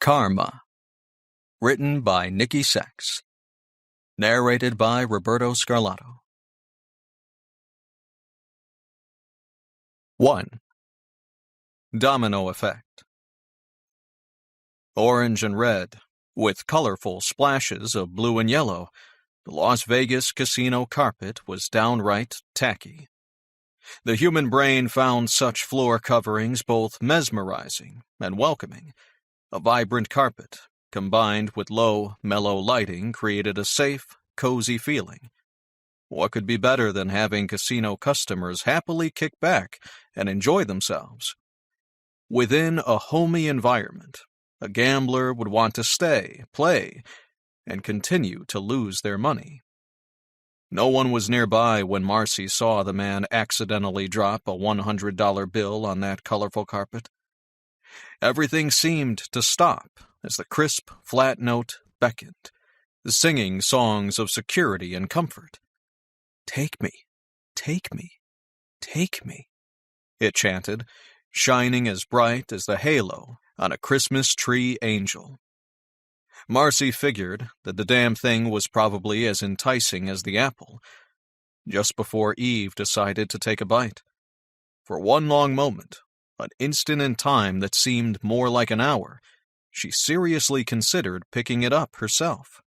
Karma. Written by Nikki. Narrated by Roberto Scarlato. 1. Domino Effect. Orange and red, with colorful splashes of blue and yellow, the Las Vegas casino carpet was downright tacky. The human brain found such floor coverings both mesmerizing and welcoming. A vibrant carpet, combined with low, mellow lighting, created a safe, cozy feeling. What could be better than having casino customers happily kick back and enjoy themselves? Within a homey environment, a gambler would want to stay, play, and continue to lose their money. No one was nearby when Marcy saw the man accidentally drop a $100 bill on that colorful carpet. Everything seemed to stop as the crisp, flat note beckoned, singing songs of security and comfort. "Take me, take me, take me," it chanted, shining as bright as the halo on a Christmas tree angel. Marcy figured that the damn thing was probably as enticing as the apple. Just before Eve decided to take a bite. For one long moment, an instant in time that seemed more like an hour, she seriously considered picking it up herself.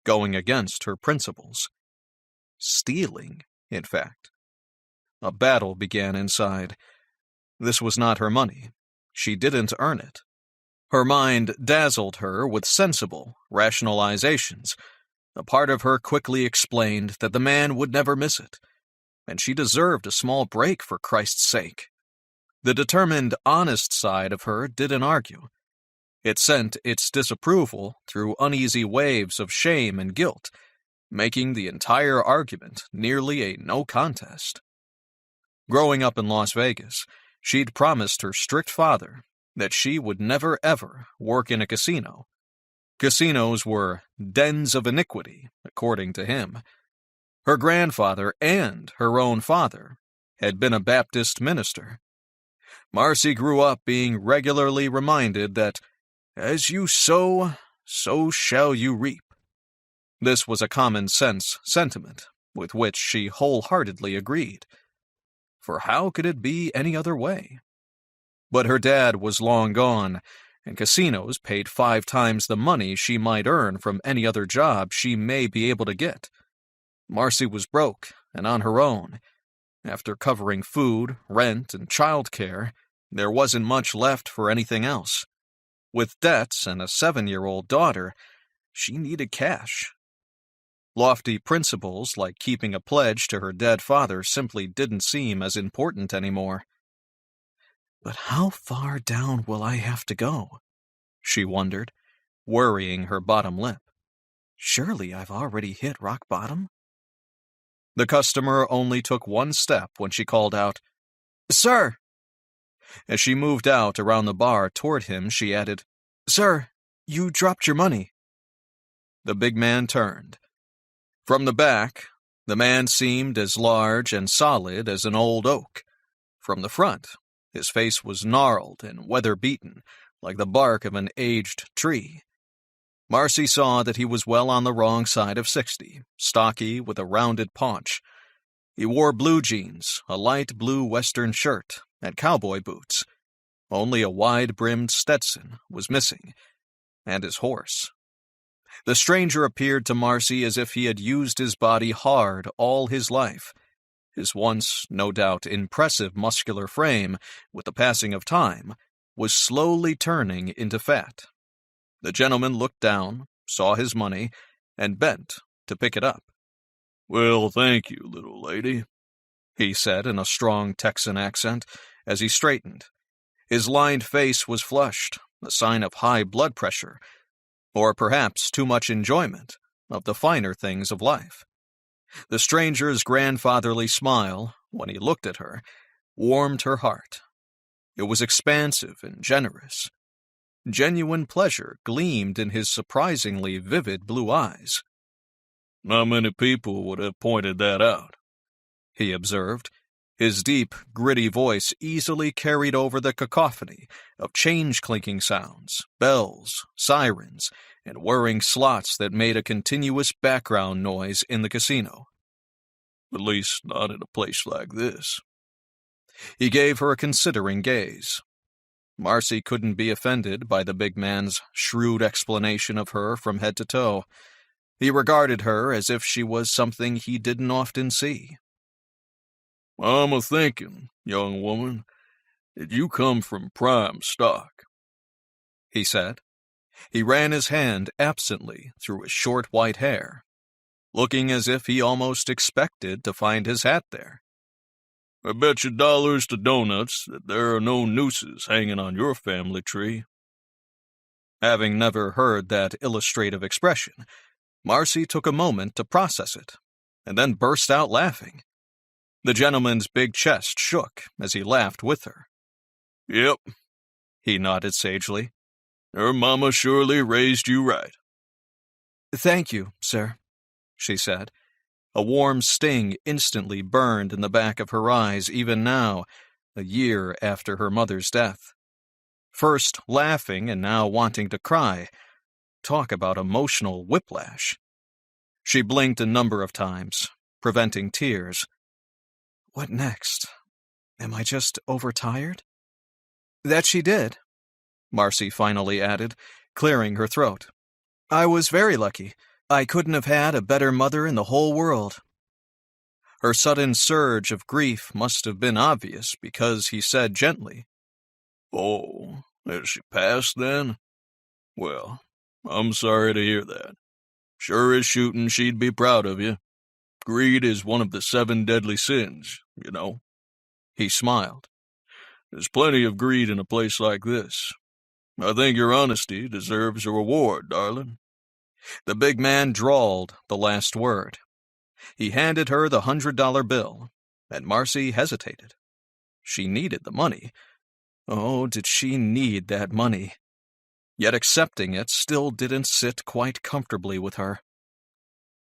Going against her principles. Stealing, in fact. A battle began inside. This was not her money. She didn't earn it. Her mind dazzled her with sensible rationalizations. A part of her quickly explained that the man would never miss it, and she deserved a small break for Christ's sake. The determined, honest side of her didn't argue. It sent its disapproval through uneasy waves of shame and guilt, making the entire argument nearly a no contest. Growing up in Las Vegas, she'd promised her strict father that she would never ever work in a casino. Casinos were dens of iniquity, according to him. Her grandfather and her own father had been a Baptist minister. Marcy grew up being regularly reminded that, "As you sow, so shall you reap." This was a common-sense sentiment, with which she wholeheartedly agreed. For how could it be any other way? But her dad was long gone, and casinos paid 5 times the money she might earn from any other job she may be able to get. Marcy was broke and on her own. After covering food, rent, and childcare, there wasn't much left for anything else. With debts and a 7-year-old daughter, she needed cash. Lofty principles like keeping a pledge to her dead father simply didn't seem as important anymore. "But how far down will I have to go?" she wondered, worrying her bottom lip. "Surely I've already hit rock bottom?" The customer only took one step when she called out, "Sir!" As she moved out around the bar toward him, she added, "Sir, you dropped your money." The big man turned. From the back, the man seemed as large and solid as an old oak. From the front, his face was gnarled and weather-beaten, like the bark of an aged tree. Marcy saw that he was well on the wrong side of 60, stocky with a rounded paunch. He wore blue jeans, a light blue western shirt, and cowboy boots. Only a wide-brimmed Stetson was missing, and his horse. The stranger appeared to Marcy as if he had used his body hard all his life. His once, no doubt, impressive muscular frame, with the passing of time, was slowly turning into fat. The gentleman looked down, saw his money, and bent to pick it up. "Well, thank you, little lady," he said in a strong Texan accent as he straightened. His lined face was flushed, a sign of high blood pressure, or perhaps too much enjoyment of the finer things of life. The stranger's grandfatherly smile, when he looked at her, warmed her heart. It was expansive and generous. Genuine pleasure gleamed in his surprisingly vivid blue eyes. "Not many people would have pointed that out," he observed, His deep, gritty voice easily carried over the cacophony of change-clinking sounds, bells, sirens, and whirring slots that made a continuous background noise in the casino. At least not in a place like this. He gave her a considering gaze. Marcy couldn't be offended by the big man's shrewd explanation of her from head to toe. He regarded her as if she was something he didn't often see. I'm a-thinking, young woman, that you come from prime stock, he said. He ran his hand absently through his short white hair, looking as if he almost expected to find his hat there. I bet you dollars to donuts that there are no nooses hanging on your family tree. Having never heard that illustrative expression, Marcy took a moment to process it, and then burst out laughing. The gentleman's big chest shook as he laughed with her. Yep, he nodded sagely. Her mama surely raised you right. Thank you, sir, she said. A warm sting instantly burned in the back of her eyes even now, a year after her mother's death. First laughing and now wanting to cry. Talk about emotional whiplash. She blinked a number of times, preventing tears. What next? Am I just overtired? That she did, Marcy finally added, clearing her throat. I was very lucky. I couldn't have had a better mother in the whole world. Her sudden surge of grief must have been obvious because he said gently, Oh, has she passed then? Well, I'm sorry to hear that. Sure as shooting she'd be proud of you. Greed is one of the 7 deadly sins, you know. He smiled. There's plenty of greed in a place like this. I think your honesty deserves a reward, darling. The big man drawled the last word. He handed her the $100 bill, and Marcy hesitated. She needed the money. Oh, did she need that money? Yet accepting it still didn't sit quite comfortably with her.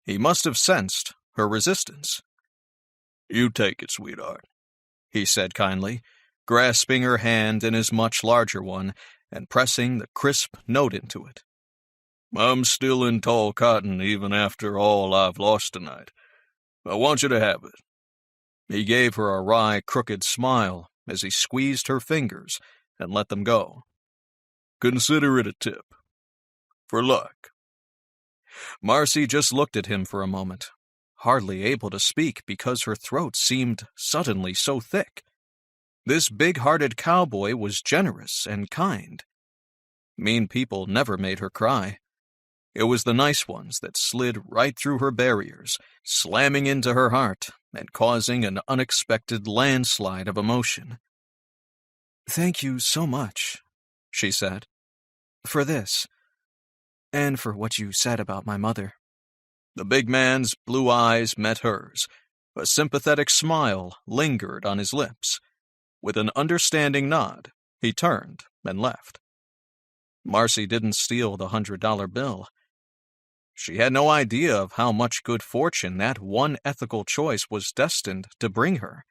He must have sensed her resistance. You take it, sweetheart, he said kindly, grasping her hand in his much larger one and pressing the crisp note into it. I'm still in tall cotton even after all I've lost tonight. I want you to have it. He gave her a wry, crooked smile as he squeezed her fingers and let them go. Consider it a tip. For luck. Marcy just looked at him for a moment, hardly able to speak because her throat seemed suddenly so thick. This big-hearted cowboy was generous and kind. Mean people never made her cry. It was the nice ones that slid right through her barriers, slamming into her heart and causing an unexpected landslide of emotion. Thank you so much, she said, for this, and for what you said about my mother. The big man's blue eyes met hers. A sympathetic smile lingered on his lips. With an understanding nod, he turned and left. Marcy didn't steal the $100 bill. She had no idea of how much good fortune that one ethical choice was destined to bring her.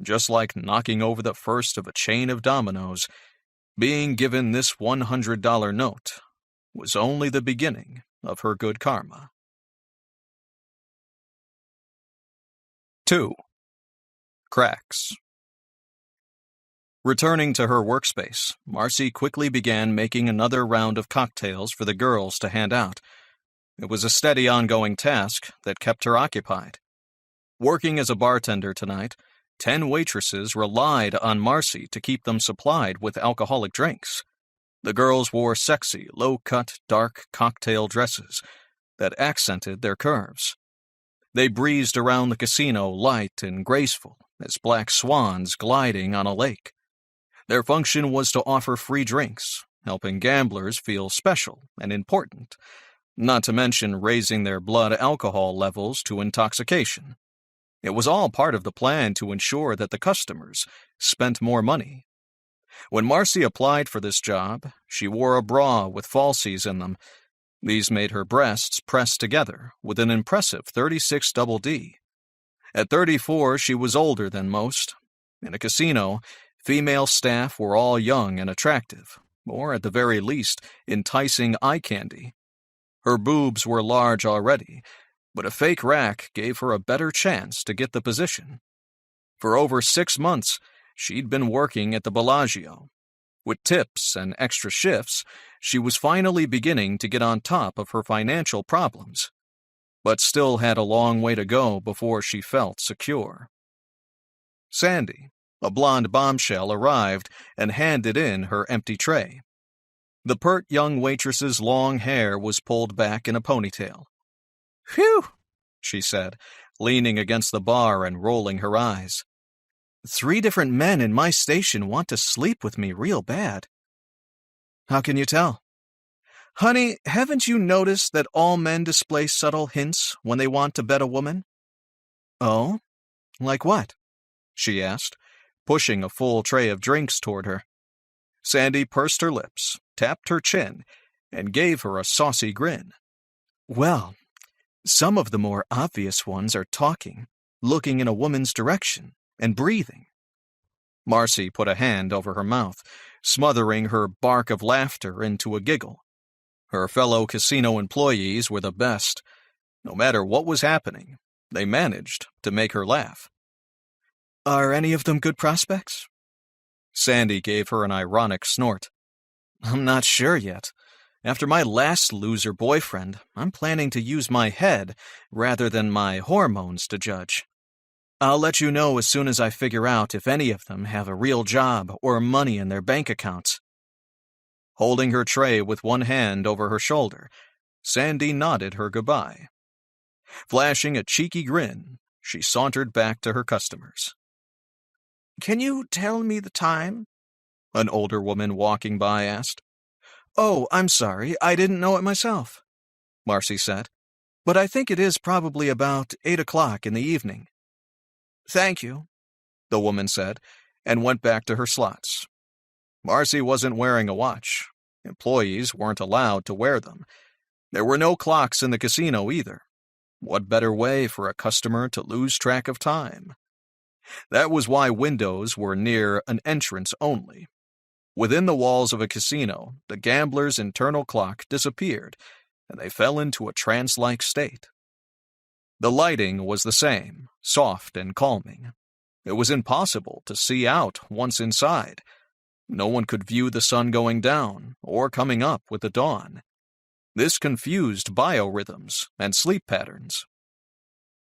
Just like knocking over the first of a chain of dominoes, being given this $100 note was only the beginning of her good karma. 2. Cracks. Returning to her workspace, Marcy quickly began making another round of cocktails for the girls to hand out. It was a steady ongoing task that kept her occupied. Working as a bartender tonight, 10 waitresses relied on Marcy to keep them supplied with alcoholic drinks. The girls wore sexy, low-cut, dark cocktail dresses that accented their curves. They breezed around the casino light and graceful as black swans gliding on a lake. Their function was to offer free drinks, helping gamblers feel special and important, not to mention raising their blood alcohol levels to intoxication. It was all part of the plan to ensure that the customers spent more money. When Marcy applied for this job, she wore a bra with falsies in them. These made her breasts press together with an impressive 36 double D. At 34, she was older than most. In a casino, female staff were all young and attractive, or at the very least, enticing eye candy. Her boobs were large already, but a fake rack gave her a better chance to get the position. For over 6 months, she'd been working at the Bellagio. With tips and extra shifts, she was finally beginning to get on top of her financial problems, but still had a long way to go before she felt secure. Sandy, a blonde bombshell, arrived and handed in her empty tray. The pert young waitress's long hair was pulled back in a ponytail. "Phew," she said, leaning against the bar and rolling her eyes. 3 different men in my station want to sleep with me real bad. How can you tell? Honey, haven't you noticed that all men display subtle hints when they want to bed a woman? Oh? Like what? She asked, pushing a full tray of drinks toward her. Sandy pursed her lips, tapped her chin, and gave her a saucy grin. Well, some of the more obvious ones are talking, looking in a woman's direction, and breathing. Marcy put a hand over her mouth, smothering her bark of laughter into a giggle. Her fellow casino employees were the best. No matter what was happening, they managed to make her laugh. Are any of them good prospects? Sandy gave her an ironic snort. I'm not sure yet. After my last loser boyfriend, I'm planning to use my head rather than my hormones to judge. I'll let you know as soon as I figure out if any of them have a real job or money in their bank accounts. Holding her tray with one hand over her shoulder, Sandy nodded her goodbye. Flashing a cheeky grin, she sauntered back to her customers. Can you tell me the time? An older woman walking by asked. Oh, I'm sorry, I didn't know it myself, Marcy said. But I think it is probably about 8 o'clock in the evening. Thank you, the woman said, and went back to her slots. Marcy wasn't wearing a watch. Employees weren't allowed to wear them. There were no clocks in the casino either. What better way for a customer to lose track of time? That was why windows were near an entrance only. Within the walls of a casino, the gambler's internal clock disappeared, and they fell into a trance-like state. The lighting was the same, soft and calming. It was impossible to see out once inside. No one could view the sun going down or coming up with the dawn. This confused biorhythms and sleep patterns.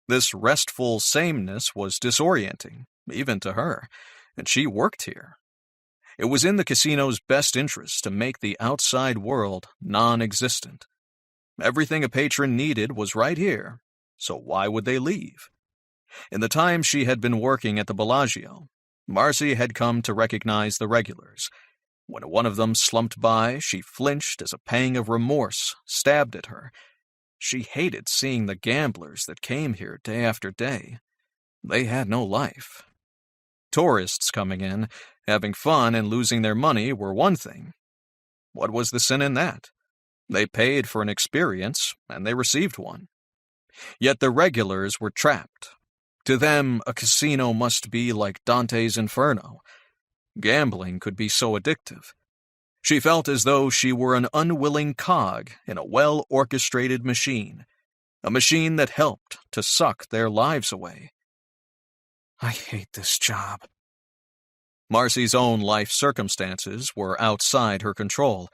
This restful sameness was disorienting, even to her, and she worked here. It was in the casino's best interest to make the outside world non-existent. Everything a patron needed was right here, so why would they leave? In the time she had been working at the Bellagio, Marcy had come to recognize the regulars. When one of them slumped by, she flinched as a pang of remorse stabbed at her. She hated seeing the gamblers that came here day after day. They had no life. Tourists coming in, having fun and losing their money were one thing. What was the sin in that? They paid for an experience, and they received one. Yet the regulars were trapped. To them, a casino must be like Dante's Inferno. Gambling could be so addictive. She felt as though she were an unwilling cog in a well-orchestrated machine, a machine that helped to suck their lives away. I hate this job. Marcy's own life circumstances were outside her control.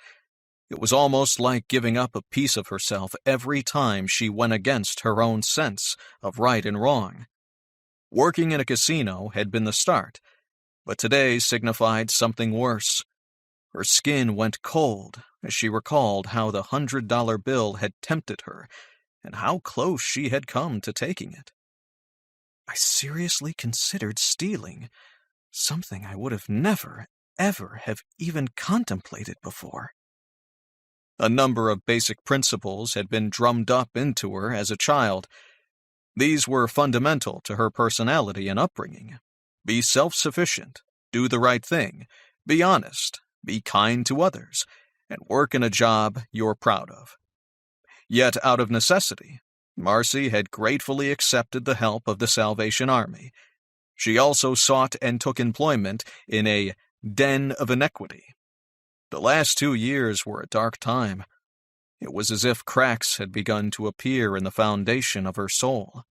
It was almost like giving up a piece of herself every time she went against her own sense of right and wrong. Working in a casino had been the start, but today signified something worse. Her skin went cold as she recalled how the $100 bill had tempted her and how close she had come to taking it. I seriously considered stealing, something I would have never, ever have even contemplated before. A number of basic principles had been drummed up into her as a child. These were fundamental to her personality and upbringing. Be self-sufficient, do the right thing, be honest, be kind to others, and work in a job you're proud of. Yet out of necessity, Marcy had gratefully accepted the help of the Salvation Army. She also sought and took employment in a den of iniquity. The last 2 years were a dark time. It was as if cracks had begun to appear in the foundation of her soul.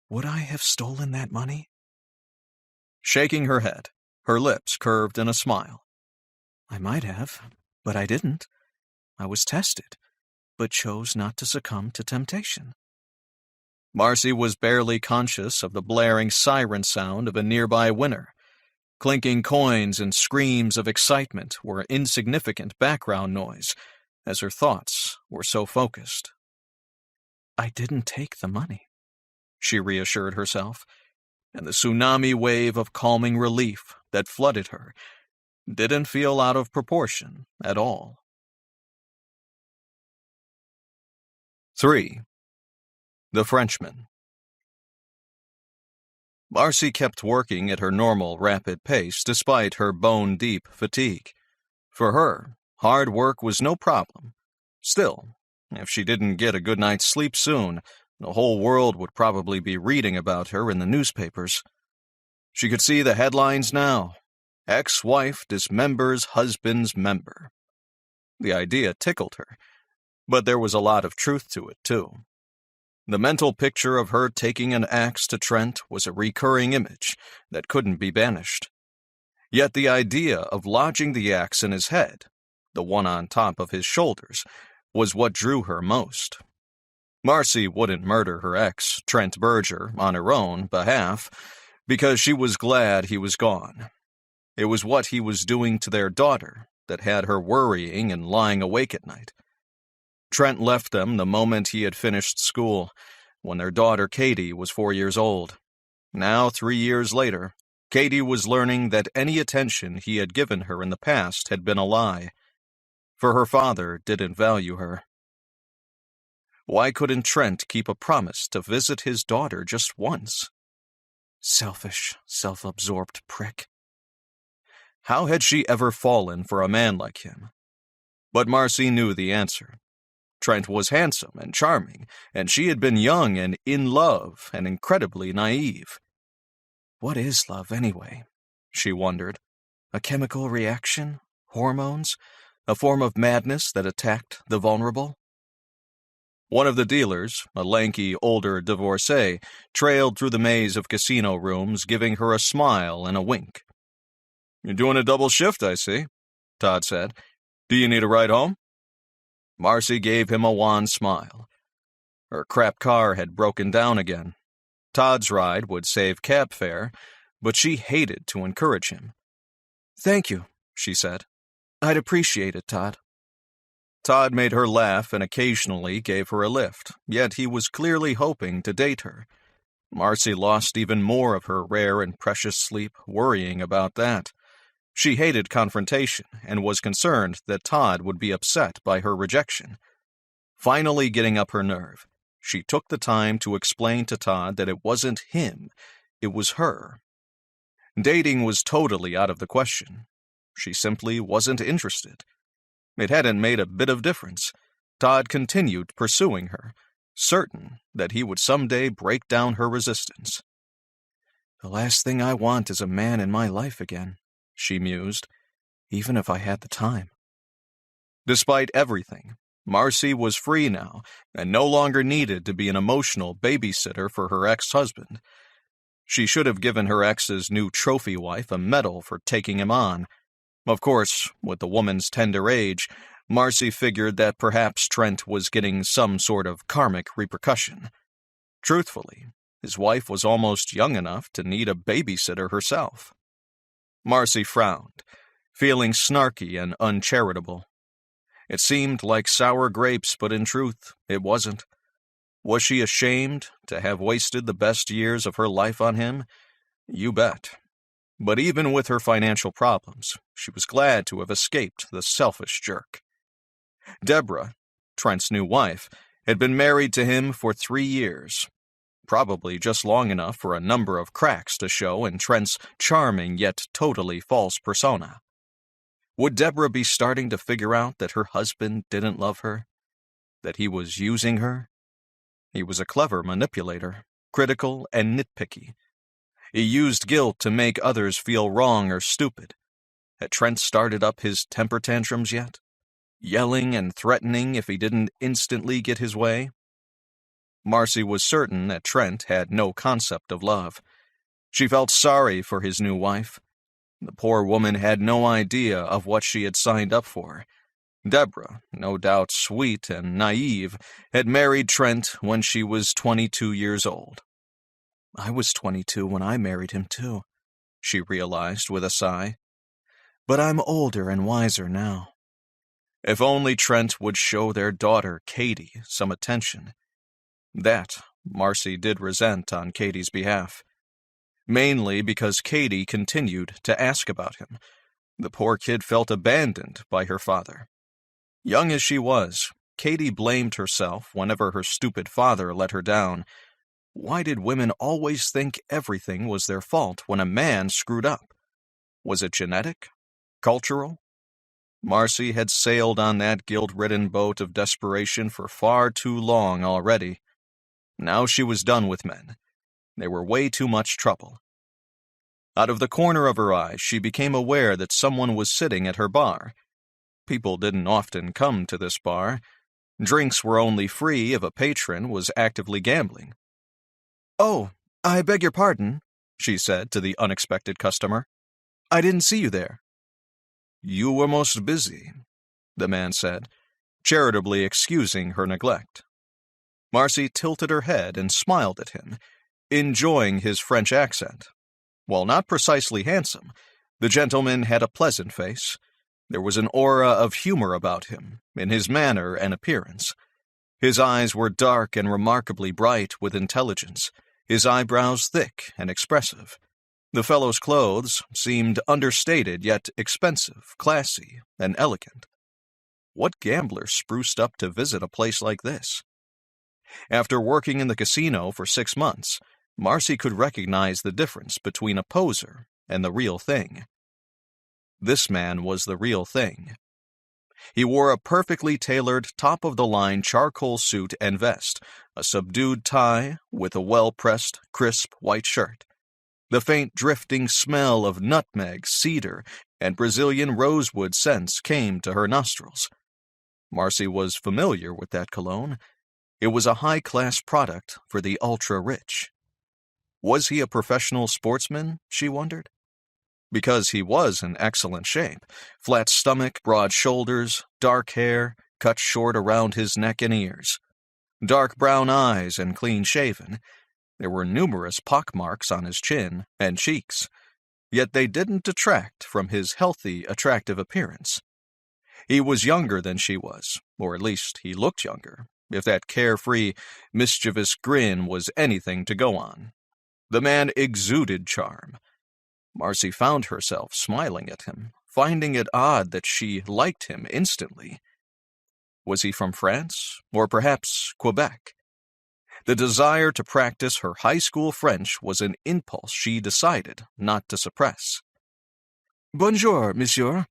Would I have stolen that money? Shaking her head, her lips curved in a smile. I might have, but I didn't. I was tested, but chose not to succumb to temptation. Marcy was barely conscious of the blaring siren sound of a nearby winner. Clinking coins and screams of excitement were insignificant background noise, as her thoughts were so focused. I didn't take the money, she reassured herself, and the tsunami wave of calming relief that flooded her didn't feel out of proportion at all. 3. The Frenchman. Marcy kept working at her normal rapid pace despite her bone-deep fatigue. For her, hard work was no problem. Still, if she didn't get a good night's sleep soon, the whole world would probably be reading about her in the newspapers. She could see the headlines now. Ex-wife dismembers husband's member. The idea tickled her, but there was a lot of truth to it, too. The mental picture of her taking an axe to Trent was a recurring image that couldn't be banished. Yet the idea of lodging the axe in his head, the one on top of his shoulders, was what drew her most. Marcy wouldn't murder her ex, Trent Berger, on her own behalf, because she was glad he was gone. It was what he was doing to their daughter that had her worrying and lying awake at night. Trent left them the moment he had finished school, when their daughter Katie was 4 years old. Now, 3 years later, Katie was learning that any attention he had given her in the past had been a lie, for her father didn't value her. Why couldn't Trent keep a promise to visit his daughter just once? Selfish, self-absorbed prick. How had she ever fallen for a man like him? But Marcy knew the answer. Trent was handsome and charming, and she had been young and in love and incredibly naive. What is love, anyway? She wondered. A chemical reaction? Hormones? A form of madness that attacked the vulnerable? One of the dealers, a lanky, older divorcee, trailed through the maze of casino rooms, giving her a smile and a wink. You're doing a double shift, I see, Todd said. Do you need a ride home? Marcy gave him a wan smile. Her crap car had broken down again. Todd's ride would save cab fare, but she hated to encourage him. Thank you, she said. I'd appreciate it, Todd. Todd made her laugh and occasionally gave her a lift, yet he was clearly hoping to date her. Marcy lost even more of her rare and precious sleep worrying about that. She hated confrontation and was concerned that Todd would be upset by her rejection. Finally getting up her nerve, she took the time to explain to Todd that it wasn't him, it was her. Dating was totally out of the question. She simply wasn't interested. It hadn't made a bit of difference. Todd continued pursuing her, certain that he would someday break down her resistance. The last thing I want is a man in my life again, she mused, even if I had the time. Despite everything, Marcy was free now and no longer needed to be an emotional babysitter for her ex-husband. She should have given her ex's new trophy wife a medal for taking him on. Of course, with the woman's tender age, Marcy figured that perhaps Trent was getting some sort of karmic repercussion. Truthfully, his wife was almost young enough to need a babysitter herself. Marcy frowned, feeling snarky and uncharitable. It seemed like sour grapes, but in truth, it wasn't. Was she ashamed to have wasted the best years of her life on him? You bet. But even with her financial problems, she was glad to have escaped the selfish jerk. Deborah, Trent's new wife, had been married to him for 3 years, probably just long enough for a number of cracks to show in Trent's charming yet totally false persona. Would Deborah be starting to figure out that her husband didn't love her? That he was using her? He was a clever manipulator, critical and nitpicky. He used guilt to make others feel wrong or stupid. Had Trent started up his temper tantrums yet? Yelling and threatening if he didn't instantly get his way? Marcy was certain that Trent had no concept of love. She felt sorry for his new wife. The poor woman had no idea of what she had signed up for. Deborah, no doubt sweet and naive, had married Trent when she was 22 years old. I was 22 when I married him, too, she realized with a sigh. But I'm older and wiser now. If only Trent would show their daughter, Katie, some attention. That Marcy did resent on Katie's behalf. Mainly because Katie continued to ask about him. The poor kid felt abandoned by her father. Young as she was, Katie blamed herself whenever her stupid father let her down. Why did women always think everything was their fault when a man screwed up? Was it genetic? Cultural? Marcy had sailed on that guilt-ridden boat of desperation for far too long already. Now she was done with men. They were way too much trouble. Out of the corner of her eye, she became aware that someone was sitting at her bar. People didn't often come to this bar. Drinks were only free if a patron was actively gambling. "Oh, I beg your pardon," she said to the unexpected customer. "I didn't see you there." "You were most busy," the man said, charitably excusing her neglect. Marcy tilted her head and smiled at him, enjoying his French accent. While not precisely handsome, the gentleman had a pleasant face. There was an aura of humor about him, in his manner and appearance. His eyes were dark and remarkably bright with intelligence, his eyebrows thick and expressive. The fellow's clothes seemed understated yet expensive, classy, and elegant. What gambler spruced up to visit a place like this? After working in the casino for 6 months, Marcy could recognize the difference between a poser and the real thing. This man was the real thing. He wore a perfectly tailored, top-of-the-line charcoal suit and vest, a subdued tie with a well-pressed, crisp white shirt. The faint drifting smell of nutmeg, cedar, and Brazilian rosewood scents came to her nostrils. Marcy was familiar with that cologne. It was a high-class product for the ultra-rich. Was he a professional sportsman, she wondered? Because he was in excellent shape, flat stomach, broad shoulders, dark hair, cut short around his neck and ears. Dark brown eyes and clean-shaven. There were numerous pockmarks on his chin and cheeks, yet they didn't detract from his healthy, attractive appearance. He was younger than she was, or at least he looked younger, if that carefree, mischievous grin was anything to go on. The man exuded charm. Marcy found herself smiling at him, finding it odd that she liked him instantly. Was he from France, or perhaps Quebec? The desire to practice her high school French was an impulse she decided not to suppress. "Bonjour, monsieur.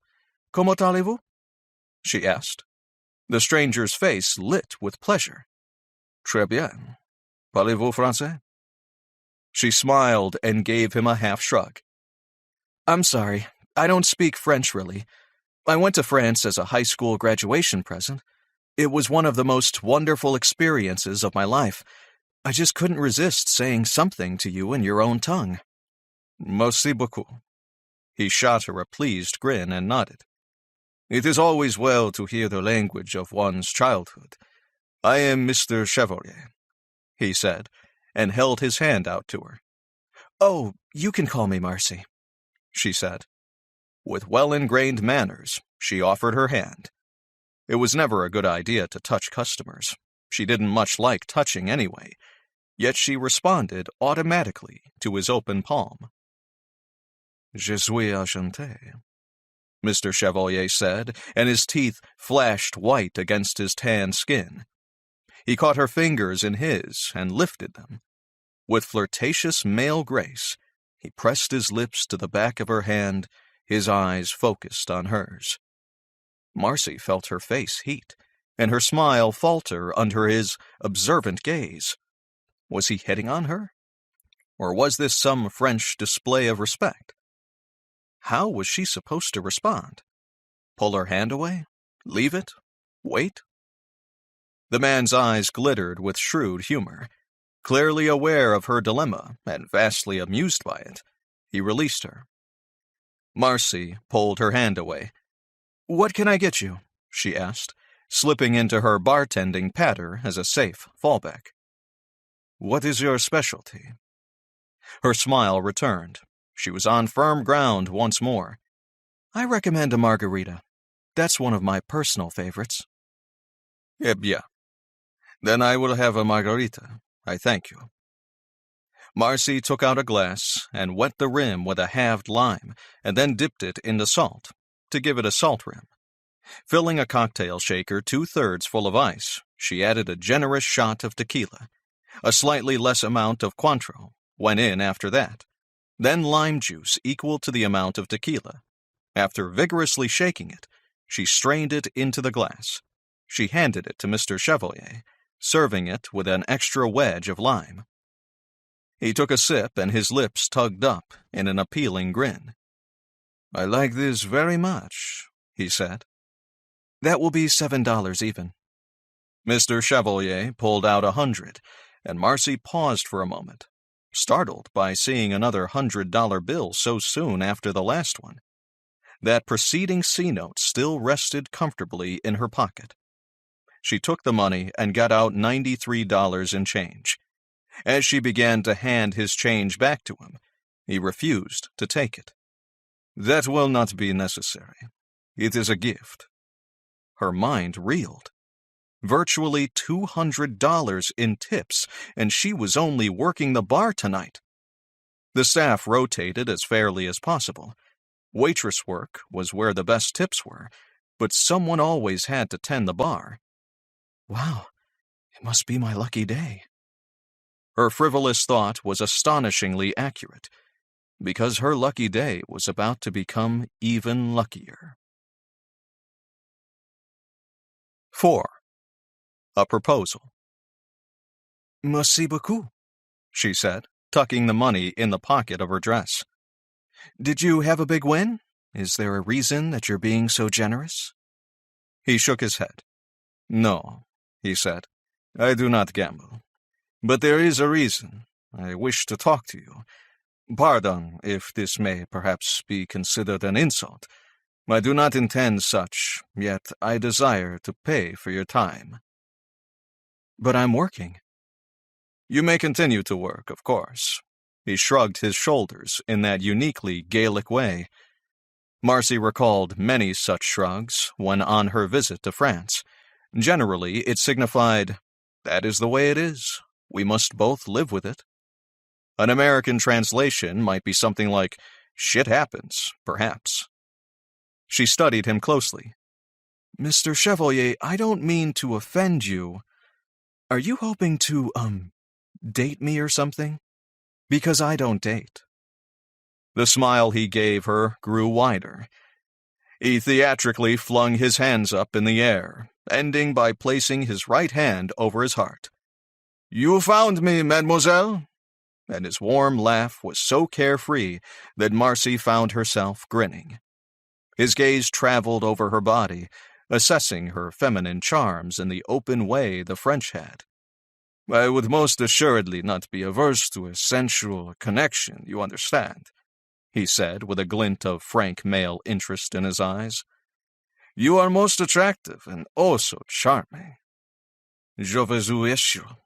Comment allez-vous?" she asked. The stranger's face lit with pleasure. "Très bien. Parlez-vous français?" She smiled and gave him a half shrug. "I'm sorry, I don't speak French really. I went to France as a high school graduation present. It was one of the most wonderful experiences of my life. I just couldn't resist saying something to you in your own tongue." "Merci beaucoup." He shot her a pleased grin and nodded. "It is always well to hear the language of one's childhood. I am Mr. Chevalier," he said, and held his hand out to her. "Oh, you can call me Marcy," she said. With well-ingrained manners, she offered her hand. It was never a good idea to touch customers. She didn't much like touching anyway, yet she responded automatically to his open palm. "Je suis enchanté," Mr. Chevalier said, and his teeth flashed white against his tan skin. He caught her fingers in his and lifted them. With flirtatious male grace, he pressed his lips to the back of her hand, his eyes focused on hers. Marcy felt her face heat, and her smile falter under his observant gaze. Was he hitting on her? Or was this some French display of respect? How was she supposed to respond? Pull her hand away? Leave it? Wait? The man's eyes glittered with shrewd humor. Clearly aware of her dilemma and vastly amused by it, he released her. Marcy pulled her hand away. "What can I get you?" she asked, slipping into her bartending patter as a safe fallback. "What is your specialty?" Her smile returned. She was on firm ground once more. "I recommend a margarita. That's one of my personal favorites." "Eh bien. Then I will have a margarita. I thank you." Marcy took out a glass and wet the rim with a halved lime, and then dipped it into salt, to give it a salt rim. Filling a cocktail shaker 2/3 full of ice, she added a generous shot of tequila. A slightly less amount of Cointreau went in after that, then lime juice equal to the amount of tequila. After vigorously shaking it, she strained it into the glass. She handed it to Mr. Chevalier, serving it with an extra wedge of lime. He took a sip and his lips tugged up in an appealing grin. "I like this very much," he said. "That will be $7 even." Mr. Chevalier pulled out 100, and Marcy paused for a moment, startled by seeing another $100 bill so soon after the last one. That preceding C-note still rested comfortably in her pocket. She took the money and got out $93 in change. As she began to hand his change back to him, he refused to take it. "That will not be necessary. It is a gift." Her mind reeled. Virtually $200 in tips, and she was only working the bar tonight. The staff rotated as fairly as possible. Waitress work was where the best tips were, but someone always had to tend the bar. Wow, it must be my lucky day. Her frivolous thought was astonishingly accurate, because her lucky day was about to become even luckier. 4. A proposal. "Merci beaucoup," she said, tucking the money in the pocket of her dress. "Did you have a big win? Is there a reason that you're being so generous?" He shook his head. "No," he said, "I do not gamble. But there is a reason. I wish to talk to you. Pardon if this may perhaps be considered an insult. I do not intend such, yet I desire to pay for your time." "But I'm working." "You may continue to work, of course." He shrugged his shoulders in that uniquely Gaelic way. Marcy recalled many such shrugs when on her visit to France. Generally, it signified, "That is the way it is. We must both live with it." An American translation might be something like, "Shit happens, perhaps." She studied him closely. "Mr. Chevalier, I don't mean to offend you. Are you hoping to, date me or something? Because I don't date." The smile he gave her grew wider. He theatrically flung his hands up in the air, ending by placing his right hand over his heart. "You found me, mademoiselle?" And his warm laugh was so carefree that Marcy found herself grinning. His gaze traveled over her body, assessing her feminine charms in the open way the French had. "I would most assuredly not be averse to a sensual connection, you understand," he said with a glint of frank male interest in his eyes. "You are most attractive and oh so charming. Je vous assure.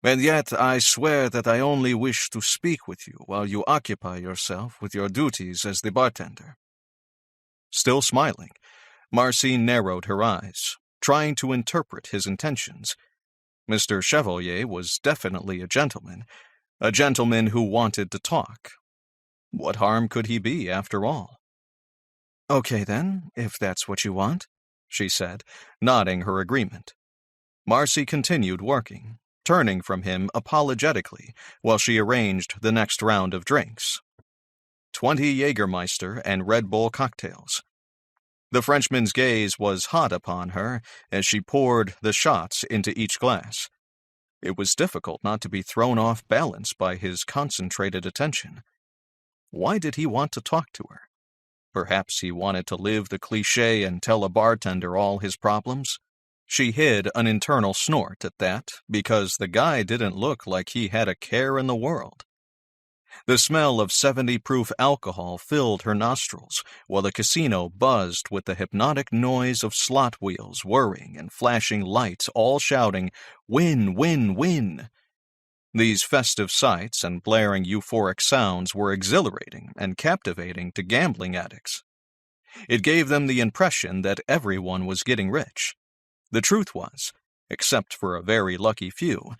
And yet I swear that I only wish to speak with you while you occupy yourself with your duties as the bartender." Still smiling, Marcy narrowed her eyes, trying to interpret his intentions. Mr. Chevalier was definitely a gentleman who wanted to talk. What harm could he be, after all? "Okay, then, if that's what you want," she said, nodding her agreement. Marcy continued working, turning from him apologetically while she arranged the next round of drinks. 20 Jägermeister and Red Bull cocktails. The Frenchman's gaze was hot upon her as she poured the shots into each glass. It was difficult not to be thrown off balance by his concentrated attention. Why did he want to talk to her? Perhaps he wanted to live the cliché and tell a bartender all his problems? She hid an internal snort at that, because the guy didn't look like he had a care in the world. The smell of 70-proof alcohol filled her nostrils, while the casino buzzed with the hypnotic noise of slot wheels whirring and flashing lights, all shouting, "Win, win, win!" These festive sights and blaring euphoric sounds were exhilarating and captivating to gambling addicts. It gave them the impression that everyone was getting rich. The truth was, except for a very lucky few,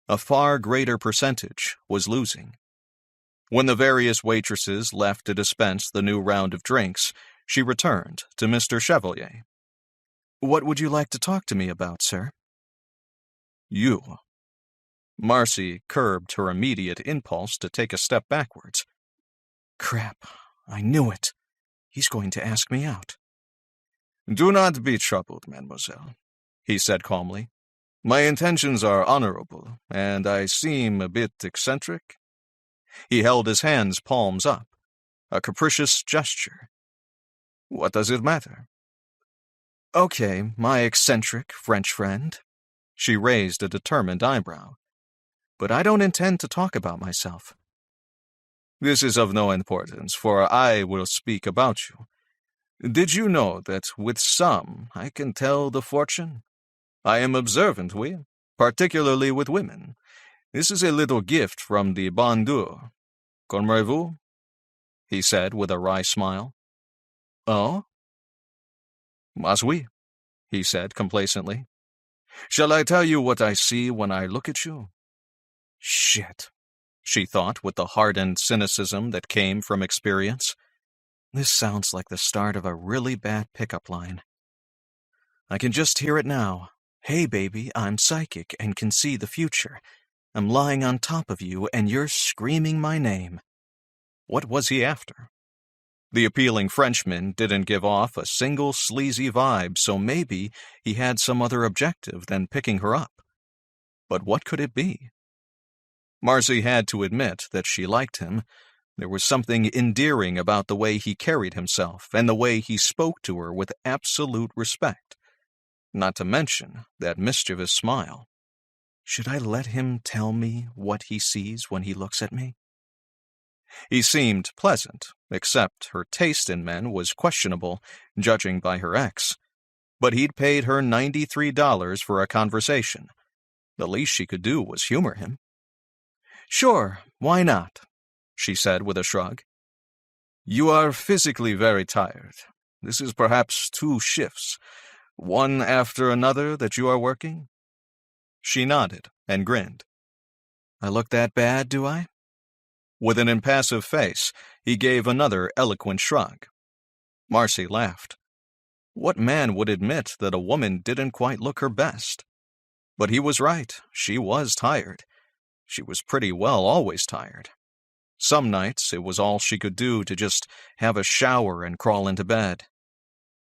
a far greater percentage was losing. When the various waitresses left to dispense the new round of drinks, she returned to Mr. Chevalier. "What would you like to talk to me about, sir?" "You." Marcy curbed her immediate impulse to take a step backwards. "Crap, I knew it. He's going to ask me out." "Do not be troubled, mademoiselle," he said calmly. "My intentions are honorable, and I seem a bit eccentric." He held his hands palms up, a capricious gesture. "What does it matter?" "Okay, my eccentric French friend." She raised a determined eyebrow. "But I don't intend to talk about myself." "This is of no importance, for I will speak about you. Did you know that with some I can tell the fortune? I am observant, oui, particularly with women. This is a little gift from the bon Dieu. Comprez-vous?" he said with a wry smile. "Oh?" "Mais oui," he said complacently. "Shall I tell you what I see when I look at you?" Shit, she thought with the hardened cynicism that came from experience. This sounds like the start of a really bad pickup line. I can just hear it now. "Hey, baby, I'm psychic and can see the future. I'm lying on top of you and you're screaming my name." What was he after? The appealing Frenchman didn't give off a single sleazy vibe, so maybe he had some other objective than picking her up. But what could it be? Marcy had to admit that she liked him. There was something endearing about the way he carried himself and the way he spoke to her with absolute respect. Not to mention that mischievous smile. Should I let him tell me what he sees when he looks at me? He seemed pleasant, except her taste in men was questionable, judging by her ex. But he'd paid her $93 for a conversation. The least she could do was humor him. "Sure, why not?" she said with a shrug. "You are physically very tired. This is perhaps 2 shifts, one after another, that you are working?" She nodded and grinned. "I look that bad, do I?" With an impassive face, he gave another eloquent shrug. Marcy laughed. What man would admit that a woman didn't quite look her best? But he was right. She was tired. She was pretty well always tired. Some nights it was all she could do to just have a shower and crawl into bed.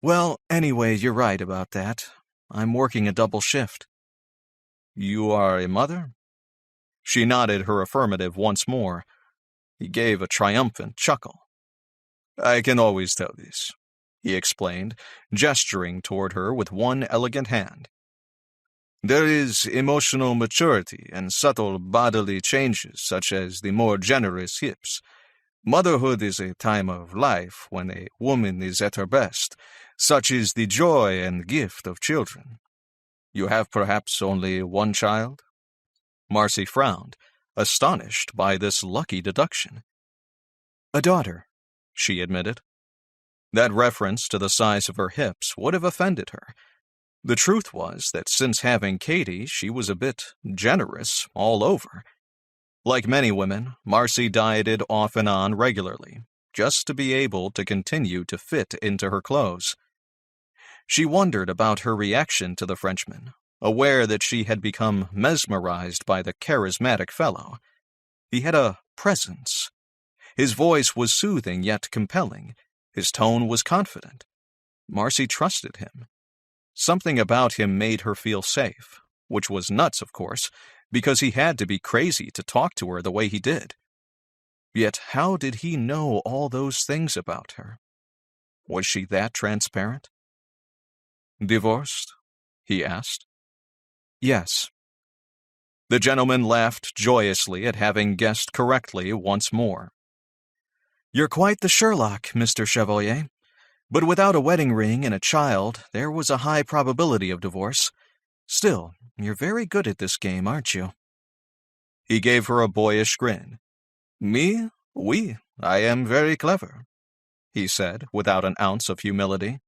"Well, anyway, you're right about that. I'm working a double shift." "You are a mother?" She nodded her affirmative once more. He gave a triumphant chuckle. "I can always tell this," he explained, gesturing toward her with one elegant hand. "There is emotional maturity and subtle bodily changes, such as the more generous hips. Motherhood is a time of life when a woman is at her best. Such is the joy and gift of children. You have perhaps only one child?" Marcy frowned, astonished by this lucky deduction. "A daughter," she admitted. That reference to the size of her hips would have offended her. The truth was that since having Katie, she was a bit generous all over. Like many women, Marcy dieted off and on regularly, just to be able to continue to fit into her clothes. She wondered about her reaction to the Frenchman, aware that she had become mesmerized by the charismatic fellow. He had a presence. His voice was soothing yet compelling. His tone was confident. Marcy trusted him. Something about him made her feel safe, which was nuts, of course, because he had to be crazy to talk to her the way he did. Yet how did he know all those things about her? Was she that transparent? "Divorced?" he asked. "Yes." The gentleman laughed joyously at having guessed correctly once more. "You're quite the Sherlock, Mr. Chevalier. But without a wedding ring and a child, there was a high probability of divorce. Still, you're very good at this game, aren't you?" He gave her a boyish grin. "Me? Oui, I am very clever," he said, without an ounce of humility.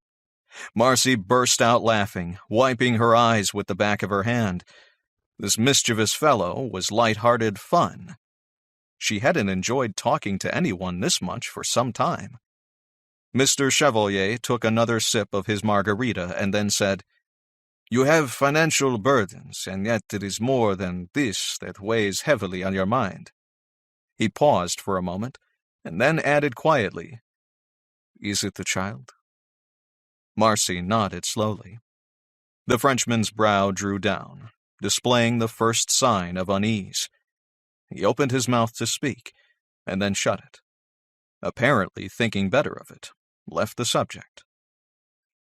Marcy burst out laughing, wiping her eyes with the back of her hand. This mischievous fellow was light-hearted fun. She hadn't enjoyed talking to anyone this much for some time. Mr. Chevalier took another sip of his margarita and then said, "You have financial burdens, and yet it is more than this that weighs heavily on your mind." He paused for a moment, and then added quietly, "Is it the child?" Marcy nodded slowly. The Frenchman's brow drew down, displaying the first sign of unease. He opened his mouth to speak, and then shut it. Apparently thinking better of it, left the subject.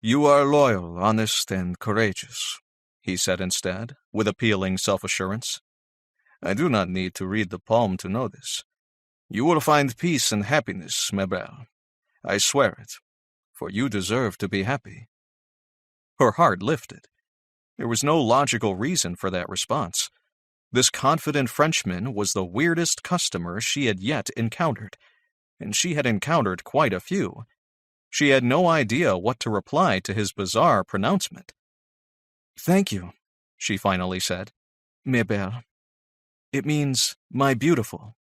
"You are loyal, honest, and courageous," he said instead, with appealing self-assurance. "I do not need to read the palm to know this. You will find peace and happiness, ma belle. I swear it, for you deserve to be happy." Her heart lifted. There was no logical reason for that response. This confident Frenchman was the weirdest customer she had yet encountered, and she had encountered quite a few. She had no idea what to reply to his bizarre pronouncement. "Thank you," she finally said. "Ma belle. It means my beautiful."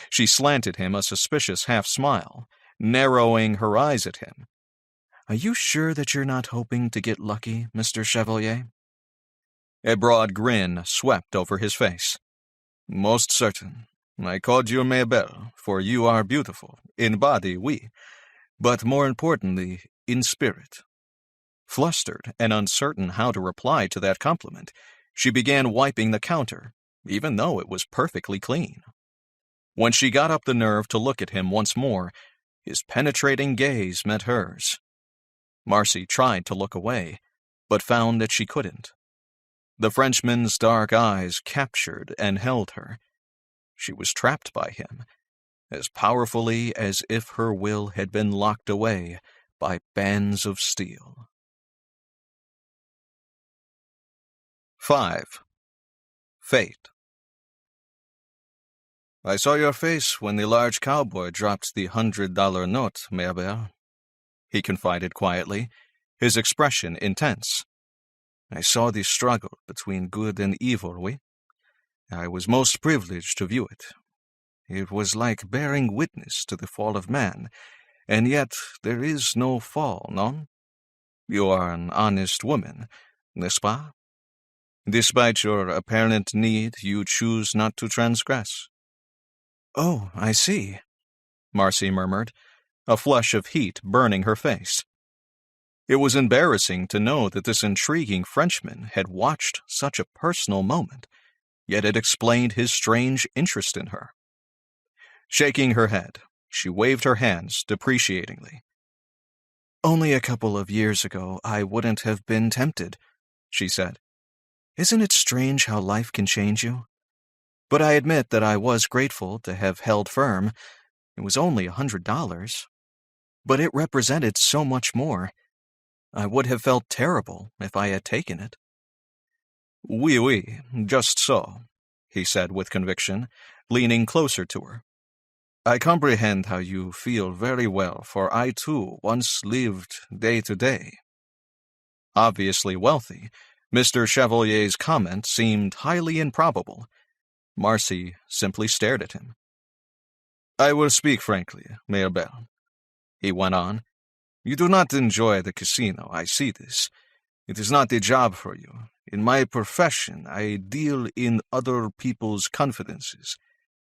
She slanted him a suspicious half-smile, narrowing her eyes at him. "Are you sure that you're not hoping to get lucky, Mr. Chevalier?" A broad grin swept over his face. "Most certain. I called you ma belle, for you are beautiful, in body, oui, but more importantly, in spirit." Flustered and uncertain how to reply to that compliment, she began wiping the counter, even though it was perfectly clean. When she got up the nerve to look at him once more, his penetrating gaze met hers. Marcy tried to look away, but found that she couldn't. The Frenchman's dark eyes captured and held her. She was trapped by him, as powerfully as if her will had been locked away by bands of steel. 5. Fate. "I saw your face when the large cowboy dropped the $100 note, ma belle," he confided quietly, his expression intense. "I saw the struggle between good and evil, oui? I was most privileged to view it. It was like bearing witness to the fall of man, and yet there is no fall, non? You are an honest woman, n'est-ce pas? Despite your apparent need, you choose not to transgress." "Oh, I see," Marcy murmured, a flush of heat burning her face. It was embarrassing to know that this intriguing Frenchman had watched such a personal moment, yet it explained his strange interest in her. Shaking her head, she waved her hands depreciatingly. "Only a couple of years ago I wouldn't have been tempted," she said. "Isn't it strange how life can change you? But I admit that I was grateful to have held firm. It was only $100, but it represented so much more. I would have felt terrible if I had taken it." "Oui, oui, just so," he said with conviction, leaning closer to her. "I comprehend how you feel very well, for I too once lived day to day." Obviously wealthy, Mr. Chevalier's comment seemed highly improbable. Marcy simply stared at him. "I will speak frankly, ma belle," he went on. "You do not enjoy the casino, I see this. It is not a job for you. In my profession, I deal in other people's confidences.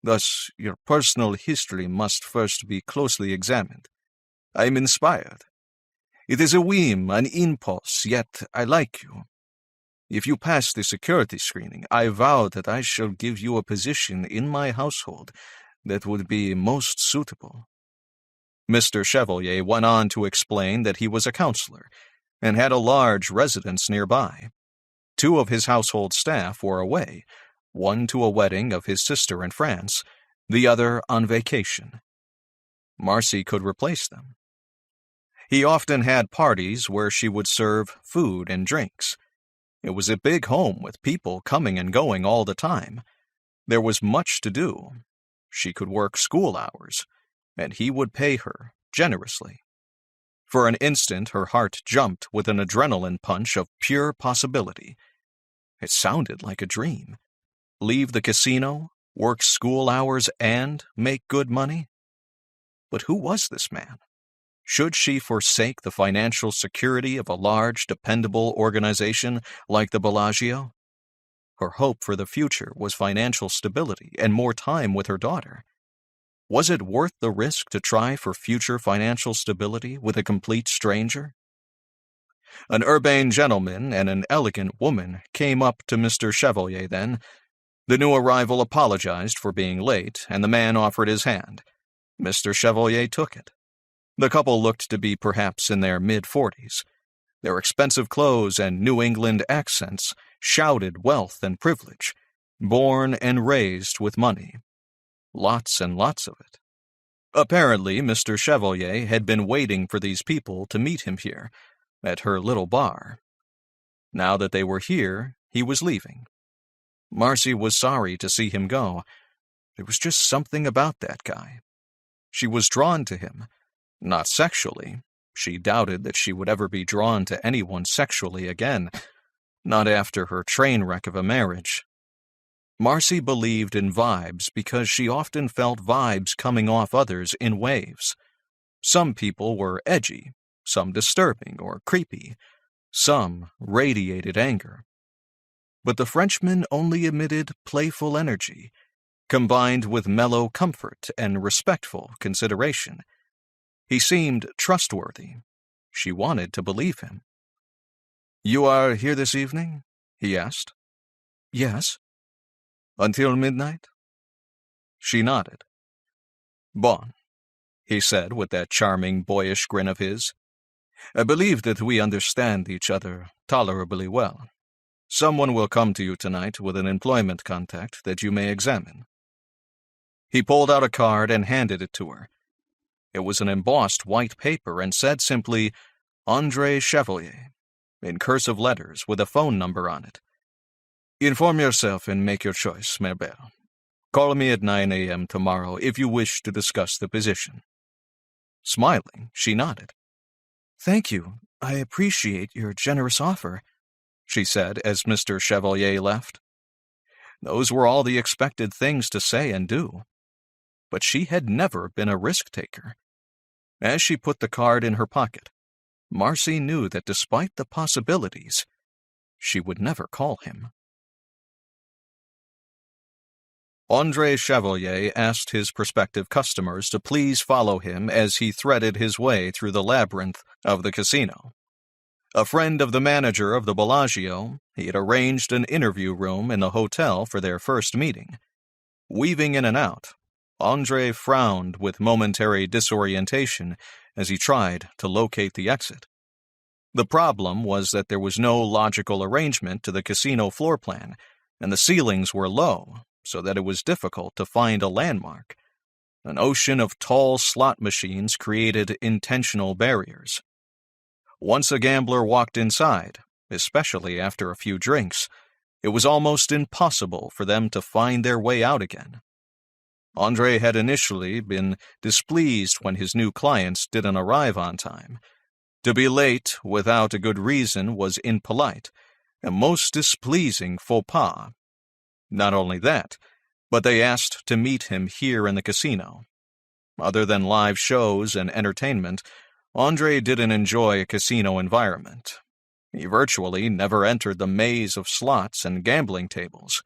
Thus, your personal history must first be closely examined. I am inspired. It is a whim, an impulse, yet I like you. If you pass the security screening, I vow that I shall give you a position in my household that would be most suitable." Mr. Chevalier went on to explain that he was a counselor and had a large residence nearby. 2 of his household staff were away, one to a wedding of his sister in France, the other on vacation. Marcy could replace them. He often had parties where she would serve food and drinks. It was a big home with people coming and going all the time. There was much to do. She could work school hours, and he would pay her generously. For an instant, her heart jumped with an adrenaline punch of pure possibility. It sounded like a dream. Leave the casino, work school hours, and make good money? But who was this man? Should she forsake the financial security of a large, dependable organization like the Bellagio? Her hope for the future was financial stability and more time with her daughter. Was it worth the risk to try for future financial stability with a complete stranger? An urbane gentleman and an elegant woman came up to Mr. Chevalier then. The new arrival apologized for being late, and the man offered his hand. Mr. Chevalier took it. The couple looked to be perhaps in their mid-40s. Their expensive clothes and New England accents shouted wealth and privilege, born and raised with money. Lots and lots of it. Apparently, Mr. Chevalier had been waiting for these people to meet him here, at her little bar. Now that they were here, he was leaving. Marcy was sorry to see him go. There was just something about that guy. She was drawn to him. Not sexually. She doubted that she would ever be drawn to anyone sexually again, not after her train wreck of a marriage. Marcy believed in vibes because she often felt vibes coming off others in waves. Some people were edgy, some disturbing or creepy, some radiated anger. But the Frenchman only emitted playful energy, combined with mellow comfort and respectful consideration. He seemed trustworthy. She wanted to believe him. "You are here this evening?" he asked. "Yes." "Until midnight?" She nodded. "Bon," he said with that charming boyish grin of his. "I believe that we understand each other tolerably well. Someone will come to you tonight with an employment contact that you may examine." He pulled out a card and handed it to her. It was an embossed white paper and said simply, "André Chevalier," in cursive letters with a phone number on it. "Inform yourself and make your choice, Mère Belle. Call me at 9 a.m. tomorrow if you wish to discuss the position." Smiling, she nodded. "Thank you. I appreciate your generous offer," she said as Mr. Chevalier left. Those were all the expected things to say and do. But she had never been a risk-taker. As she put the card in her pocket, Marcy knew that despite the possibilities, she would never call him. André Chevalier asked his prospective customers to please follow him as he threaded his way through the labyrinth of the casino. A friend of the manager of the Bellagio, he had arranged an interview room in the hotel for their first meeting. Weaving in and out, André frowned with momentary disorientation as he tried to locate the exit. The problem was that there was no logical arrangement to the casino floor plan, and the ceilings were low, so that it was difficult to find a landmark. An ocean of tall slot machines created intentional barriers. Once a gambler walked inside, especially after a few drinks, it was almost impossible for them to find their way out again. André had initially been displeased when his new clients didn't arrive on time. To be late without a good reason was impolite, a most displeasing faux pas. Not only that, but they asked to meet him here in the casino. Other than live shows and entertainment, André didn't enjoy a casino environment. He virtually never entered the maze of slots and gambling tables.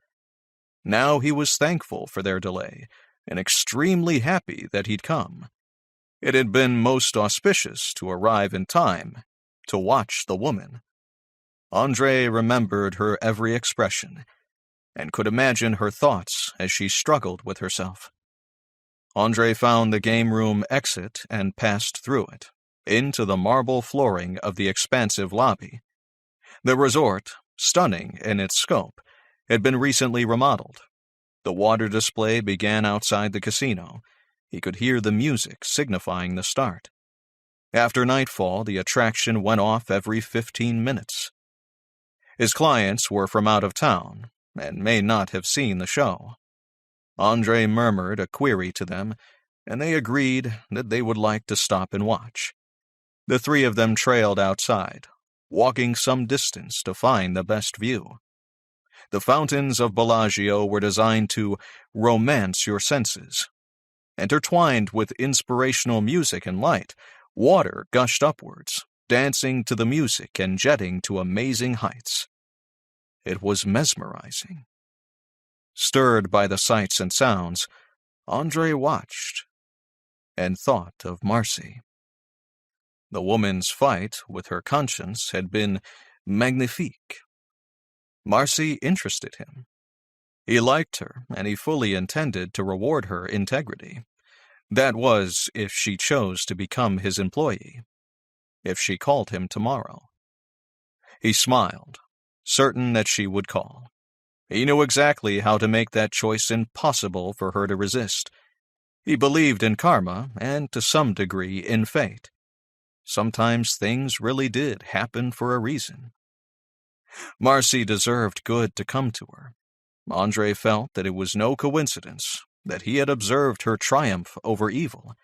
Now he was thankful for their delay, and extremely happy that he'd come. It had been most auspicious to arrive in time to watch the woman. Andre remembered her every expression and could imagine her thoughts as she struggled with herself. Andre found the game room exit and passed through it, into the marble flooring of the expansive lobby. The resort, stunning in its scope, had been recently remodeled. The water display began outside the casino. He could hear the music signifying the start. After nightfall, the attraction went off every 15 minutes. His clients were from out of town and may not have seen the show. Andre murmured a query to them, and they agreed that they would like to stop and watch. The three of them trailed outside, walking some distance to find the best view. The fountains of Bellagio were designed to romance your senses. Intertwined with inspirational music and light, water gushed upwards, dancing to the music and jetting to amazing heights. It was mesmerizing. Stirred by the sights and sounds, Andre watched and thought of Marcy. The woman's fight with her conscience had been magnifique. Marcy interested him. He liked her, and he fully intended to reward her integrity. That was, if she chose to become his employee. If she called him tomorrow. He smiled, certain that she would call. He knew exactly how to make that choice impossible for her to resist. He believed in karma and, to some degree, in fate. Sometimes things really did happen for a reason. Marcy deserved good to come to her. Andre felt that it was no coincidence that he had observed her triumph over evil.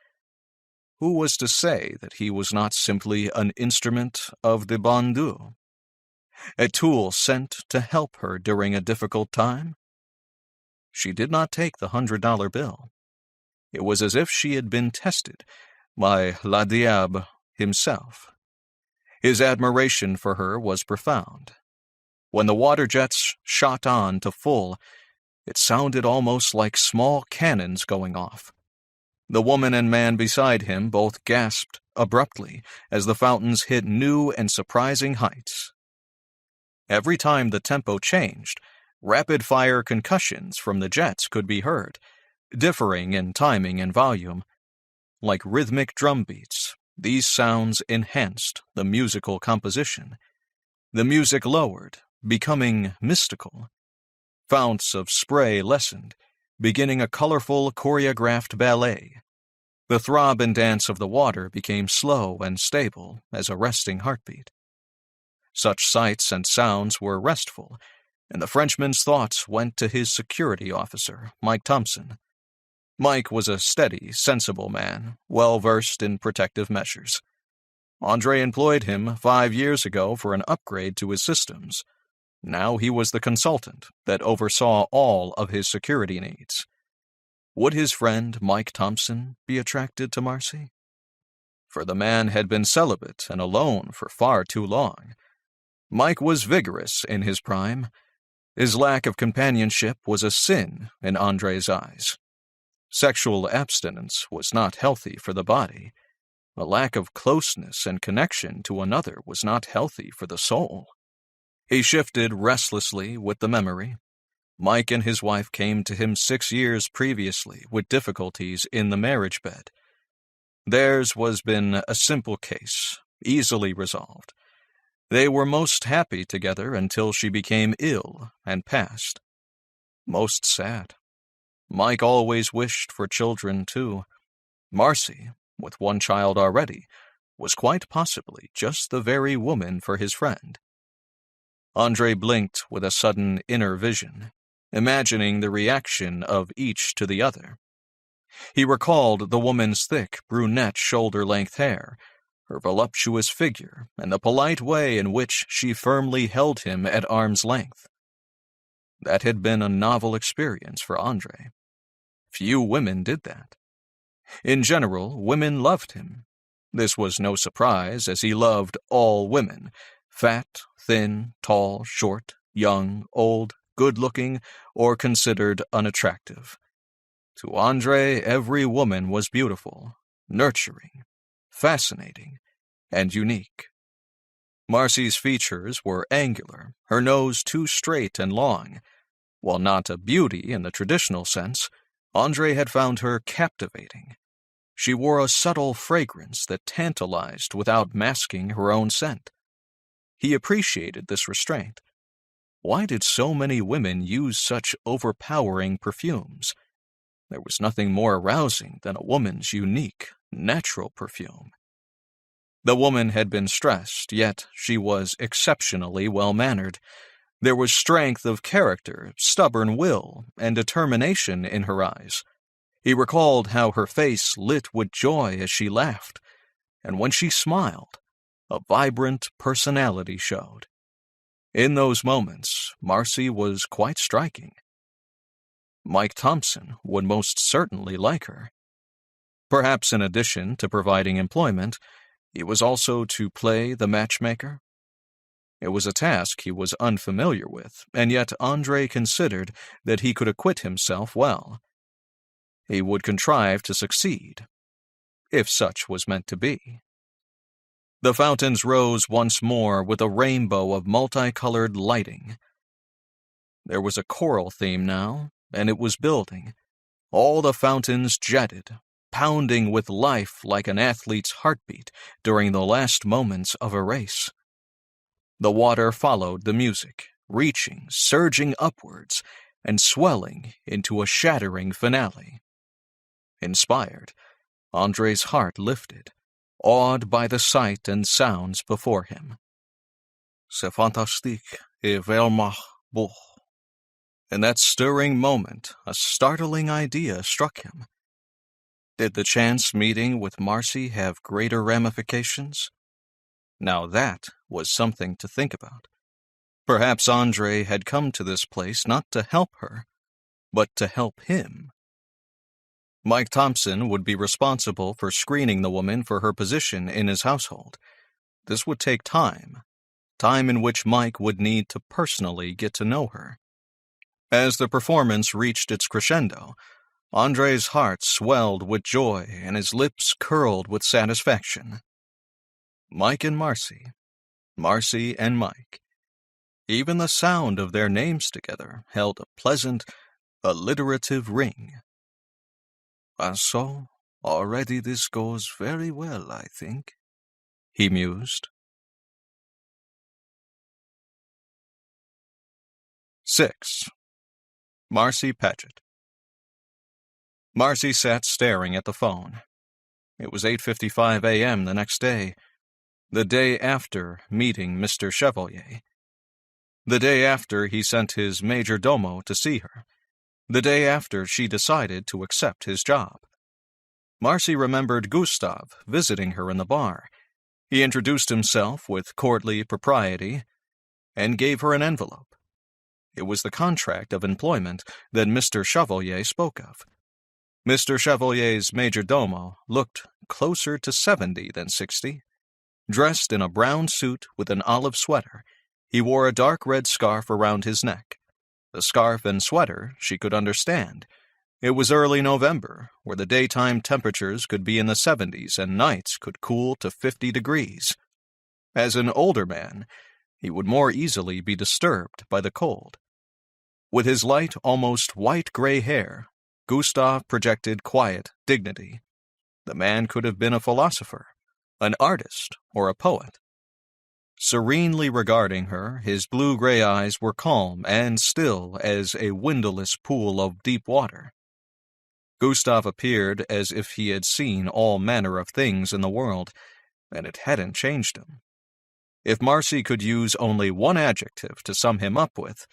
Who was to say that he was not simply an instrument of the bon Dieu? A tool sent to help her during a difficult time? She did not take the $100 bill. It was as if she had been tested by Le Diable himself. His admiration for her was profound. When the water jets shot on to full, it sounded almost like small cannons going off. The woman and man beside him both gasped abruptly as the fountains hit new and surprising heights. Every time the tempo changed, rapid-fire concussions from the jets could be heard, differing in timing and volume. Like rhythmic drum beats, these sounds enhanced the musical composition. The music lowered, becoming mystical. Founts of spray lessened, beginning a colorful choreographed ballet. The throb and dance of the water became slow and stable as a resting heartbeat. Such sights and sounds were restful, and the Frenchman's thoughts went to his security officer, Mike Thompson. Mike was a steady, sensible man, well-versed in protective measures. Andre employed him 5 years ago for an upgrade to his systems. Now he was the consultant that oversaw all of his security needs. Would his friend, Mike Thompson, be attracted to Marcy? For the man had been celibate and alone for far too long. Mike was vigorous in his prime. His lack of companionship was a sin in Andre's eyes. Sexual abstinence was not healthy for the body. A lack of closeness and connection to another was not healthy for the soul. He shifted restlessly with the memory. Mike and his wife came to him 6 years previously with difficulties in the marriage bed. Theirs was been a simple case, easily resolved. They were most happy together until she became ill and passed. Most sad. Mike always wished for children, too. Marcy, with one child already, was quite possibly just the very woman for his friend. Andre blinked with a sudden inner vision, imagining the reaction of each to the other. He recalled the woman's thick, brunette shoulder-length hair, her voluptuous figure, and the polite way in which she firmly held him at arm's length. That had been a novel experience for Andre. Few women did that. In general, women loved him. This was no surprise, as he loved all women, fat, thin, tall, short, young, old, good-looking, or considered unattractive. To Andre, every woman was beautiful, nurturing, fascinating, and unique. Marcy's features were angular, her nose too straight and long. While not a beauty in the traditional sense, Andre had found her captivating. She wore a subtle fragrance that tantalized without masking her own scent. He appreciated this restraint. Why did so many women use such overpowering perfumes? There was nothing more arousing than a woman's unique, natural perfume. The woman had been stressed, yet she was exceptionally well-mannered. There was strength of character, stubborn will, and determination in her eyes. He recalled how her face lit with joy as she laughed, and when she smiled, a vibrant personality showed. In those moments, Marcy was quite striking. Mike Thompson would most certainly like her. Perhaps in addition to providing employment, he was also to play the matchmaker. It was a task he was unfamiliar with, and yet Andre considered that he could acquit himself well. He would contrive to succeed, if such was meant to be. The fountains rose once more with a rainbow of multicolored lighting. There was a choral theme now, and it was building. All the fountains jetted, pounding with life like an athlete's heartbeat during the last moments of a race. The water followed the music, reaching, surging upwards, and swelling into a shattering finale. Inspired, Andre's heart lifted, awed by the sight and sounds before him. C'est fantastique et vraiment beau. In that stirring moment, a startling idea struck him. Did the chance meeting with Marcy have greater ramifications? Now that was something to think about. Perhaps Andre had come to this place not to help her, but to help him. Mike Thompson would be responsible for screening the woman for her position in his household. This would take time in which Mike would need to personally get to know her. As the performance reached its crescendo, Andre's heart swelled with joy and his lips curled with satisfaction. Mike and Marcy, Marcy and Mike. Even the sound of their names together held a pleasant, alliterative ring. And so, already this goes very well, I think, he mused. 6. Marcy Paget. Marcy sat staring at the phone. It was 8:55 a.m. the next day, the day after meeting Mr. Chevalier. The day after he sent his major domo to see her. The day after she decided to accept his job. Marcy remembered Gustav visiting her in the bar. He introduced himself with courtly propriety and gave her an envelope. It was the contract of employment that Mr. Chevalier spoke of. Mr. Chevalier's major domo looked closer to 70 than 60. Dressed in a brown suit with an olive sweater, he wore a dark red scarf around his neck. The scarf and sweater she could understand. It was early November, where the daytime temperatures could be in the 70s and nights could cool to 50 degrees. As an older man, he would more easily be disturbed by the cold. With his light, almost white-gray hair, Gustav projected quiet dignity. The man could have been a philosopher, an artist, or a poet. Serenely regarding her, his blue-gray eyes were calm and still as a windowless pool of deep water. Gustav appeared as if he had seen all manner of things in the world, and it hadn't changed him. If Marcy could use only one adjective to sum him up with,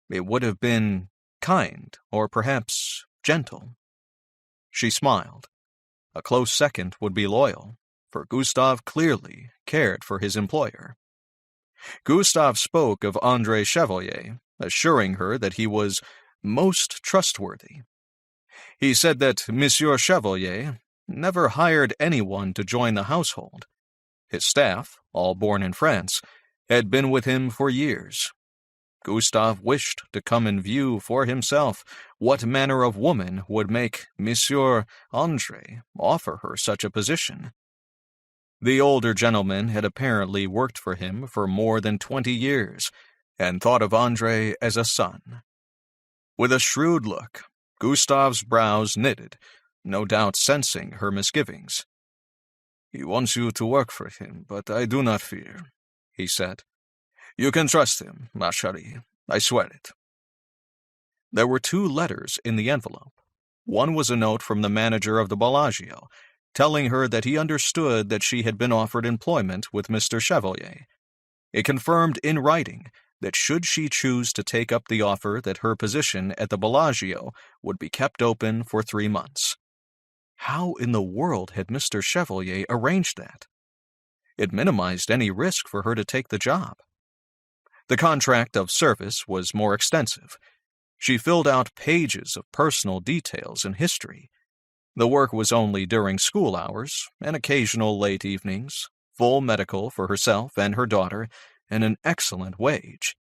it would have been kind, or perhaps gentle. She smiled. A close second would be loyal, for Gustav clearly cared for his employer. Gustav spoke of Andre Chevalier, assuring her that he was most trustworthy. He said that Monsieur Chevalier never hired anyone to join the household. His staff, all born in France, had been with him for years. Gustav wished to come and view for himself what manner of woman would make Monsieur Andre offer her such a position. The older gentleman had apparently worked for him for more than 20 years, and thought of Andre as a son. With a shrewd look, Gustav's brows knitted, no doubt sensing her misgivings. "He wants you to work for him, but I do not fear," he said. "You can trust him, ma chérie. I swear it." There were 2 letters in the envelope. One was a note from the manager of the Bellagio, telling her that he understood that she had been offered employment with Mr. Chevalier. It confirmed in writing that should she choose to take up the offer that her position at the Bellagio would be kept open for 3 months. How in the world had Mr. Chevalier arranged that? It minimized any risk for her to take the job. The contract of service was more extensive. She filled out pages of personal details and history. The work was only during school hours and occasional late evenings, full medical for herself and her daughter, and an excellent wage.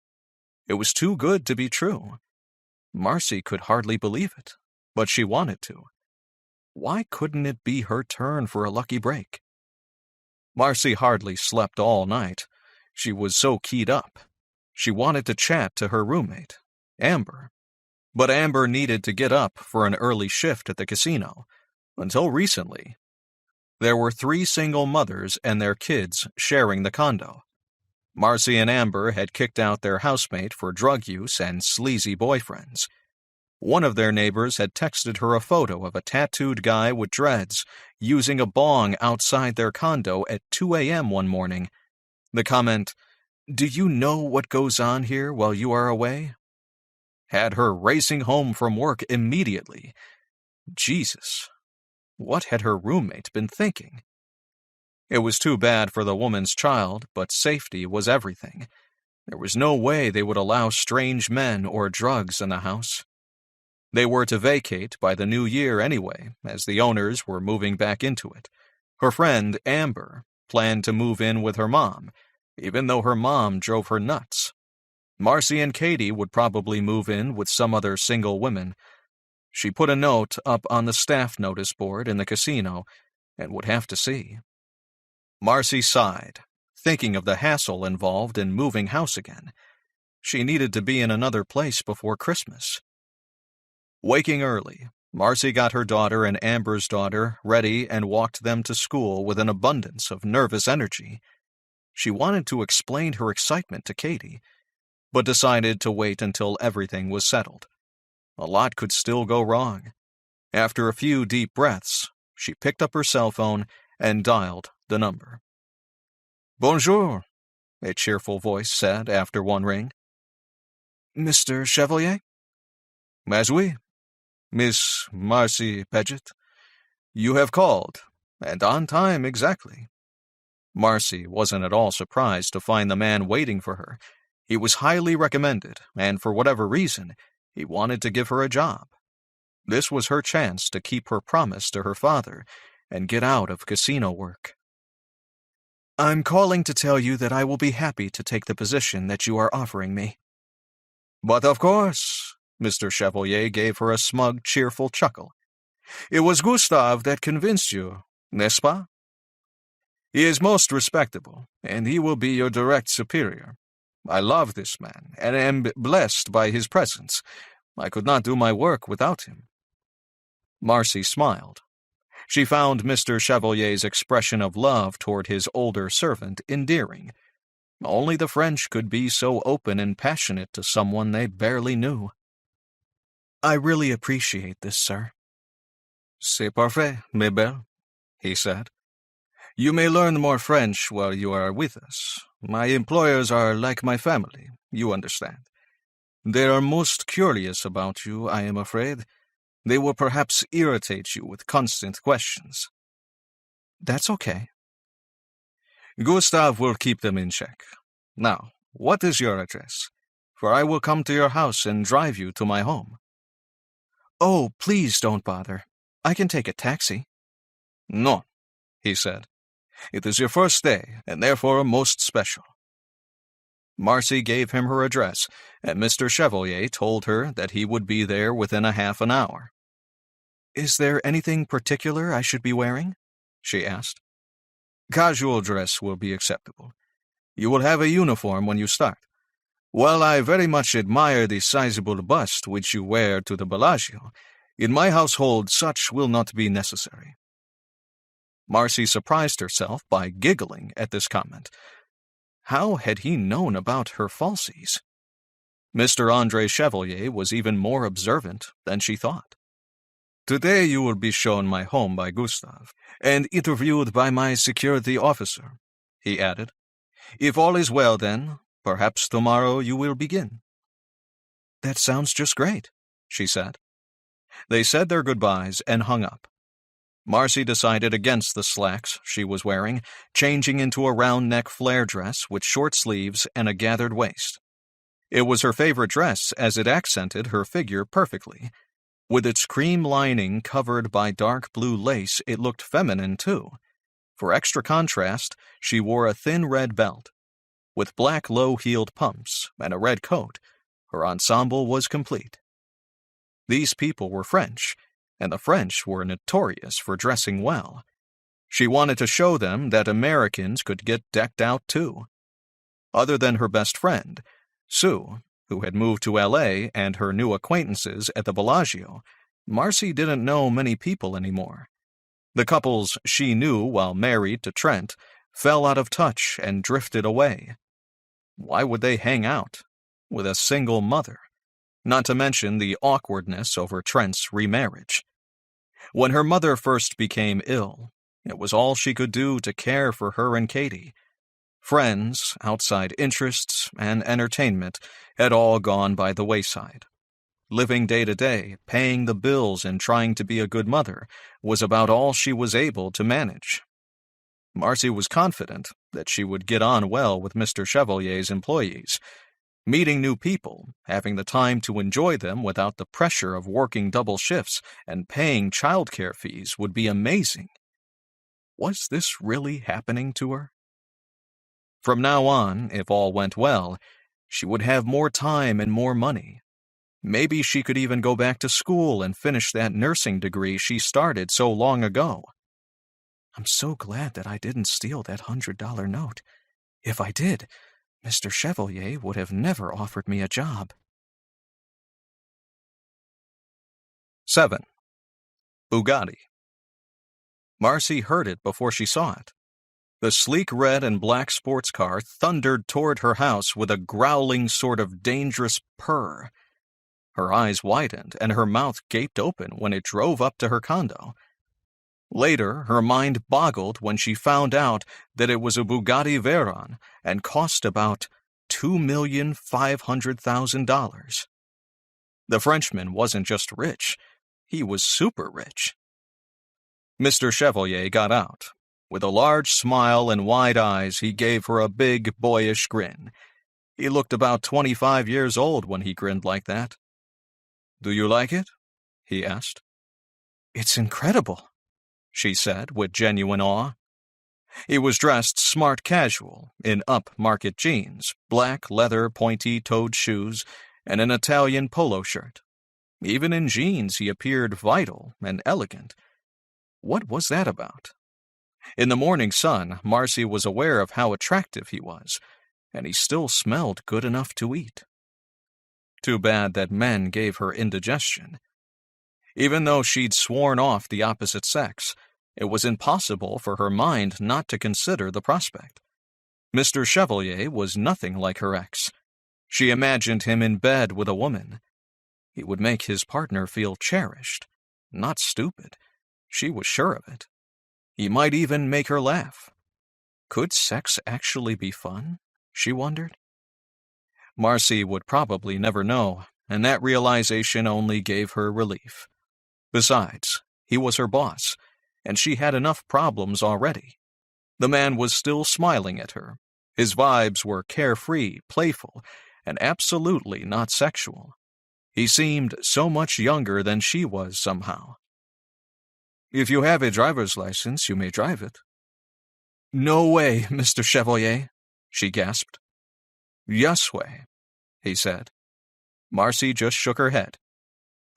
It was too good to be true. Marcy could hardly believe it, but she wanted to. Why couldn't it be her turn for a lucky break? Marcy hardly slept all night. She was so keyed up. She wanted to chat to her roommate, Amber. But Amber needed to get up for an early shift at the casino. Until recently, there were 3 single mothers and their kids sharing the condo. Marcy and Amber had kicked out their housemate for drug use and sleazy boyfriends. One of their neighbors had texted her a photo of a tattooed guy with dreads using a bong outside their condo at 2 a.m. one morning. The comment, "Do you know what goes on here while you are away?" had her racing home from work immediately. Jesus, what had her roommate been thinking? It was too bad for the woman's child, but safety was everything. There was no way they would allow strange men or drugs in the house. They were to vacate by the new year anyway, as the owners were moving back into it. Her friend, Amber, planned to move in with her mom, even though her mom drove her nuts. Marcy and Katie would probably move in with some other single women. She put a note up on the staff notice board in the casino and would have to see. Marcy sighed, thinking of the hassle involved in moving house again. She needed to be in another place before Christmas. Waking early, Marcy got her daughter and Amber's daughter ready and walked them to school with an abundance of nervous energy. She wanted to explain her excitement to Katie, but decided to wait until everything was settled. A lot could still go wrong. After a few deep breaths, she picked up her cell phone and dialed the number. "Bonjour," a cheerful voice said after one ring. "Mr. Chevalier?" "Mais oui, Miss Marcy Paget. You have called, and on time exactly." Marcy wasn't at all surprised to find the man waiting for her. He was highly recommended, and for whatever reason, he wanted to give her a job. This was her chance to keep her promise to her father and get out of casino work. "I'm calling to tell you that I will be happy to take the position that you are offering me." "But of course," Mr. Chevalier gave her a smug, cheerful chuckle. "It was Gustav that convinced you, n'est-ce pas? He is most respectable, and he will be your direct superior. I love this man, and am blessed by his presence. I could not do my work without him." Marcy smiled. She found Mr. Chevalier's expression of love toward his older servant endearing. Only the French could be so open and passionate to someone they barely knew. "I really appreciate this, sir." "C'est parfait, mes belles," he said. "You may learn more French while you are with us. My employers are like my family, you understand. They are most curious about you, I am afraid. They will perhaps irritate you with constant questions." "That's okay." "Gustav will keep them in check. Now, what is your address? For I will come to your house and drive you to my home." "Oh, please don't bother. I can take a taxi." "No," he said. "It is your first day, and therefore most special." Marcy gave him her address, and Mr. Chevalier told her that he would be there within a half an hour. "Is there anything particular I should be wearing?" she asked. "Casual dress will be acceptable. You will have a uniform when you start. While I very much admire the sizable bust which you wear to the Bellagio, in my household such will not be necessary." Marcy surprised herself by giggling at this comment. How had he known about her falsies? Mr. André Chevalier was even more observant than she thought. "Today you will be shown my home by Gustave, and interviewed by my security officer," he added. "If all is well then, perhaps tomorrow you will begin." "That sounds just great," she said. They said their goodbyes and hung up. Marcy decided against the slacks she was wearing, changing into a round-neck flare dress with short sleeves and a gathered waist. It was her favorite dress as it accented her figure perfectly. With its cream lining covered by dark blue lace, it looked feminine too. For extra contrast, she wore a thin red belt. With black low-heeled pumps and a red coat, her ensemble was complete. These people were French, and the French were notorious for dressing well. She wanted to show them that Americans could get decked out too. Other than her best friend, Sue, who had moved to L.A., and her new acquaintances at the Bellagio, Marcy didn't know many people anymore. The couples she knew while married to Trent fell out of touch and drifted away. Why would they hang out with a single mother? Not to mention the awkwardness over Trent's remarriage. When her mother first became ill, it was all she could do to care for her and Katie. Friends, outside interests, and entertainment had all gone by the wayside. Living day to day, paying the bills and trying to be a good mother was about all she was able to manage. Marcy was confident that she would get on well with Mr. Chevalier's employees. Meeting new people, having the time to enjoy them without the pressure of working double shifts and paying childcare fees would be amazing. Was this really happening to her? From now on, if all went well, she would have more time and more money. Maybe she could even go back to school and finish that nursing degree she started so long ago. I'm so glad that I didn't steal that $100 note. If I did, Mr. Chevalier would have never offered me a job. 7. Bugatti. Marcy heard it before she saw it. The sleek red and black sports car thundered toward her house with a growling sort of dangerous purr. Her eyes widened and her mouth gaped open when it drove up to her condo. Later, her mind boggled when she found out that it was a Bugatti Veyron and cost about $2,500,000. The Frenchman wasn't just rich, he was super rich. Mr. Chevalier got out. With a large smile and wide eyes, he gave her a big, boyish grin. He looked about 25 years old when he grinned like that. "Do you like it?" he asked. "It's incredible," she said with genuine awe. He was dressed smart casual, in upmarket jeans, black leather pointy-toed shoes, and an Italian polo shirt. Even in jeans he appeared vital and elegant. What was that about? In the morning sun, Marcy was aware of how attractive he was, and he still smelled good enough to eat. Too bad that men gave her indigestion. Even though she'd sworn off the opposite sex, it was impossible for her mind not to consider the prospect. Mr. Chevalier was nothing like her ex. She imagined him in bed with a woman. He would make his partner feel cherished, not stupid. She was sure of it. He might even make her laugh. Could sex actually be fun? She wondered. Marcy would probably never know, and that realization only gave her relief. Besides, he was her boss, and she had enough problems already. The man was still smiling at her. His vibes were carefree, playful, and absolutely not sexual. He seemed so much younger than she was somehow. "If you have a driver's license, you may drive it." "No way, Mr. Chevalier," she gasped. Yes way, he said. Marcy just shook her head.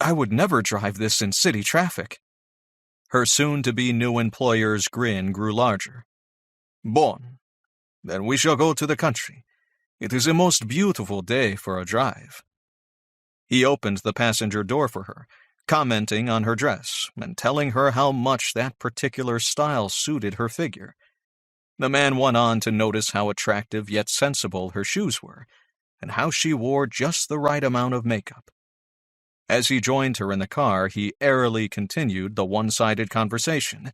I would never drive this in city traffic. Her soon-to-be new employer's grin grew larger. Bon, then we shall go to the country. It is a most beautiful day for a drive. He opened the passenger door for her, commenting on her dress and telling her how much that particular style suited her figure. The man went on to notice how attractive yet sensible her shoes were, and how she wore just the right amount of makeup. As he joined her in the car, he airily continued the one-sided conversation.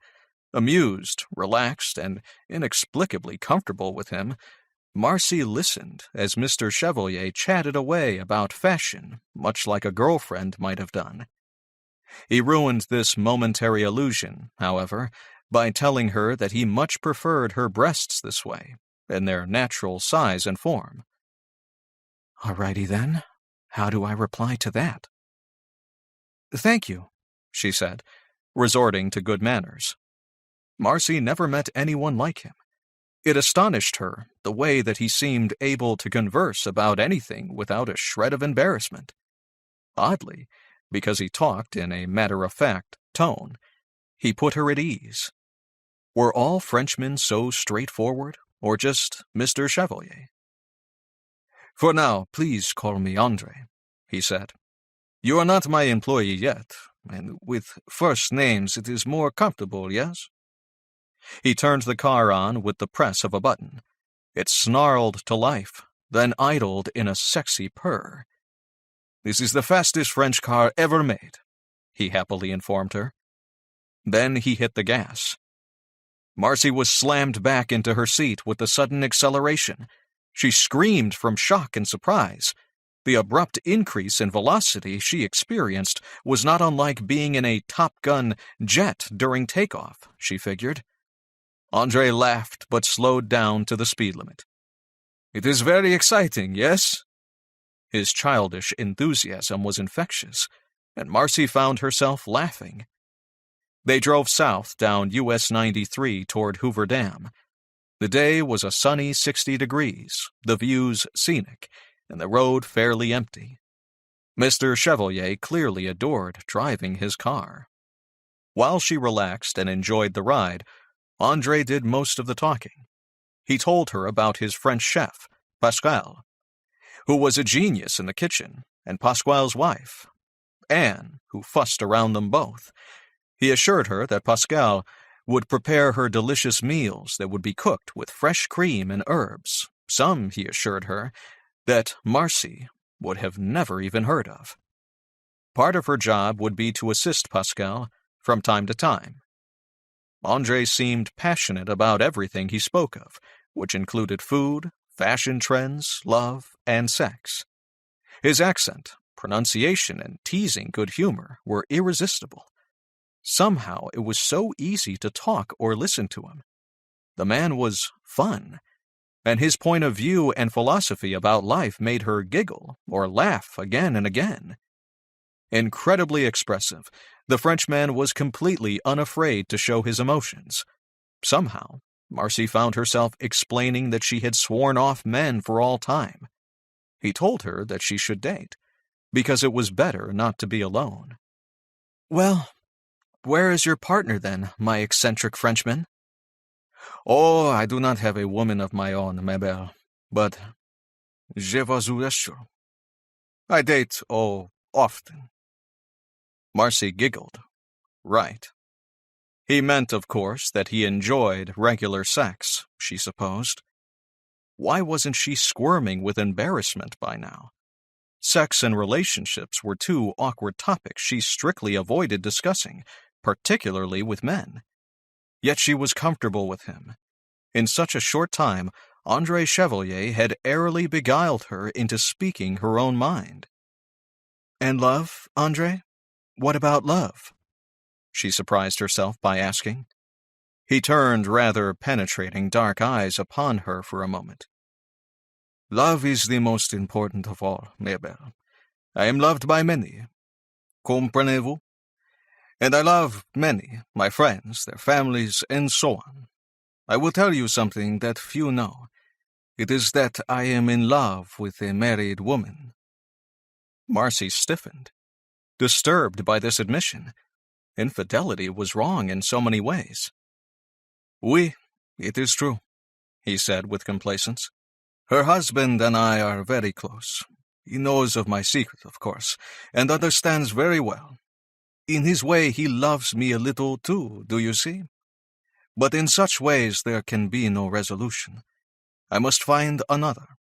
Amused, relaxed, and inexplicably comfortable with him, Marcy listened as Mr. Chevalier chatted away about fashion, much like a girlfriend might have done. He ruined this momentary illusion, however, by telling her that he much preferred her breasts this way, in their natural size and form. Alrighty then, how do I reply to that? Thank you, she said, resorting to good manners. Marcy never met anyone like him. It astonished her the way that he seemed able to converse about anything without a shred of embarrassment. Oddly, because he talked in a matter-of-fact tone, he put her at ease. Were all Frenchmen so straightforward, or just Mr. Chevalier? For now, please call me Andre, he said. You are not my employee yet, and with first names it is more comfortable, yes? He turned the car on with the press of a button. It snarled to life, then idled in a sexy purr. This is the fastest French car ever made, he happily informed her. Then he hit the gas. Marcy was slammed back into her seat with the sudden acceleration. She screamed from shock and surprise. The abrupt increase in velocity she experienced was not unlike being in a Top Gun jet during takeoff, she figured. Andre laughed but slowed down to the speed limit. It is very exciting, yes? His childish enthusiasm was infectious, and Marcy found herself laughing. They drove south down US 93 toward Hoover Dam. The day was a sunny 60 degrees, the views scenic, and the road fairly empty. Mr. Chevalier clearly adored driving his car. While she relaxed and enjoyed the ride, Andre did most of the talking. He told her about his French chef, Pascal, who was a genius in the kitchen, and Pasquale's wife, Anne, who fussed around them both. He assured her that Pascal would prepare her delicious meals that would be cooked with fresh cream and herbs, some, he assured her, that Marcy would have never even heard of. Part of her job would be to assist Pascal from time to time. Andre seemed passionate about everything he spoke of, which included food, fashion trends, love, and sex. His accent, pronunciation, and teasing good humor were irresistible. Somehow it was so easy to talk or listen to him. The man was fun, and his point of view and philosophy about life made her giggle or laugh again and again. Incredibly expressive, the Frenchman was completely unafraid to show his emotions. Somehow, Marcy found herself explaining that she had sworn off men for all time. He told her that she should date, because it was better not to be alone. Well, where is your partner then, my eccentric Frenchman? Oh, I do not have a woman of my own, ma belle, but je vous assure. I date, often. Marcy giggled. Right. He meant, of course, that he enjoyed regular sex, she supposed. Why wasn't she squirming with embarrassment by now? Sex and relationships were two awkward topics she strictly avoided discussing, particularly with men. Yet she was comfortable with him. In such a short time, Andre Chevalier had airily beguiled her into speaking her own mind. And love, Andre? What about love? She surprised herself by asking. He turned rather penetrating dark eyes upon her for a moment. Love is the most important of all, ma belle. I am loved by many. Comprenez-vous? And I love many, my friends, their families, and so on. I will tell you something that few know. It is that I am in love with a married woman." Marcy stiffened, disturbed by this admission. Infidelity was wrong in so many ways. "Oui, it is true," he said with complacence. "Her husband and I are very close. He knows of my secret, of course, and understands very well. In his way, he loves me a little too, do you see? But in such ways there can be no resolution. I must find another.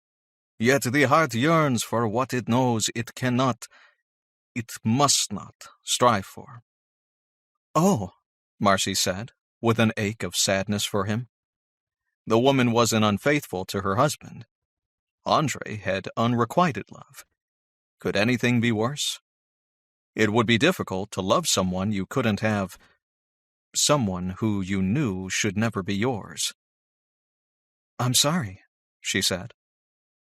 Yet the heart yearns for what it knows it cannot, it must not, strive for." "Oh," Marcy said, with an ache of sadness for him. The woman wasn't unfaithful to her husband. Andre had unrequited love. Could anything be worse? It would be difficult to love someone you couldn't have, someone who you knew should never be yours. "I'm sorry," she said.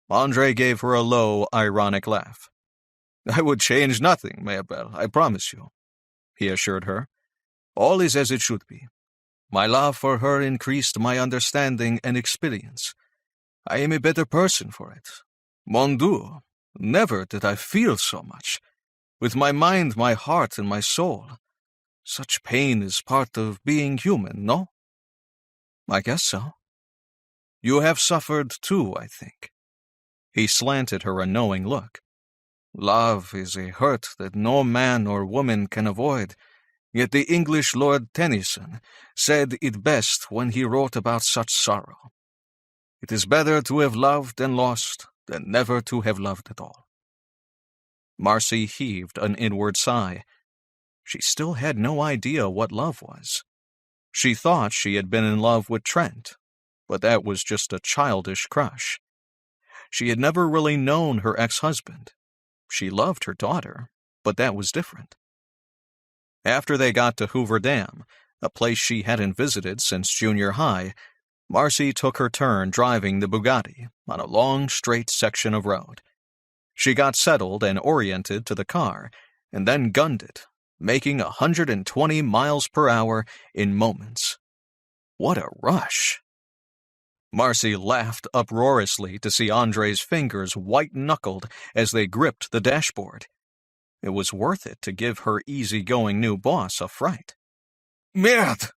Andre gave her a low, ironic laugh. "I would change nothing, Maybelle, I promise you," he assured her. "All is as it should be. My love for her increased my understanding and experience. I am a better person for it. Mon Dieu, never did I feel so much. With my mind, my heart, and my soul. Such pain is part of being human, no?" "I guess so." "You have suffered too, I think." He slanted her a knowing look. "Love is a hurt that no man or woman can avoid, yet the English Lord Tennyson said it best when he wrote about such sorrow. It is better to have loved and lost than never to have loved at all." Marcy heaved an inward sigh. She still had no idea what love was. She thought she had been in love with Trent, but that was just a childish crush. She had never really known her ex-husband. She loved her daughter, but that was different. After they got to Hoover Dam, a place she hadn't visited since junior high, Marcy took her turn driving the Bugatti on a long, straight section of road. She got settled and oriented to the car, and then gunned it, making 120 miles per hour in moments. What a rush! Marcy laughed uproariously to see Andre's fingers white-knuckled as they gripped the dashboard. It was worth it to give her easy-going new boss a fright. "Merde!"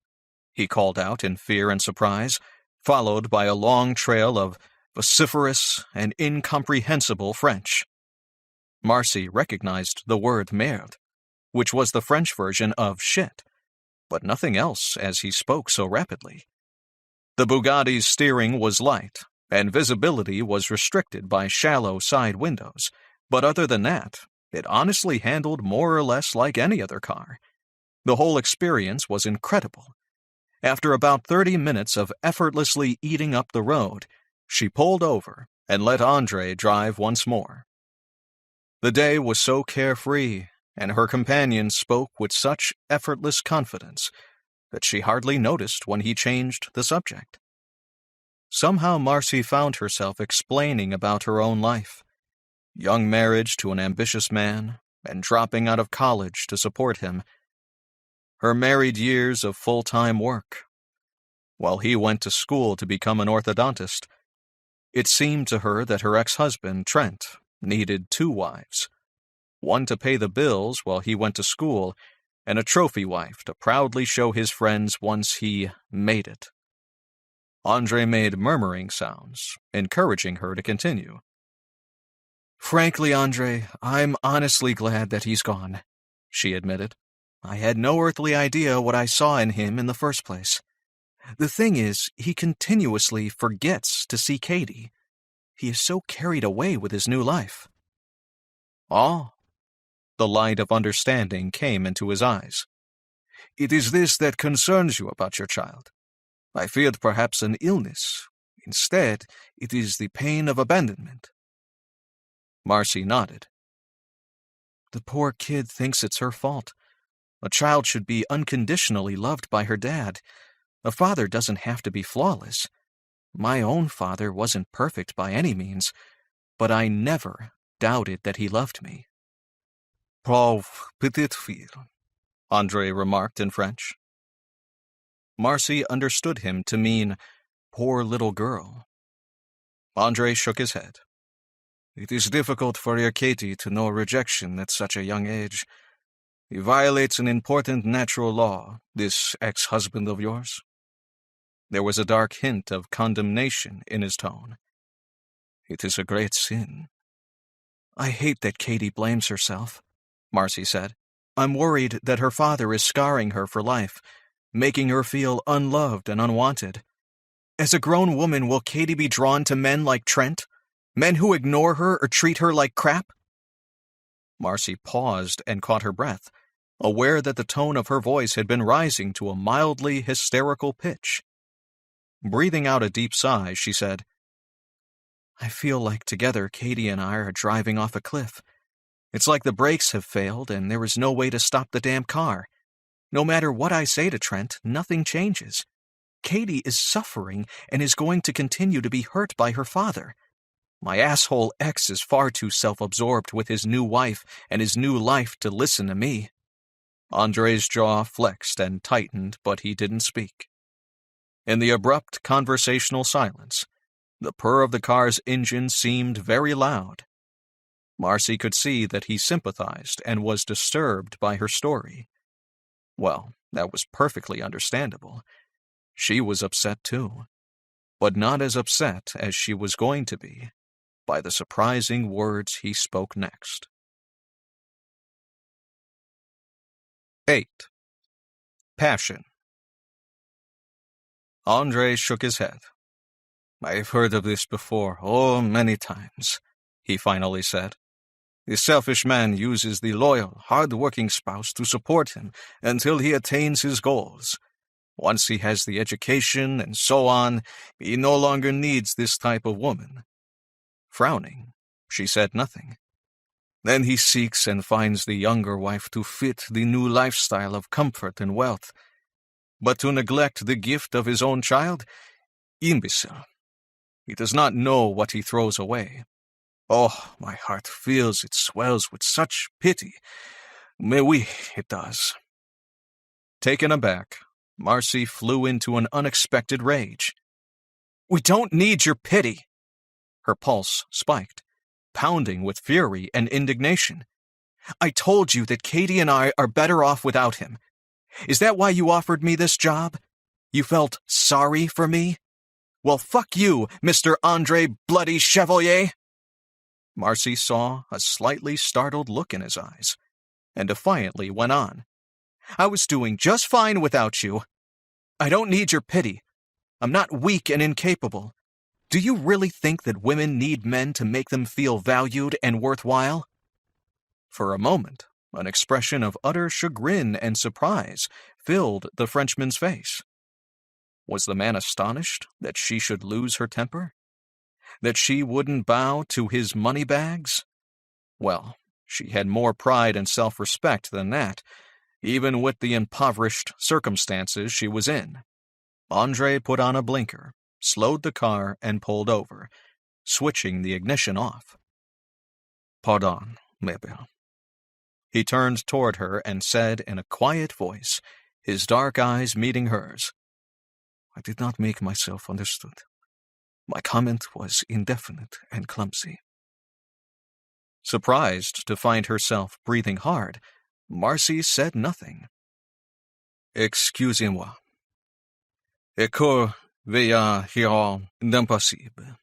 he called out in fear and surprise, followed by a long trail of vociferous and incomprehensible French. Marcy recognized the word merde, which was the French version of shit, but nothing else as he spoke so rapidly. The Bugatti's steering was light, and visibility was restricted by shallow side windows, but other than that, it honestly handled more or less like any other car. The whole experience was incredible. After about 30 minutes of effortlessly eating up the road, she pulled over and let Andre drive once more. The day was so carefree, and her companion spoke with such effortless confidence that she hardly noticed when he changed the subject. Somehow Marcy found herself explaining about her own life. Young marriage to an ambitious man, and dropping out of college to support him. Her married years of full-time work. While he went to school to become an orthodontist, it seemed to her that her ex-husband, Trent, needed 2 wives. One to pay the bills while he went to school, and a trophy wife to proudly show his friends once he made it. Andre made murmuring sounds, encouraging her to continue. "Frankly, Andre, I'm honestly glad that he's gone," she admitted. "I had no earthly idea what I saw in him in the first place. The thing is, he continuously forgets to see Katie. He is so carried away with his new life." "Oh?" The light of understanding came into his eyes. "It is this that concerns you about your child. I feared perhaps an illness. Instead, it is the pain of abandonment." Marcy nodded. The poor kid thinks it's her fault. A child should be unconditionally loved by her dad. A father doesn't have to be flawless. My own father wasn't perfect by any means, but I never doubted that he loved me. "Pauvre petite fille," Andre remarked in French. Marcy understood him to mean, poor little girl. Andre shook his head. It is difficult for your Katie to know rejection at such a young age. He violates an important natural law, this ex-husband of yours. There was a dark hint of condemnation in his tone. It is a great sin. I hate that Katie blames herself, Marcy said. I'm worried that her father is scarring her for life, making her feel unloved and unwanted. As a grown woman, will Katie be drawn to men like Trent? Men who ignore her or treat her like crap? Marcy paused and caught her breath, aware that the tone of her voice had been rising to a mildly hysterical pitch. Breathing out a deep sigh, she said, I feel like together Katie and I are driving off a cliff. It's like the brakes have failed and there is no way to stop the damn car. No matter what I say to Trent, nothing changes. Katie is suffering and is going to continue to be hurt by her father. My asshole ex is far too self-absorbed with his new wife and his new life to listen to me. Andre's jaw flexed and tightened, but he didn't speak. In the abrupt conversational silence, the purr of the car's engine seemed very loud. Marcy could see that he sympathized and was disturbed by her story. Well, that was perfectly understandable. She was upset too, but not as upset as she was going to be by the surprising words he spoke next. 8. Passion. Andre shook his head. I've heard of this before, oh, many times, he finally said. The selfish man uses the loyal, hard-working spouse to support him until he attains his goals. Once he has the education and so on, he no longer needs this type of woman. Frowning, she said nothing. Then he seeks and finds the younger wife to fit the new lifestyle of comfort and wealth. But to neglect the gift of his own child? Imbecile. He does not know what he throws away. Oh, my heart feels it swells with such pity. Mais oui, it does. Taken aback, Marcy flew into an unexpected rage. We don't need your pity. Her pulse spiked, pounding with fury and indignation. I told you that Katie and I are better off without him. Is that why you offered me this job? You felt sorry for me? Well, fuck you, Mr. Andre Bloody Chevalier. Marcy saw a slightly startled look in his eyes, and defiantly went on. I was doing just fine without you. I don't need your pity. I'm not weak and incapable. Do you really think that women need men to make them feel valued and worthwhile? For a moment, an expression of utter chagrin and surprise filled the Frenchman's face. Was the man astonished that she should lose her temper? That she wouldn't bow to his money bags? Well, she had more pride and self-respect than that, even with the impoverished circumstances she was in. Andre put on a blinker, slowed the car, and pulled over, switching the ignition off. Pardon, Mabel. He turned toward her and said in a quiet voice, his dark eyes meeting hers, I did not make myself understood. My comment was indefinite and clumsy. Surprised to find herself breathing hard, Marcy said nothing. Excusez-moi. Ecoeur veilla hier d'impossible.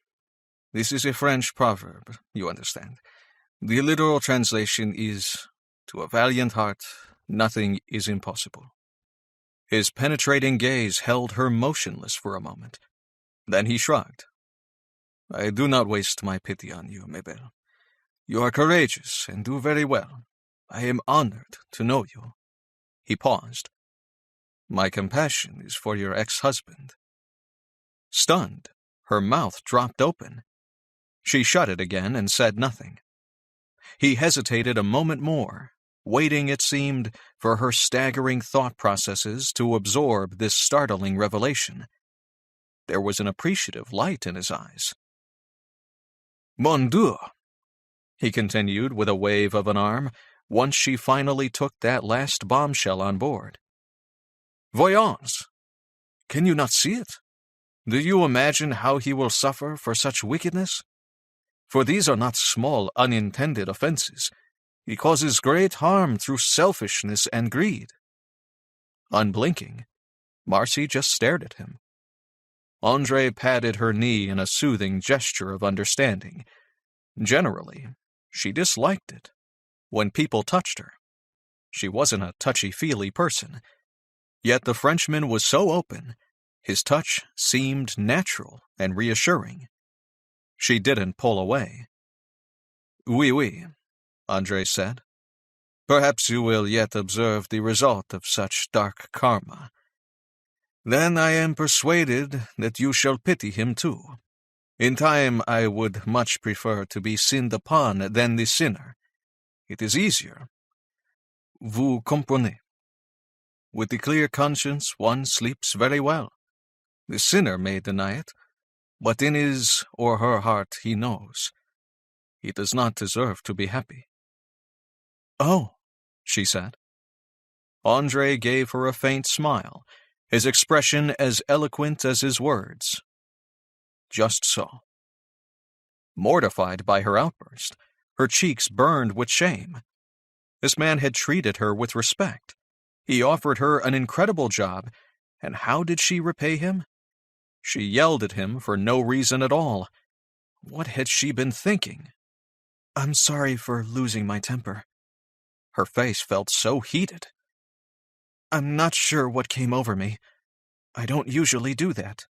This is a French proverb, you understand. The literal translation is, to a valiant heart, nothing is impossible. His penetrating gaze held her motionless for a moment. Then he shrugged. I do not waste my pity on you, Mabel. You are courageous and do very well. I am honored to know you. He paused. My compassion is for your ex-husband. Stunned, her mouth dropped open. She shut it again and said nothing. He hesitated a moment more, waiting, it seemed, for her staggering thought processes to absorb this startling revelation. There was an appreciative light in his eyes. Mon Dieu, he continued with a wave of an arm, once she finally took that last bombshell on board. Voyons, can you not see it? Do you imagine how he will suffer for such wickedness? For these are not small unintended offenses. He causes great harm through selfishness and greed." Unblinking, Marcy just stared at him. Andre patted her knee in a soothing gesture of understanding. Generally, she disliked it when people touched her. She wasn't a touchy-feely person. Yet the Frenchman was so open, his touch seemed natural and reassuring. She didn't pull away. "Oui, oui," Andre said. "Perhaps you will yet observe the result of such dark karma. Then I am persuaded that you shall pity him too. In time I would much prefer to be sinned upon than the sinner. It is easier. Vous comprenez? With the clear conscience one sleeps very well. The sinner may deny it, but in his or her heart he knows. He does not deserve to be happy." "Oh," she said. Andre gave her a faint smile, his expression as eloquent as his words. "Just so." Mortified by her outburst, her cheeks burned with shame. This man had treated her with respect. He offered her an incredible job, and how did she repay him? She yelled at him for no reason at all. What had she been thinking? "I'm sorry for losing my temper." Her face felt so heated. "I'm not sure what came over me. I don't usually do that."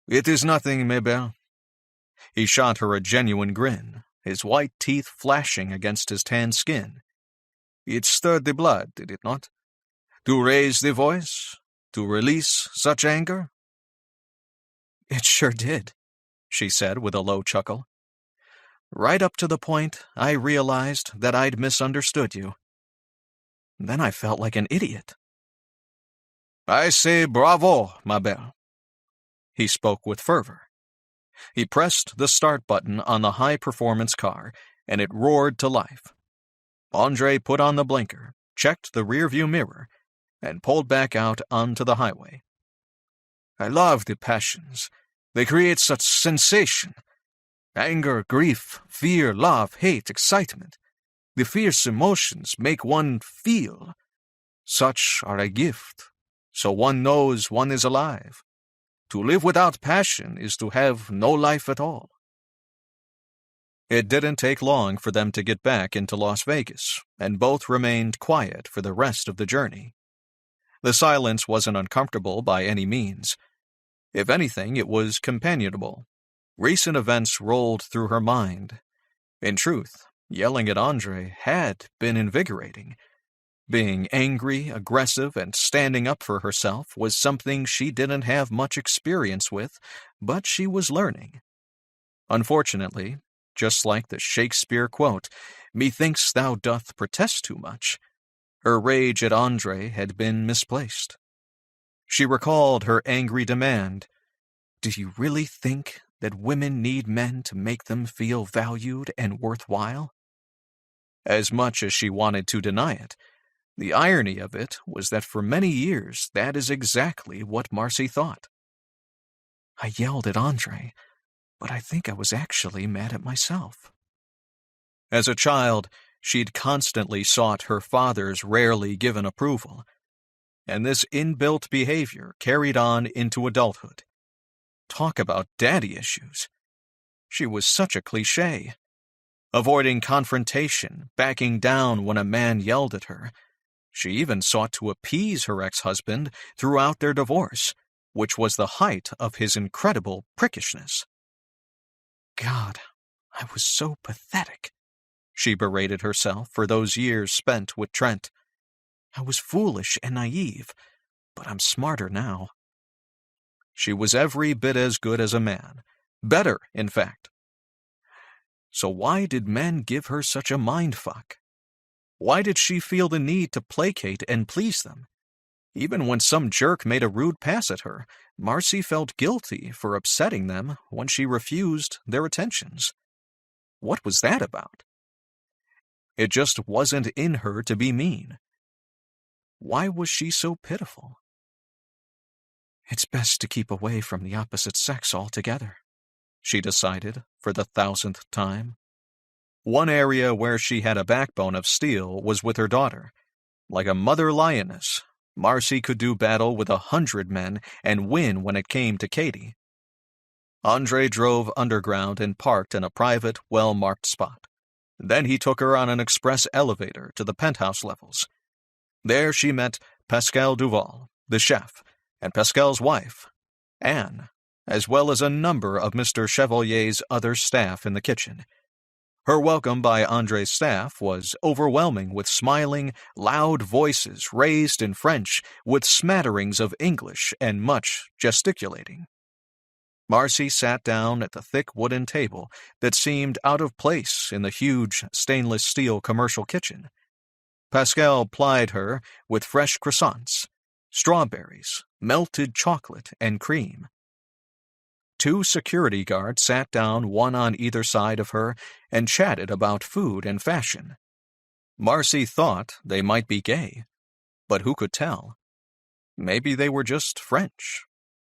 "It is nothing, Mabel." He shot her a genuine grin, his white teeth flashing against his tanned skin. "It stirred the blood, did it not? To raise the voice? To release such anger?" "It sure did," she said with a low chuckle. "Right up to the point I realized that I'd misunderstood you. Then I felt like an idiot." "I say bravo, ma belle." He spoke with fervor. He pressed the start button on the high-performance car, and it roared to life. Andre put on the blinker, checked the rearview mirror, and pulled back out onto the highway. "I love the passions. They create such sensation. Anger, grief, fear, love, hate, excitement. The fierce emotions make one feel. Such are a gift, so one knows one is alive. To live without passion is to have no life at all." It didn't take long for them to get back into Las Vegas, and both remained quiet for the rest of the journey. The silence wasn't uncomfortable by any means. If anything, it was companionable. Recent events rolled through her mind. In truth, yelling at Andre had been invigorating. Being angry, aggressive, and standing up for herself was something she didn't have much experience with, but she was learning. Unfortunately, just like the Shakespeare quote, "Methinks thou doth protest too much," her rage at Andre had been misplaced. She recalled her angry demand. "Do you really think that women need men to make them feel valued and worthwhile?" As much as she wanted to deny it, the irony of it was that for many years that is exactly what Marcy thought. "I yelled at Andre, but I think I was actually mad at myself." As a child, she'd constantly sought her father's rarely given approval, and this inbuilt behavior carried on into adulthood. Talk about daddy issues. She was such a cliché. Avoiding confrontation, backing down when a man yelled at her. She even sought to appease her ex-husband throughout their divorce, which was the height of his incredible prickishness. "God, I was so pathetic," she berated herself for those years spent with Trent. "I was foolish and naive, but I'm smarter now." She was every bit as good as a man. Better, in fact. So why did men give her such a mindfuck? Why did she feel the need to placate and please them? Even when some jerk made a rude pass at her, Marcy felt guilty for upsetting them when she refused their attentions. What was that about? It just wasn't in her to be mean. Why was she so pitiful? It's best to keep away from the opposite sex altogether, she decided for the 1,000th time. One area where she had a backbone of steel was with her daughter. Like a mother lioness, Marcy could do battle with 100 men and win when it came to Katie. Andre drove underground and parked in a private, well-marked spot. Then he took her on an express elevator to the penthouse levels. There she met Pascal Duval, the chef, and Pascal's wife, Anne, as well as a number of Mr. Chevalier's other staff in the kitchen. Her welcome by Andre's staff was overwhelming with smiling, loud voices raised in French with smatterings of English and much gesticulating. Marcy sat down at the thick wooden table that seemed out of place in the huge stainless steel commercial kitchen. Pascal plied her with fresh croissants, strawberries, melted chocolate, and cream. 2 security guards sat down one on either side of her and chatted about food and fashion. Marcy thought they might be gay, but who could tell? Maybe they were just French.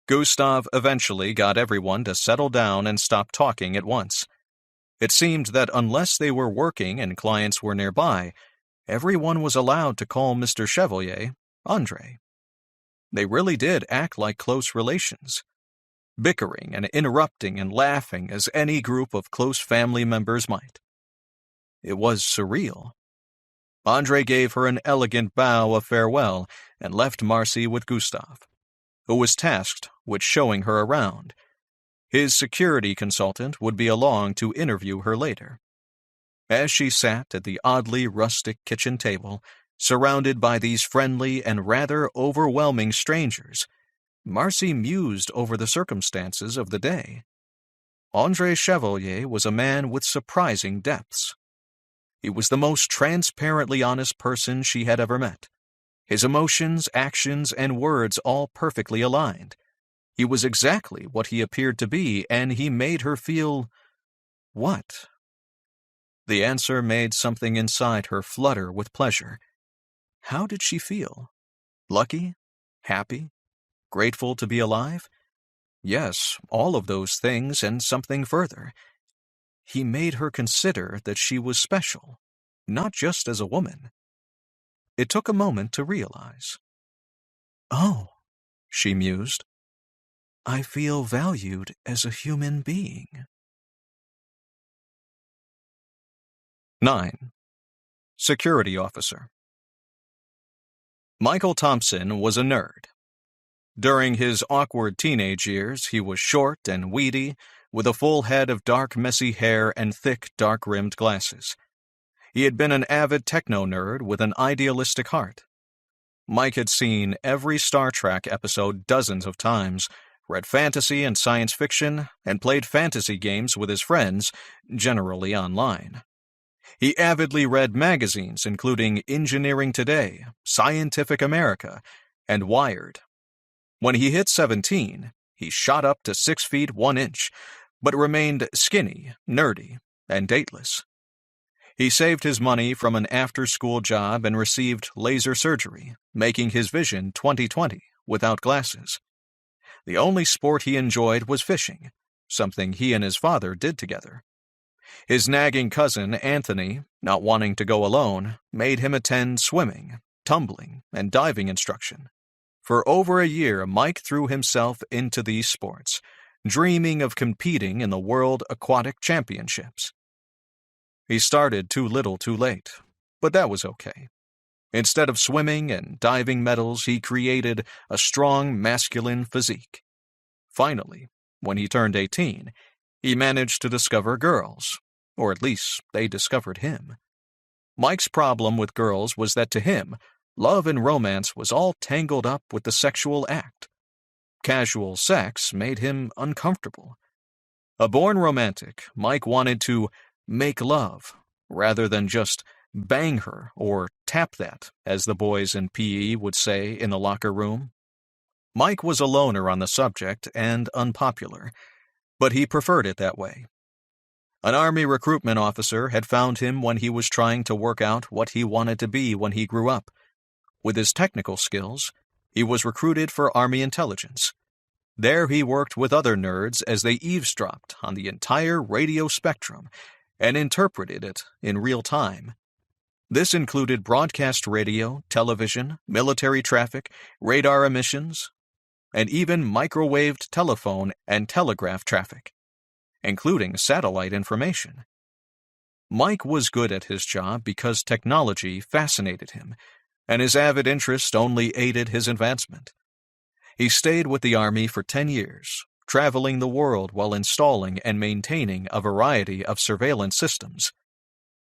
Gustave eventually got everyone to settle down and stop talking at once. It seemed that unless they were working and clients were nearby, everyone was allowed to call Mr. Chevalier Andre. They really did act like close relations, bickering and interrupting and laughing as any group of close family members might. It was surreal. Andre gave her an elegant bow of farewell and left Marcy with Gustave, who was tasked with showing her around. His security consultant would be along to interview her later. As she sat at the oddly rustic kitchen table, surrounded by these friendly and rather overwhelming strangers, Marcy mused over the circumstances of the day. Andre Chevalier was a man with surprising depths. He was the most transparently honest person she had ever met. His emotions, actions, and words all perfectly aligned. He was exactly what he appeared to be, and he made her feel... what? The answer made something inside her flutter with pleasure. How did she feel? Lucky? Happy? Grateful to be alive? Yes, all of those things and something further. He made her consider that she was special, not just as a woman. It took a moment to realize. Oh, she mused, I feel valued as a human being. 9. Security Officer. Michael Thompson was a nerd. During his awkward teenage years, he was short and weedy, with a full head of dark, messy hair and thick, dark-rimmed glasses. He had been an avid techno nerd with an idealistic heart. Mike had seen every Star Trek episode dozens of times, read fantasy and science fiction, and played fantasy games with his friends, generally online. He avidly read magazines including Engineering Today, Scientific America, and Wired. When he hit 17, he shot up to 6 feet 1 inch, but remained skinny, nerdy, and dateless. He saved his money from an after-school job and received laser surgery, making his vision 20/20 without glasses. The only sport he enjoyed was fishing, something he and his father did together. His nagging cousin, Anthony, not wanting to go alone, made him attend swimming, tumbling, and diving instruction. For over a year, Mike threw himself into these sports, dreaming of competing in the World Aquatic Championships. He started too little too late, but that was okay. Instead of swimming and diving medals, he created a strong, masculine physique. Finally, when he turned 18, he managed to discover girls, or at least they discovered him. Mike's problem with girls was that to him, love and romance was all tangled up with the sexual act. Casual sex made him uncomfortable. A born romantic, Mike wanted to make love, rather than just bang her or tap that, as the boys in PE would say in the locker room. Mike was a loner on the subject and unpopular, but he preferred it that way. An Army recruitment officer had found him when he was trying to work out what he wanted to be when he grew up. With his technical skills, He was recruited for Army intelligence. There he worked with other nerds as they eavesdropped on the entire radio spectrum and interpreted it in real time. This included broadcast radio, television, military traffic, radar emissions, and even microwaved telephone and telegraph traffic, including satellite information. Mike was good at his job because technology fascinated him, and his avid interest only aided his advancement. He stayed with the Army for 10 years, traveling the world while installing and maintaining a variety of surveillance systems.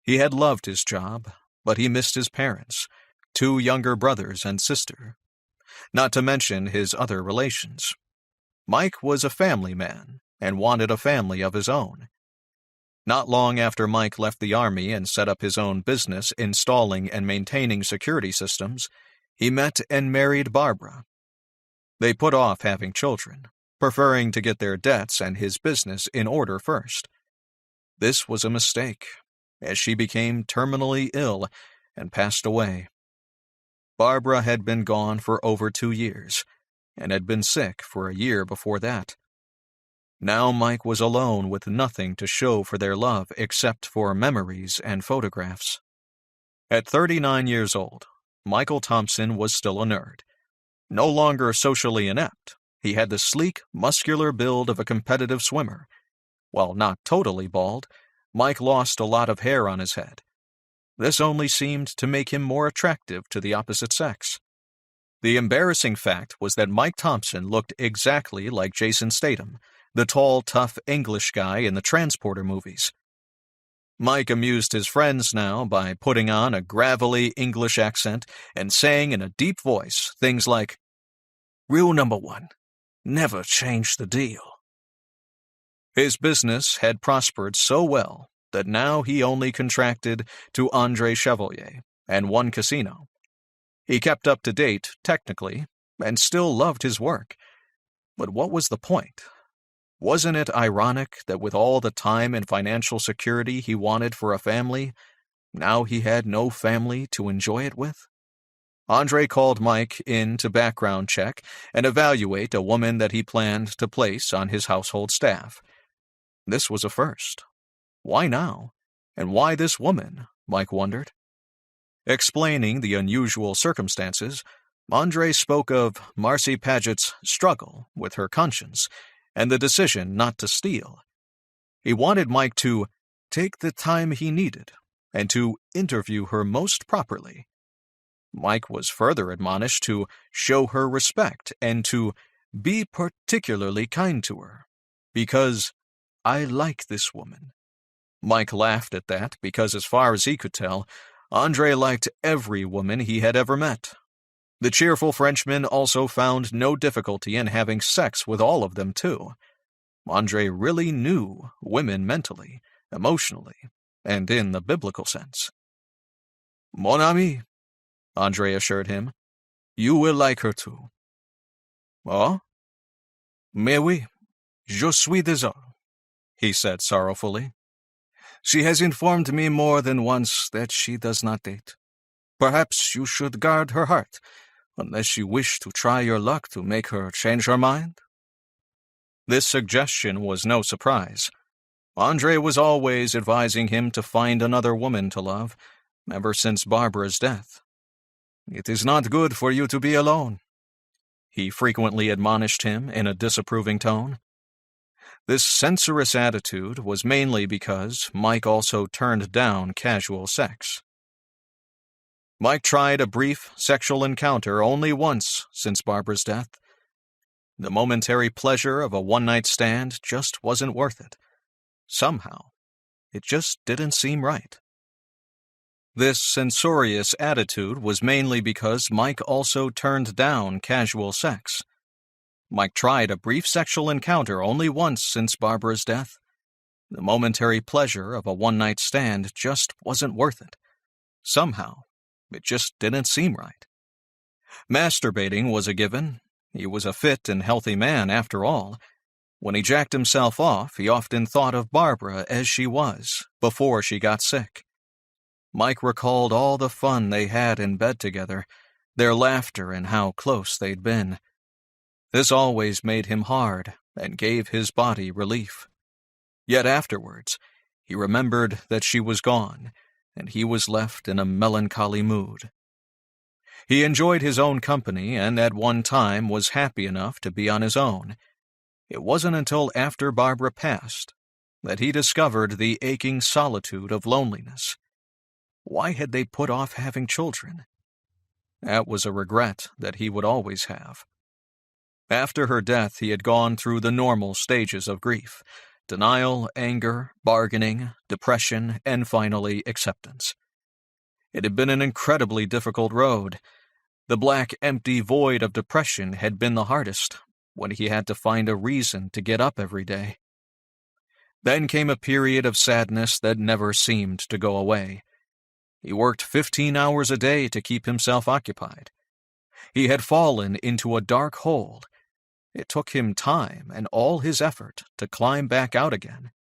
He had loved his job, but he missed his parents, 2 younger brothers and sister, not to mention his other relations. Mike was a family man and wanted a family of his own. Not long after Mike left the Army and set up his own business installing and maintaining security systems, he met and married Barbara. They put off having children, preferring to get their debts and his business in order first. This was a mistake, as she became terminally ill and passed away. Barbara had been gone for over 2 years, and had been sick for a year before that. Now Mike was alone with nothing to show for their love except for memories and photographs. At 39 years old, Michael Thompson was still a nerd. No longer socially inept, he had the sleek, muscular build of a competitive swimmer. While not totally bald, Mike lost a lot of hair on his head. This only seemed to make him more attractive to the opposite sex. The embarrassing fact was that Mike Thompson looked exactly like Jason Statham, the tall, tough English guy in the Transporter movies. Mike amused his friends now by putting on a gravelly English accent and saying in a deep voice things like, "Rule number 1, never change the deal." His business had prospered so well that now he only contracted to Andre Chevalier and 1 casino. He kept up to date, technically, and still loved his work. But what was the point? Wasn't it ironic that with all the time and financial security he wanted for a family, now he had no family to enjoy it with? Andre called Mike in to background check and evaluate a woman that he planned to place on his household staff. This was a first. Why now? And why this woman? Mike wondered. Explaining the unusual circumstances, Andre spoke of Marcy Paget's struggle with her conscience and the decision not to steal. He wanted Mike to take the time he needed and to interview her most properly. Mike was further admonished to show her respect and to be particularly kind to her, because I like this woman. Mike laughed at that because, as far as he could tell, Andre liked every woman he had ever met. The cheerful Frenchman also found no difficulty in having sex with all of them, too. Andre really knew women mentally, emotionally, and in the biblical sense. "Mon ami," Andre assured him, "you will like her too." "Oh? Mais oui, je suis désolé," he said sorrowfully. "She has informed me more than once that she does not date. Perhaps you should guard her heart, unless you wish to try your luck to make her change her mind." This suggestion was no surprise. Andre was always advising him to find another woman to love, ever since Barbara's death. "It is not good for you to be alone," he frequently admonished him in a disapproving tone. This censorious attitude was mainly because Mike also turned down casual sex. Mike tried a brief sexual encounter only once since Barbara's death. The momentary pleasure of a one-night stand just wasn't worth it. Somehow, it just didn't seem right. This censorious attitude was mainly because Mike also turned down casual sex. Mike tried a brief sexual encounter only once since Barbara's death. The momentary pleasure of a one-night stand just wasn't worth it. Somehow, it just didn't seem right. Masturbating was a given. He was a fit and healthy man after all. When he jacked himself off, he often thought of Barbara as she was, before she got sick. Mike recalled all the fun they had in bed together, their laughter and how close they'd been. This always made him hard and gave his body relief. Yet afterwards, he remembered that she was gone, and he was left in a melancholy mood. He enjoyed his own company and at one time was happy enough to be on his own. It wasn't until after Barbara passed that he discovered the aching solitude of loneliness. Why had they put off having children? That was a regret that he would always have. After her death, he had gone through the normal stages of grief: denial, anger, bargaining, depression, and finally acceptance. It had been an incredibly difficult road. The black, empty void of depression had been the hardest, when he had to find a reason to get up every day. Then came a period of sadness that never seemed to go away. He worked 15 hours a day to keep himself occupied. He had fallen into a dark hole. It took him time and all his effort to climb back out again.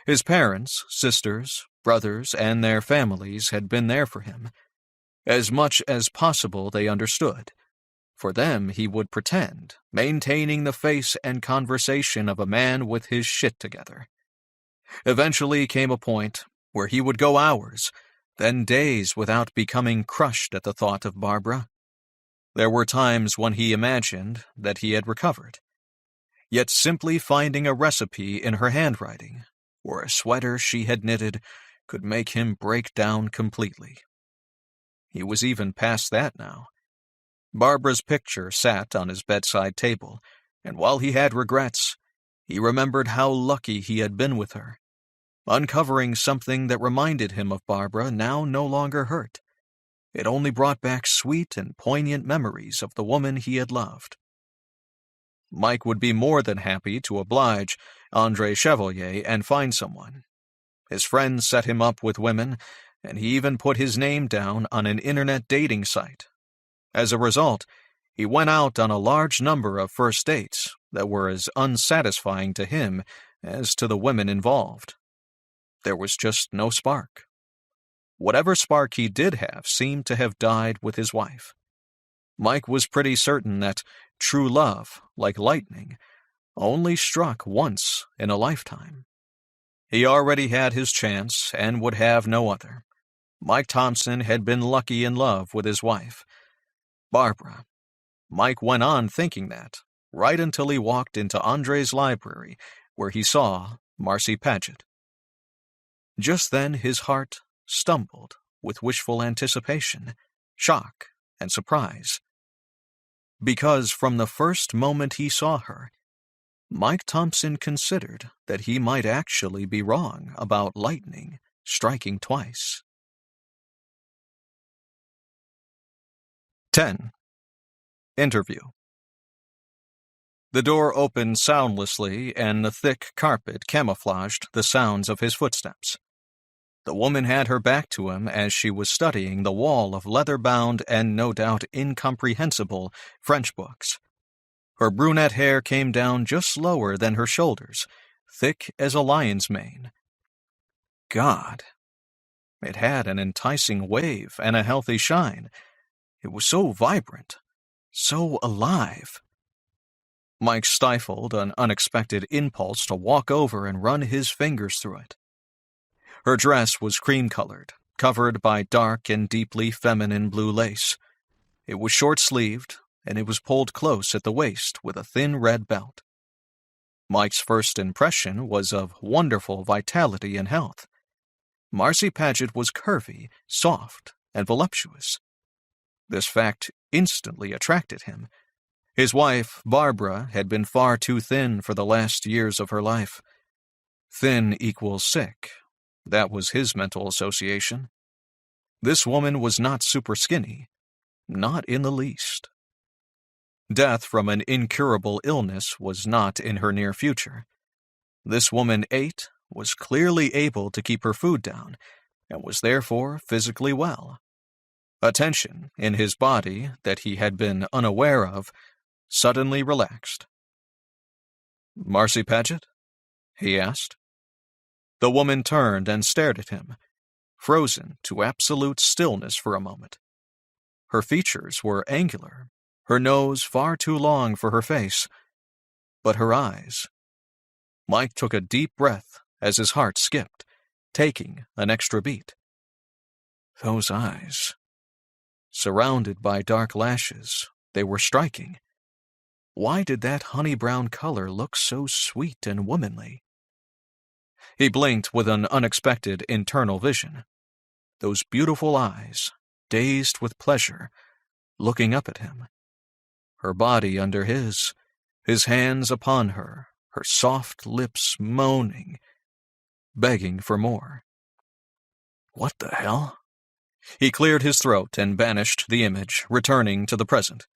His parents, sisters, brothers, and their families had been there for him. As much as possible they understood. For them he would pretend, maintaining the face and conversation of a man with his shit together. Eventually came a point where he would go hours, then days without becoming crushed at the thought of Barbara. There were times when he imagined that he had recovered. Yet simply finding a recipe in her handwriting, or a sweater she had knitted, could make him break down completely. He was even past that now. Barbara's picture sat on his bedside table, and while he had regrets, he remembered how lucky he had been with her. Uncovering something that reminded him of Barbara now no longer hurt. It only brought back sweet and poignant memories of the woman he had loved. Mike would be more than happy to oblige André Chevalier and find someone. His friends set him up with women, and he even put his name down on an internet dating site. As a result, he went out on a large number of first dates that were as unsatisfying to him as to the women involved. There was just no spark. Whatever spark he did have seemed to have died with his wife. Mike was pretty certain that true love, like lightning, only struck once in a lifetime. He already had his chance and would have no other. Mike Thompson had been lucky in love with his wife, Barbara. Mike went on thinking that, right until he walked into André's library, where he saw Marcy Paget. Just then his heart stumbled with wishful anticipation, shock, and surprise. Because from the first moment he saw her, Mike Thompson considered that he might actually be wrong about lightning striking twice. 10. Interview. The door opened soundlessly, and the thick carpet camouflaged the sounds of his footsteps. The woman had her back to him as she was studying the wall of leather-bound and no doubt incomprehensible French books. Her brunette hair came down just lower than her shoulders, thick as a lion's mane. God! It had an enticing wave and a healthy shine. It was so vibrant, so alive. Mike stifled an unexpected impulse to walk over and run his fingers through it. Her dress was cream-colored, covered by dark and deeply feminine blue lace. It was short-sleeved, and it was pulled close at the waist with a thin red belt. Mike's first impression was of wonderful vitality and health. Marcy Paget was curvy, soft, and voluptuous. This fact instantly attracted him. His wife, Barbara, had been far too thin for the last years of her life. Thin equals sick. That was his mental association. This woman was not super skinny. Not in the least. Death from an incurable illness was not in her near future. This woman ate, was clearly able to keep her food down, and was therefore physically well. A tension in his body that he had been unaware of suddenly relaxed. "Marcy Paget?" he asked. The woman turned and stared at him, frozen to absolute stillness for a moment. Her features were angular, her nose far too long for her face. But her eyes... Mike took a deep breath as his heart skipped, taking an extra beat. Those eyes. Surrounded by dark lashes, they were striking. Why did that honey-brown color look so sweet and womanly? He blinked with an unexpected internal vision. Those beautiful eyes, dazed with pleasure, looking up at him. Her body under his hands upon her, her soft lips moaning, begging for more. What the hell? He cleared his throat and banished the image, returning to the present.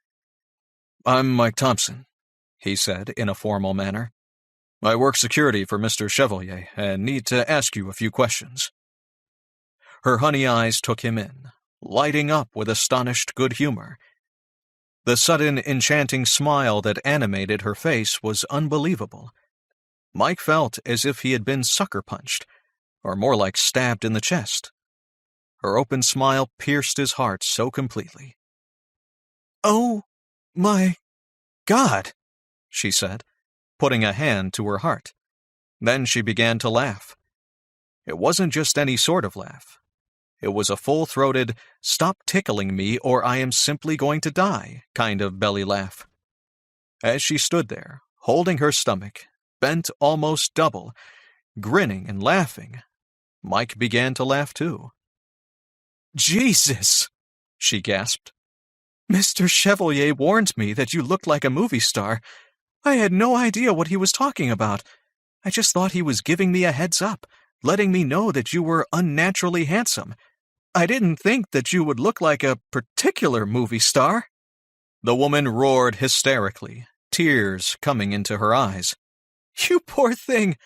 I'm Mike Thompson, he said in a formal manner. I work security for Mr. Chevalier and need to ask you a few questions. Her honey eyes took him in, lighting up with astonished good humor. The sudden enchanting smile that animated her face was unbelievable. Mike felt as if he had been sucker-punched, or more like stabbed in the chest. Her open smile pierced his heart so completely. Oh, my God, she said, putting a hand to her heart. Then she began to laugh. It wasn't just any sort of laugh. It was a full-throated, stop tickling me or I am simply going to die kind of belly laugh. As she stood there, holding her stomach, bent almost double, grinning and laughing, Mike began to laugh too. Jesus, she gasped. Mr. Chevalier warned me that you looked like a movie star. I had no idea what he was talking about. I just thought he was giving me a heads up, letting me know that you were unnaturally handsome. I didn't think that you would look like a particular movie star. The woman roared hysterically, tears coming into her eyes. You poor thing.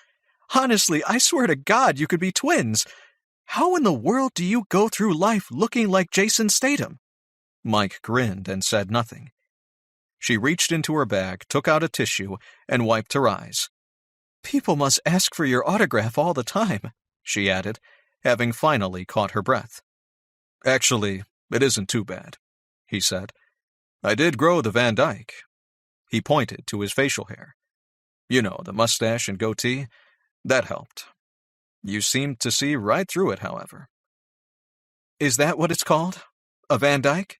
Honestly, I swear to God you could be twins. How in the world do you go through life looking like Jason Statham? Mike grinned and said nothing. She reached into her bag, took out a tissue, and wiped her eyes. People must ask for your autograph all the time, she added, having finally caught her breath. Actually, it isn't too bad, he said. I did grow the Van Dyke. He pointed to his facial hair. You know, the mustache and goatee. That helped. You seemed to see right through it, however. Is that what it's called? A Van Dyke?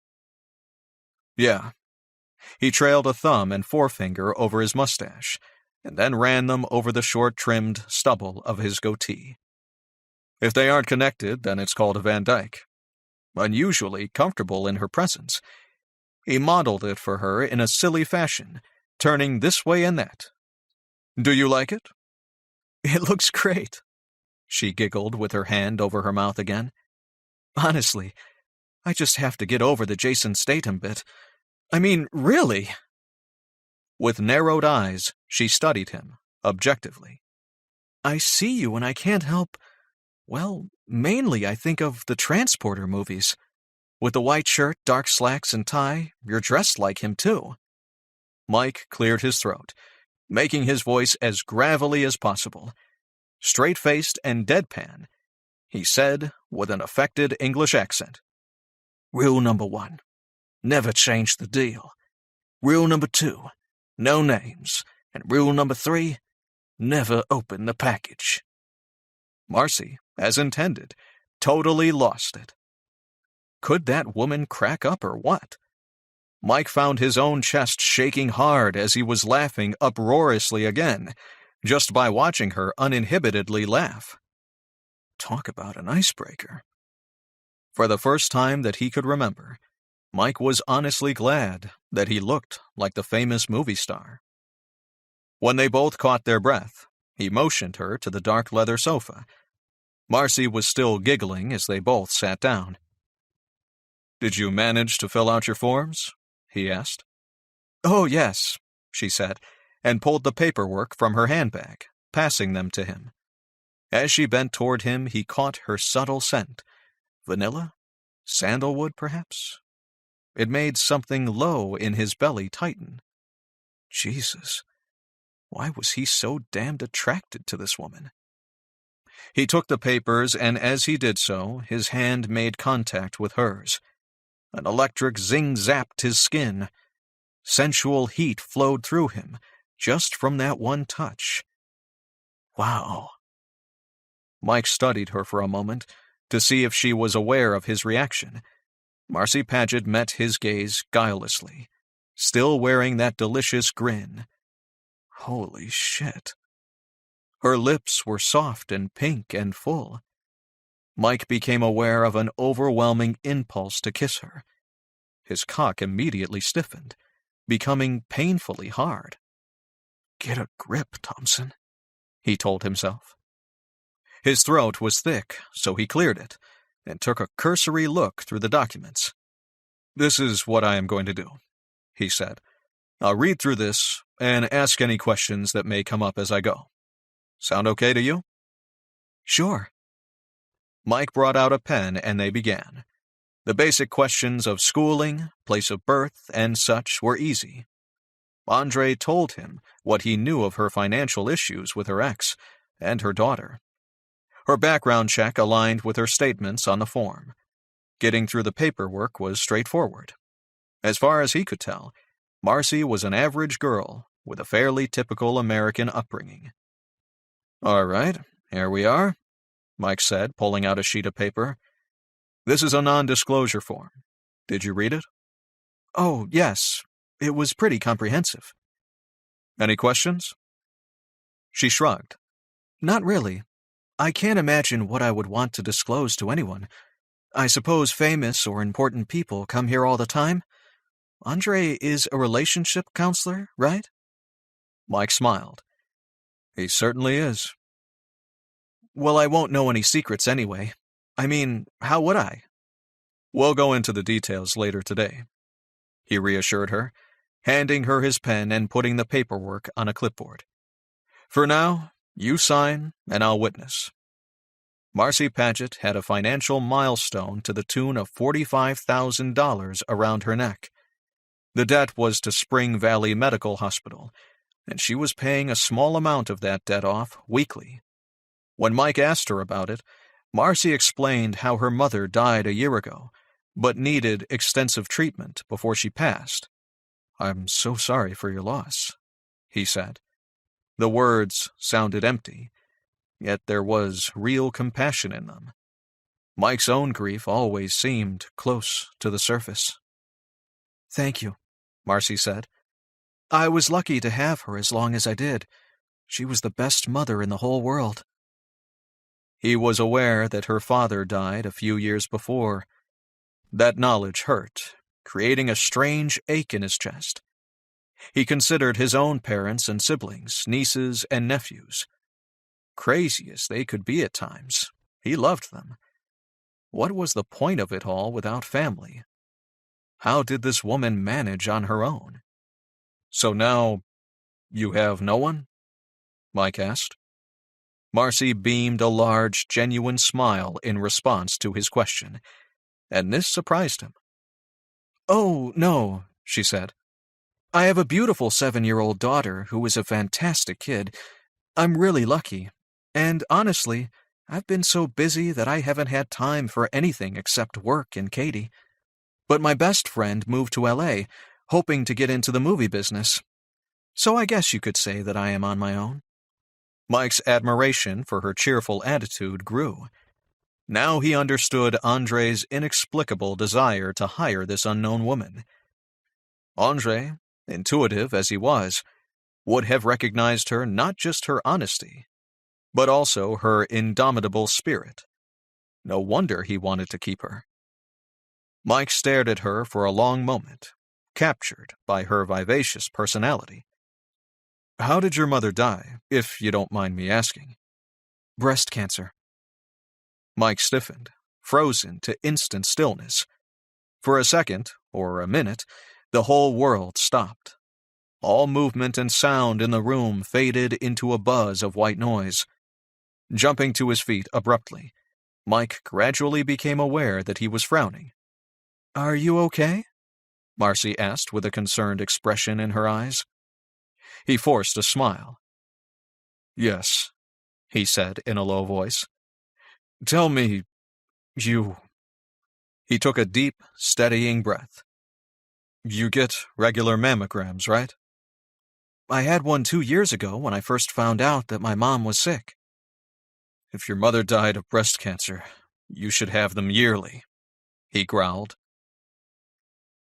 Yeah. He trailed a thumb and forefinger over his mustache, and then ran them over the short-trimmed stubble of his goatee. If they aren't connected, then it's called a Van Dyke. Unusually comfortable in her presence. He modeled it for her in a silly fashion, turning this way and that. Do you like it? It looks great, she giggled with her hand over her mouth again. Honestly, I just have to get over the Jason Statham bit. I mean, really? With narrowed eyes, she studied him, objectively. I see you and I can't help... Well, mainly I think of the Transporter movies. With the white shirt, dark slacks, and tie, you're dressed like him, too. Mike cleared his throat, making his voice as gravelly as possible. Straight-faced and deadpan, he said with an affected English accent. Rule number 1, never change the deal. Rule number 2, no names. And rule number 3, never open the package. Marcy, as intended, totally lost it. Could that woman crack up or what? Mike found his own chest shaking hard as he was laughing uproariously again, just by watching her uninhibitedly laugh. Talk about an icebreaker. For the first time that he could remember, Mike was honestly glad that he looked like the famous movie star. When they both caught their breath, he motioned her to the dark leather sofa. Marcy was still giggling as they both sat down. Did you manage to fill out your forms? He asked. Oh, yes, she said, and pulled the paperwork from her handbag, passing them to him. As she bent toward him, he caught her subtle scent. Vanilla? Sandalwood, perhaps? It made something low in his belly tighten. Jesus, why was he so damned attracted to this woman? He took the papers, and as he did so, his hand made contact with hers. An electric zing zapped his skin. Sensual heat flowed through him, just from that one touch. Wow. Mike studied her for a moment to see if she was aware of his reaction. Marcy Paget met his gaze guilelessly, still wearing that delicious grin. Holy shit. Her lips were soft and pink and full. Mike became aware of an overwhelming impulse to kiss her. His cock immediately stiffened, becoming painfully hard. Get a grip, Thompson, he told himself. His throat was thick, so he cleared it, and took a cursory look through the documents. "This is what I am going to do," he said. "I'll read through this and ask any questions that may come up as I go. Sound okay to you?" "Sure." Mike brought out a pen and they began. The basic questions of schooling, place of birth, and such were easy. Andre told him what he knew of her financial issues with her ex and her daughter. Her background check aligned with her statements on the form. Getting through the paperwork was straightforward. As far as he could tell, Marcy was an average girl with a fairly typical American upbringing. "All right, here we are," Mike said, pulling out a sheet of paper. "This is a non-disclosure form. Did you read it?" "Oh, yes. It was pretty comprehensive." "Any questions?" She shrugged. "Not really. I can't imagine what I would want to disclose to anyone. I suppose famous or important people come here all the time. Andre is a relationship counselor, right?" Mike smiled. "He certainly is." "Well, I won't know any secrets anyway. I mean, how would I?" "We'll go into the details later today," he reassured her, handing her his pen and putting the paperwork on a clipboard. "For now, you sign and I'll witness." Marcy Paget had a financial milestone to the tune of $45,000 around her neck. The debt was to Spring Valley Medical Hospital, and she was paying a small amount of that debt off weekly. When Mike asked her about it, Marcy explained how her mother died a year ago, but needed extensive treatment before she passed. "I'm so sorry for your loss," he said. The words sounded empty, yet there was real compassion in them. Mike's own grief always seemed close to the surface. "Thank you," Marcy said. "I was lucky to have her as long as I did. She was the best mother in the whole world." He was aware that her father died a few years before. That knowledge hurt, creating a strange ache in his chest. He considered his own parents and siblings, nieces and nephews. Crazy as they could be at times, he loved them. What was the point of it all without family? How did this woman manage on her own? "So now, you have no one?" Mike asked. Marcy beamed a large, genuine smile in response to his question, and this surprised him. "Oh, no," she said. "I have a beautiful 7-year-old daughter who is a fantastic kid. I'm really lucky. And honestly, I've been so busy that I haven't had time for anything except work and Katie. But my best friend moved to LA, hoping to get into the movie business. So I guess you could say that I am on my own." Mike's admiration for her cheerful attitude grew. Now he understood Andre's inexplicable desire to hire this unknown woman. Andre, intuitive as he was, would have recognized her not just her honesty, but also her indomitable spirit. No wonder he wanted to keep her. Mike stared at her for a long moment, captured by her vivacious personality. "How did your mother die, if you don't mind me asking?" "Breast cancer." Mike stiffened, frozen to instant stillness. For a second, or a minute, the whole world stopped. All movement and sound in the room faded into a buzz of white noise. Jumping to his feet abruptly, Mike gradually became aware that he was frowning. "Are you okay?" Marcy asked with a concerned expression in her eyes. He forced a smile. "Yes," he said in a low voice. "Tell me, you..." He took a deep, steadying breath. You get regular mammograms, right? I had one 2 years ago when I first found out that my mom was sick. If your mother died of breast cancer, you should have them yearly, he growled.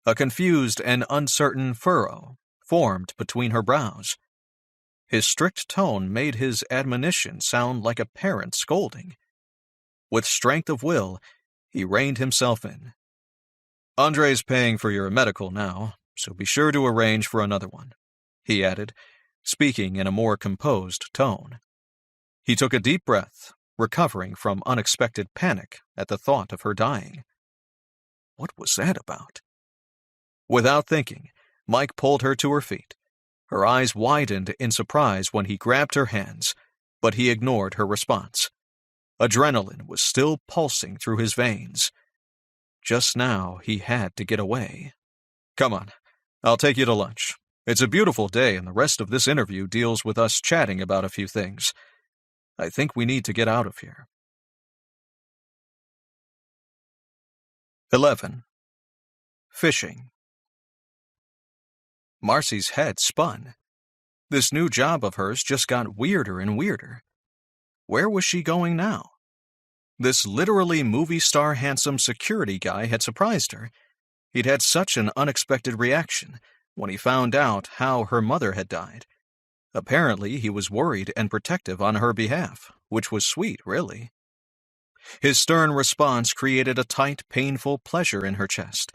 A confused and uncertain furrow formed between her brows. His strict tone made his admonition sound like a parent scolding. With strength of will, he reined himself in. Andre's paying for your medical now, so be sure to arrange for another one, he added, speaking in a more composed tone. He took a deep breath, recovering from unexpected panic at the thought of her dying. What was that about? Without thinking, Mike pulled her to her feet. Her eyes widened in surprise when he grabbed her hands, but he ignored her response. Adrenaline was still pulsing through his veins. Just now, he had to get away. Come on, I'll take you to lunch. It's a beautiful day, and the rest of this interview deals with us chatting about a few things. I think we need to get out of here. 11. Fishing. Marcy's head spun. This new job of hers just got weirder and weirder. Where was she going now? This literally movie star handsome security guy had surprised her. He'd had such an unexpected reaction when he found out how her mother had died. Apparently, he was worried and protective on her behalf, which was sweet, really. His stern response created a tight, painful pleasure in her chest.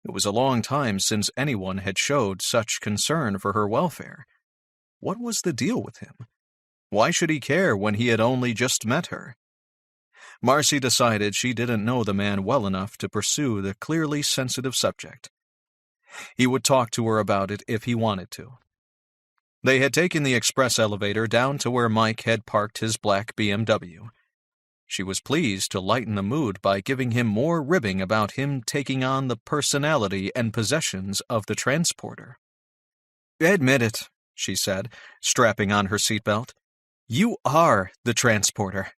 It was a long time since anyone had showed such concern for her welfare. What was the deal with him? Why should he care when he had only just met her? Marcy decided she didn't know the man well enough to pursue the clearly sensitive subject. He would talk to her about it if he wanted to. They had taken the express elevator down to where Mike had parked his black BMW. She was pleased to lighten the mood by giving him more ribbing about him taking on the personality and possessions of the transporter. "Admit it," she said, strapping on her seatbelt. "You are the transporter."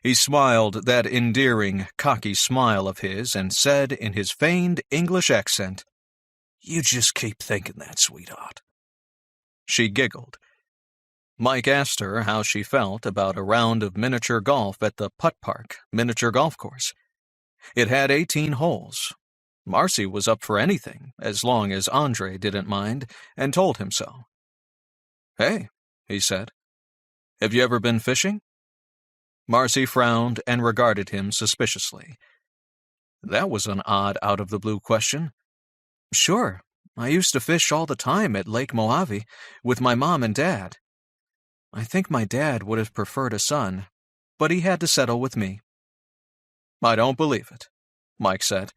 He smiled that endearing, cocky smile of his and said in his feigned English accent, "You just keep thinking that, sweetheart." She giggled. Mike asked her how she felt about a round of miniature golf at the Putt Park miniature golf course. It had 18 holes. Marcy was up for anything, as long as Andre didn't mind, and told him so. "Hey," he said, "have you ever been fishing?" Marcy frowned and regarded him suspiciously. That was an odd out-of-the-blue question. "Sure, I used to fish all the time at Lake Mojave with my mom and dad. I think my dad would have preferred a son, but he had to settle with me." "I don't believe it," Mike said.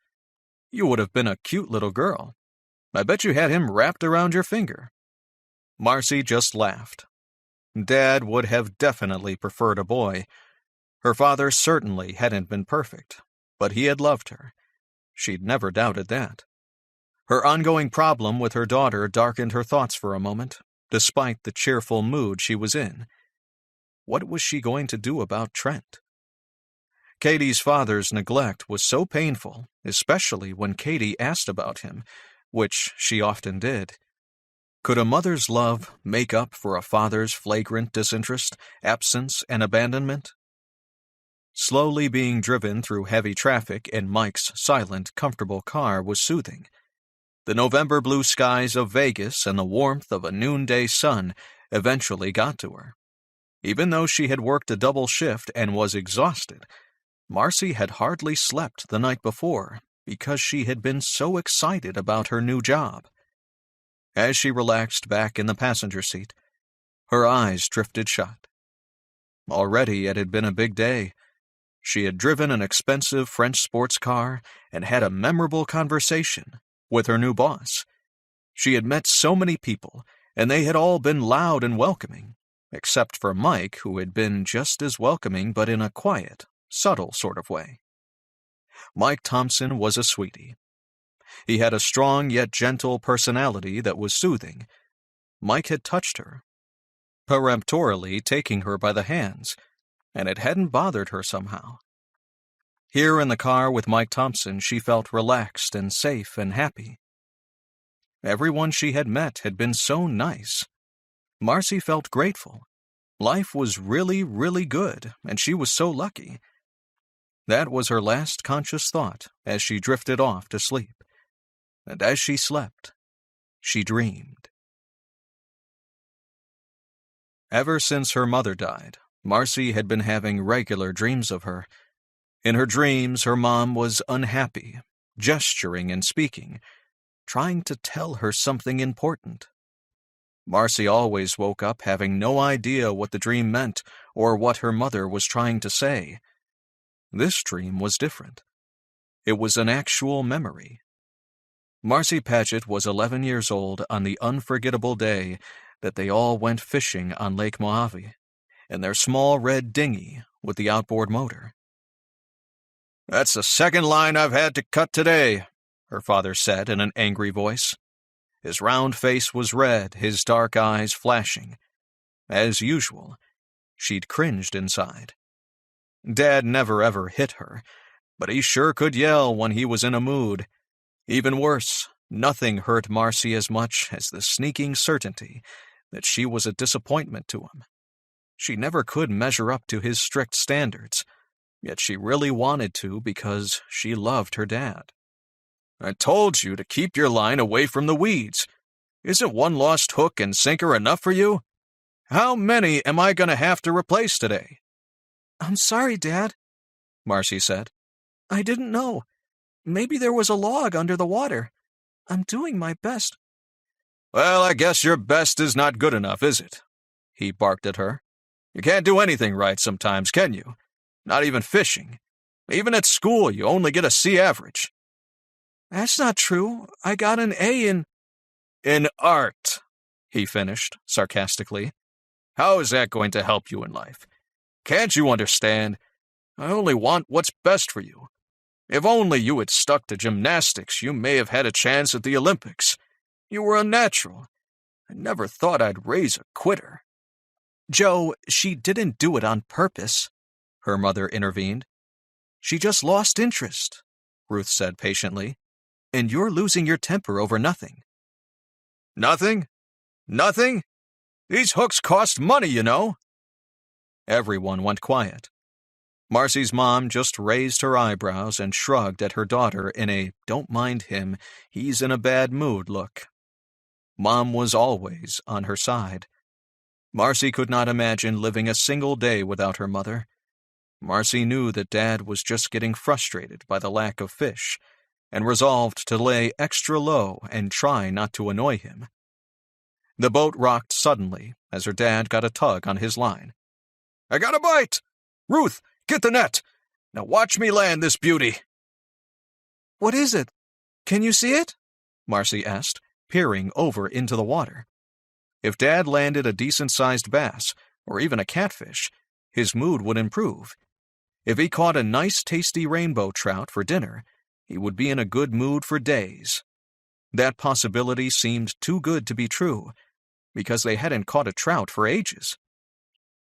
"You would have been a cute little girl. I bet you had him wrapped around your finger." Marcy just laughed. Dad would have definitely preferred a boy. Her father certainly hadn't been perfect, but he had loved her. She'd never doubted that. Her ongoing problem with her daughter darkened her thoughts for a moment, despite the cheerful mood she was in. What was she going to do about Trent? Katie's father's neglect was so painful, especially when Katie asked about him, which she often did. Could a mother's love make up for a father's flagrant disinterest, absence, and abandonment? Slowly being driven through heavy traffic in Mike's silent, comfortable car was soothing. The November blue skies of Vegas and the warmth of a noonday sun eventually got to her. Even though she had worked a double shift and was exhausted, Marcy had hardly slept the night before because she had been so excited about her new job. As she relaxed back in the passenger seat, her eyes drifted shut. Already it had been a big day. She had driven an expensive French sports car and had a memorable conversation with her new boss. She had met so many people, and they had all been loud and welcoming, except for Mike, who had been just as welcoming but in a quiet, subtle sort of way. Mike Thompson was a sweetie. He had a strong yet gentle personality that was soothing. Mike had touched her, peremptorily taking her by the hands, and it hadn't bothered her somehow. Here in the car with Mike Thompson, she felt relaxed and safe and happy. Everyone she had met had been so nice. Marcy felt grateful. Life was really, really good, and she was so lucky. That was her last conscious thought as she drifted off to sleep. And as she slept, she dreamed. Ever since her mother died, Marcy had been having regular dreams of her. In her dreams, her mom was unhappy, gesturing and speaking, trying to tell her something important. Marcy always woke up having no idea what the dream meant or what her mother was trying to say. This dream was different. It was an actual memory. Marcy Paget was 11 years old on the unforgettable day that they all went fishing on Lake Mojave in their small red dinghy with the outboard motor. "That's the second line I've had to cut today," her father said in an angry voice. His round face was red, his dark eyes flashing. As usual, she'd cringed inside. Dad never ever hit her, but he sure could yell when he was in a mood. Even worse, nothing hurt Marcy as much as the sneaking certainty that she was a disappointment to him. She never could measure up to his strict standards, yet she really wanted to because she loved her dad. "I told you to keep your line away from the weeds. Isn't one lost hook and sinker enough for you? How many am I going to have to replace today?" "I'm sorry, Dad," Marcy said. "I didn't know. Maybe there was a log under the water. I'm doing my best." "Well, I guess your best is not good enough, is it?" He barked at her. "You can't do anything right sometimes, can you? Not even fishing. Even at school, you only get a C average." "That's not true. I got an A in—" "In art," he finished, sarcastically. "How is that going to help you in life? Can't you understand? I only want what's best for you. If only you had stuck to gymnastics, you may have had a chance at the Olympics. You were a natural. I never thought I'd raise a quitter." "Joe, she didn't do it on purpose," her mother intervened. "She just lost interest," Ruth said patiently. "And you're losing your temper over nothing." "Nothing? Nothing? These hooks cost money, you know." Everyone went quiet. Marcy's mom just raised her eyebrows and shrugged at her daughter in a "don't mind him, he's in a bad mood" look. Mom was always on her side. Marcy could not imagine living a single day without her mother. Marcy knew that Dad was just getting frustrated by the lack of fish, and resolved to lay extra low and try not to annoy him. The boat rocked suddenly as her dad got a tug on his line. "I got a bite! Ruth, get the net! Now watch me land this beauty!" "What is it? Can you see it?" Marcy asked, peering over into the water. If Dad landed a decent-sized bass, or even a catfish, his mood would improve. If he caught a nice, tasty rainbow trout for dinner, he would be in a good mood for days. That possibility seemed too good to be true, because they hadn't caught a trout for ages.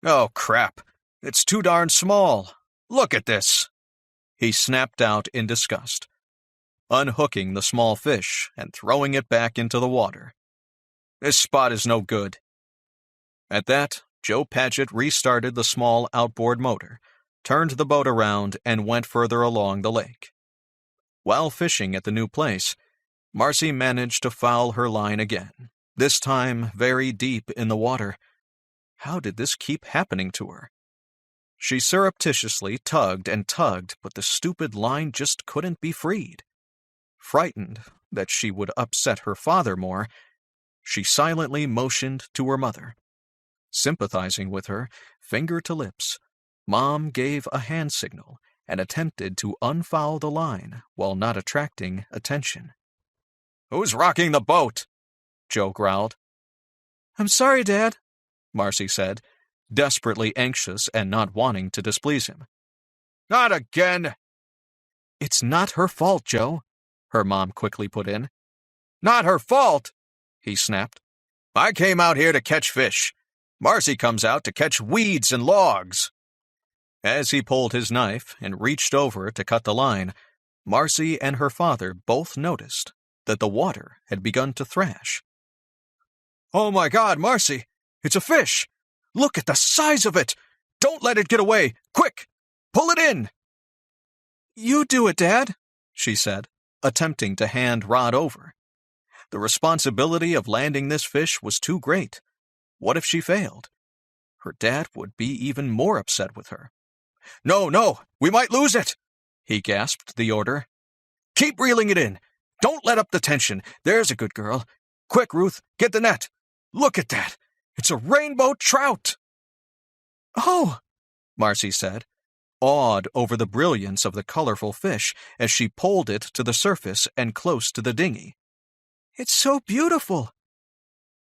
"Oh, crap! It's too darn small! Look at this!" He snapped out in disgust, unhooking the small fish and throwing it back into the water. "This spot is no good." At that, Joe Paget restarted the small outboard motor, turned the boat around, and went further along the lake. While fishing at the new place, Marcy managed to foul her line again, this time very deep in the water. How did this keep happening to her? She surreptitiously tugged and tugged, but the stupid line just couldn't be freed. Frightened that she would upset her father more, she silently motioned to her mother. Sympathizing with her, finger to lips, Mom gave a hand signal and attempted to unfoul the line while not attracting attention. "Who's rocking the boat?" Joe growled. "I'm sorry, Dad," Marcy said, desperately anxious and not wanting to displease him. "Not again!" "It's not her fault, Joe," her mom quickly put in. "Not her fault!" he snapped. "I came out here to catch fish. Marcy comes out to catch weeds and logs." As he pulled his knife and reached over to cut the line, Marcy and her father both noticed that the water had begun to thrash. "Oh my God, Marcy! It's a fish! Look at the size of it! Don't let it get away! Quick! Pull it in!" "You do it, Dad," she said, attempting to hand Rod over. The responsibility of landing this fish was too great. What if she failed? Her dad would be even more upset with her. No, we might lose it," he gasped the order. "Keep reeling it in. Don't let up the tension. There's a good girl. Quick, Ruth, get the net. Look at that. It's a rainbow trout." "Oh," Marcy said, awed over the brilliance of the colorful fish as she pulled it to the surface and close to the dinghy. "It's so beautiful."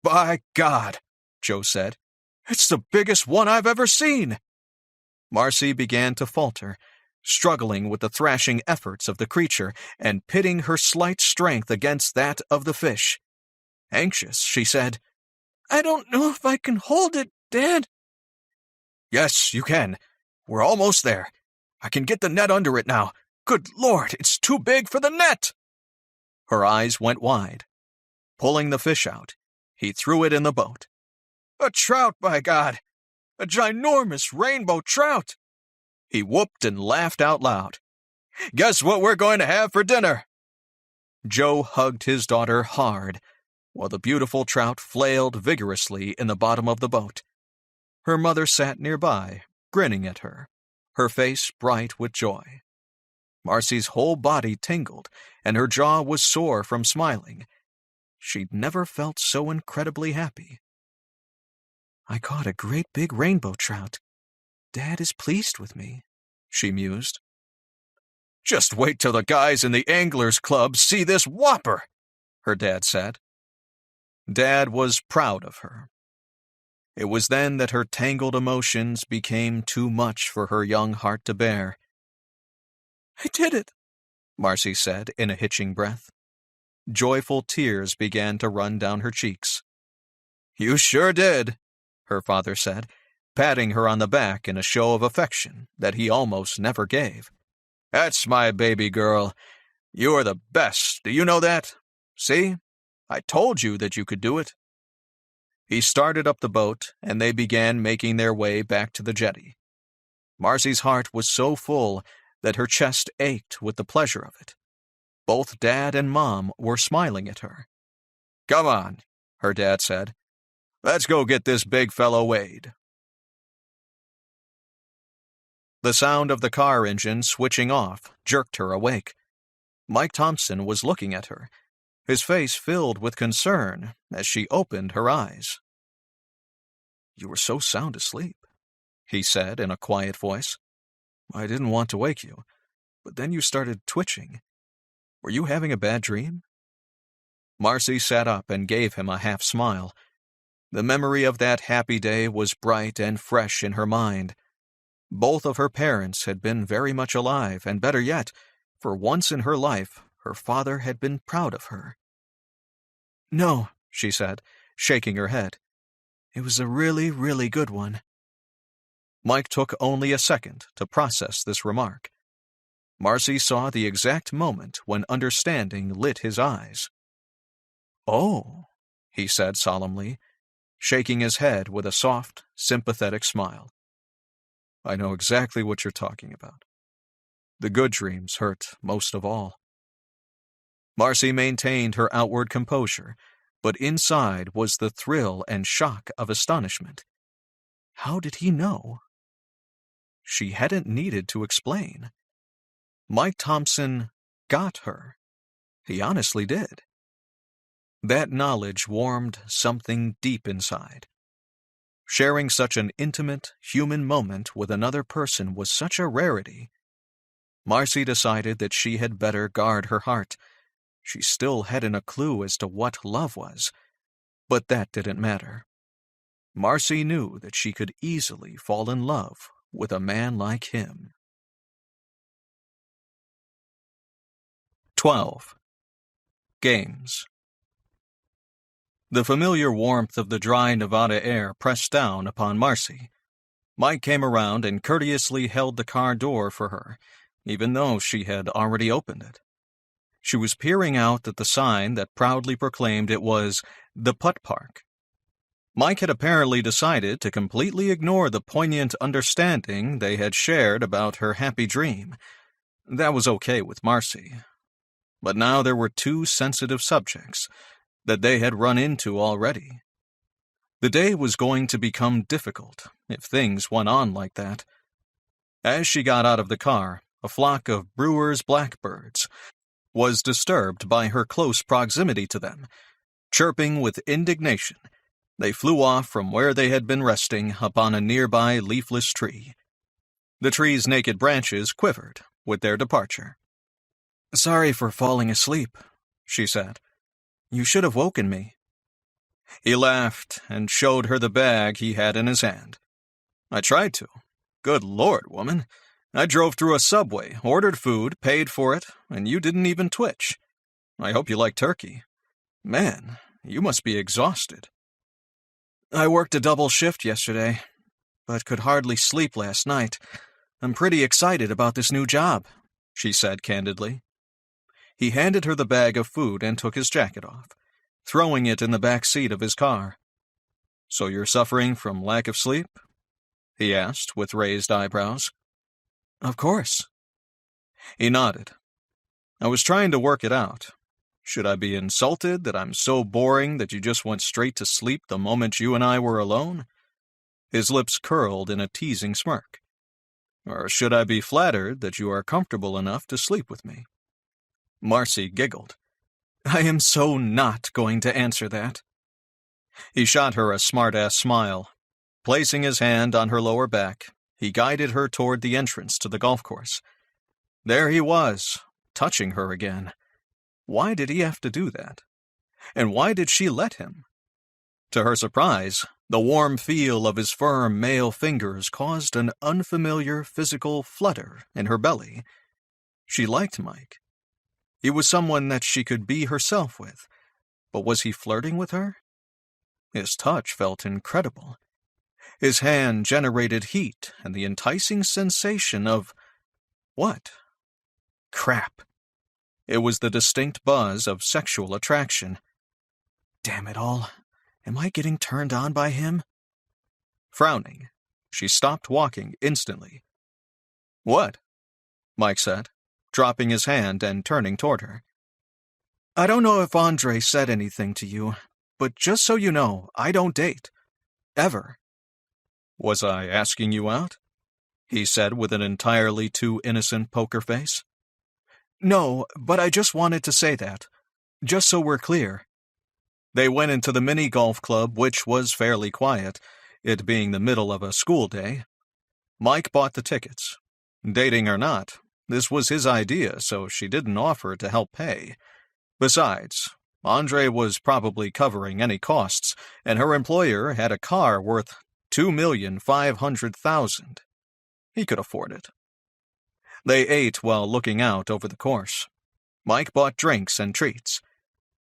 "By God," Joe said, "it's the biggest one I've ever seen." Marcy began to falter, struggling with the thrashing efforts of the creature and pitting her slight strength against that of the fish. Anxious, she said, "I don't know if I can hold it, Dad." "Yes, you can. We're almost there. I can get the net under it now. Good Lord, it's too big for the net!" Her eyes went wide. Pulling the fish out, he threw it in the boat. "A trout, by God! A ginormous rainbow trout!" He whooped and laughed out loud. "Guess what we're going to have for dinner?" Joe hugged his daughter hard, while the beautiful trout flailed vigorously in the bottom of the boat. Her mother sat nearby, grinning at her, her face bright with joy. Marcy's whole body tingled, and her jaw was sore from smiling. She'd never felt so incredibly happy. "I caught a great big rainbow trout. Dad is pleased with me," she mused. "Just wait till the guys in the Anglers Club see this whopper," her dad said. Dad was proud of her. It was then that her tangled emotions became too much for her young heart to bear. "I did it," Marcy said in a hitching breath. Joyful tears began to run down her cheeks. "You sure did," her father said, patting her on the back in a show of affection that he almost never gave. "That's my baby girl. You are the best, do you know that? See? I told you that you could do it." He started up the boat, and they began making their way back to the jetty. Marcy's heart was so full that her chest ached with the pleasure of it. Both Dad and Mom were smiling at her. "Come on," her dad said. "Let's go get this big fellow weighed." The sound of the car engine switching off jerked her awake. Mike Thompson was looking at her, his face filled with concern as she opened her eyes. "You were so sound asleep," he said in a quiet voice. "I didn't want to wake you, but then you started twitching. Were you having a bad dream?" Marcy sat up and gave him a half smile. The memory of that happy day was bright and fresh in her mind. Both of her parents had been very much alive, and better yet, for once in her life, her father had been proud of her. "No," she said, shaking her head. "It was a really, really good one." Mike took only a second to process this remark. Marcy saw the exact moment when understanding lit his eyes. "Oh," he said solemnly, shaking his head with a soft, sympathetic smile. "I know exactly what you're talking about. The good dreams hurt most of all." Marcy maintained her outward composure, but inside was the thrill and shock of astonishment. How did he know? She hadn't needed to explain. Mike Thompson got her. He honestly did. That knowledge warmed something deep inside. Sharing such an intimate, human moment with another person was such a rarity. Marcy decided that she had better guard her heart. She still hadn't a clue as to what love was, but that didn't matter. Marcy knew that she could easily fall in love with a man like him. 12. Games. The familiar warmth of the dry Nevada air pressed down upon Marcy. Mike came around and courteously held the car door for her, even though she had already opened it. She was peering out at the sign that proudly proclaimed it was the Putt Park. Mike had apparently decided to completely ignore the poignant understanding they had shared about her happy dream. That was okay with Marcy. But now there were two sensitive subjects that they had run into already. The day was going to become difficult if things went on like that. As she got out of the car, a flock of Brewer's blackbirds was disturbed by her close proximity to them. Chirping with indignation, they flew off from where they had been resting upon a nearby leafless tree. The tree's naked branches quivered with their departure. "Sorry for falling asleep," she said. "You should have woken me." He laughed and showed her the bag he had in his hand. "I tried to. Good Lord, woman. I drove through a subway, ordered food, paid for it, and you didn't even twitch. I hope you like turkey. Man, you must be exhausted." "I worked a double shift yesterday, but could hardly sleep last night. I'm pretty excited about this new job," she said candidly. He handed her the bag of food and took his jacket off, throwing it in the back seat of his car. "So you're suffering from lack of sleep?" he asked with raised eyebrows. "Of course." He nodded. "I was trying to work it out. Should I be insulted that I'm so boring that you just went straight to sleep the moment you and I were alone?" His lips curled in a teasing smirk. "Or should I be flattered that you are comfortable enough to sleep with me?" Marcy giggled. "I am so not going to answer that." He shot her a smart-ass smile. Placing his hand on her lower back, he guided her toward the entrance to the golf course. There he was, touching her again. Why did he have to do that? And why did she let him? To her surprise, the warm feel of his firm male fingers caused an unfamiliar physical flutter in her belly. She liked Mike. He was someone that she could be herself with. But was he flirting with her? His touch felt incredible. His hand generated heat and the enticing sensation of... what? Crap. It was the distinct buzz of sexual attraction. Damn it all. Am I getting turned on by him? Frowning, she stopped walking instantly. "What?" Mike said, dropping his hand and turning toward her. "I don't know if Andre said anything to you, but just so you know, I don't date. Ever." "Was I asking you out?" he said with an entirely too innocent poker face. "No, but I just wanted to say that, just so we're clear." They went into the mini golf club, which was fairly quiet, it being the middle of a school day. Mike bought the tickets. Dating or not, this was his idea, so she didn't offer to help pay. Besides, Andre was probably covering any costs, and her employer had a car worth $2,500,000. He could afford it. They ate while looking out over the course. Mike bought drinks and treats.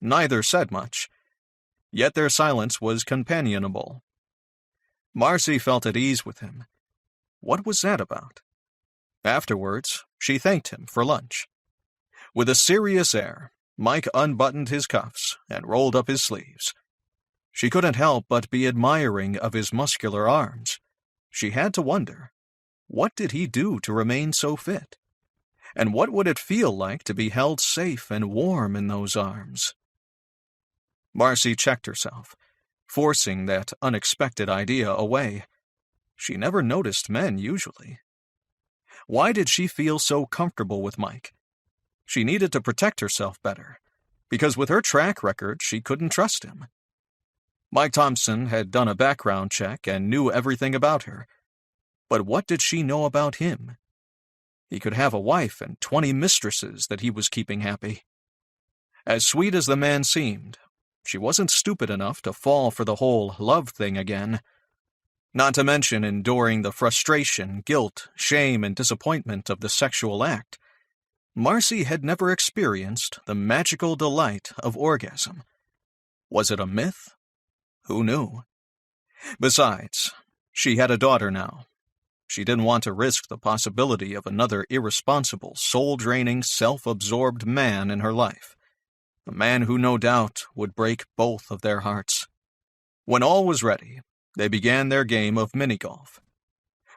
Neither said much, yet their silence was companionable. Marcy felt at ease with him. What was that about? Afterwards, she thanked him for lunch. With a serious air, Mike unbuttoned his cuffs and rolled up his sleeves. She couldn't help but be admiring of his muscular arms. She had to wonder, what did he do to remain so fit? And what would it feel like to be held safe and warm in those arms? Marcy checked herself, forcing that unexpected idea away. She never noticed men usually. Why did she feel so comfortable with Mike? She needed to protect herself better, because with her track record, she couldn't trust him. Mike Thompson had done a background check and knew everything about her. But what did she know about him? He could have a wife and 20 mistresses that he was keeping happy. As sweet as the man seemed, she wasn't stupid enough to fall for the whole love thing again. Not to mention enduring the frustration, guilt, shame, and disappointment of the sexual act. Marcy had never experienced the magical delight of orgasm. Was it a myth? Who knew? Besides, she had a daughter now, She didn't want to risk the possibility of another irresponsible, soul-draining, self-absorbed man in her life. A man who no doubt would break both of their hearts. When all was ready, they began their game of mini-golf.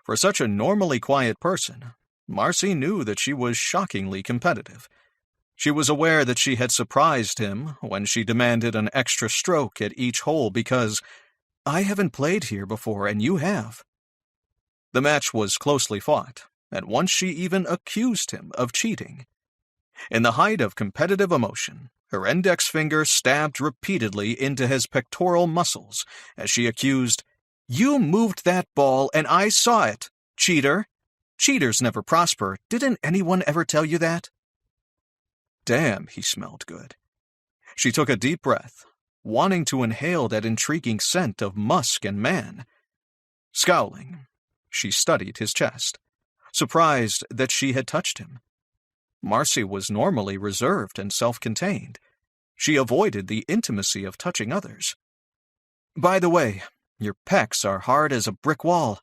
For such a normally quiet person, Marcy knew that she was shockingly competitive. She was aware that she had surprised him when she demanded an extra stroke at each hole because, "I haven't played here before and you have." The match was closely fought, and once she even accused him of cheating. In the height of competitive emotion, her index finger stabbed repeatedly into his pectoral muscles as she accused, "You moved that ball and I saw it, cheater. Cheaters never prosper. Didn't anyone ever tell you that?" Damn, he smelled good. She took a deep breath, wanting to inhale that intriguing scent of musk and man. Scowling, she studied his chest, surprised that she had touched him. Marcy was normally reserved and self-contained. She avoided the intimacy of touching others. "By the way, your pecs are hard as a brick wall,"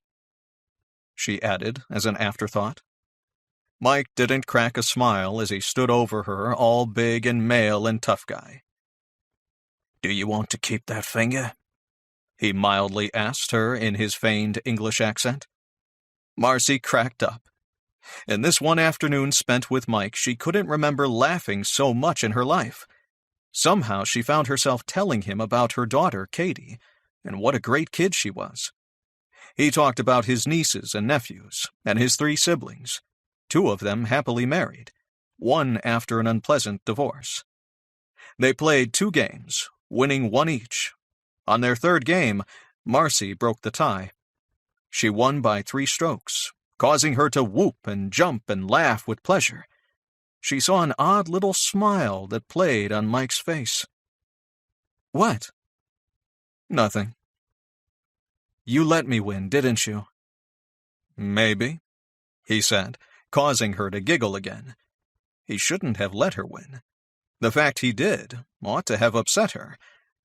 she added as an afterthought. Mike didn't crack a smile as he stood over her, all big and male and tough guy. "Do you want to keep that finger?" he mildly asked her in his feigned English accent. Marcy cracked up. In this one afternoon spent with Mike, she couldn't remember laughing so much in her life. Somehow she found herself telling him about her daughter, Katie, and what a great kid she was. He talked about his nieces and nephews, and his 3 siblings, 2 of them happily married, 1 after an unpleasant divorce. They played 2 games, winning 1 each. On their 3rd game, Marcy broke the tie. She won by 3 strokes, causing her to whoop and jump and laugh with pleasure. She saw an odd little smile that played on Mike's face. "What?" "Nothing." "You let me win, didn't you?" "Maybe," he said, causing her to giggle again. He shouldn't have let her win. The fact he did ought to have upset her,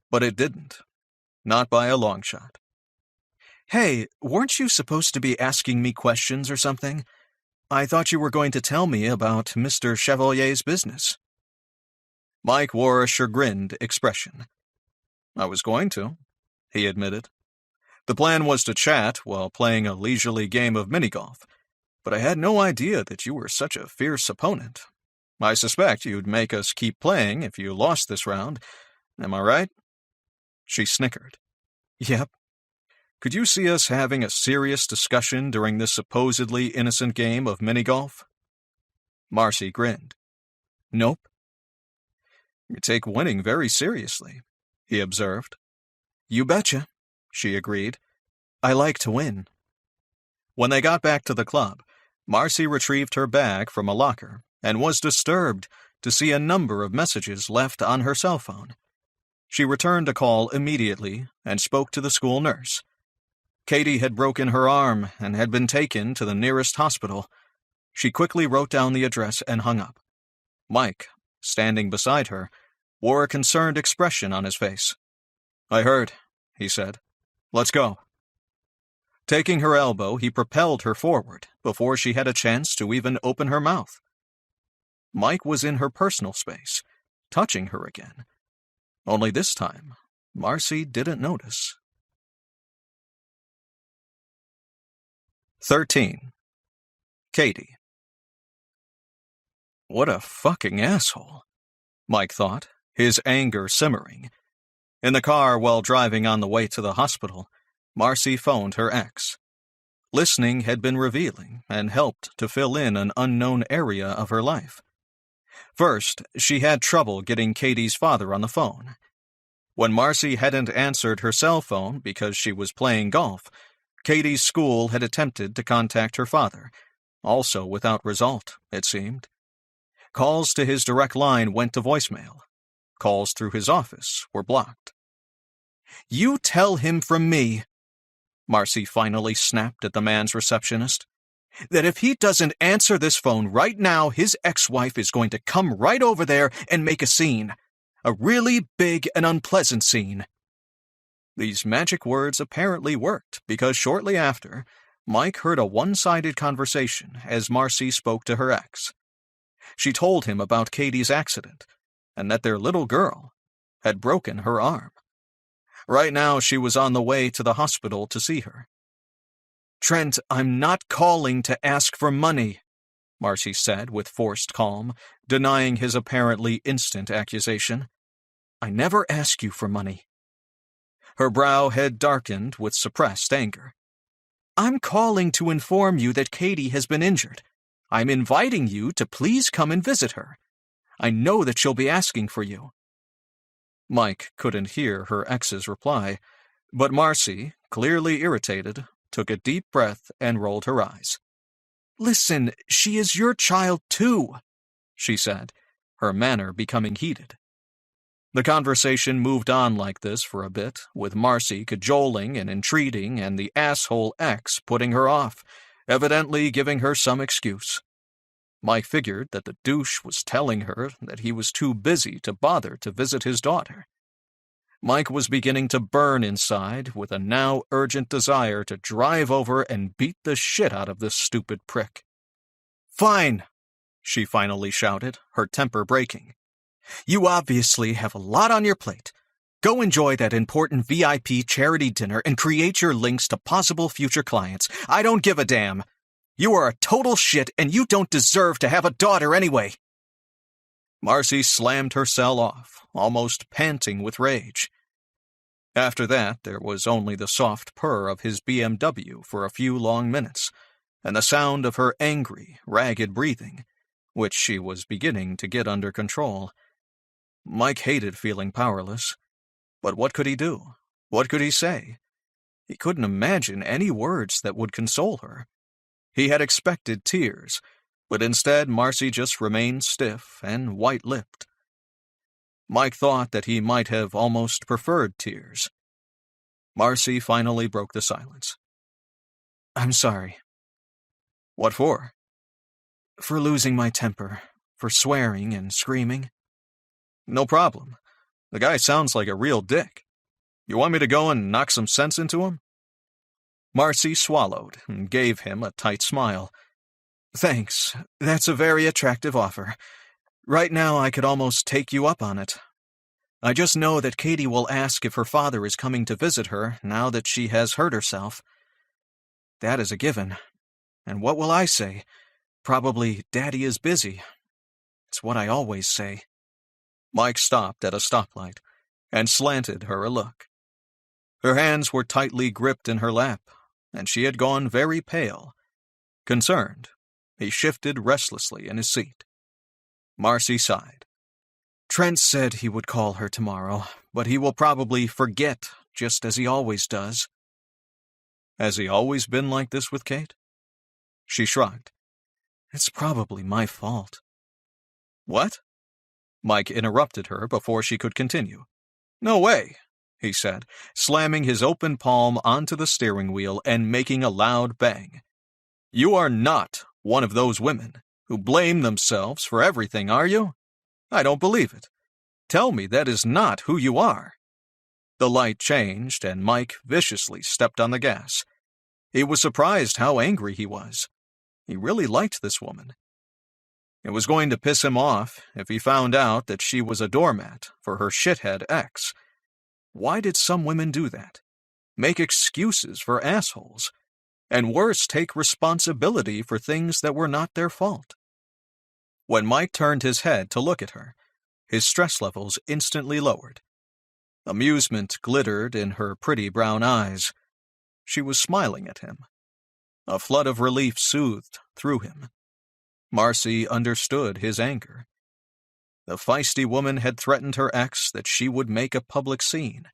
but it didn't. Not by a long shot. "Hey, weren't you supposed to be asking me questions or something? I thought you were going to tell me about Mr. Chevalier's business." Mike wore a chagrined expression. "I was going to," he admitted. "The plan was to chat while playing a leisurely game of mini-golf, but I had no idea that you were such a fierce opponent. I suspect you'd make us keep playing if you lost this round. Am I right?" She snickered. "Yep." "Could you see us having a serious discussion during this supposedly innocent game of mini-golf?" Marcy grinned. "Nope." "You take winning very seriously," he observed. "You betcha," she agreed. "I like to win." When they got back to the club, Marcy retrieved her bag from a locker and was disturbed to see a number of messages left on her cell phone. She returned a call immediately and spoke to the school nurse. Katie had broken her arm and had been taken to the nearest hospital. She quickly wrote down the address and hung up. Mike, standing beside her, wore a concerned expression on his face. "I heard," he said. "Let's go." Taking her elbow, he propelled her forward before she had a chance to even open her mouth. Mike was in her personal space, touching her again. Only this time, Marcy didn't notice. 13. Katie. What a fucking asshole, Mike thought, his anger simmering. In the car while driving on the way to the hospital, Marcy phoned her ex. Listening had been revealing and helped to fill in an unknown area of her life. First, she had trouble getting Katie's father on the phone. When Marcy hadn't answered her cell phone because she was playing golf, Katie's school had attempted to contact her father, also without result, it seemed. Calls to his direct line went to voicemail. Calls through his office were blocked. "You tell him from me," Marcy finally snapped at the man's receptionist, "that if he doesn't answer this phone right now, his ex-wife is going to come right over there and make a scene. A really big and unpleasant scene." These magic words apparently worked because shortly after, Mike heard a one-sided conversation as Marcy spoke to her ex. She told him about Katie's accident, and that their little girl had broken her arm. Right now she was on the way to the hospital to see her. "Trent, I'm not calling to ask for money," Marcy said with forced calm, denying his apparently instant accusation. "I never ask you for money." Her brow had darkened with suppressed anger. "I'm calling to inform you that Katie has been injured. I'm inviting you to please come and visit her. I know that she'll be asking for you." Mike couldn't hear her ex's reply, but Marcy, clearly irritated, took a deep breath and rolled her eyes. "Listen, she is your child too," she said, her manner becoming heated. The conversation moved on like this for a bit, with Marcy cajoling and entreating and the asshole ex putting her off, evidently giving her some excuse. Mike figured that the douche was telling her that he was too busy to bother to visit his daughter. Mike was beginning to burn inside with a now urgent desire to drive over and beat the shit out of this stupid prick. "Fine," she finally shouted, her temper breaking. "You obviously have a lot on your plate. Go enjoy that important VIP charity dinner and create your links to possible future clients. I don't give a damn. You are a total shit and you don't deserve to have a daughter anyway." Marcy slammed her cell off, almost panting with rage. After that, there was only the soft purr of his BMW for a few long minutes, and the sound of her angry, ragged breathing, which she was beginning to get under control. Mike hated feeling powerless. But what could he do? What could he say? He couldn't imagine any words that would console her. He had expected tears, but instead Marcy just remained stiff and white-lipped. Mike thought that he might have almost preferred tears. Marcy finally broke the silence. "I'm sorry." "What for?" "For losing my temper, for swearing and screaming." "No problem. The guy sounds like a real dick. You want me to go and knock some sense into him?" Marcy swallowed and gave him a tight smile. "Thanks. That's a very attractive offer. Right now I could almost take you up on it. I just know that Katie will ask if her father is coming to visit her now that she has hurt herself. That is a given. And what will I say? Probably, Daddy is busy. It's what I always say." Mike stopped at a stoplight and slanted her a look. Her hands were tightly gripped in her lap, and she had gone very pale. Concerned, he shifted restlessly in his seat. Marcy sighed. "Trent said he would call her tomorrow, but he will probably forget, just as he always does." "Has he always been like this with Kate?" She shrugged. "It's probably my fault." "What?" Mike interrupted her before she could continue. "No way," he said, slamming his open palm onto the steering wheel and making a loud bang. "You are not one of those women who blame themselves for everything, are you? I don't believe it. Tell me that is not who you are." The light changed, and Mike viciously stepped on the gas. He was surprised how angry he was. He really liked this woman. It was going to piss him off if he found out that she was a doormat for her shithead ex. Why did some women do that? Make excuses for assholes. And worse, take responsibility for things that were not their fault. When Mike turned his head to look at her, his stress levels instantly lowered. Amusement glittered in her pretty brown eyes. She was smiling at him. A flood of relief soothed through him. Marcy understood his anger. The feisty woman had threatened her ex that she would make a public scene.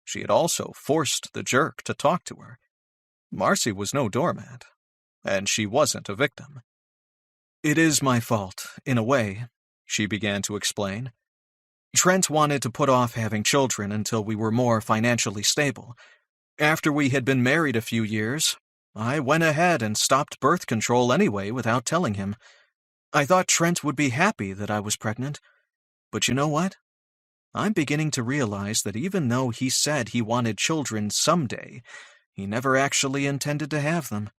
She had also forced the jerk to talk to her. Marcy was no doormat, and she wasn't a victim. "It is my fault, in a way," she began to explain. "Trent wanted to put off having children until we were more financially stable. After we had been married a few years, I went ahead and stopped birth control anyway without telling him. I thought Trent would be happy that I was pregnant. But you know what? I'm beginning to realize that even though he said he wanted children someday, he never actually intended to have them.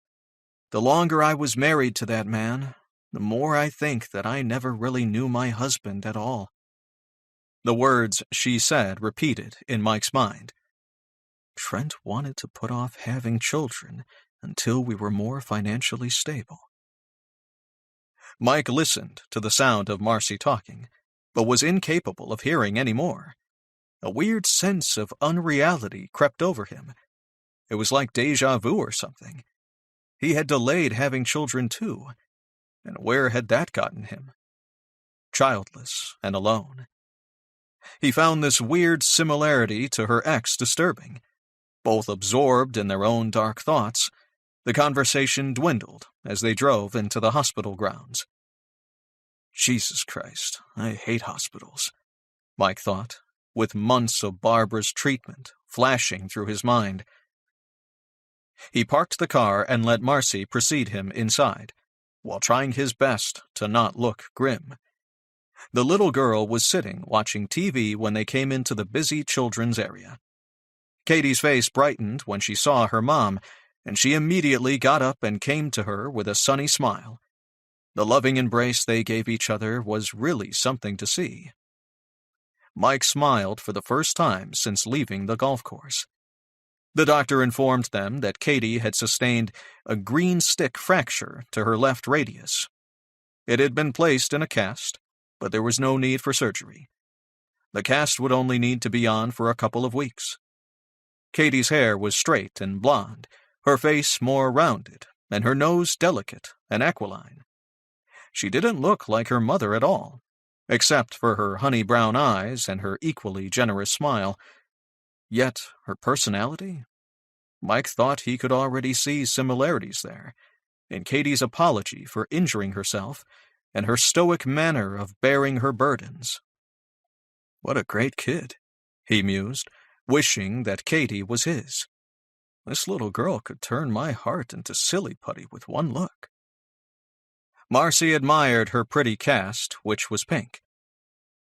The longer I was married to that man, the more I think that I never really knew my husband at all." The words she said repeated in Mike's mind. Trent wanted to put off having children until we were more financially stable. Mike listened to the sound of Marcy talking, but was incapable of hearing any more. A weird sense of unreality crept over him. It was like déjà vu or something. He had delayed having children too, and where had that gotten him? Childless and alone. He found this weird similarity to her ex disturbing. Both absorbed in their own dark thoughts, the conversation dwindled as they drove into the hospital grounds. Jesus Christ, I hate hospitals, Mike thought, with months of Barbara's treatment flashing through his mind. He parked the car and let Marcy precede him inside, while trying his best to not look grim. The little girl was sitting watching TV when they came into the busy children's area. Katie's face brightened when she saw her mom, and she immediately got up and came to her with a sunny smile. The loving embrace they gave each other was really something to see. Mike smiled for the first time since leaving the golf course. The doctor informed them that Katie had sustained a green stick fracture to her left radius. It had been placed in a cast, but there was no need for surgery. The cast would only need to be on for a couple of weeks. Katie's hair was straight and blonde, her face more rounded, and her nose delicate and aquiline. She didn't look like her mother at all, except for her honey-brown eyes and her equally generous smile. Yet her personality? Mike thought he could already see similarities there, in Katie's apology for injuring herself and her stoic manner of bearing her burdens. What a great kid, he mused, wishing that Katie was his. This little girl could turn my heart into silly putty with one look. Marcy admired her pretty cast, which was pink.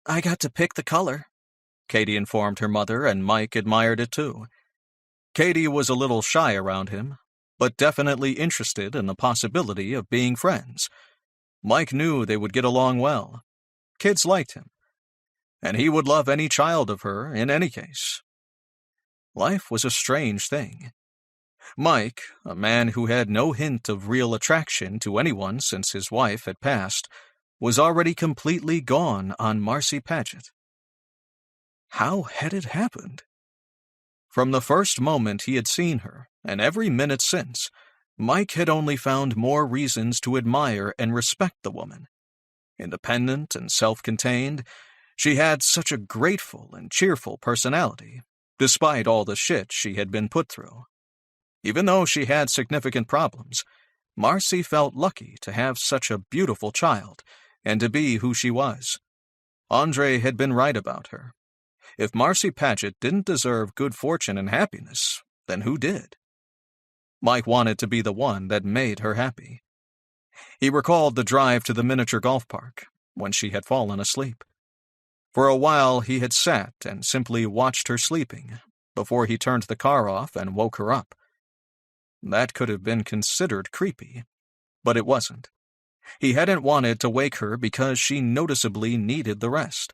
I got to pick the color, Katie informed her mother, and Mike admired it too. Katie was a little shy around him, but definitely interested in the possibility of being friends. Mike knew they would get along well. Kids liked him, and he would love any child of her in any case. Life was a strange thing. Mike, a man who had no hint of real attraction to anyone since his wife had passed, was already completely gone on Marcy Paget. How had it happened? From the first moment he had seen her, and every minute since, Mike had only found more reasons to admire and respect the woman. Independent and self-contained, she had such a grateful and cheerful personality, despite all the shit she had been put through. Even though she had significant problems, Marcy felt lucky to have such a beautiful child and to be who she was. Andre had been right about her. If Marcy Paget didn't deserve good fortune and happiness, then who did? Mike wanted to be the one that made her happy. He recalled the drive to the miniature golf park, when she had fallen asleep. For a while he had sat and simply watched her sleeping, before he turned the car off and woke her up. That could have been considered creepy, but it wasn't. He hadn't wanted to wake her because she noticeably needed the rest.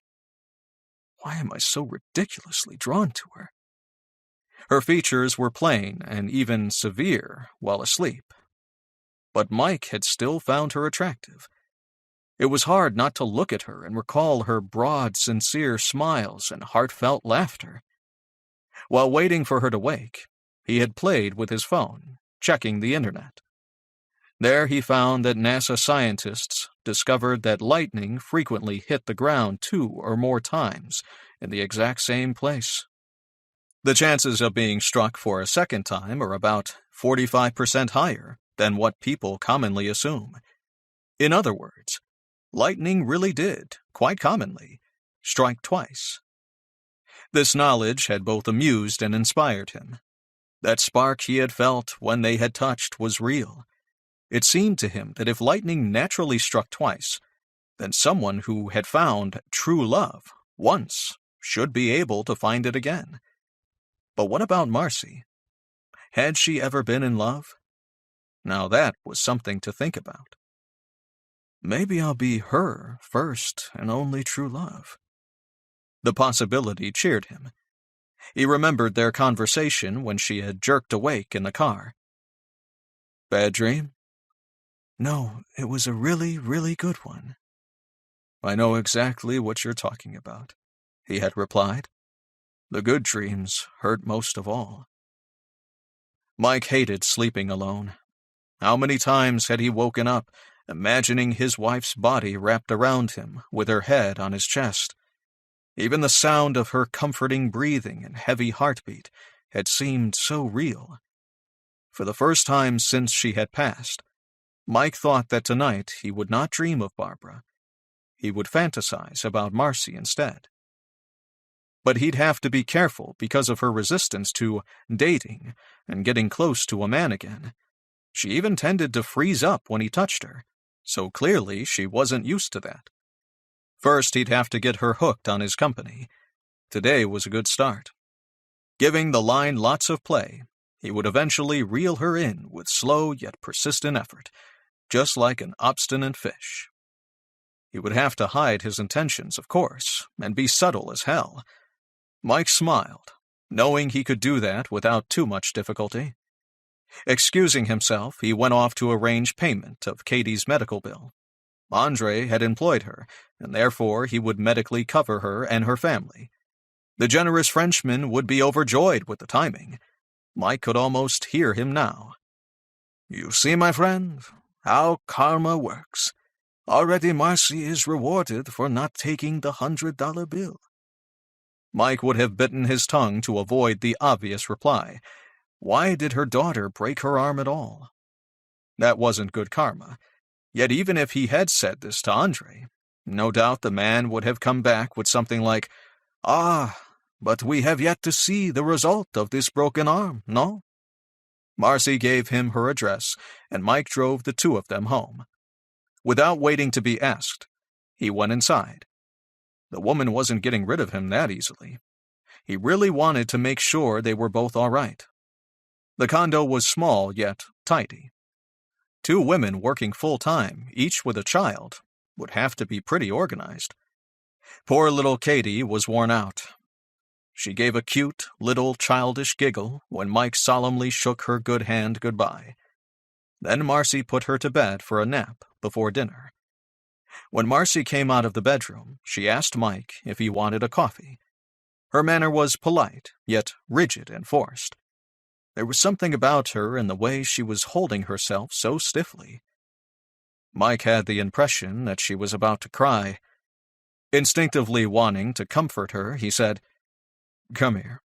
Why am I so ridiculously drawn to her? Her features were plain and even severe while asleep. But Mike had still found her attractive. It was hard not to look at her and recall her broad, sincere smiles and heartfelt laughter. While waiting for her to wake, he had played with his phone, checking the internet. There he found that NASA scientists discovered that lightning frequently hit the ground 2 or more times in the exact same place. The chances of being struck for a second time are about 45% higher than what people commonly assume. In other words, lightning really did, quite commonly, strike twice. This knowledge had both amused and inspired him. That spark he had felt when they had touched was real. It seemed to him that if lightning naturally struck twice, then someone who had found true love once should be able to find it again. But what about Marcy? Had she ever been in love? Now that was something to think about. Maybe I'll be her first and only true love. The possibility cheered him. He remembered their conversation when she had jerked awake in the car. Bad dream? No, it was a really, really good one. I know exactly what you're talking about, he had replied. The good dreams hurt most of all. Mike hated sleeping alone. How many times had he woken up, imagining his wife's body wrapped around him, with her head on his chest? Even the sound of her comforting breathing and heavy heartbeat had seemed so real. For the first time since she had passed, Mike thought that tonight he would not dream of Barbara. He would fantasize about Marcy instead. But he'd have to be careful because of her resistance to dating and getting close to a man again. She even tended to freeze up when he touched her, so clearly she wasn't used to that. First, he'd have to get her hooked on his company. Today was a good start. Giving the line lots of play, he would eventually reel her in with slow yet persistent effort, just like an obstinate fish. He would have to hide his intentions, of course, and be subtle as hell. Mike smiled, knowing he could do that without too much difficulty. Excusing himself, he went off to arrange payment of Katie's medical bill. Andre had employed her, and therefore he would medically cover her and her family. The generous Frenchman would be overjoyed with the timing. Mike could almost hear him now. You see, my friend, how karma works. Already Marcy is rewarded for not taking the $100 bill. Mike would have bitten his tongue to avoid the obvious reply. Why did her daughter break her arm at all? That wasn't good karma. Yet even if he had said this to Andre, no doubt the man would have come back with something like, but we have yet to see the result of this broken arm, no? Marcy gave him her address, and Mike drove the two of them home. Without waiting to be asked, he went inside. The woman wasn't getting rid of him that easily. He really wanted to make sure they were both all right. The condo was small yet tidy. 2 women working full-time, each with a child, would have to be pretty organized. Poor little Katie was worn out. She gave a cute, little childish giggle when Mike solemnly shook her good hand goodbye. Then Marcy put her to bed for a nap before dinner. When Marcy came out of the bedroom, she asked Mike if he wanted a coffee. Her manner was polite, yet rigid and forced. There was something about her in the way she was holding herself so stiffly. Mike had the impression that she was about to cry. Instinctively wanting to comfort her, he said, "Come here,"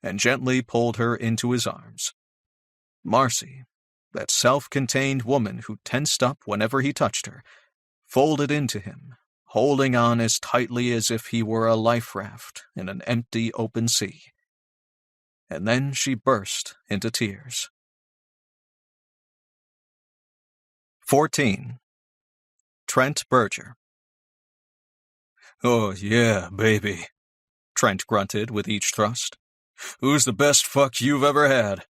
and gently pulled her into his arms. Marcy, that self-contained woman who tensed up whenever he touched her, folded into him, holding on as tightly as if he were a life raft in an empty open sea. And then she burst into tears. 14. Trent Berger. Oh, yeah, baby, Trent grunted with each thrust. Who's the best fuck you've ever had?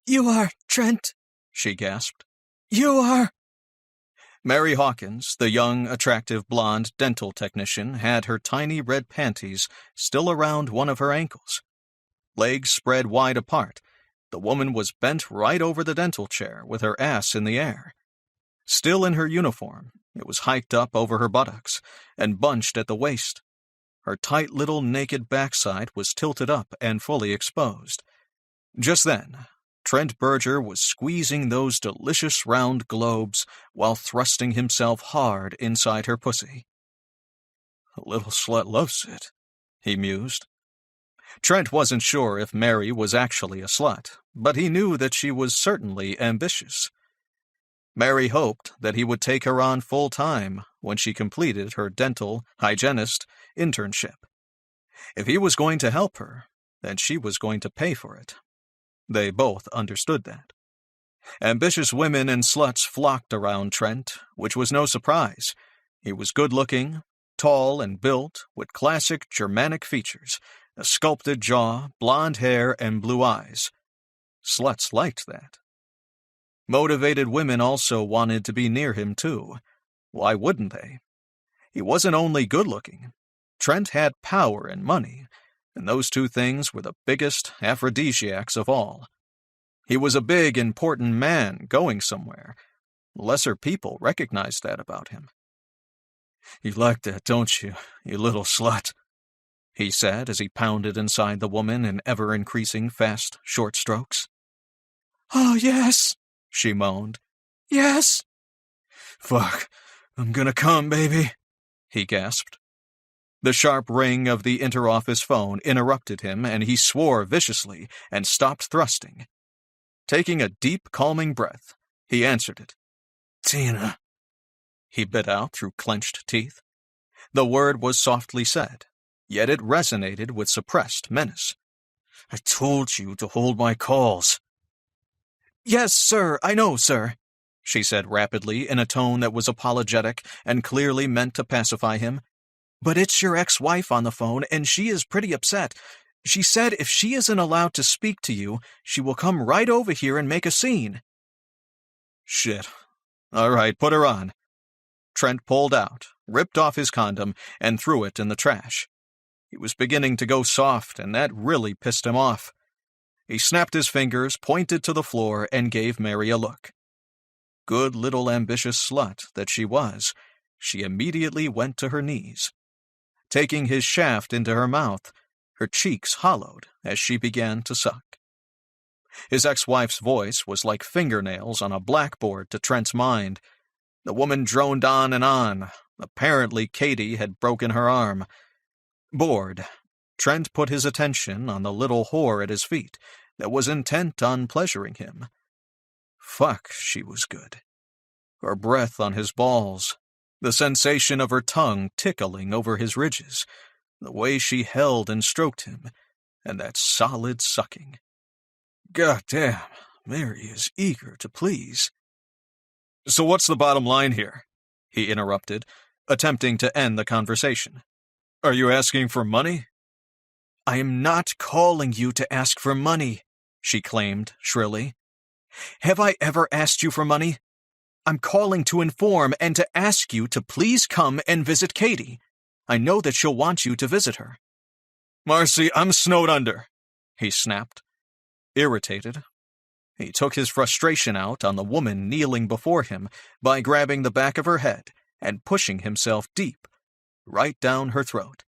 You are, Trent, she gasped. You are. Mary Hawkins, the young, attractive blonde dental technician, had her tiny red panties still around one of her ankles. Legs spread wide apart, the woman was bent right over the dental chair with her ass in the air. Still in her uniform, it was hiked up over her buttocks and bunched at the waist. Her tight little naked backside was tilted up and fully exposed. Just then, Trent Berger was squeezing those delicious round globes while thrusting himself hard inside her pussy. A little slut loves it, he mused. Trent wasn't sure if Mary was actually a slut, but he knew that she was certainly ambitious. Mary hoped that he would take her on full-time when she completed her dental hygienist internship. If he was going to help her, then she was going to pay for it. They both understood that. Ambitious women and sluts flocked around Trent, which was no surprise. He was good-looking, tall and built, with classic Germanic features, a sculpted jaw, blonde hair, and blue eyes. Sluts liked that. Motivated women also wanted to be near him, too. Why wouldn't they? He wasn't only good-looking. Trent had power and money, and those two things were the biggest aphrodisiacs of all. He was a big, important man going somewhere. Lesser people recognized that about him. "You like that, don't you, you little slut?" he said as he pounded inside the woman in ever-increasing fast, short strokes. "Oh, yes," she moaned. "Yes." "Fuck, I'm gonna come, baby," he gasped. The sharp ring of the interoffice phone interrupted him, and he swore viciously and stopped thrusting. Taking a deep, calming breath, he answered it. "Tina," he bit out through clenched teeth. The word was softly said, yet it resonated with suppressed menace. "I told you to hold my calls." "Yes, sir, I know, sir," she said rapidly in a tone that was apologetic and clearly meant to pacify him. "But it's your ex-wife on the phone, and she is pretty upset. She said if she isn't allowed to speak to you, she will come right over here and make a scene." "Shit. All right, put her on." Trent pulled out, ripped off his condom, and threw it in the trash. He was beginning to go soft, and that really pissed him off. He snapped his fingers, pointed to the floor, and gave Mary a look. Good little ambitious slut that she was, she immediately went to her knees. Taking his shaft into her mouth, her cheeks hollowed as she began to suck. His ex-wife's voice was like fingernails on a blackboard to Trent's mind. The woman droned on and on. Apparently Katie had broken her arm. Bored, Trent put his attention on the little whore at his feet that was intent on pleasuring him. Fuck, she was good. Her breath on his balls, the sensation of her tongue tickling over his ridges, the way she held and stroked him, and that solid sucking. God damn, Mary is eager to please. "So what's the bottom line here?" he interrupted, attempting to end the conversation. "Are you asking for money?" "I am not calling you to ask for money," she claimed shrilly. "Have I ever asked you for money? I'm calling to inform and to ask you to please come and visit Katie. I know that she'll want you to visit her." "Marcy, I'm snowed under," he snapped. Irritated, he took his frustration out on the woman kneeling before him by grabbing the back of her head and pushing himself deep, right down her throat.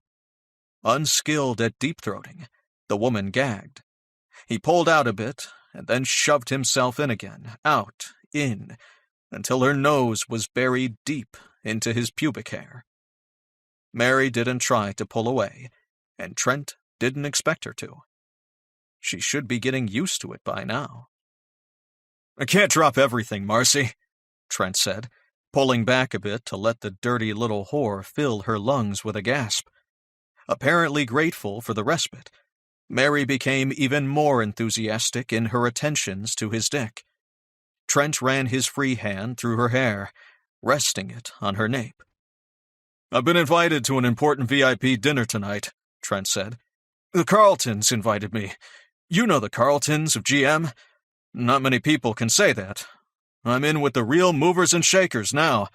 Unskilled at deep-throating, the woman gagged. He pulled out a bit and then shoved himself in again, out, in, until her nose was buried deep into his pubic hair. Mary didn't try to pull away, and Trent didn't expect her to. She should be getting used to it by now. "I can't drop everything, Marcy," Trent said, pulling back a bit to let the dirty little whore fill her lungs with a gasp. Apparently grateful for the respite, Mary became even more enthusiastic in her attentions to his dick. Trent ran his free hand through her hair, resting it on her nape. "I've been invited to an important VIP dinner tonight," Trent said. "The Carltons invited me. You know the Carltons of GM. Not many people can say that. I'm in with the real movers and shakers now.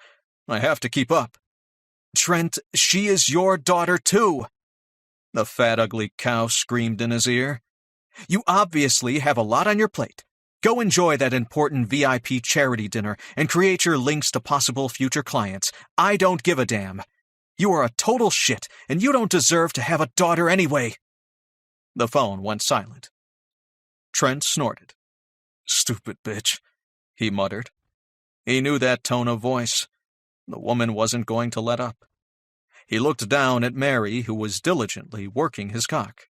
I have to keep up." "Trent, she is your daughter too," the fat ugly cow screamed in his ear. "You obviously have a lot on your plate. Go enjoy that important VIP charity dinner and create your links to possible future clients. I don't give a damn. You are a total shit, and you don't deserve to have a daughter anyway." The phone went silent. Trent snorted. "Stupid bitch," he muttered. He knew that tone of voice. The woman wasn't going to let up. He looked down at Mary, who was diligently working his cock.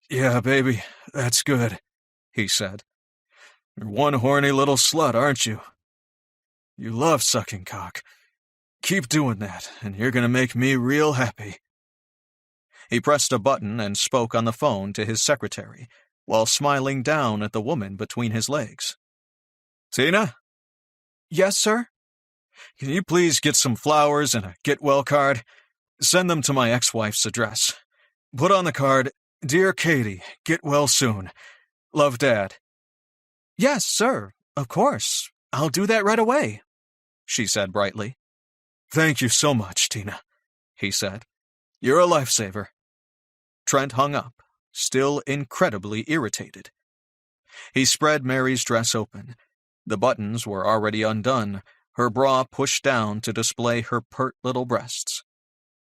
"Yeah, baby, that's good," he said. "You're one horny little slut, aren't you? You love sucking cock. Keep doing that, and you're going to make me real happy." He pressed a button and spoke on the phone to his secretary, while smiling down at the woman between his legs. "Tina?" "Yes, sir?" "Can you please get some flowers and a get-well card? Send them to my ex-wife's address. Put on the card, 'Dear Katie, get well soon. Love, Dad.'" Yes, sir, of course. I'll do that right away, she said brightly. Thank you so much, Tina, he said. You're a lifesaver. Trent hung up, still incredibly irritated. He spread Mary's dress open. The buttons were already undone, her bra pushed down to display her pert little breasts.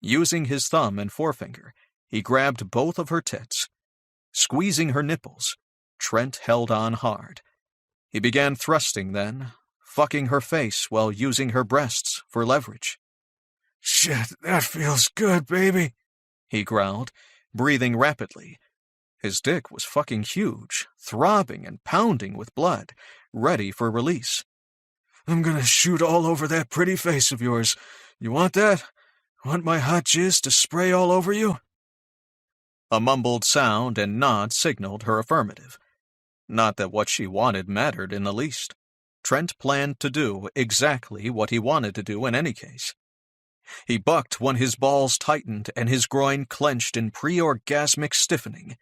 Using his thumb and forefinger, he grabbed both of her tits. Squeezing her nipples, Trent held on hard. He began thrusting then, fucking her face while using her breasts for leverage. Shit, that feels good, baby, he growled, breathing rapidly. His dick was fucking huge, throbbing and pounding with blood, ready for release. I'm gonna shoot all over that pretty face of yours. You want that? Want my hot jizz to spray all over you? A mumbled sound and nod signaled her affirmative. Not that what she wanted mattered in the least. Trent planned to do exactly what he wanted to do in any case. He bucked when his balls tightened and his groin clenched in pre-orgasmic stiffening.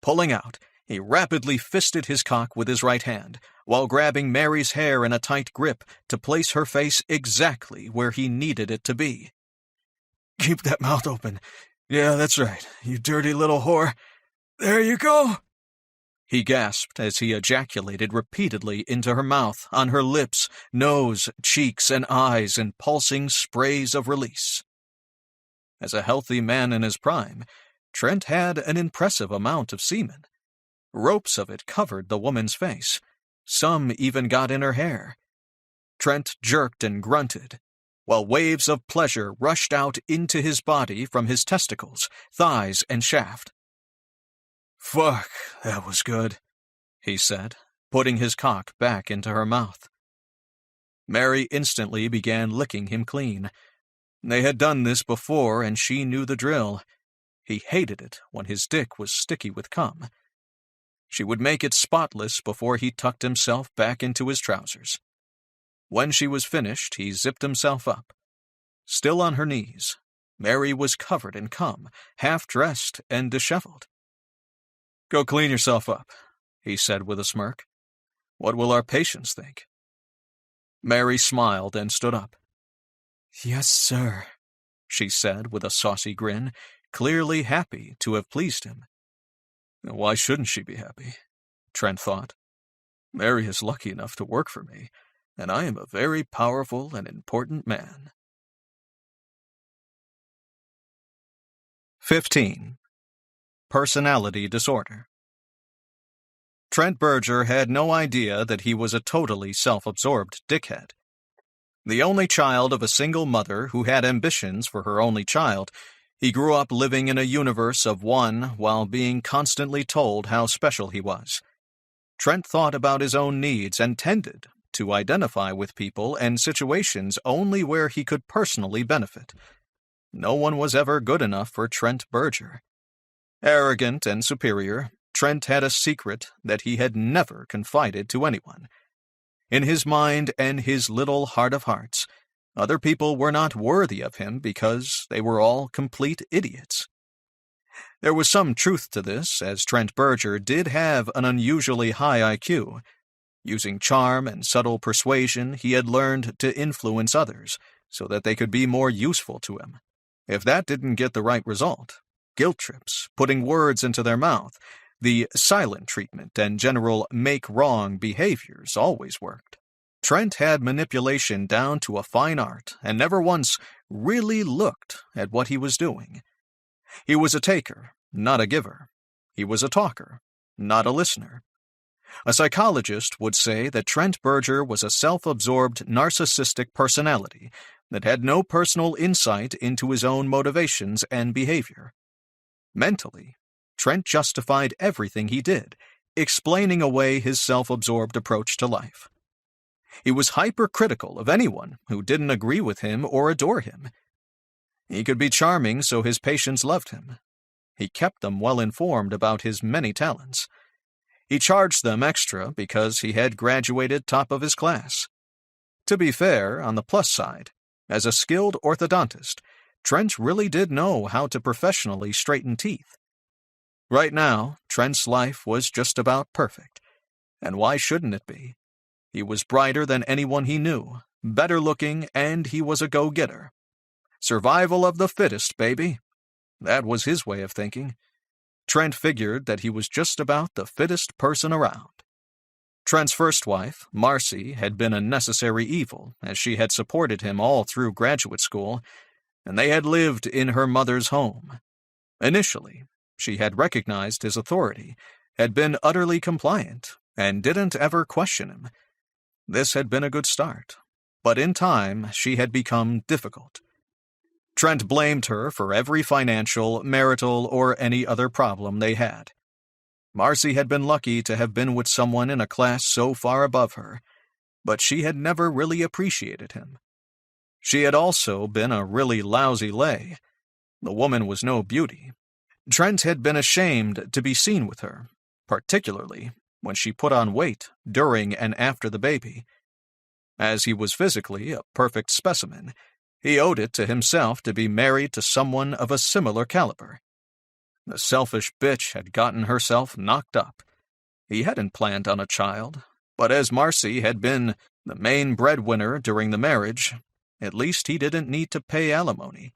Pulling out, he rapidly fisted his cock with his right hand, while grabbing Mary's hair in a tight grip to place her face exactly where he needed it to be. Keep that mouth open. Yeah, that's right, you dirty little whore. There you go! He gasped as he ejaculated repeatedly into her mouth, on her lips, nose, cheeks, and eyes in pulsing sprays of release. As a healthy man in his prime, Trent had an impressive amount of semen. Ropes of it covered the woman's face. Some even got in her hair. Trent jerked and grunted, while waves of pleasure rushed out into his body from his testicles, thighs, and shaft. Fuck, that was good, he said, putting his cock back into her mouth. Mary instantly began licking him clean. They had done this before, and she knew the drill. He hated it when his dick was sticky with cum. She would make it spotless before he tucked himself back into his trousers. When she was finished, he zipped himself up. Still on her knees, Mary was covered in cum, half-dressed and disheveled. Go clean yourself up, he said with a smirk. What will our patients think? Mary smiled and stood up. Yes, sir, she said with a saucy grin, clearly happy to have pleased him. Why shouldn't she be happy? Trent thought. Mary is lucky enough to work for me, and I am a very powerful and important man. 15. Personality disorder. Trent Berger had no idea that he was a totally self-absorbed dickhead. The only child of a single mother who had ambitions for her only child, he grew up living in a universe of one while being constantly told how special he was. Trent thought about his own needs and tended to identify with people and situations only where he could personally benefit. No one was ever good enough for Trent Berger. Arrogant and superior, Trent had a secret that he had never confided to anyone. In his mind and his little heart of hearts, other people were not worthy of him because they were all complete idiots. There was some truth to this, as Trent Berger did have an unusually high IQ. Using charm and subtle persuasion, he had learned to influence others so that they could be more useful to him. If that didn't get the right result, guilt trips, putting words into their mouth, the silent treatment, and general make-wrong behaviors always worked. Trent had manipulation down to a fine art and never once really looked at what he was doing. He was a taker, not a giver. He was a talker, not a listener. A psychologist would say that Trent Berger was a self-absorbed, narcissistic personality that had no personal insight into his own motivations and behavior. Mentally, Trent justified everything he did, explaining away his self-absorbed approach to life. He was hypercritical of anyone who didn't agree with him or adore him. He could be charming so his patients loved him. He kept them well informed about his many talents. He charged them extra because he had graduated top of his class. To be fair, on the plus side, as a skilled orthodontist, Trent really did know how to professionally straighten teeth. Right now, Trent's life was just about perfect, And why shouldn't it be? He was brighter than anyone he knew, better looking, and he was a go-getter. Survival of the fittest, baby. That was his way of thinking. Trent figured that he was just about the fittest person around. Trent's first wife, Marcy, had been a necessary evil, as she had supported him all through graduate school, and they had lived in her mother's home. Initially, she had recognized his authority, had been utterly compliant, and didn't ever question him. This had been a good start, but in time she had become difficult. Trent blamed her for every financial, marital, or any other problem they had. Marcy had been lucky to have been with someone in a class so far above her, but she had never really appreciated him. She had also been a really lousy lay. The woman was no beauty. Trent had been ashamed to be seen with her, particularly when she put on weight during and after the baby. As he was physically a perfect specimen, he owed it to himself to be married to someone of a similar caliber. The selfish bitch had gotten herself knocked up. He hadn't planned on a child, but as Marcy had been the main breadwinner during the marriage, at least he didn't need to pay alimony.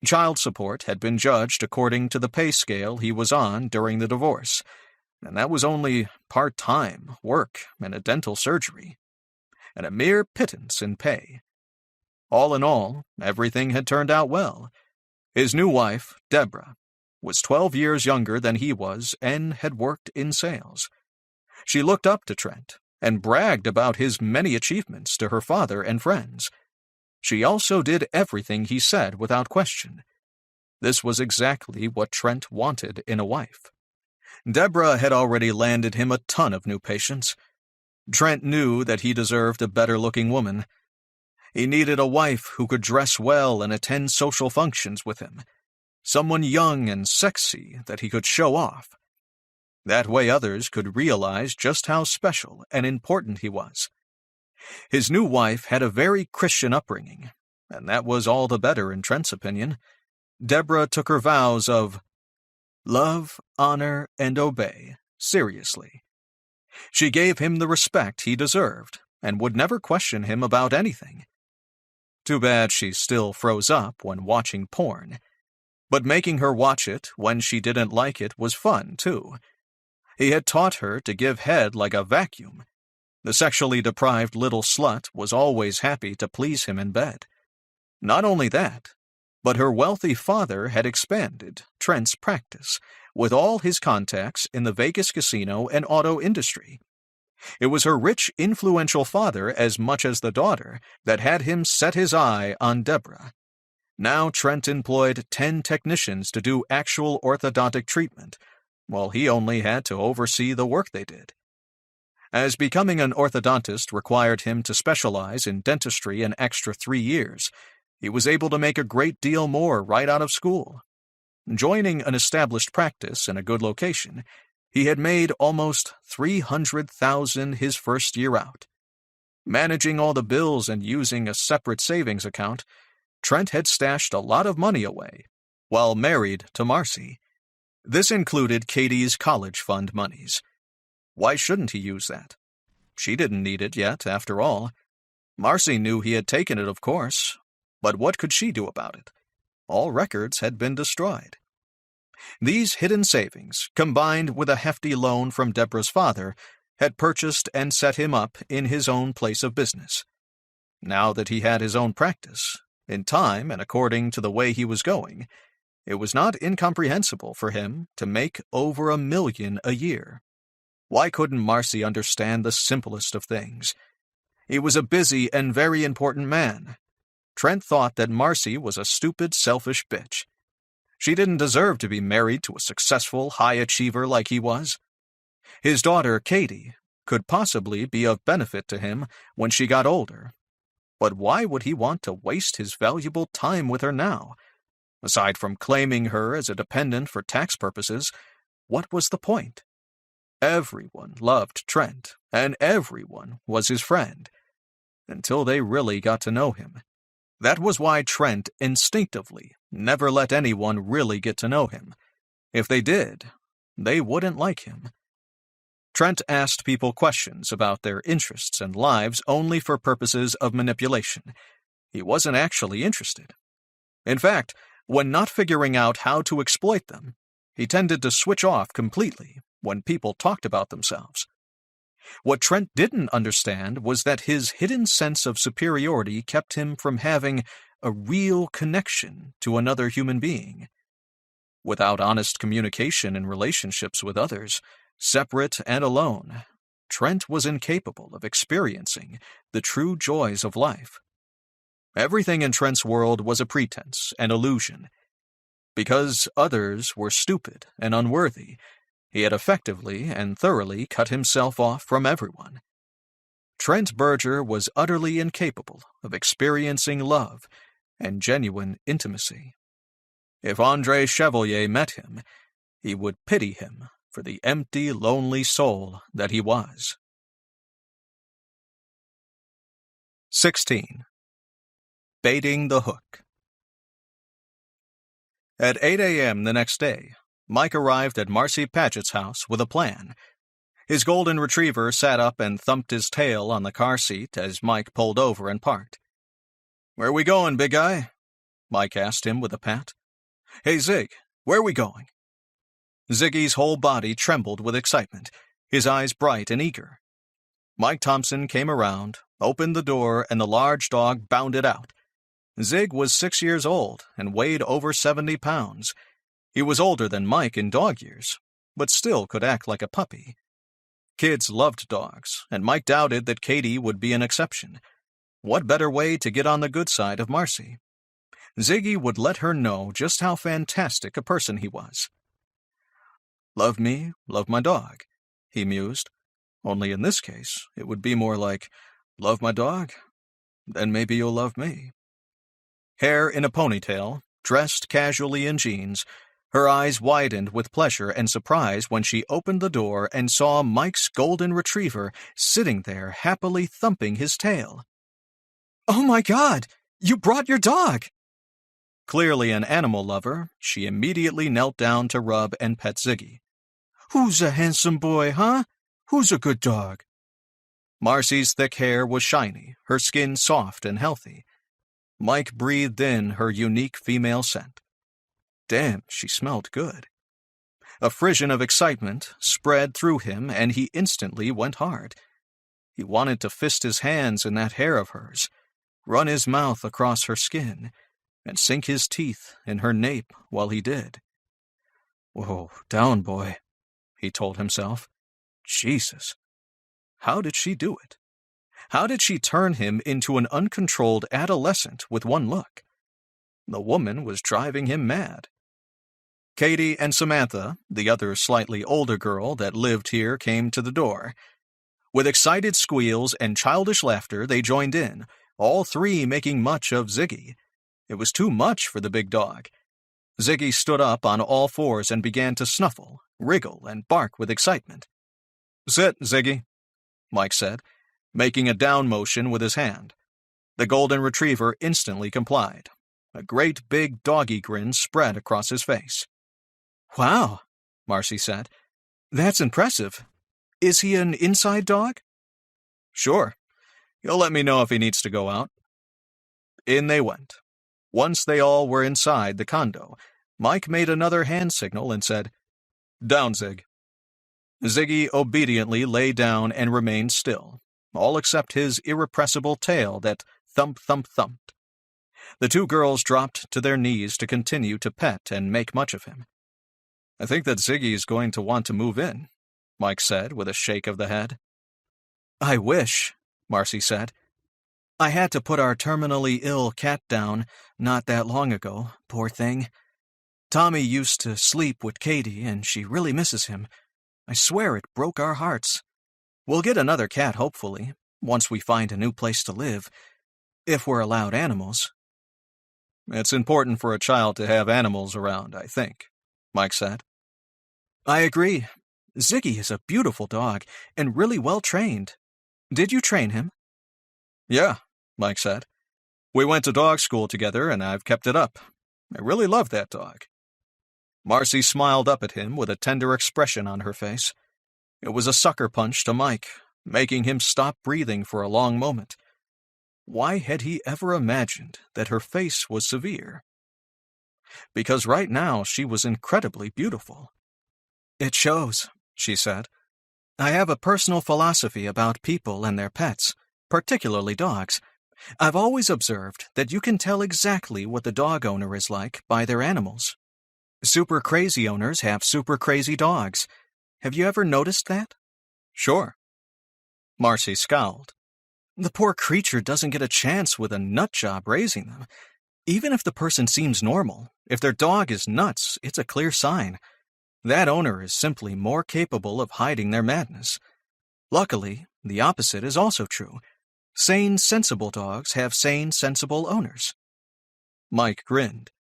Child support had been judged according to the pay scale he was on during the divorce, and that was only part-time work and a dental surgery, and a mere pittance in pay. All in all, everything had turned out well. His new wife, Deborah, was 12 years younger than he was and had worked in sales. She looked up to Trent and bragged about his many achievements to her father and friends. She also did everything he said without question. This was exactly what Trent wanted in a wife. Deborah had already landed him a ton of new patients. Trent knew that he deserved a better-looking woman. He needed a wife who could dress well and attend social functions with him. Someone young and sexy that he could show off. That way others could realize just how special and important he was. His new wife had a very Christian upbringing, and that was all the better in Trent's opinion. Deborah took her vows of love, honor, and obey seriously. She gave him the respect he deserved and would never question him about anything. Too bad she still froze up when watching porn. But making her watch it when she didn't like it was fun, too. He had taught her to give head like a vacuum. The sexually deprived little slut was always happy to please him in bed. Not only that, but her wealthy father had expanded Trent's practice with all his contacts in the Vegas casino and auto industry. It was her rich, influential father as much as the daughter that had him set his eye on Deborah. Now Trent employed 10 technicians to do actual orthodontic treatment, while he only had to oversee the work they did. As becoming an orthodontist required him to specialize in dentistry an extra 3 years, he was able to make a great deal more right out of school. Joining an established practice in a good location, he had made almost $300,000 his first year out. Managing all the bills and using a separate savings account, Trent had stashed a lot of money away, while married to Marcy. This included Katie's college fund monies. Why shouldn't he use that? She didn't need it yet, after all. Marcy knew he had taken it, of course, but what could she do about it? All records had been destroyed. These hidden savings, combined with a hefty loan from Deborah's father, had purchased and set him up in his own place of business. Now that he had his own practice, in time and according to the way he was going, it was not incomprehensible for him to make over $1 million a year. Why couldn't Marcy understand the simplest of things? He was a busy and very important man. Trent thought that Marcy was a stupid, selfish bitch. She didn't deserve to be married to a successful high achiever like he was. His daughter, Katie, could possibly be of benefit to him when she got older. But why would he want to waste his valuable time with her now? Aside from claiming her as a dependent for tax purposes, what was the point? Everyone loved Trent, and everyone was his friend, until they really got to know him. That was why Trent instinctively never let anyone really get to know him. If they did, they wouldn't like him. Trent asked people questions about their interests and lives only for purposes of manipulation. He wasn't actually interested. In fact, when not figuring out how to exploit them, he tended to switch off completely when people talked about themselves. What Trent didn't understand was that his hidden sense of superiority kept him from having a real connection to another human being. Without honest communication in relationships with others, separate and alone, Trent was incapable of experiencing the true joys of life. Everything in Trent's world was a pretense, an illusion. Because others were stupid and unworthy, he had effectively and thoroughly cut himself off from everyone. Trent Berger was utterly incapable of experiencing love and genuine intimacy. If André Chevalier met him, he would pity him for the empty, lonely soul that he was. 16. Baiting the hook. At 8 a.m. the next day, Mike arrived at Marcy Paget's house with a plan. His golden retriever sat up and thumped his tail on the car seat as Mike pulled over and parked. "Where we going, big guy?" Mike asked him with a pat. "Hey, Zig, where we going?" Ziggy's whole body trembled with excitement, his eyes bright and eager. Mike Thompson came around, opened the door, and the large dog bounded out. Zig was 6 years old and weighed over 70 pounds. He was older than Mike in dog years, but still could act like a puppy. Kids loved dogs, and Mike doubted that Katie would be an exception. What better way to get on the good side of Marcy? Ziggy would let her know just how fantastic a person he was. "Love me, love my dog," he mused. Only in this case, it would be more like, "Love my dog? Then maybe you'll love me." Hair in a ponytail, dressed casually in jeans, her eyes widened with pleasure and surprise when she opened the door and saw Mike's golden retriever sitting there happily thumping his tail. "Oh my God! You brought your dog!" Clearly an animal lover, she immediately knelt down to rub and pet Ziggy. "Who's a handsome boy, huh? Who's a good dog?" Marcy's thick hair was shiny, her skin soft and healthy. Mike breathed in her unique female scent. Damn, she smelled good. A frisson of excitement spread through him, and he instantly went hard. He wanted to fist his hands in that hair of hers, run his mouth across her skin, and sink his teeth in her nape while he did. "Whoa, down, boy," he told himself. Jesus. How did she do it? How did she turn him into an uncontrolled adolescent with one look? The woman was driving him mad. Katie and Samantha, the other slightly older girl that lived here, came to the door. With excited squeals and childish laughter, they joined in, all three making much of Ziggy. It was too much for the big dog. Ziggy stood up on all fours and began to snuffle, wriggle, and bark with excitement. "Sit, Ziggy," Mike said, making a down motion with his hand. The golden retriever instantly complied. A great big doggy grin spread across his face. "Wow," Marcy said. "That's impressive. Is he an inside dog?" "Sure. He'll let me know if he needs to go out." In they went. Once they all were inside the condo, Mike made another hand signal and said, "Down, Zig." Ziggy obediently lay down and remained still, all except his irrepressible tail that thump-thump-thumped. The two girls dropped to their knees to continue to pet and make much of him. "I think that Ziggy is going to want to move in," Mike said with a shake of the head. "I wish," Marcy said. "I had to put our terminally ill cat down not that long ago, poor thing. Tommy used to sleep with Katie, and she really misses him. I swear it broke our hearts. We'll get another cat, hopefully, once we find a new place to live, if we're allowed animals." "It's important for a child to have animals around, I think," Mike said. "I agree. Ziggy is a beautiful dog and really well trained. Did you train him?" "Yeah," Mike said. "We went to dog school together, and I've kept it up. I really love that dog." Marcy smiled up at him with a tender expression on her face. It was a sucker punch to Mike, making him stop breathing for a long moment. Why had he ever imagined that her face was severe? Because right now she was incredibly beautiful. "It shows," she said. "I have a personal philosophy about people and their pets, particularly dogs. I've always observed that you can tell exactly what the dog owner is like by their animals. Super crazy owners have super crazy dogs. Have you ever noticed that?" "Sure." Marcy scowled. "The poor creature doesn't get a chance with a nut job raising them. Even if the person seems normal, if their dog is nuts, it's a clear sign. That owner is simply more capable of hiding their madness. Luckily, the opposite is also true. Sane, sensible dogs have sane, sensible owners." Mike grinned.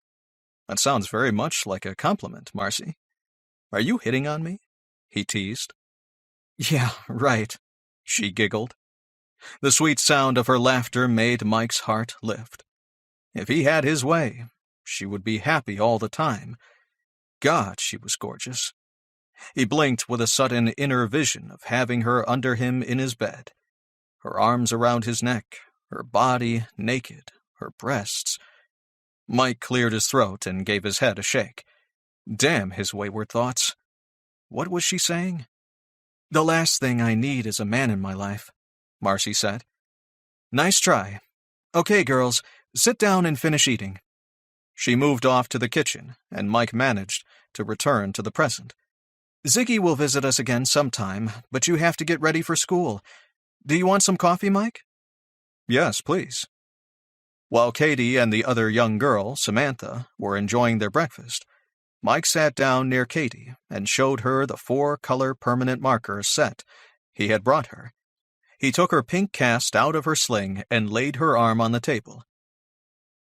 "That sounds very much like a compliment, Marcy. Are you hitting on me?" he teased. "Yeah, right," she giggled. The sweet sound of her laughter made Mike's heart lift. If he had his way, she would be happy all the time. God, she was gorgeous. He blinked with a sudden inner vision of having her under him in his bed. Her arms around his neck, her body naked, her breasts. Mike cleared his throat and gave his head a shake. Damn his wayward thoughts. What was she saying? "The last thing I need is a man in my life," Marcy said. "Nice try. Okay, girls, sit down and finish eating." She moved off to the kitchen, and Mike managed to return to the present. "Ziggy will visit us again sometime, but you have to get ready for school. Do you want some coffee, Mike?" "Yes, please." While Katie and the other young girl, Samantha, were enjoying their breakfast, Mike sat down near Katie and showed her the 4-color permanent marker set he had brought her. He took her pink cast out of her sling and laid her arm on the table.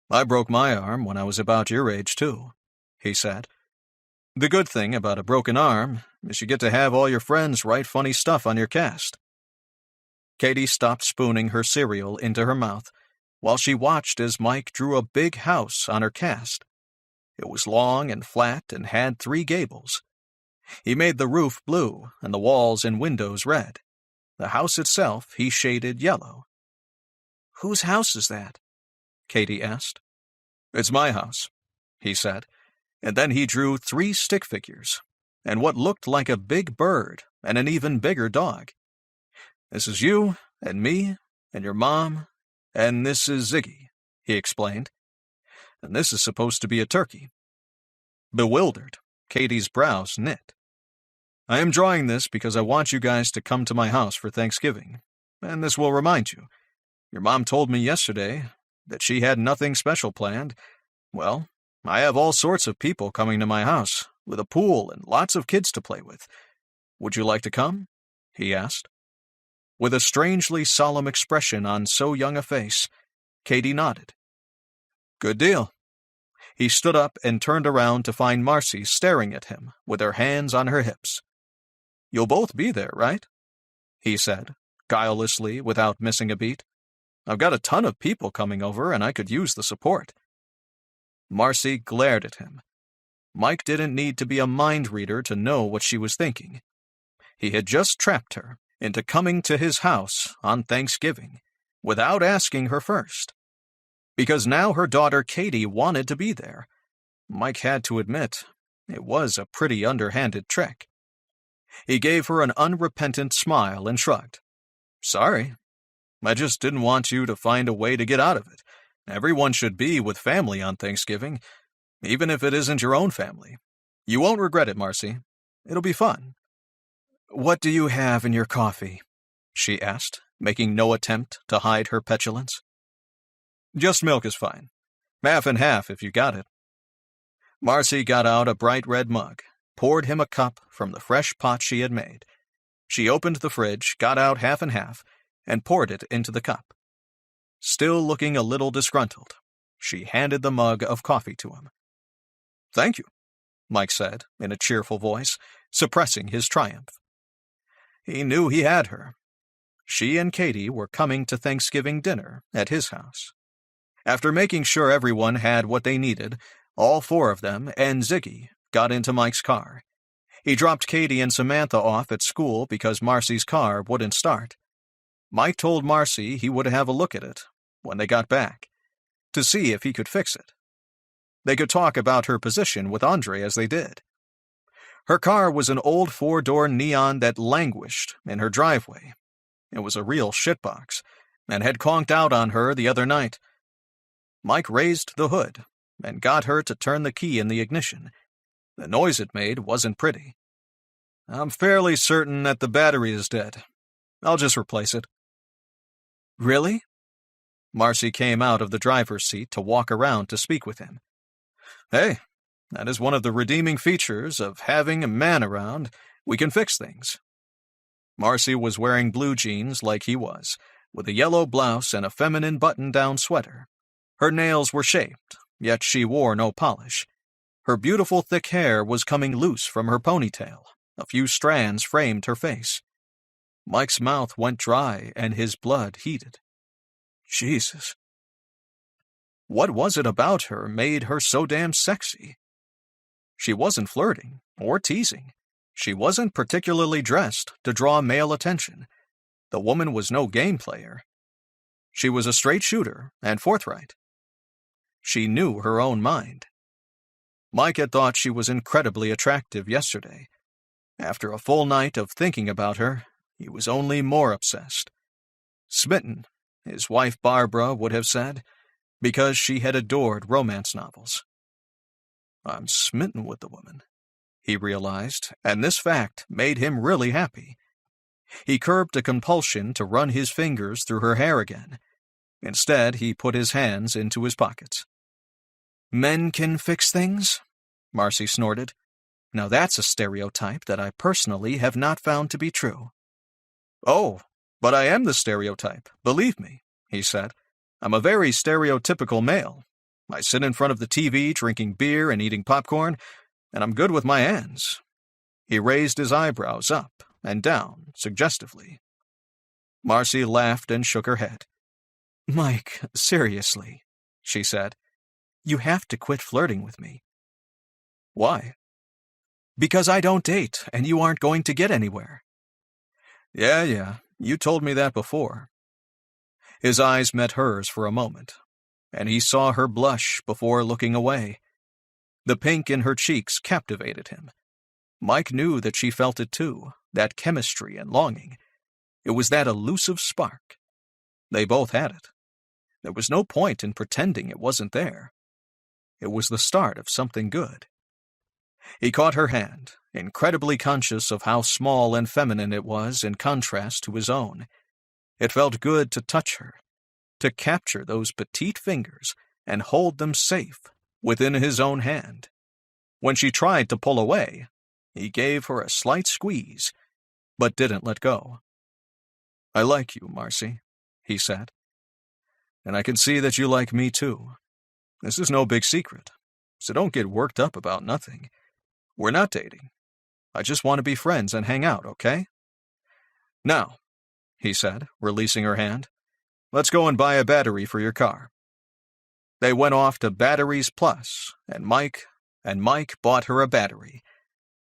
"I broke my arm when I was about your age, too," he said. "The good thing about a broken arm is you get to have all your friends write funny stuff on your cast." Katie stopped spooning her cereal into her mouth while she watched as Mike drew a big house on her cast. It was long and flat and had 3 gables. He made the roof blue and the walls and windows red. The house itself he shaded yellow. "Whose house is that?" Katie asked. "It's my house," he said, and then he drew 3 stick figures, and what looked like a big bird and an even bigger dog. "This is you, and me, and your mom, and this is Ziggy," he explained. "And this is supposed to be a turkey." Bewildered, Katie's brows knit. "I am drawing this because I want you guys to come to my house for Thanksgiving, and this will remind you. Your mom told me yesterday that she had nothing special planned. Well, I have all sorts of people coming to my house, with a pool and lots of kids to play with. Would you like to come?" he asked. With a strangely solemn expression on so young a face, Katie nodded. "Good deal." He stood up and turned around to find Marcy staring at him with her hands on her hips. "You'll both be there, right?" he said, guilelessly without missing a beat. "I've got a ton of people coming over and I could use the support." Marcy glared at him. Mike didn't need to be a mind reader to know what she was thinking. He had just trapped her into coming to his house on Thanksgiving without asking her first. Because now her daughter Katie wanted to be there. Mike had to admit, it was a pretty underhanded trick. He gave her an unrepentant smile and shrugged. "Sorry. I just didn't want you to find a way to get out of it. Everyone should be with family on Thanksgiving, even if it isn't your own family. You won't regret it, Marcy. It'll be fun." "What do you have in your coffee?" she asked, making no attempt to hide her petulance. "Just milk is fine. Half and half if you got it." Marcy got out a bright red mug, poured him a cup from the fresh pot she had made. She opened the fridge, got out half and half, and poured it into the cup. Still looking a little disgruntled, she handed the mug of coffee to him. "Thank you," Mike said in a cheerful voice, suppressing his triumph. He knew he had her. She and Katie were coming to Thanksgiving dinner at his house. After making sure everyone had what they needed, all 4 of them and Ziggy got into Mike's car. He dropped Katie and Samantha off at school because Marcy's car wouldn't start. Mike told Marcy he would have a look at it when they got back, to see if he could fix it. They could talk about her position with Andre as they did. Her car was an old 4-door Neon that languished in her driveway. It was a real shitbox, and had conked out on her the other night. Mike raised the hood and got her to turn the key in the ignition. The noise it made wasn't pretty. "I'm fairly certain that the battery is dead. I'll just replace it." "Really?" Marcy came out of the driver's seat to walk around to speak with him. "Hey, that is one of the redeeming features of having a man around. We can fix things." Marcy was wearing blue jeans like he was, with a yellow blouse and a feminine button-down sweater. Her nails were shaped, yet she wore no polish. Her beautiful thick hair was coming loose from her ponytail. A few strands framed her face. Mike's mouth went dry and his blood heated. Jesus. What was it about her made her so damn sexy? She wasn't flirting or teasing. She wasn't particularly dressed to draw male attention. The woman was no game player. She was a straight shooter and forthright. She knew her own mind. Mike had thought she was incredibly attractive yesterday. After a full night of thinking about her, he was only more obsessed. Smitten, his wife Barbara would have said, because she had adored romance novels. "I'm smitten with the woman," he realized, and this fact made him really happy. He curbed a compulsion to run his fingers through her hair again. Instead, he put his hands into his pockets. "Men can fix things?" Marcy snorted. "Now that's a stereotype that I personally have not found to be true." "Oh, but I am the stereotype, believe me," he said. "I'm a very stereotypical male. I sit in front of the TV drinking beer and eating popcorn, and I'm good with my hands." He raised his eyebrows up and down suggestively. Marcy laughed and shook her head. "Mike, seriously," she said. "You have to quit flirting with me." "Why?" "Because I don't date, and you aren't going to get anywhere." Yeah, you told me that before." His eyes met hers for a moment, and he saw her blush before looking away. The pink in her cheeks captivated him. Mike knew that she felt it too, that chemistry and longing. It was that elusive spark. They both had it. There was no point in pretending it wasn't there. It was the start of something good. He caught her hand, incredibly conscious of how small and feminine it was in contrast to his own. It felt good to touch her, to capture those petite fingers and hold them safe within his own hand. When she tried to pull away, he gave her a slight squeeze, but didn't let go. "I like you, Marcy," he said. "And I can see that you like me too. This is no big secret, so don't get worked up about nothing. We're not dating. I just want to be friends and hang out, okay? Now," he said, releasing her hand, "let's go and buy a battery for your car." They went off to Batteries Plus, and Mike bought her a battery.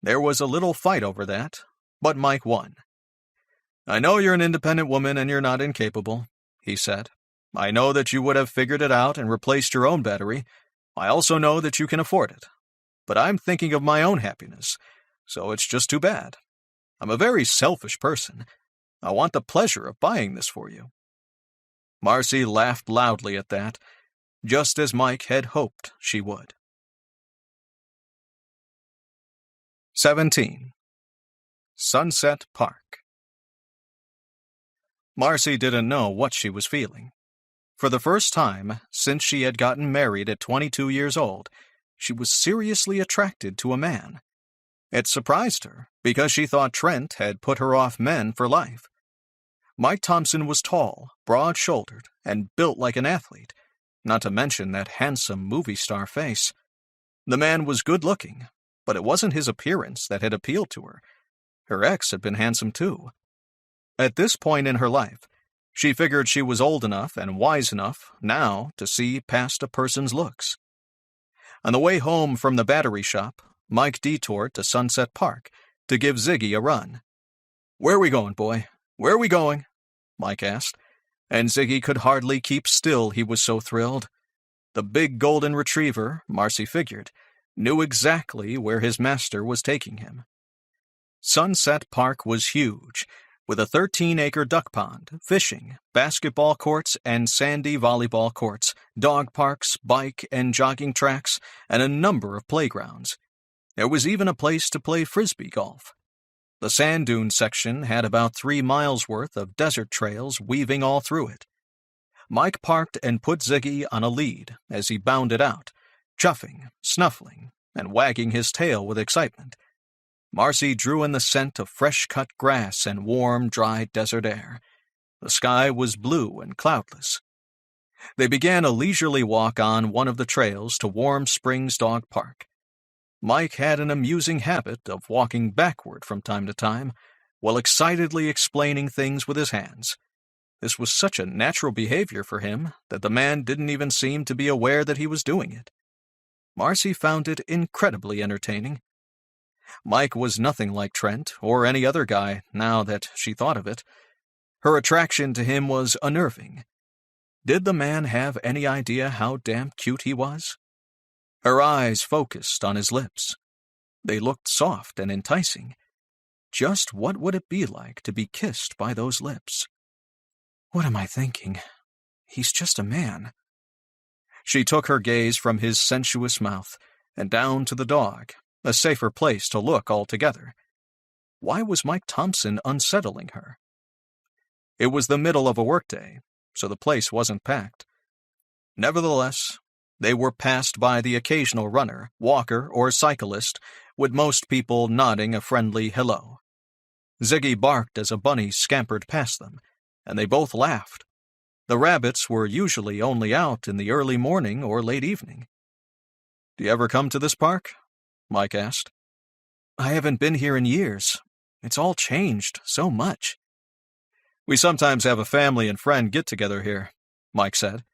There was a little fight over that, but Mike won. "I know you're an independent woman and you're not incapable," he said. "I know that you would have figured it out and replaced your own battery. I also know that you can afford it. But I'm thinking of my own happiness, so it's just too bad. I'm a very selfish person. I want the pleasure of buying this for you." Marcy laughed loudly at that, just as Mike had hoped she would. 17. Sunset Park. Marcy didn't know what she was feeling. For the first time since she had gotten married at 22 years old, she was seriously attracted to a man. It surprised her, because she thought Trent had put her off men for life. Mike Thompson was tall, broad-shouldered, and built like an athlete, not to mention that handsome movie star face. The man was good-looking, but it wasn't his appearance that had appealed to her. Her ex had been handsome too. At this point in her life, she figured she was old enough and wise enough now to see past a person's looks. On the way home from the battery shop, Mike detoured to Sunset Park to give Ziggy a run. "Where are we going, boy? Where are we going?" Mike asked, and Ziggy could hardly keep still, he was so thrilled. The big golden retriever, Marcy figured, knew exactly where his master was taking him. Sunset Park was huge, with a 13-acre duck pond, fishing, basketball courts, and sandy volleyball courts, dog parks, bike and jogging tracks, and a number of playgrounds. There was even a place to play frisbee golf. The sand dune section had about 3 miles worth of desert trails weaving all through it. Mike parked and put Ziggy on a lead as he bounded out, chuffing, snuffling, and wagging his tail with excitement. Marcy drew in the scent of fresh-cut grass and warm, dry desert air. The sky was blue and cloudless. They began a leisurely walk on one of the trails to Warm Springs Dog Park. Mike had an amusing habit of walking backward from time to time, while excitedly explaining things with his hands. This was such a natural behavior for him that the man didn't even seem to be aware that he was doing it. Marcy found it incredibly entertaining. Mike was nothing like Trent or any other guy, now that she thought of it. Her attraction to him was unnerving. Did the man have any idea how damn cute he was? Her eyes focused on his lips. They looked soft and enticing. Just what would it be like to be kissed by those lips? What am I thinking? He's just a man. She took her gaze from his sensuous mouth and down to the dog, a safer place to look altogether. Why was Mike Thompson unsettling her? It was the middle of a workday, so the place wasn't packed. Nevertheless, they were passed by the occasional runner, walker, or cyclist, with most people nodding a friendly hello. Ziggy barked as a bunny scampered past them, and they both laughed. The rabbits were usually only out in the early morning or late evening. "Do you ever come to this park?" Mike asked. "I haven't been here in years. It's all changed so much." "We sometimes have a family and friend get-together here," Mike said.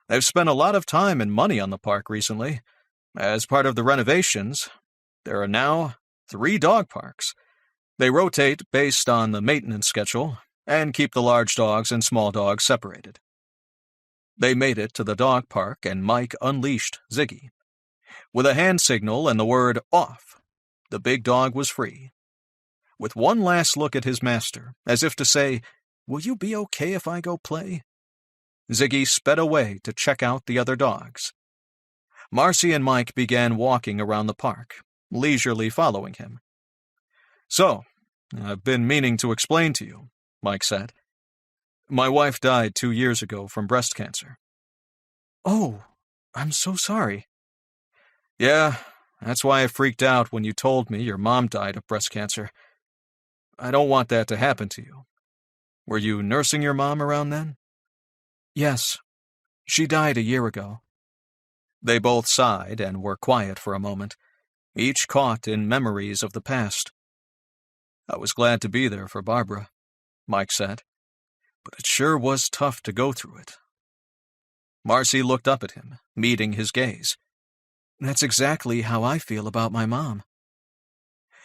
"They've spent a lot of time and money on the park recently. As part of the renovations, there are now 3 dog parks. They rotate based on the maintenance schedule and keep the large dogs and small dogs separated." They made it to the dog park, and Mike unleashed Ziggy. With a hand signal and the word "off," the big dog was free. With one last look at his master, as if to say, "Will you be okay if I go play?" Ziggy sped away to check out the other dogs. Marcy and Mike began walking around the park, leisurely following him. "So, I've been meaning to explain to you," Mike said. "My wife died 2 years ago from breast cancer." "Oh, I'm so sorry." "Yeah, that's why I freaked out when you told me your mom died of breast cancer. I don't want that to happen to you. Were you nursing your mom around then?" "Yes. She died a year ago." They both sighed and were quiet for a moment, each caught in memories of the past. "I was glad to be there for Barbara," Mike said, "but it sure was tough to go through it." Marcy looked up at him, meeting his gaze. "That's exactly how I feel about my mom."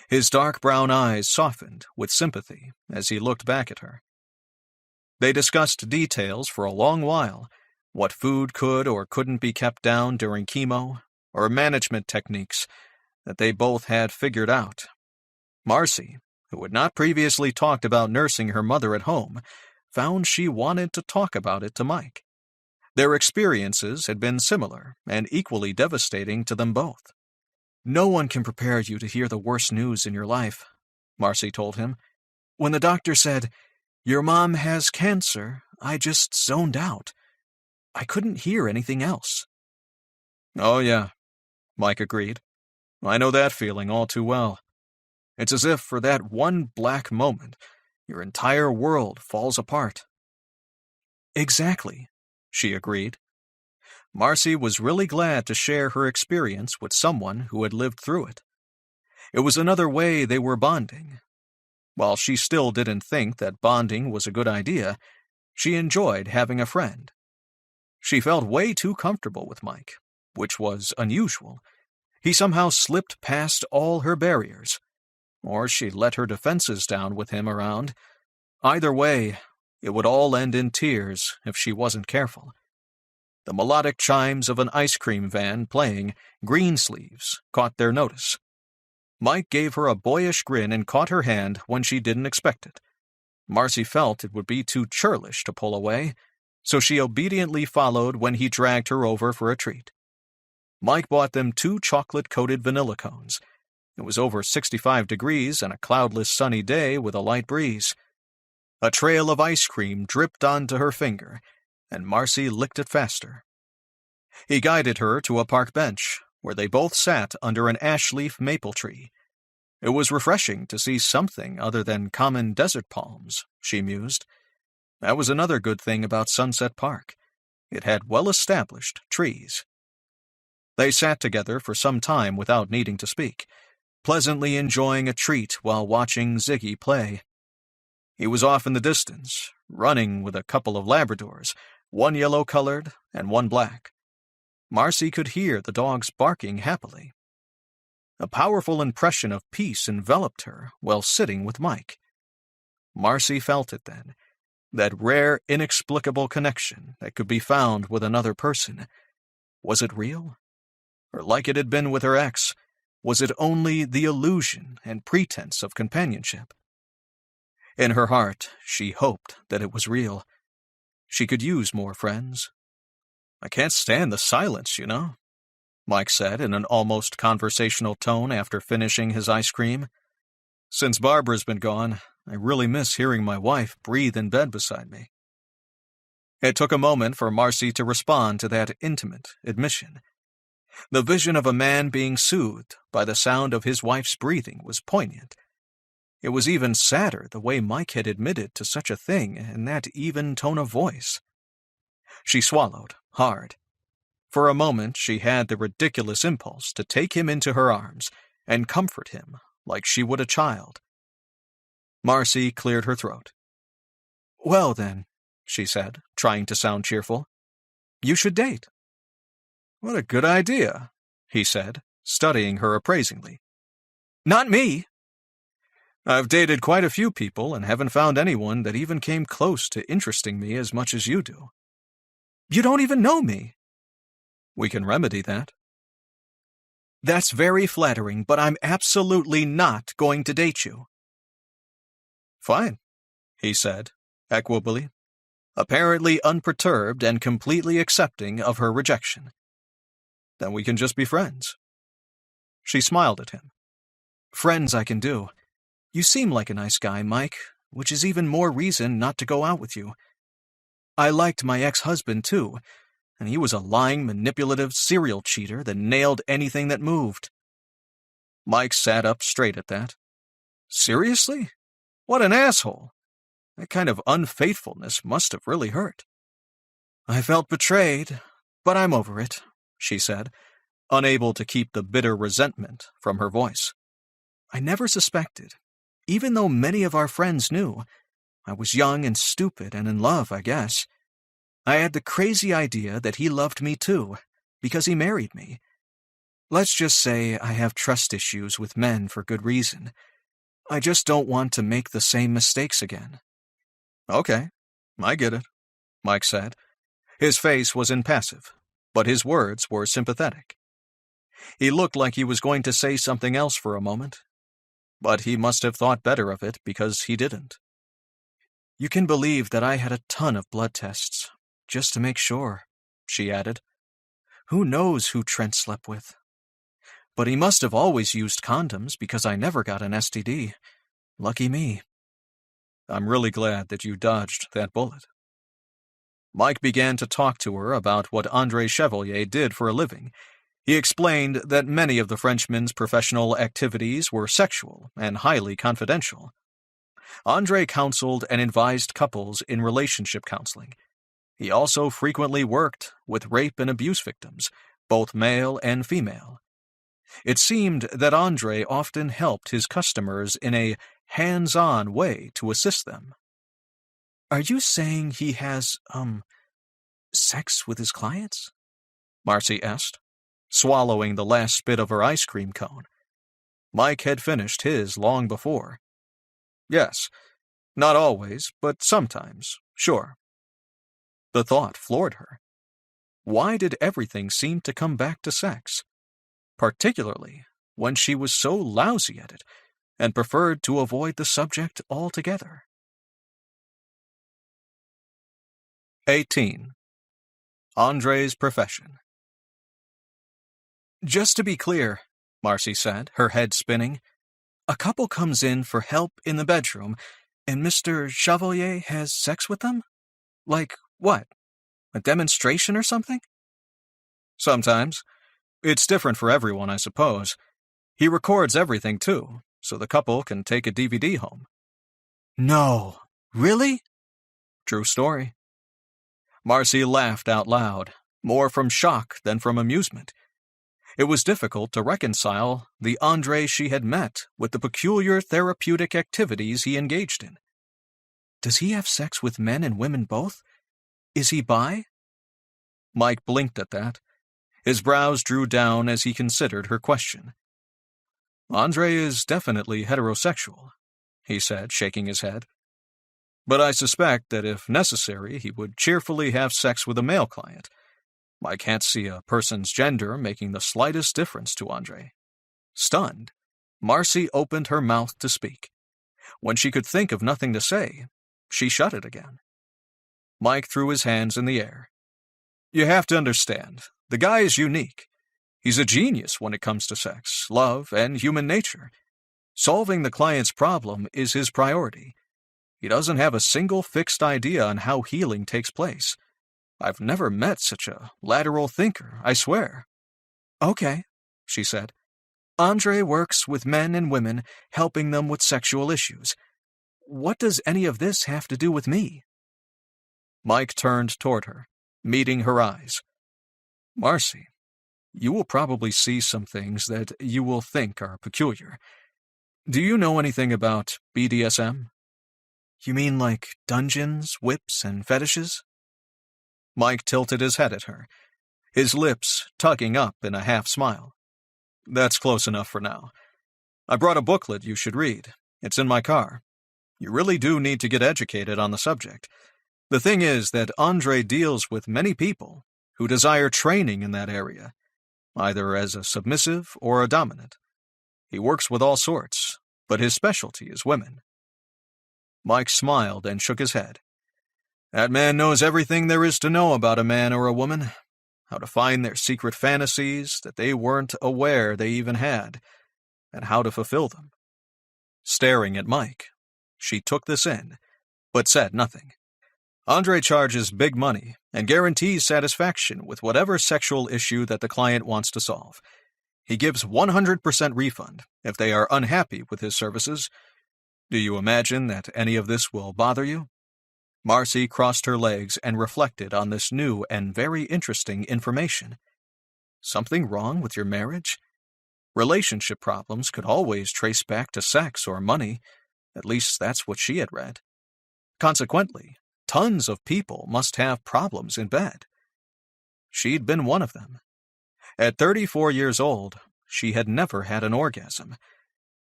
His dark brown eyes softened with sympathy as he looked back at her. They discussed details for a long while, what food could or couldn't be kept down during chemo, or management techniques that they both had figured out. Marcy, who had not previously talked about nursing her mother at home, found she wanted to talk about it to Mike. Their experiences had been similar and equally devastating to them both. "No one can prepare you to hear the worst news in your life," Marcy told him. "When the doctor said, 'Your mom has cancer,' I just zoned out. I couldn't hear anything else." "Oh, yeah," Mike agreed. "I know that feeling all too well. It's as if for that one black moment, your entire world falls apart." "Exactly," she agreed. Marcy was really glad to share her experience with someone who had lived through it. It was another way they were bonding. While she still didn't think that bonding was a good idea, she enjoyed having a friend. She felt way too comfortable with Mike, which was unusual. He somehow slipped past all her barriers. or she let her defenses down with him around. Either way, it would all end in tears if she wasn't careful. The melodic chimes of an ice cream van playing Greensleeves caught their notice. Mike gave her a boyish grin and caught her hand when she didn't expect it. Marcy felt it would be too churlish to pull away, so she obediently followed when he dragged her over for a treat. Mike bought them 2 chocolate-coated vanilla cones. It was over 65 degrees and a cloudless sunny day with a light breeze. A trail of ice cream dripped onto her finger, and Marcy licked it faster. He guided her to a park bench, where they both sat under an ash-leaf maple tree. It was refreshing to see something other than common desert palms, she mused. That was another good thing about Sunset Park. It had well-established trees. They sat together for some time without needing to speak, pleasantly enjoying a treat while watching Ziggy play. He was off in the distance, running with a couple of Labradors, one yellow-colored and one black. Marcy could hear the dogs barking happily. A powerful impression of peace enveloped her while sitting with Mike. Marcy felt it then, that rare, inexplicable connection that could be found with another person. Was it real? Or like it had been with her ex, was it only the illusion and pretense of companionship? In her heart, she hoped that it was real. She could use more friends. "I can't stand the silence, you know," Mike said in an almost conversational tone after finishing his ice cream. "Since Barbara's been gone, I really miss hearing my wife breathe in bed beside me." It took a moment for Marcy to respond to that intimate admission. The vision of a man being soothed by the sound of his wife's breathing was poignant. It was even sadder the way Mike had admitted to such a thing in that even tone of voice. She swallowed, hard. For a moment she had the ridiculous impulse to take him into her arms and comfort him like she would a child. Marcy cleared her throat. "Well then," she said, trying to sound cheerful, "you should date." "What a good idea," he said, studying her appraisingly. "Not me." "I've dated quite a few people and haven't found anyone that even came close to interesting me as much as you do." "You don't even know me." "We can remedy that." "That's very flattering, but I'm absolutely not going to date you." "Fine," he said, equably, apparently unperturbed and completely accepting of her rejection. "Then we can just be friends." She smiled at him. "Friends I can do. You seem like a nice guy, Mike, which is even more reason not to go out with you. I liked my ex-husband, too, and he was a lying, manipulative serial cheater that nailed anything that moved." Mike sat up straight at that. "Seriously? What an asshole! That kind of unfaithfulness must have really hurt." "I felt betrayed, but I'm over it," she said, unable to keep the bitter resentment from her voice. "I never suspected, even though many of our friends knew. I was young and stupid and in love, I guess. I had the crazy idea that he loved me too, because he married me. Let's just say I have trust issues with men for good reason. I just don't want to make the same mistakes again." "Okay, I get it," Mike said. His face was impassive, but his words were sympathetic. He looked like he was going to say something else for a moment, but he must have thought better of it because he didn't. "You can believe that I had a ton of blood tests, just to make sure," she added. "Who knows who Trent slept with? But he must have always used condoms because I never got an STD. Lucky me." "I'm really glad that you dodged that bullet." Mike began to talk to her about what André Chevalier did for a living. He explained that many of the Frenchman's professional activities were sexual and highly confidential. André counseled and advised couples in relationship counseling. He also frequently worked with rape and abuse victims, both male and female. It seemed that André often helped his customers in a hands-on way to assist them. "Are you saying he has, sex with his clients?" Marcy asked, swallowing the last bit of her ice cream cone. Mike had finished his long before. Yes, not always, but sometimes, sure. The thought floored her. Why did everything seem to come back to sex? Particularly when she was so lousy at it and preferred to avoid the subject altogether. 18. Andre's profession. Just to be clear, Marcy said, her head spinning, a couple comes in for help in the bedroom, and Mr. Chevalier has sex with them? Like what? A demonstration or something? Sometimes. It's different for everyone, I suppose. He records everything, too, so the couple can take a DVD home. No. Really? True story. Marcy laughed out loud, more from shock than from amusement. It was difficult to reconcile the Andre she had met with the peculiar therapeutic activities he engaged in. Does he have sex with men and women both? Is he bi? Mike blinked at that. His brows drew down as he considered her question. Andre is definitely heterosexual, he said, shaking his head. But I suspect that if necessary, he would cheerfully have sex with a male client. I can't see a person's gender making the slightest difference to Andre. Stunned, Marcy opened her mouth to speak. When she could think of nothing to say, she shut it again. Mike threw his hands in the air. You have to understand, the guy is unique. He's a genius when it comes to sex, love, and human nature. Solving the client's problem is his priority. He doesn't have a single fixed idea on how healing takes place. I've never met such a lateral thinker, I swear. Okay, she said. Andre works with men and women, helping them with sexual issues. What does any of this have to do with me? Mike turned toward her, meeting her eyes. Marcy, you will probably see some things that you will think are peculiar. Do you know anything about BDSM? You mean like dungeons, whips, and fetishes? Mike tilted his head at her, his lips tugging up in a half-smile. That's close enough for now. I brought a booklet you should read. It's in my car. You really do need to get educated on the subject. The thing is that Andre deals with many people who desire training in that area, either as a submissive or a dominant. He works with all sorts, but his specialty is women. Mike smiled and shook his head. That man knows everything there is to know about a man or a woman, how to find their secret fantasies that they weren't aware they even had, and how to fulfill them. Staring at Mike, she took this in, but said nothing. Andre charges big money and guarantees satisfaction with whatever sexual issue that the client wants to solve. He gives 100% refund if they are unhappy with his services. Do you imagine that any of this will bother you? Marcy crossed her legs and reflected on this new and very interesting information. Something wrong with your marriage? Relationship problems could always trace back to sex or money. At least that's what she had read. Consequently, tons of people must have problems in bed. She'd been one of them. At 34 years old, she had never had an orgasm.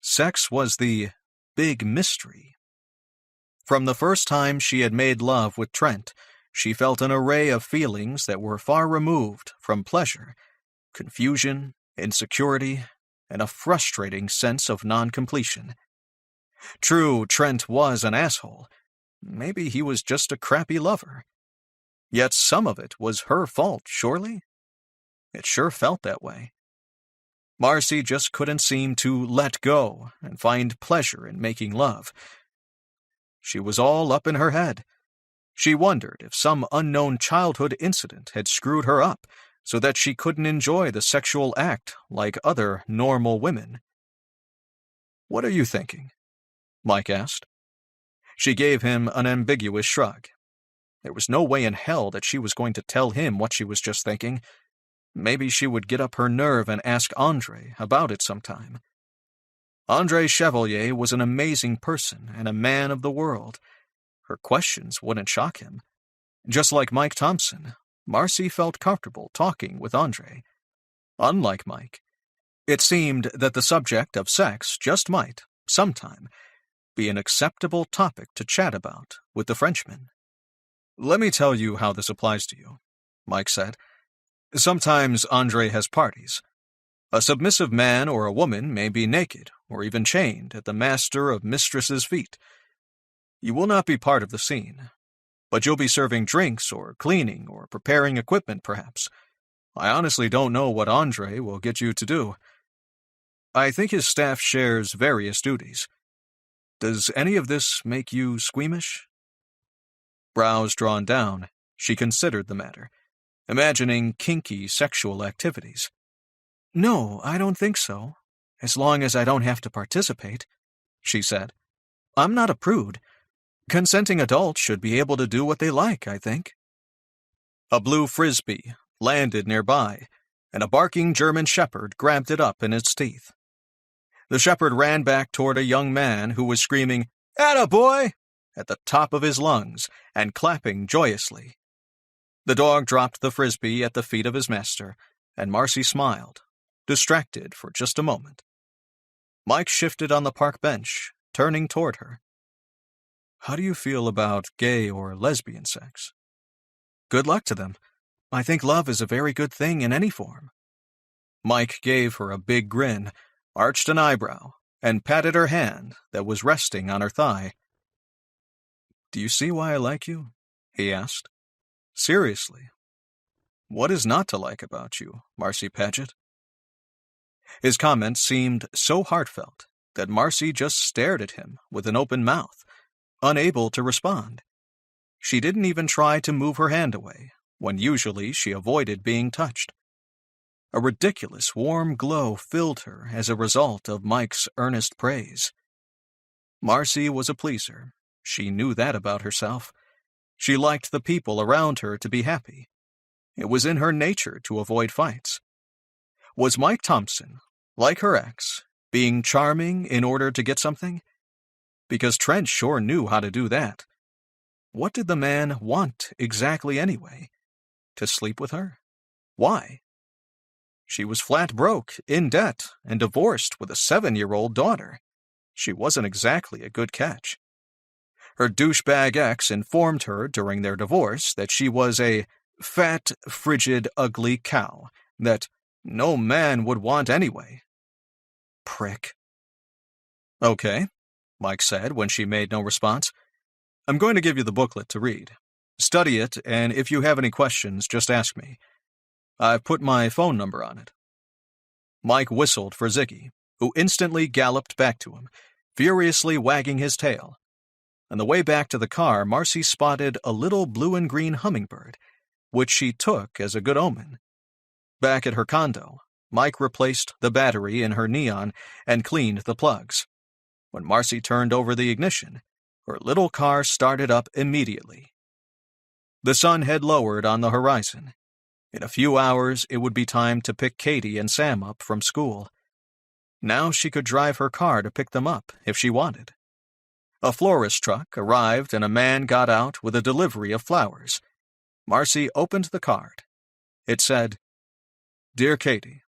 Sex was the big mystery. From the first time she had made love with Trent, she felt an array of feelings that were far removed from pleasure, confusion, insecurity, and a frustrating sense of non-completion. True, Trent was an asshole. Maybe he was just a crappy lover. Yet some of it was her fault, surely? It sure felt that way. Marcy just couldn't seem to let go and find pleasure in making love. She was all up in her head. She wondered if some unknown childhood incident had screwed her up so that she couldn't enjoy the sexual act like other normal women. What are you thinking? Mike asked. She gave him an ambiguous shrug. There was no way in hell that she was going to tell him what she was just thinking. Maybe she would get up her nerve and ask Andre about it sometime. Andre Chevalier was an amazing person and a man of the world. Her questions wouldn't shock him. Just like Mike Thompson, Marcy felt comfortable talking with Andre. Unlike Mike, It seemed that the subject of sex just might, sometime, be an acceptable topic to chat about with the Frenchman. "Let me tell you how this applies to you," Mike said. "Sometimes Andre has parties. A submissive man or a woman may be naked or even chained at the master of mistress's feet. You will not be part of the scene, but you'll be serving drinks or cleaning or preparing equipment, perhaps. I honestly don't know what Andre will get you to do. I think his staff shares various duties. Does any of this make you squeamish?" Brows drawn down, she considered the matter, imagining kinky sexual activities. "No, I don't think so, as long as I don't have to participate," she said. "I'm not a prude. Consenting adults should be able to do what they like, I think." A blue frisbee landed nearby, and a barking German shepherd grabbed it up in its teeth. The shepherd ran back toward a young man who was screaming, "Atta boy!" at the top of his lungs and clapping joyously. The dog dropped the frisbee at the feet of his master, and Marcy smiled, distracted for just a moment. Mike shifted on the park bench, turning toward her. "How do you feel about gay or lesbian sex?" "Good luck to them. I think love is a very good thing in any form." Mike gave her a big grin, arched an eyebrow, and patted her hand that was resting on her thigh. "Do you see why I like you?" he asked. "Seriously. What is not to like about you, Marcy Paget?" His comment seemed so heartfelt that Marcy just stared at him with an open mouth, unable to respond. She didn't even try to move her hand away, when usually she avoided being touched. A ridiculous warm glow filled her as a result of Mike's earnest praise. Marcy was a pleaser. She knew that about herself. She liked the people around her to be happy. It was in her nature to avoid fights. Was Mike Thompson, like her ex, being charming in order to get something? Because Trent sure knew how to do that. What did the man want exactly anyway? To sleep with her? Why? She was flat broke, in debt, and divorced with a 7-year-old daughter. She wasn't exactly a good catch. Her douchebag ex informed her during their divorce that she was a fat, frigid, ugly cow that no man would want anyway. Prick. "Okay," Mike said when she made no response. "I'm going to give you the booklet to read. Study it, and if you have any questions, just ask me. I've put my phone number on it." Mike whistled for Ziggy, who instantly galloped back to him, furiously wagging his tail. On the way back to the car, Marcy spotted a little blue and green hummingbird, which she took as a good omen. Back at her condo, Mike replaced the battery in her neon and cleaned the plugs. When Marcy turned over the ignition, her little car started up immediately. The sun had lowered on the horizon. In a few hours, it would be time to pick Katie and Sam up from school. Now she could drive her car to pick them up if she wanted. A florist truck arrived and a man got out with a delivery of flowers. Marcy opened the card. It said, "Dear Katie,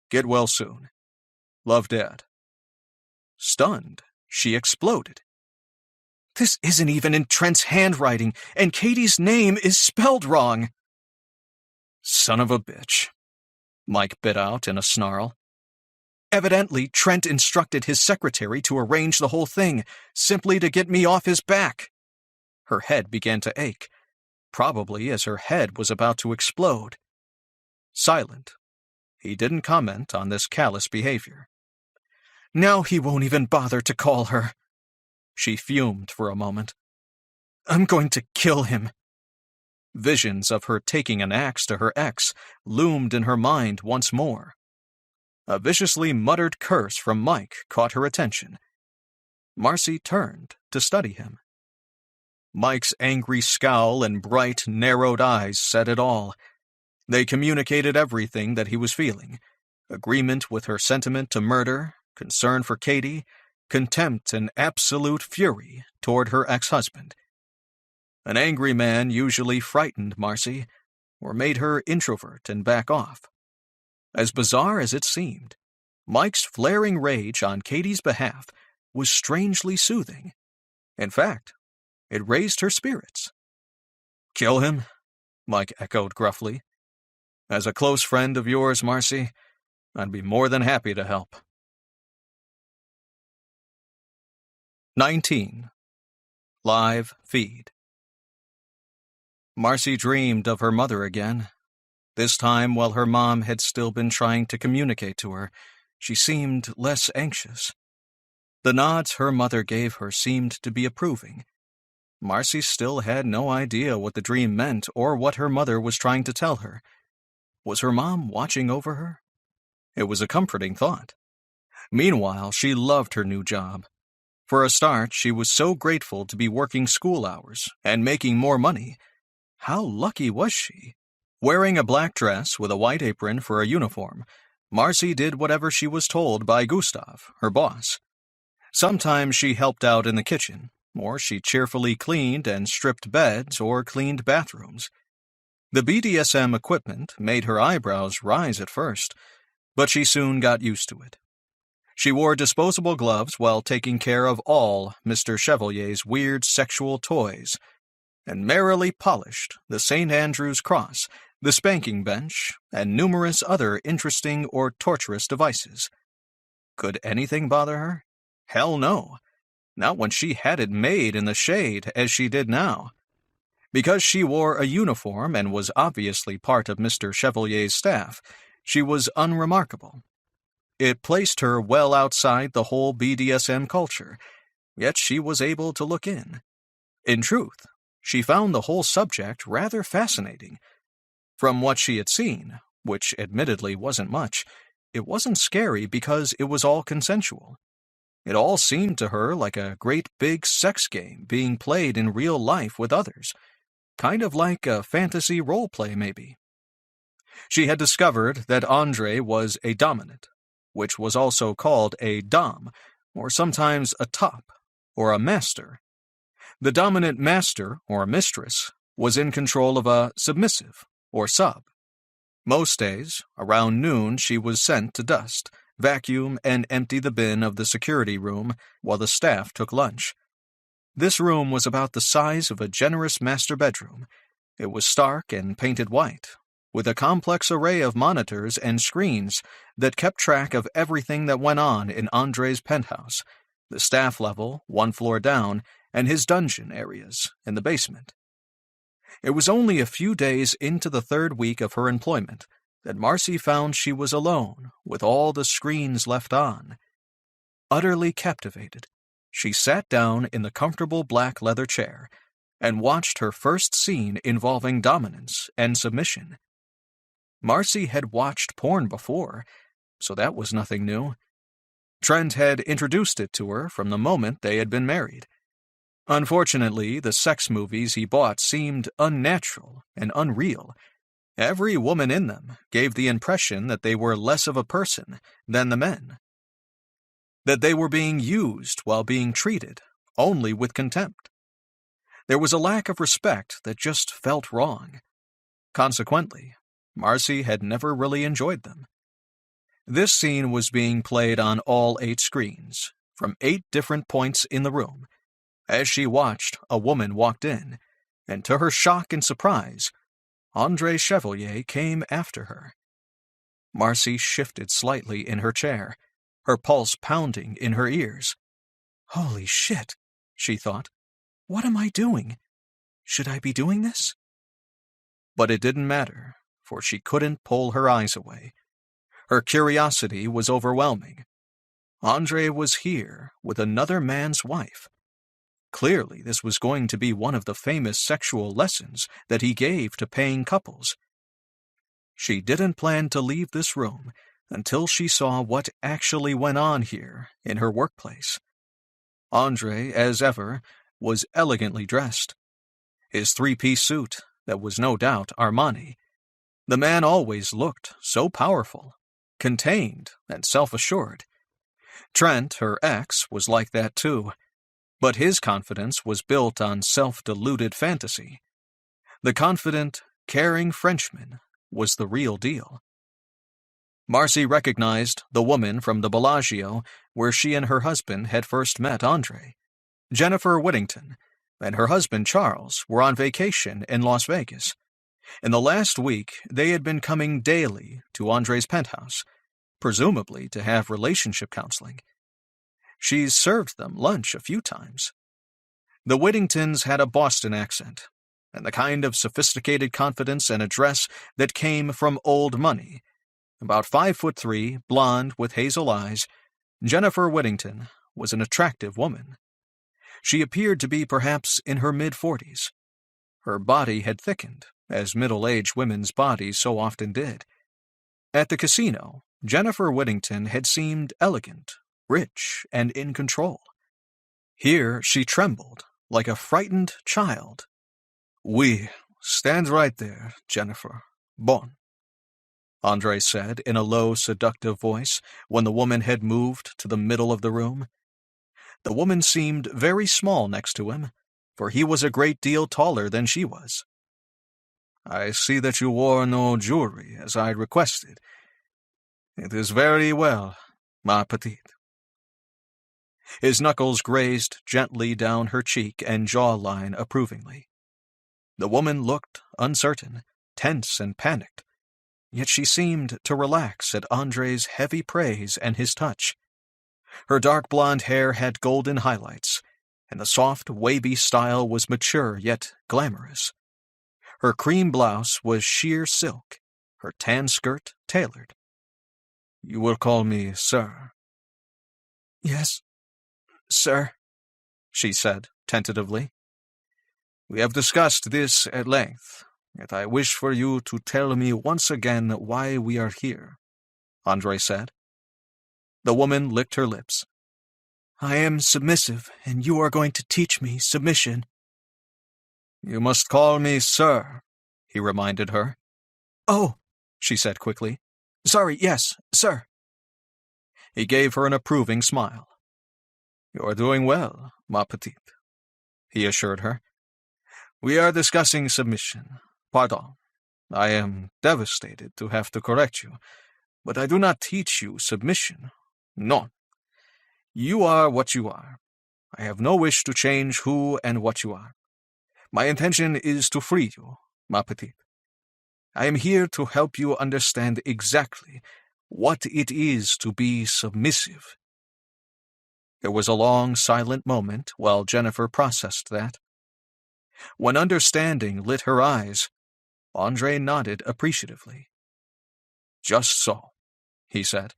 get well soon. Love, Dad." Stunned, she exploded. "This isn't even in Trent's handwriting, and Katie's name is spelled wrong." "Son of a bitch," Mike bit out in a snarl. "Evidently, Trent instructed his secretary to arrange the whole thing, simply to get me off his back." Her head began to ache, probably as her head was about to explode. Silent, he didn't comment on this callous behavior. "Now he won't even bother to call her." She fumed for a moment. "I'm going to kill him." Visions of her taking an axe to her ex loomed in her mind once more. A viciously muttered curse from Mike caught her attention. Marcy turned to study him. Mike's angry scowl and bright, narrowed eyes said it all. They communicated everything that he was feeling: agreement with her sentiment to murder, concern for Katie, contempt and absolute fury toward her ex-husband. An angry man usually frightened Marcy, or made her introvert and back off. As bizarre as it seemed, Mike's flaring rage on Katie's behalf was strangely soothing. In fact, it raised her spirits. "Kill him?" Mike echoed gruffly. "As a close friend of yours, Marcy, I'd be more than happy to help." 19. Live Feed. Marcy dreamed of her mother again. This time, while her mom had still been trying to communicate to her, she seemed less anxious. The nods her mother gave her seemed to be approving. Marcy still had no idea what the dream meant or what her mother was trying to tell her. Was her mom watching over her? It was a comforting thought. Meanwhile, she loved her new job. For a start, she was so grateful to be working school hours and making more money. How lucky was she? Wearing a black dress with a white apron for a uniform, Marcy did whatever she was told by Gustav, her boss. Sometimes she helped out in the kitchen, or she cheerfully cleaned and stripped beds or cleaned bathrooms. The BDSM equipment made her eyebrows rise at first, but she soon got used to it. She wore disposable gloves while taking care of all Mr. Chevalier's weird sexual toys, and merrily polished the St. Andrew's cross, the spanking bench, and numerous other interesting or torturous devices. Could anything bother her? Hell no. Not when she had it made in the shade as she did now. Because she wore a uniform and was obviously part of Mr. Chevalier's staff, she was unremarkable. It placed her well outside the whole BDSM culture, yet she was able to look in. In truth, she found the whole subject rather fascinating. From what she had seen, which admittedly wasn't much, it wasn't scary because it was all consensual. It all seemed to her like a great big sex game being played in real life with others, kind of like a fantasy role-play maybe. She had discovered that Andre was a dominant, which was also called a dom, or sometimes a top, or a master. The dominant master, or mistress, was in control of a submissive, or sub. Most days, around noon, she was sent to dust, vacuum, and empty the bin of the security room while the staff took lunch. This room was about the size of a generous master bedroom. It was stark and painted white, with a complex array of monitors and screens that kept track of everything that went on in Andre's penthouse, the staff level, one floor down, and his dungeon areas in the basement. It was only a few days into the third week of her employment that Marcy found she was alone with all the screens left on. Utterly captivated, she sat down in the comfortable black leather chair and watched her first scene involving dominance and submission. Marcy had watched porn before, so that was nothing new. Trent had introduced it to her from the moment they had been married. Unfortunately, the sex movies he bought seemed unnatural and unreal. Every woman in them gave the impression that they were less of a person than the men. That they were being used while being treated only with contempt. There was a lack of respect that just felt wrong. Consequently, Marcy had never really enjoyed them. This scene was being played on all 8 screens, from 8 different points in the room. As she watched, a woman walked in, and to her shock and surprise, Andre Chevalier came after her. Marcy shifted slightly in her chair, her pulse pounding in her ears. Holy shit, she thought. What am I doing? Should I be doing this? But it didn't matter, for she couldn't pull her eyes away. Her curiosity was overwhelming. Andre was here with another man's wife. Clearly, this was going to be one of the famous sexual lessons that he gave to paying couples. She didn't plan to leave this room until she saw what actually went on here in her workplace. Andre, as ever, was elegantly dressed. His 3-piece suit, that was no doubt Armani. The man always looked so powerful, contained, and self-assured. Trent, her ex, was like that too. But his confidence was built on self-deluded fantasy. The confident, caring Frenchman was the real deal. Marcy recognized the woman from the Bellagio where she and her husband had first met Andre. Jennifer Whittington and her husband Charles were on vacation in Las Vegas. In the last week, they had been coming daily to Andre's penthouse, presumably to have relationship counseling. She served them lunch a few times. The Whittingtons had a Boston accent, and the kind of sophisticated confidence and address that came from old money. About 5'3", blonde with hazel eyes, Jennifer Whittington was an attractive woman. She appeared to be perhaps in her mid-40s. Her body had thickened, as middle-aged women's bodies so often did. At the casino, Jennifer Whittington had seemed elegant, rich, and in control. Here she trembled, like a frightened child. "Oui, stand right there, Jennifer. Bon," Andre said in a low, seductive voice when the woman had moved to the middle of the room. The woman seemed very small next to him, for he was a great deal taller than she was. "I see that you wore no jewelry, as I requested. It is very well, ma petite." His knuckles grazed gently down her cheek and jawline approvingly. The woman looked uncertain, tense and panicked, yet she seemed to relax at Andre's heavy praise and his touch. Her dark blonde hair had golden highlights, and the soft, wavy style was mature yet glamorous. Her cream blouse was sheer silk, her tan skirt tailored. "You will call me sir." "Yes, sir," she said tentatively. "We have discussed this at length, yet I wish for you to tell me once again why we are here," Andre said. The woman licked her lips. "I am submissive, and you are going to teach me submission." "You must call me sir," he reminded her. "Oh," she said quickly. "Sorry, yes, sir." He gave her an approving smile. "You are doing well, ma petite," he assured her. "We are discussing submission. Pardon. I am devastated to have to correct you, but I do not teach you submission. No. You are what you are. I have no wish to change who and what you are. My intention is to free you, ma petite. I am here to help you understand exactly what it is to be submissive." There was a long, silent moment while Jennifer processed that. When understanding lit her eyes, Andre nodded appreciatively. "Just so," he said.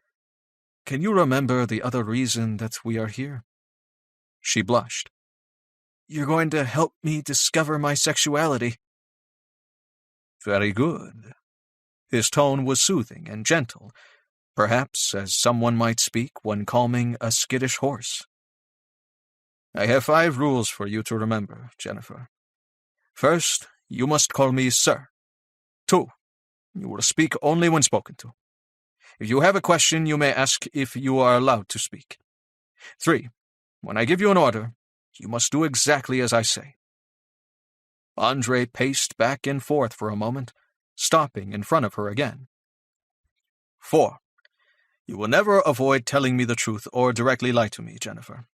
"Can you remember the other reason that we are here?" She blushed. "You're going to help me discover my sexuality." "Very good." His tone was soothing and gentle, perhaps as someone might speak when calming a skittish horse. "I have 5 rules for you to remember, Jennifer. First, you must call me sir. 2, you will speak only when spoken to. If you have a question, you may ask if you are allowed to speak. 3, when I give you an order, you must do exactly as I say." Andre paced back and forth for a moment, stopping in front of her again. 4, you will never avoid telling me the truth or directly lie to me, Jennifer.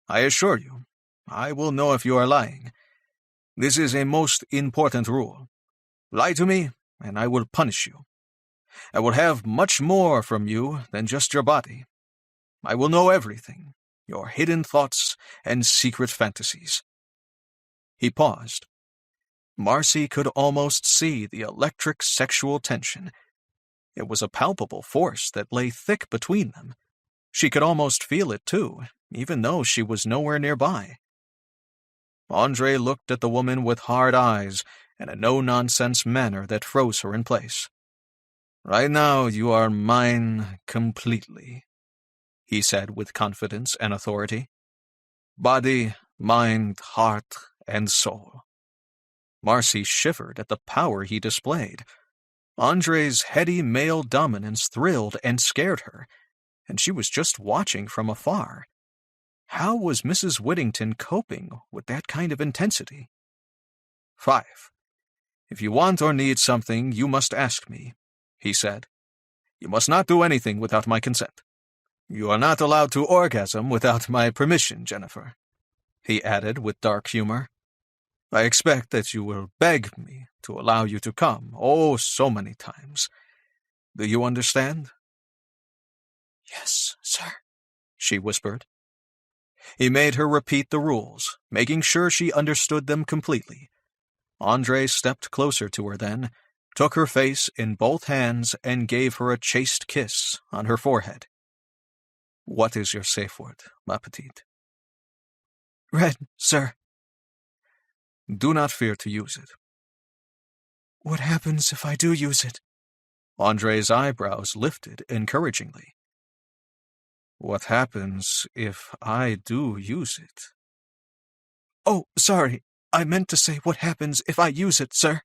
I assure you, I will know if you are lying. This is a most important rule. Lie to me, and I will punish you. I will have much more from you than just your body. I will know everything, your hidden thoughts and secret fantasies." He paused. Marcy could almost see the electric sexual tension. It was a palpable force that lay thick between them. She could almost feel it, too, even though she was nowhere nearby. Andre looked at the woman with hard eyes and a no-nonsense manner that froze her in place. "Right now you are mine completely," he said with confidence and authority. "Body, mind, heart, and soul." Marcy shivered at the power he displayed. Andre's heady male dominance thrilled and scared her, and she was just watching from afar. How was Mrs. Whittington coping with that kind of intensity? 5, if you want or need something, you must ask me, he said. You must not do anything without my consent. You are not allowed to orgasm without my permission, Jennifer," he added with dark humor. "I expect that you will beg me to allow you to come, oh, so many times. Do you understand?" "Yes, sir," she whispered. He made her repeat the rules, making sure she understood them completely. Andre stepped closer to her then, took her face in both hands, and gave her a chaste kiss on her forehead. "What is your safe word, ma petite?" "Red, sir." "Do not fear to use it." "What happens if I do use it?" Andre's eyebrows lifted encouragingly. "What happens if I do use it?" "Oh, sorry. I meant to say what happens if I use it, sir."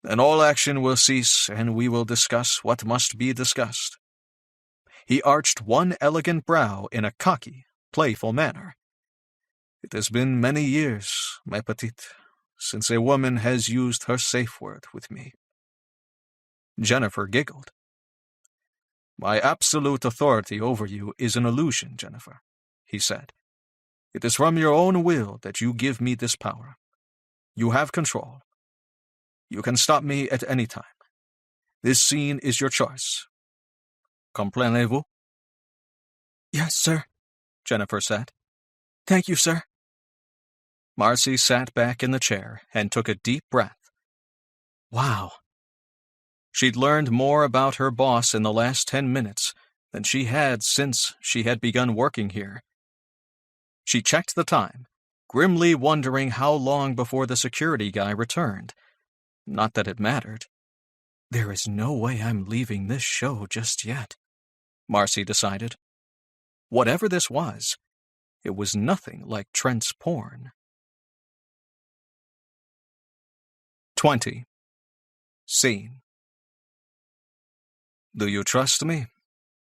"Then all action will cease, and we will discuss what must be discussed." He arched one elegant brow in a cocky, playful manner. "It has been many years, ma petite, since a woman has used her safe word with me." Jennifer giggled. "My absolute authority over you is an illusion, Jennifer," he said. "It is from your own will that you give me this power. You have control. You can stop me at any time. This scene is your choice. Comprenez-vous?" "Yes, sir," Jennifer said. "Thank you, sir." Marcy sat back in the chair and took a deep breath. Wow. She'd learned more about her boss in the last 10 minutes than she had since she had begun working here. She checked the time, grimly wondering how long before the security guy returned. Not that it mattered. There is no way I'm leaving this show just yet, Marcy decided. Whatever this was, it was nothing like Trent's porn. 20. Scene. "Do you trust me?"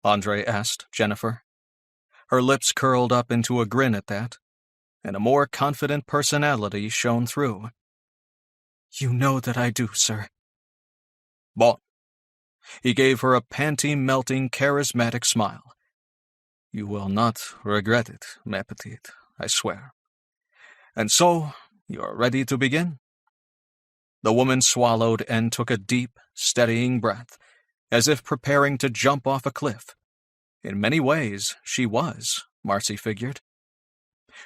Andre asked Jennifer. Her lips curled up into a grin at that, and a more confident personality shone through. "You know that I do, sir." Bon. He gave her a panty-melting, charismatic smile. "You will not regret it, ma petite, I swear. And so, you are ready to begin?" The woman swallowed and took a deep, steadying breath, as if preparing to jump off a cliff. In many ways, she was, Marcy figured.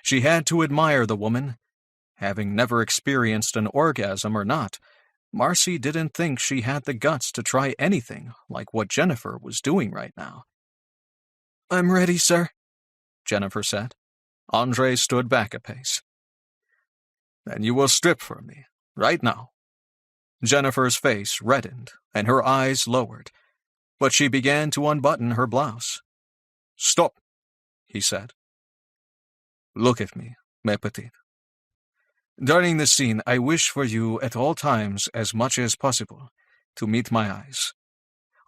She had to admire the woman. Having never experienced an orgasm or not, Marcy didn't think she had the guts to try anything like what Jennifer was doing right now. "I'm ready, sir," Jennifer said. Andre stood back a pace. "Then you will strip for me, right now." Jennifer's face reddened and her eyes lowered, but she began to unbutton her blouse. "Stop," he said. "Look at me, ma petite. During this scene, I wish for you at all times, as much as possible, to meet my eyes.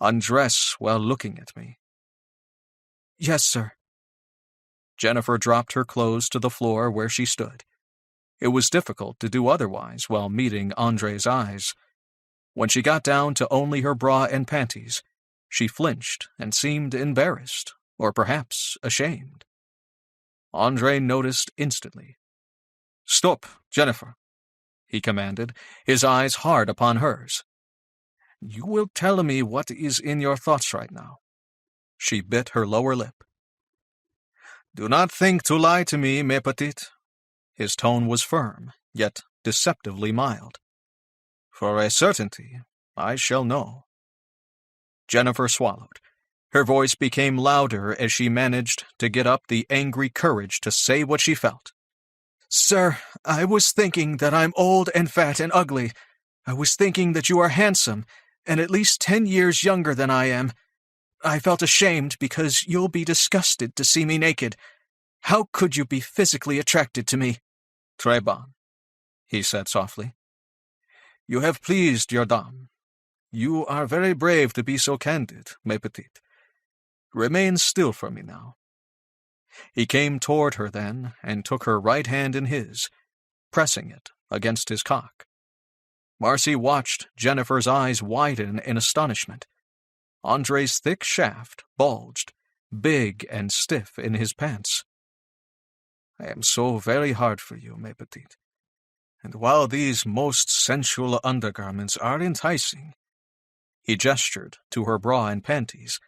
Undress while looking at me." "Yes, sir." Jennifer dropped her clothes to the floor where she stood. It was difficult to do otherwise while meeting Andre's eyes. When she got down to only her bra and panties, she flinched and seemed embarrassed, or perhaps ashamed. Andre noticed instantly. "Stop, Jennifer," he commanded, his eyes hard upon hers. "You will tell me what is in your thoughts right now." She bit her lower lip. "Do not think to lie to me, ma petite." His tone was firm, yet deceptively mild. "For a certainty, I shall know." Jennifer swallowed. Her voice became louder as she managed to get up the angry courage to say what she felt. "Sir, I was thinking that I'm old and fat and ugly. I was thinking that you are handsome, and at least 10 years younger than I am. I felt ashamed because you'll be disgusted to see me naked. How could you be physically attracted to me?" "Très bon," he said softly. "You have pleased your dame. You are very brave to be so candid, ma petite. Remain still for me now." He came toward her then and took her right hand in his, pressing it against his cock. Marcy watched Jennifer's eyes widen in astonishment. Andre's thick shaft bulged, big and stiff in his pants. I am so very hard for you, ma petite. And while these most sensual undergarments are enticing, he gestured to her bra and panties,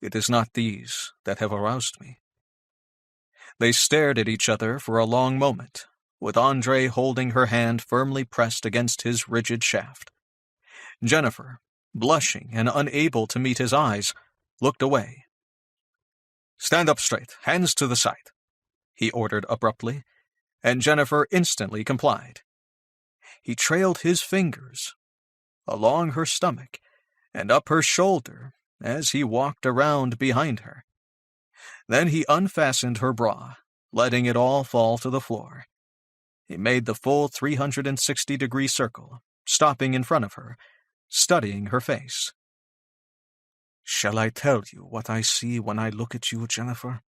it is not these that have aroused me. They stared at each other for a long moment, with Andre holding her hand firmly pressed against his rigid shaft. Jennifer, blushing and unable to meet his eyes, looked away. Stand up straight, hands to the side, he ordered abruptly, and Jennifer instantly complied. He trailed his fingers along her stomach and up her shoulder as he walked around behind her. Then he unfastened her bra, letting it all fall to the floor. He made the full 360-degree circle, stopping in front of her, studying her face. Shall I tell you what I see when I look at you, Jennifer?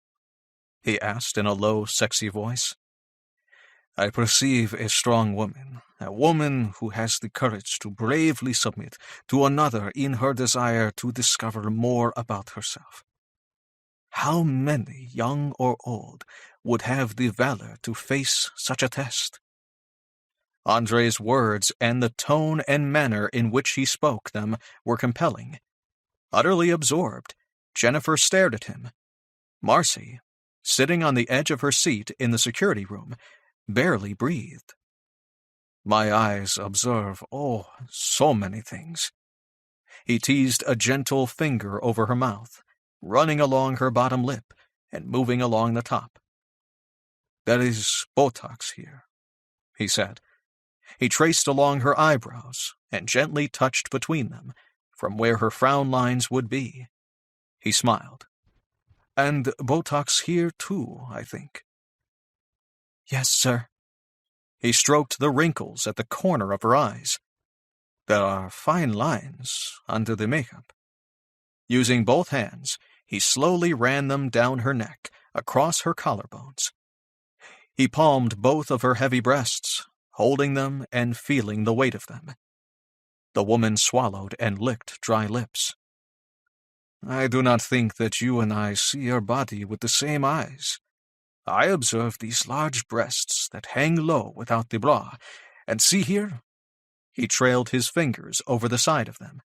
He asked in a low, sexy voice. I perceive a strong woman, a woman who has the courage to bravely submit to another in her desire to discover more about herself. How many, young or old, would have the valor to face such a test? Andre's words and the tone and manner in which he spoke them were compelling. Utterly absorbed, Jennifer stared at him. Marcy, sitting on the edge of her seat in the security room, barely breathed. My eyes observe, so many things. He teased a gentle finger over her mouth, running along her bottom lip and moving along the top. There is Botox here, he said. He traced along her eyebrows and gently touched between them, from where her frown lines would be. He smiled. And Botox here too, I think. Yes, sir. He stroked the wrinkles at the corner of her eyes. There are fine lines under the makeup. Using both hands, he slowly ran them down her neck, across her collarbones. He palmed both of her heavy breasts, holding them and feeling the weight of them. The woman swallowed and licked dry lips. I do not think that you and I see your body with the same eyes. I observe these large breasts that hang low without the bra, and see here? He trailed his fingers over the side of them.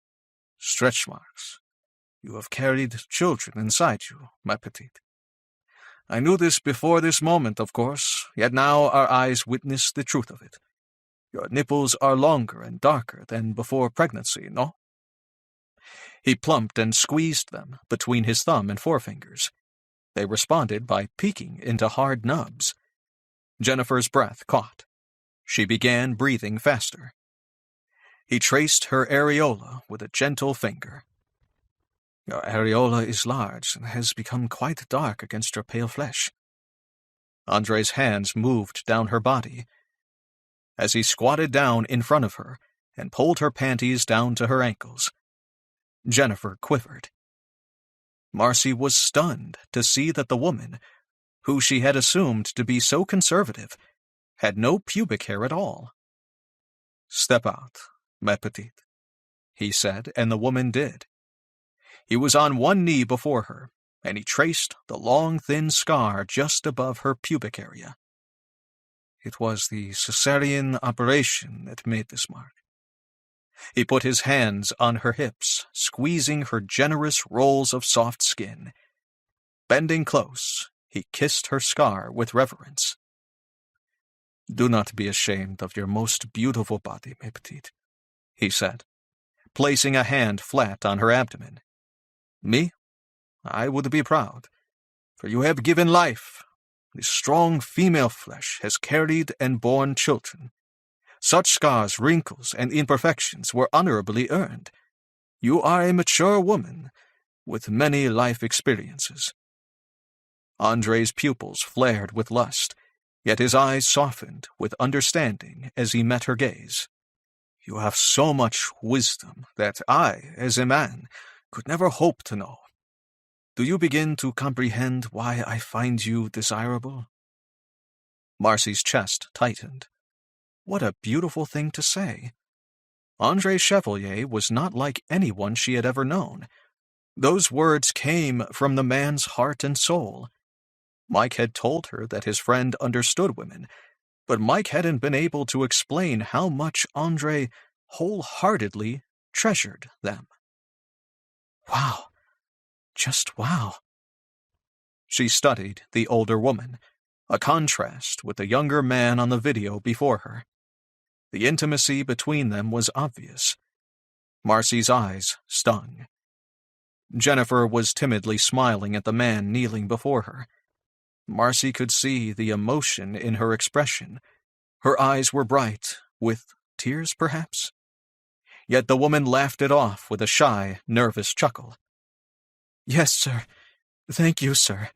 Stretch marks. You have carried children inside you, ma petite. I knew this before this moment, of course, yet now our eyes witness the truth of it. Your nipples are longer and darker than before pregnancy, no? He plumped and squeezed them between his thumb and forefingers. They responded by peeking into hard nubs. Jennifer's breath caught. She began breathing faster. He traced her areola with a gentle finger. Your areola is large and has become quite dark against your pale flesh. Andre's hands moved down her body. As he squatted down in front of her and pulled her panties down to her ankles, Jennifer quivered. Marcy was stunned to see that the woman, who she had assumed to be so conservative, had no pubic hair at all. Step out, ma petite, he said, and the woman did. He was on one knee before her, and he traced the long, thin scar just above her pubic area. It was the cesarean operation that made this mark. He put his hands on her hips, squeezing her generous rolls of soft skin. Bending close, he kissed her scar with reverence. Do not be ashamed of your most beautiful body, ma petite, he said, placing a hand flat on her abdomen. Me? I would be proud, for you have given life. The strong female flesh has carried and borne children. Such scars, wrinkles, and imperfections were honorably earned. You are a mature woman with many life experiences. Andre's pupils flared with lust, yet his eyes softened with understanding as he met her gaze. You have so much wisdom that I, as a man, could never hope to know. Do you begin to comprehend why I find you desirable? Marcy's chest tightened. What a beautiful thing to say. Andre Chevalier was not like anyone she had ever known. Those words came from the man's heart and soul. Mike had told her that his friend understood women, but Mike hadn't been able to explain how much Andre wholeheartedly treasured them. Wow. Just wow. She studied the older woman, a contrast with the younger man on the video before her. The intimacy between them was obvious. Marcy's eyes stung. Jennifer was timidly smiling at the man kneeling before her. Marcy could see the emotion in her expression. Her eyes were bright, with tears perhaps. Yet the woman laughed it off with a shy, nervous chuckle. "Yes, sir. Thank you, sir.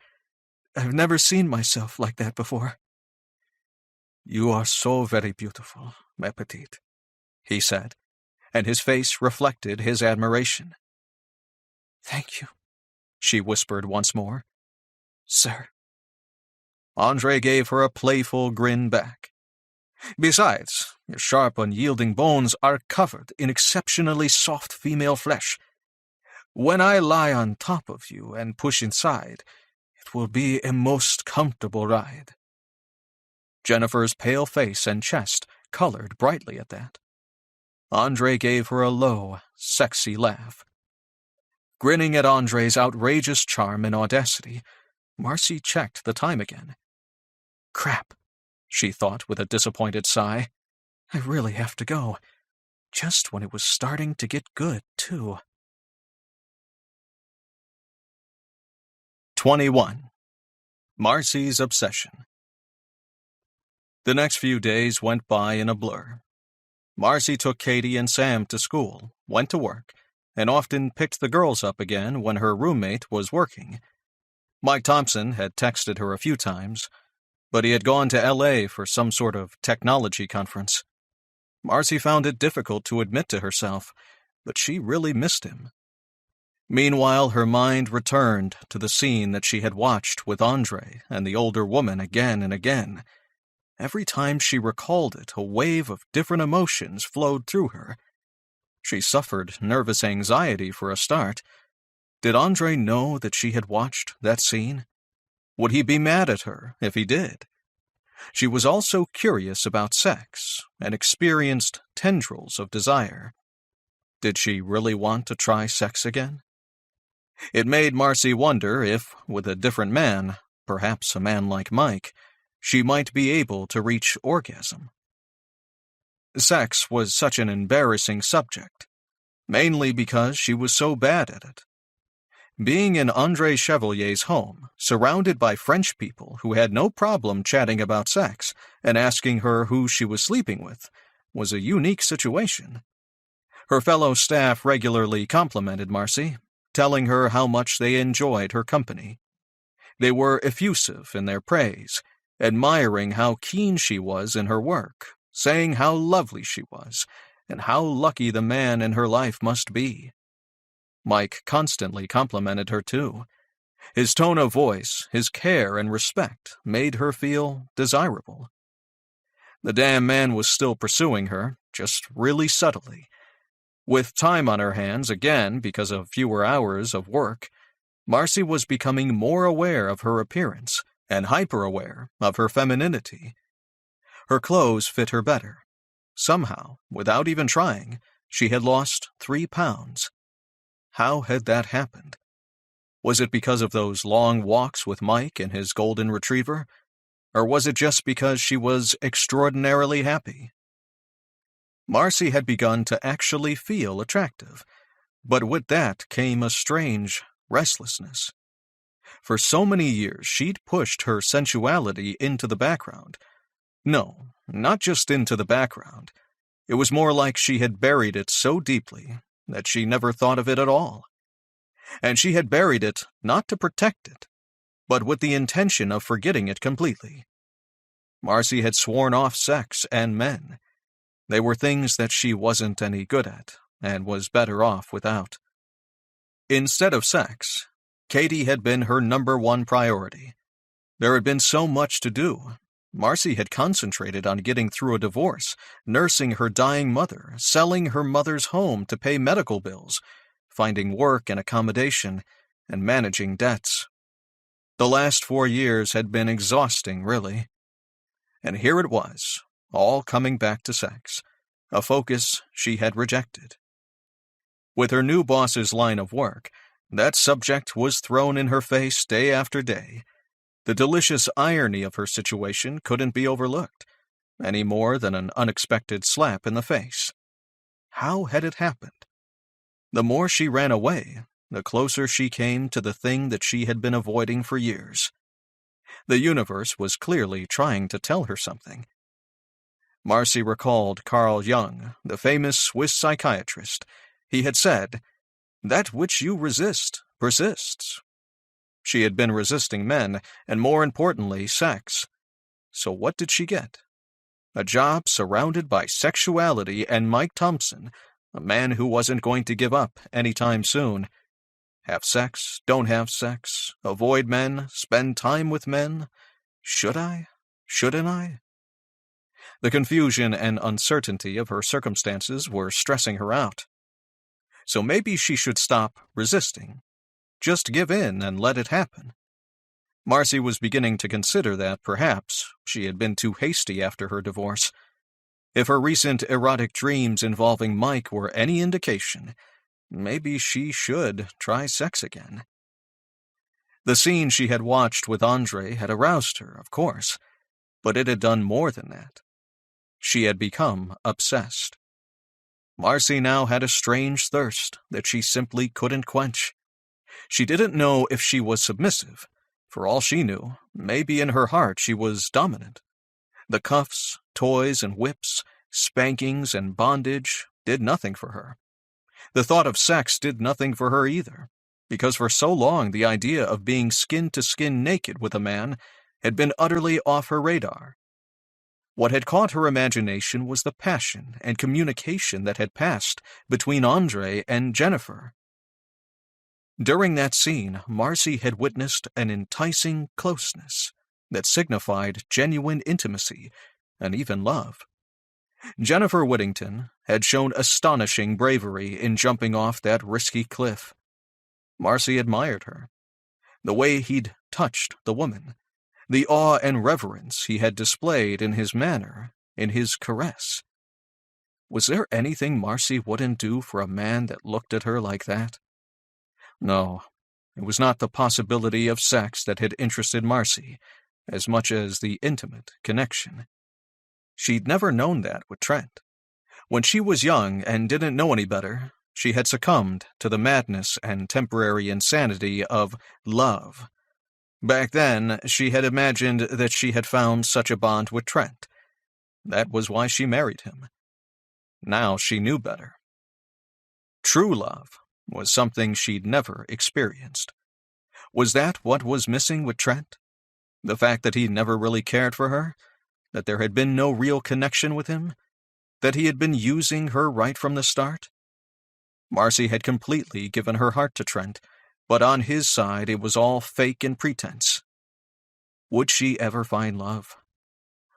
I've never seen myself like that before." "You are so very beautiful, ma petite," he said, and his face reflected his admiration. "Thank you," she whispered once more. "Sir." Andre gave her a playful grin back. "Besides, your sharp, unyielding bones are covered in exceptionally soft female flesh. When I lie on top of you and push inside, it will be a most comfortable ride." Jennifer's pale face and chest colored brightly at that. Andre gave her a low, sexy laugh. Grinning at Andre's outrageous charm and audacity, Marcy checked the time again. Crap, she thought with a disappointed sigh. I really have to go. Just when it was starting to get good, too. 21. Marcy's Obsession. The next few days went by in a blur. Marcy took Katie and Sam to school, went to work, and often picked the girls up again when her roommate was working. Mike Thompson had texted her a few times, but he had gone to L.A. for some sort of technology conference. Marcy found it difficult to admit to herself, but she really missed him. Meanwhile, her mind returned to the scene that she had watched with Andre and the older woman again and again. Every time she recalled it, a wave of different emotions flowed through her. She suffered nervous anxiety for a start. Did Andre know that she had watched that scene? Would he be mad at her if he did? She was also curious about sex and experienced tendrils of desire. Did she really want to try sex again? It made Marcy wonder if, with a different man, perhaps a man like Mike, she might be able to reach orgasm. Sex was such an embarrassing subject, mainly because she was so bad at it. Being in Andre Chevalier's home, surrounded by French people who had no problem chatting about sex and asking her who she was sleeping with, was a unique situation. Her fellow staff regularly complimented Marcy, telling her how much they enjoyed her company. They were effusive in their praise, admiring how keen she was in her work, saying how lovely she was, and how lucky the man in her life must be. Mike constantly complimented her too. His tone of voice, his care and respect made her feel desirable. The damn man was still pursuing her, just really subtly. With time on her hands again because of fewer hours of work, Marcy was becoming more aware of her appearance and hyper-aware of her femininity. Her clothes fit her better. Somehow, without even trying, she had lost 3 pounds. How had that happened? Was it because of those long walks with Mike and his golden retriever? Or was it just because she was extraordinarily happy? Marcy had begun to actually feel attractive, but with that came a strange restlessness. For so many years, she'd pushed her sensuality into the background. No, not just into the background. It was more like she had buried it so deeply that she never thought of it at all. And she had buried it not to protect it, but with the intention of forgetting it completely. Marcy had sworn off sex and men. They were things that she wasn't any good at, and was better off without. Instead of sex, Katie had been her #1 priority. There had been so much to do, Marcy had concentrated on getting through a divorce, nursing her dying mother, selling her mother's home to pay medical bills, finding work and accommodation, and managing debts. The last 4 years had been exhausting, really. And here it was, all coming back to sex, a focus she had rejected. With her new boss's line of work, that subject was thrown in her face day after day. The delicious irony of her situation couldn't be overlooked, any more than an unexpected slap in the face. How had it happened? The more she ran away, the closer she came to the thing that she had been avoiding for years. The universe was clearly trying to tell her something. Marcy recalled Carl Jung, the famous Swiss psychiatrist. He had said, "That which you resist persists." She had been resisting men, and more importantly, sex. So what did she get? A job surrounded by sexuality and Mike Thompson, a man who wasn't going to give up anytime soon. Have sex, don't have sex, avoid men, spend time with men. Should I? Shouldn't I? The confusion and uncertainty of her circumstances were stressing her out. So maybe she should stop resisting. Just give in and let it happen. Marcy was beginning to consider that perhaps she had been too hasty after her divorce. If her recent erotic dreams involving Mike were any indication, maybe she should try sex again. The scene she had watched with Andre had aroused her, of course, but it had done more than that. She had become obsessed. Marcy now had a strange thirst that she simply couldn't quench. She didn't know if she was submissive. For all she knew, maybe in her heart she was dominant. The cuffs, toys and whips, spankings and bondage did nothing for her. The thought of sex did nothing for her either, because for so long the idea of being skin-to-skin naked with a man had been utterly off her radar. What had caught her imagination was the passion and communication that had passed between Andre and Jennifer. During that scene, Marcy had witnessed an enticing closeness that signified genuine intimacy and even love. Jennifer Whittington had shown astonishing bravery in jumping off that risky cliff. Marcy admired her. The way he'd touched the woman, the awe and reverence he had displayed in his manner, in his caress. Was there anything Marcy wouldn't do for a man that looked at her like that? No, it was not the possibility of sex that had interested Marcy, as much as the intimate connection. She'd never known that with Trent. When she was young and didn't know any better, she had succumbed to the madness and temporary insanity of love. Back then, she had imagined that she had found such a bond with Trent. That was why she married him. Now she knew better. True love was something she'd never experienced. Was that what was missing with Trent? The fact that he never really cared for her? That there had been no real connection with him? That he had been using her right from the start? Marcy had completely given her heart to Trent, but on his side it was all fake and pretense. Would she ever find love?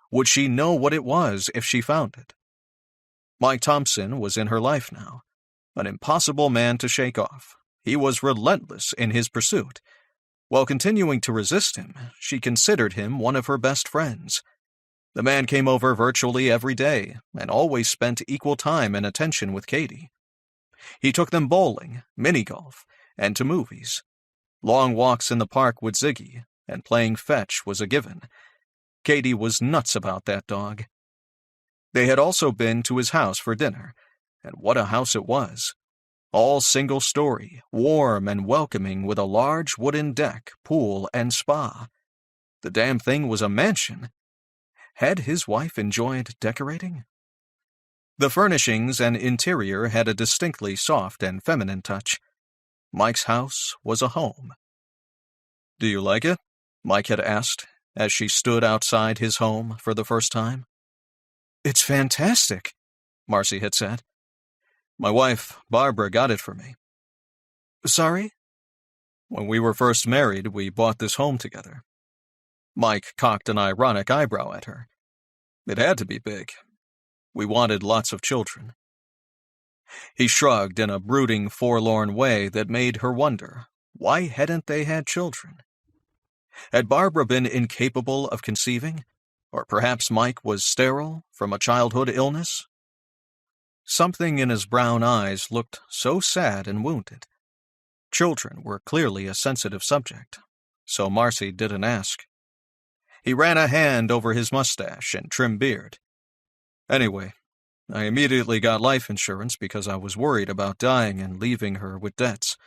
Would she know what it was if she found it? Mike Thompson was in her life now, an impossible man to shake off. He was relentless in his pursuit. While continuing to resist him, she considered him one of her best friends. The man came over virtually every day and always spent equal time and attention with Katie. He took them bowling, mini-golf, and to movies. Long walks in the park with Ziggy, and playing fetch was a given. Katie was nuts about that dog. They had also been to his house for dinner, and what a house it was. All single-story, warm and welcoming with a large wooden deck, pool, and spa. The damn thing was a mansion. Had his wife enjoyed decorating? The furnishings and interior had a distinctly soft and feminine touch. Mike's house was a home. "Do you like it?" Mike had asked, as she stood outside his home for the first time. "It's fantastic," Marcy had said. "My wife, Barbara, got it for me." "Sorry?" "When we were first married, we bought this home together." Mike cocked an ironic eyebrow at her. It had to be big. We wanted lots of children. He shrugged in a brooding, forlorn way that made her wonder, why hadn't they had children? Had Barbara been incapable of conceiving? Or perhaps Mike was sterile from a childhood illness? Something in his brown eyes looked so sad and wounded. Children were clearly a sensitive subject, so Marcy didn't ask. He ran a hand over his mustache and trim beard. Anyway, I immediately got life insurance because I was worried about dying and leaving her with debts.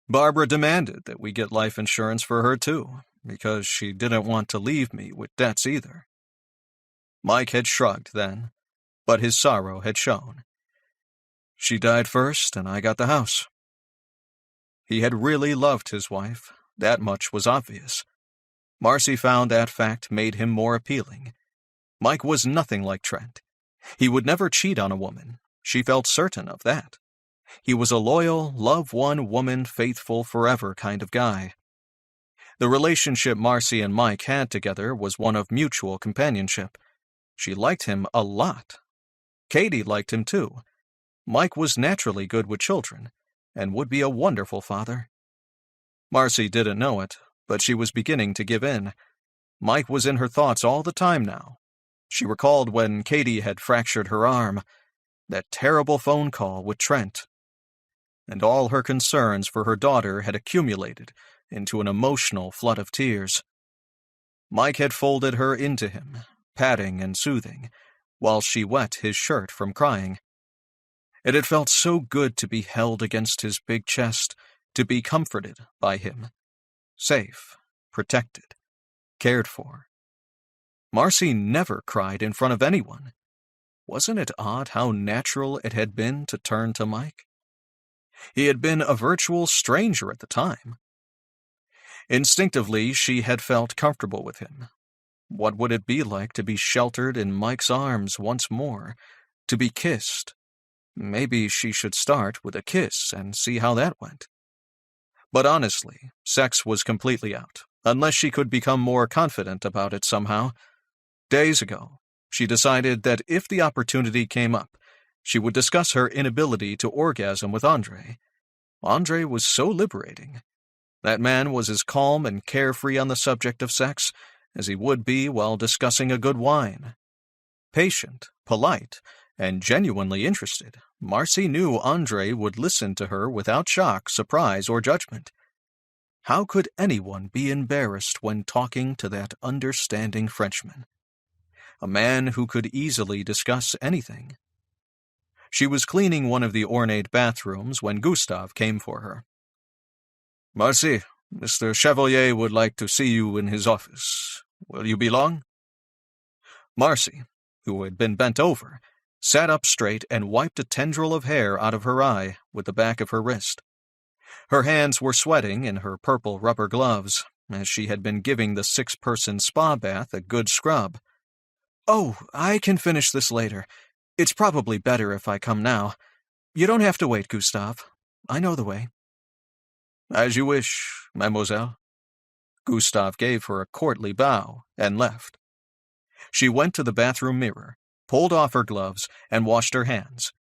Barbara demanded that we get life insurance for her too, because she didn't want to leave me with debts either. Mike had shrugged then, but his sorrow had shown. She died first, and I got the house. He had really loved his wife, that much was obvious. Marcy found that fact made him more appealing. Mike was nothing like Trent. He would never cheat on a woman. She felt certain of that. He was a loyal, love one woman, faithful forever kind of guy. The relationship Marcy and Mike had together was one of mutual companionship. She liked him a lot. Katie liked him too. Mike was naturally good with children, and would be a wonderful father. Marcy didn't know it, but she was beginning to give in. Mike was in her thoughts all the time now. She recalled when Katie had fractured her arm, that terrible phone call with Trent. And all her concerns for her daughter had accumulated into an emotional flood of tears. Mike had folded her into him, patting and soothing, while she wet his shirt from crying. It had felt so good to be held against his big chest, to be comforted by him. Safe, protected, cared for. Marcy never cried in front of anyone. Wasn't it odd how natural it had been to turn to Mike? He had been a virtual stranger at the time. Instinctively, she had felt comfortable with him. What would it be like to be sheltered in Mike's arms once more, to be kissed? Maybe she should start with a kiss and see how that went. But honestly, sex was completely out, unless she could become more confident about it somehow. Days ago, she decided that if the opportunity came up, she would discuss her inability to orgasm with Andre. Andre was so liberating. That man was as calm and carefree on the subject of sex as he would be while discussing a good wine. Patient, polite, and genuinely interested, Marcy knew Andre would listen to her without shock, surprise, or judgment. How could anyone be embarrassed when talking to that understanding Frenchman? A man who could easily discuss anything. She was cleaning one of the ornate bathrooms when Gustave came for her. "Marcy, Mr. Chevalier would like to see you in his office. Will you be long?" Marcy, who had been bent over, sat up straight and wiped a tendril of hair out of her eye with the back of her wrist. Her hands were sweating in her purple rubber gloves, as she had been giving the 6-person spa bath a good scrub. "Oh, I can finish this later. It's probably better if I come now. You don't have to wait, Gustave. I know the way." "As you wish, mademoiselle." Gustave gave her a courtly bow and left. She went to the bathroom mirror, pulled off her gloves, and washed her hands.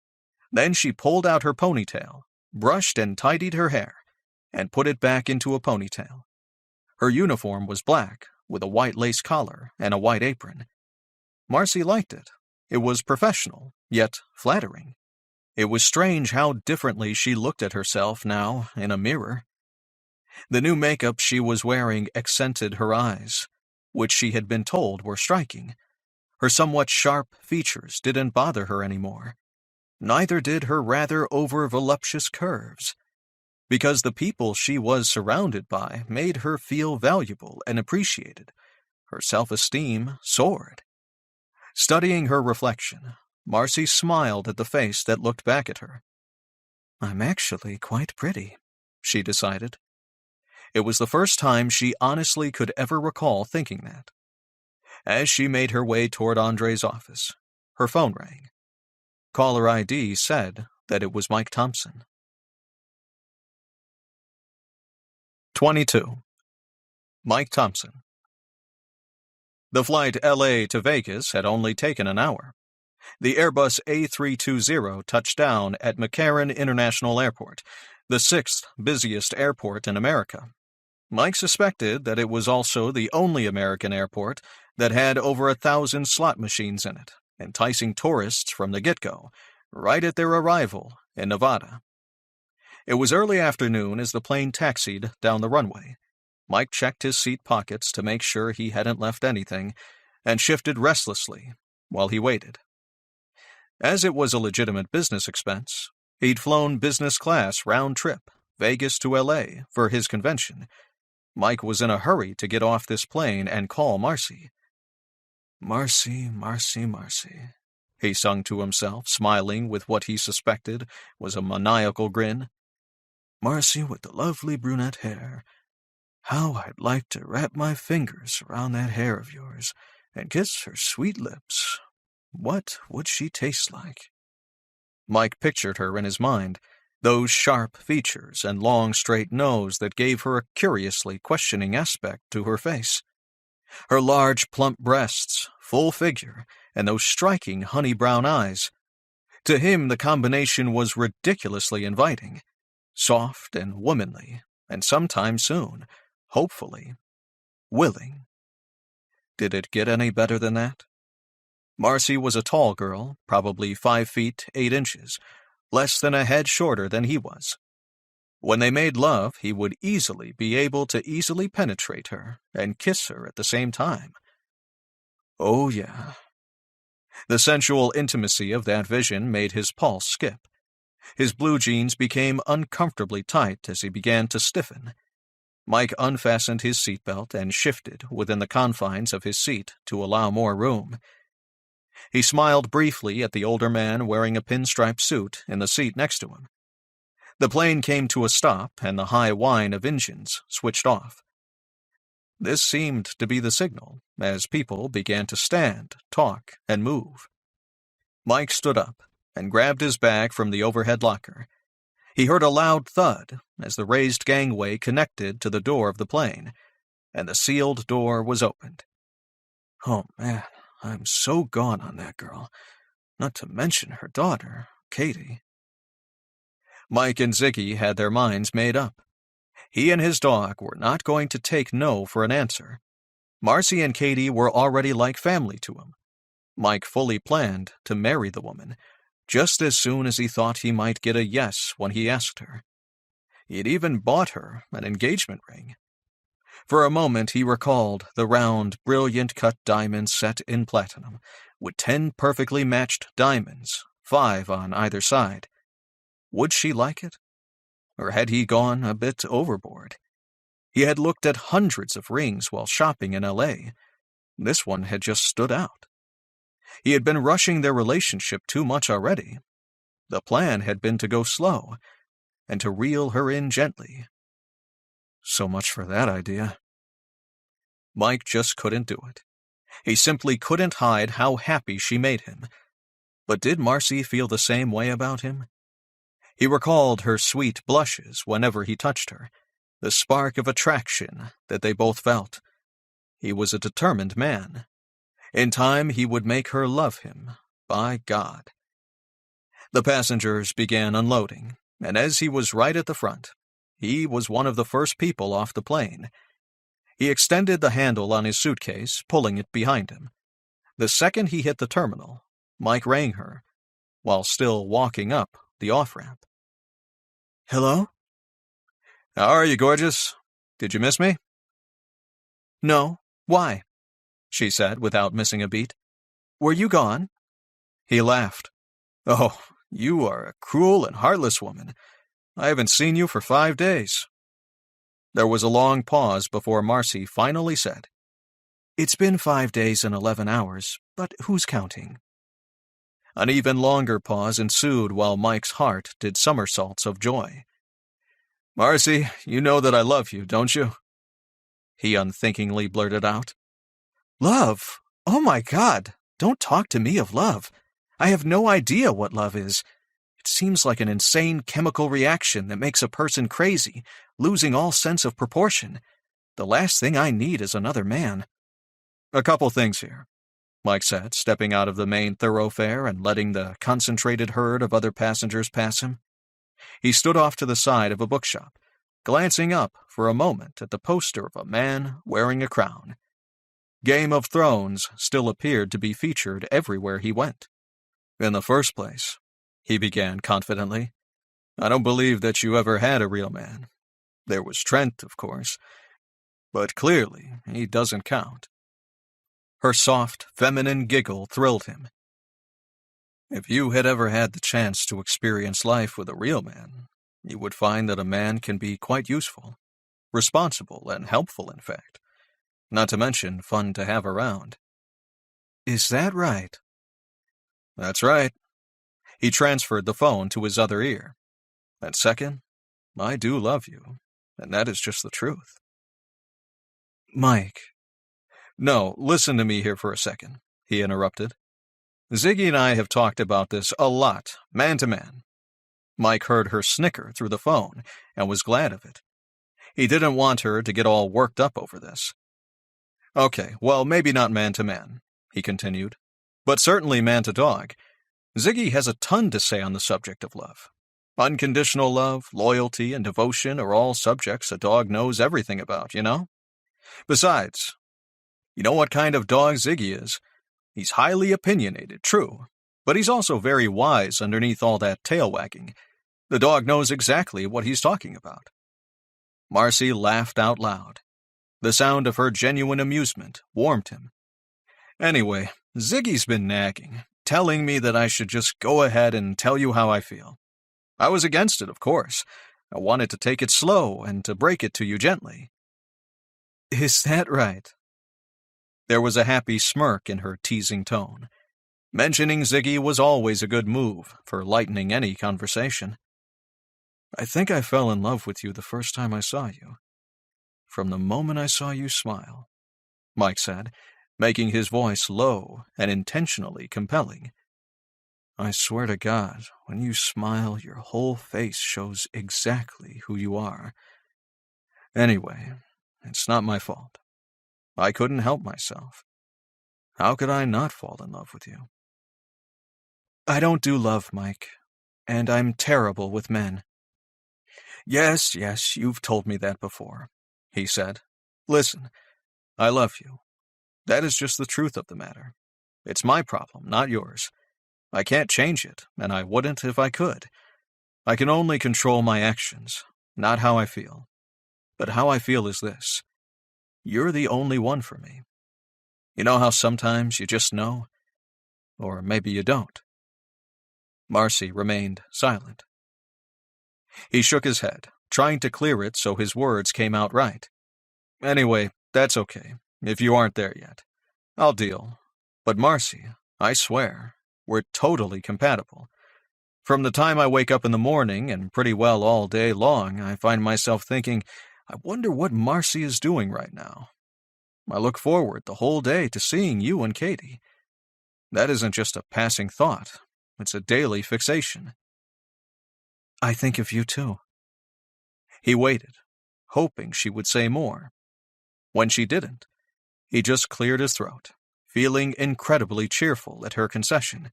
Then she pulled out her ponytail, brushed and tidied her hair, and put it back into a ponytail. Her uniform was black, with a white lace collar and a white apron. Marcy liked it. It was professional, yet flattering. It was strange how differently she looked at herself now in a mirror. The new makeup she was wearing accented her eyes, which she had been told were striking. Her somewhat sharp features didn't bother her anymore. Neither did her rather over-voluptuous curves. Because the people she was surrounded by made her feel valuable and appreciated, her self-esteem soared. Studying her reflection, Marcy smiled at the face that looked back at her. "I'm actually quite pretty," she decided. It was the first time she honestly could ever recall thinking that. As she made her way toward Andre's office, her phone rang. Caller ID said that it was Mike Thompson. 22. Mike Thompson. The flight LA to Vegas had only taken an hour. The Airbus A320 touched down at McCarran International Airport, the sixth busiest airport in America. Mike suspected that it was also the only American airport that had over 1,000 slot machines in it, enticing tourists from the get-go, right at their arrival in Nevada. It was early afternoon as the plane taxied down the runway. Mike checked his seat pockets to make sure he hadn't left anything, and shifted restlessly while he waited. As it was a legitimate business expense, he'd flown business class round trip, Vegas to LA, for his convention. Mike was in a hurry to get off this plane and call Marcy. "Marcy, Marcy, Marcy," he sung to himself, smiling with what he suspected was a maniacal grin. "Marcy with the lovely brunette hair. How I'd like to wrap my fingers around that hair of yours and kiss her sweet lips. What would she taste like?" Mike pictured her in his mind, those sharp features and long straight nose that gave her a curiously questioning aspect to her face. Her large plump breasts, full figure, and those striking honey-brown eyes. To him the combination was ridiculously inviting, soft and womanly, and sometime soon, hopefully, willing. Did it get any better than that? Marcy was a tall girl, probably 5 feet 8 inches, less than a head shorter than he was. When they made love, he would easily be able to easily penetrate her and kiss her at the same time. Oh, yeah. The sensual intimacy of that vision made his pulse skip. His blue jeans became uncomfortably tight as he began to stiffen. Mike unfastened his seatbelt and shifted within the confines of his seat to allow more room. He smiled briefly at the older man wearing a pinstripe suit in the seat next to him. The plane came to a stop and the high whine of engines switched off. This seemed to be the signal, as people began to stand, talk, and move. Mike stood up and grabbed his bag from the overhead locker. He heard a loud thud as the raised gangway connected to the door of the plane, and the sealed door was opened. Oh, man, I'm so gone on that girl, not to mention her daughter, Katie. Mike and Ziggy had their minds made up. He and his dog were not going to take no for an answer. Marcy and Katie were already like family to him. Mike fully planned to marry the woman, just as soon as he thought he might get a yes when he asked her. He had even bought her an engagement ring. For a moment he recalled the round, brilliant-cut diamond set in platinum, with 10 perfectly matched diamonds, 5 on either side. Would she like it? Or had he gone a bit overboard? He had looked at hundreds of rings while shopping in L.A. This one had just stood out. He had been rushing their relationship too much already. The plan had been to go slow, and to reel her in gently. So much for that idea. Mike just couldn't do it. He simply couldn't hide how happy she made him. But did Marcy feel the same way about him? He recalled her sweet blushes whenever he touched her, the spark of attraction that they both felt. He was a determined man. In time he would make her love him, by God. The passengers began unloading, and as he was right at the front, he was one of the first people off the plane. He extended the handle on his suitcase, pulling it behind him. The second he hit the terminal, Mike rang her, while still walking up the off-ramp. "Hello?" "How are you, gorgeous? Did you miss me?" "No. Why?" she said without missing a beat. "Were you gone?" He laughed. "Oh, you are a cruel and heartless woman. I haven't seen you for 5 days. There was a long pause before Marcy finally said, "It's been 5 days and 11 hours, but who's counting?" An even longer pause ensued while Mike's heart did somersaults of joy. "Marcy, you know that I love you, don't you?" he unthinkingly blurted out. "Love? Oh my God, don't talk to me of love. I have no idea what love is. It seems like an insane chemical reaction that makes a person crazy, losing all sense of proportion. The last thing I need is another man." A couple things here, Mike said, stepping out of the main thoroughfare and letting the concentrated herd of other passengers pass him. He stood off to the side of a bookshop, glancing up for a moment at the poster of a man wearing a crown. Game of Thrones still appeared to be featured everywhere he went. In the first place, he began confidently, I don't believe that you ever had a real man. There was Trent, of course, but clearly he doesn't count. Her soft, feminine giggle thrilled him. If you had ever had the chance to experience life with a real man, you would find that a man can be quite useful, responsible and helpful, in fact, not to mention fun to have around. Is that right? That's right. He transferred the phone to his other ear. And second, I do love you, and that is just the truth. Mike. No, listen to me here for a second, he interrupted. Ziggy and I have talked about this a lot, man to man. Mike heard her snicker through the phone and was glad of it. He didn't want her to get all worked up over this. Okay, well, maybe not man to man, he continued, but certainly man to dog. Ziggy has a ton to say on the subject of love. Unconditional love, loyalty, and devotion are all subjects a dog knows everything about, you know? Besides, you know what kind of dog Ziggy is? He's highly opinionated, true, but he's also very wise underneath all that tail wagging. The dog knows exactly what he's talking about. Marcy laughed out loud. The sound of her genuine amusement warmed him. Anyway, Ziggy's been nagging, telling me that I should just go ahead and tell you how I feel. I was against it, of course. I wanted to take it slow and to break it to you gently. Is that right? There was a happy smirk in her teasing tone. Mentioning Ziggy was always a good move for lightening any conversation. I think I fell in love with you the first time I saw you. From the moment I saw you smile, Mike said, making his voice low and intentionally compelling. I swear to God, when you smile, your whole face shows exactly who you are. Anyway, it's not my fault. I couldn't help myself. How could I not fall in love with you? I don't do love, Mike, and I'm terrible with men. Yes, you've told me that before, he said. Listen, I love you. That is just the truth of the matter. It's my problem, not yours. I can't change it, and I wouldn't if I could. I can only control my actions, not how I feel. But how I feel is this. You're the only one for me. You know how sometimes you just know? Or maybe you don't. Marcy remained silent. He shook his head, trying to clear it so his words came out right. Anyway, that's okay, if you aren't there yet. I'll deal. But Marcy, I swear, we're totally compatible. From the time I wake up in the morning and pretty well all day long, I find myself thinking, I wonder what Marcy is doing right now. I look forward the whole day to seeing you and Katie. That isn't just a passing thought. It's a daily fixation. I think of you too. He waited, hoping she would say more. When she didn't, he just cleared his throat, feeling incredibly cheerful at her concession.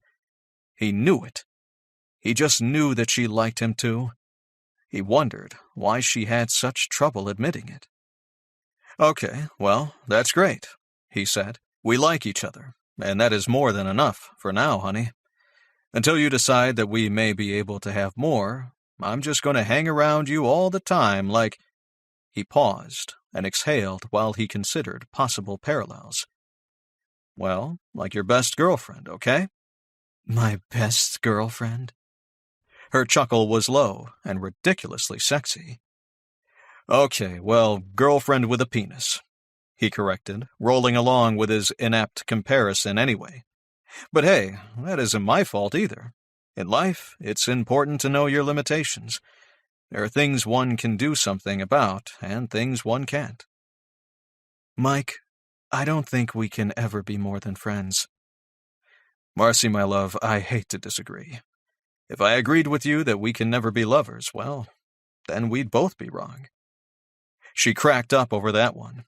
He knew it. He just knew that she liked him too. He wondered why she had such trouble admitting it. Okay, well, that's great, he said. We like each other, and that is more than enough for now, honey. Until you decide that we may be able to have more, I'm just going to hang around you all the time like... He paused and exhaled while he considered possible parallels. Well, like your best girlfriend, okay? My best girlfriend? Her chuckle was low and ridiculously sexy. Okay, well, girlfriend with a penis, he corrected, rolling along with his inept comparison anyway. But hey, that isn't my fault either. In life, it's important to know your limitations. There are things one can do something about, and things one can't. Mike, I don't think we can ever be more than friends. Marcy, my love, I hate to disagree. If I agreed with you that we can never be lovers, well, then we'd both be wrong. She cracked up over that one,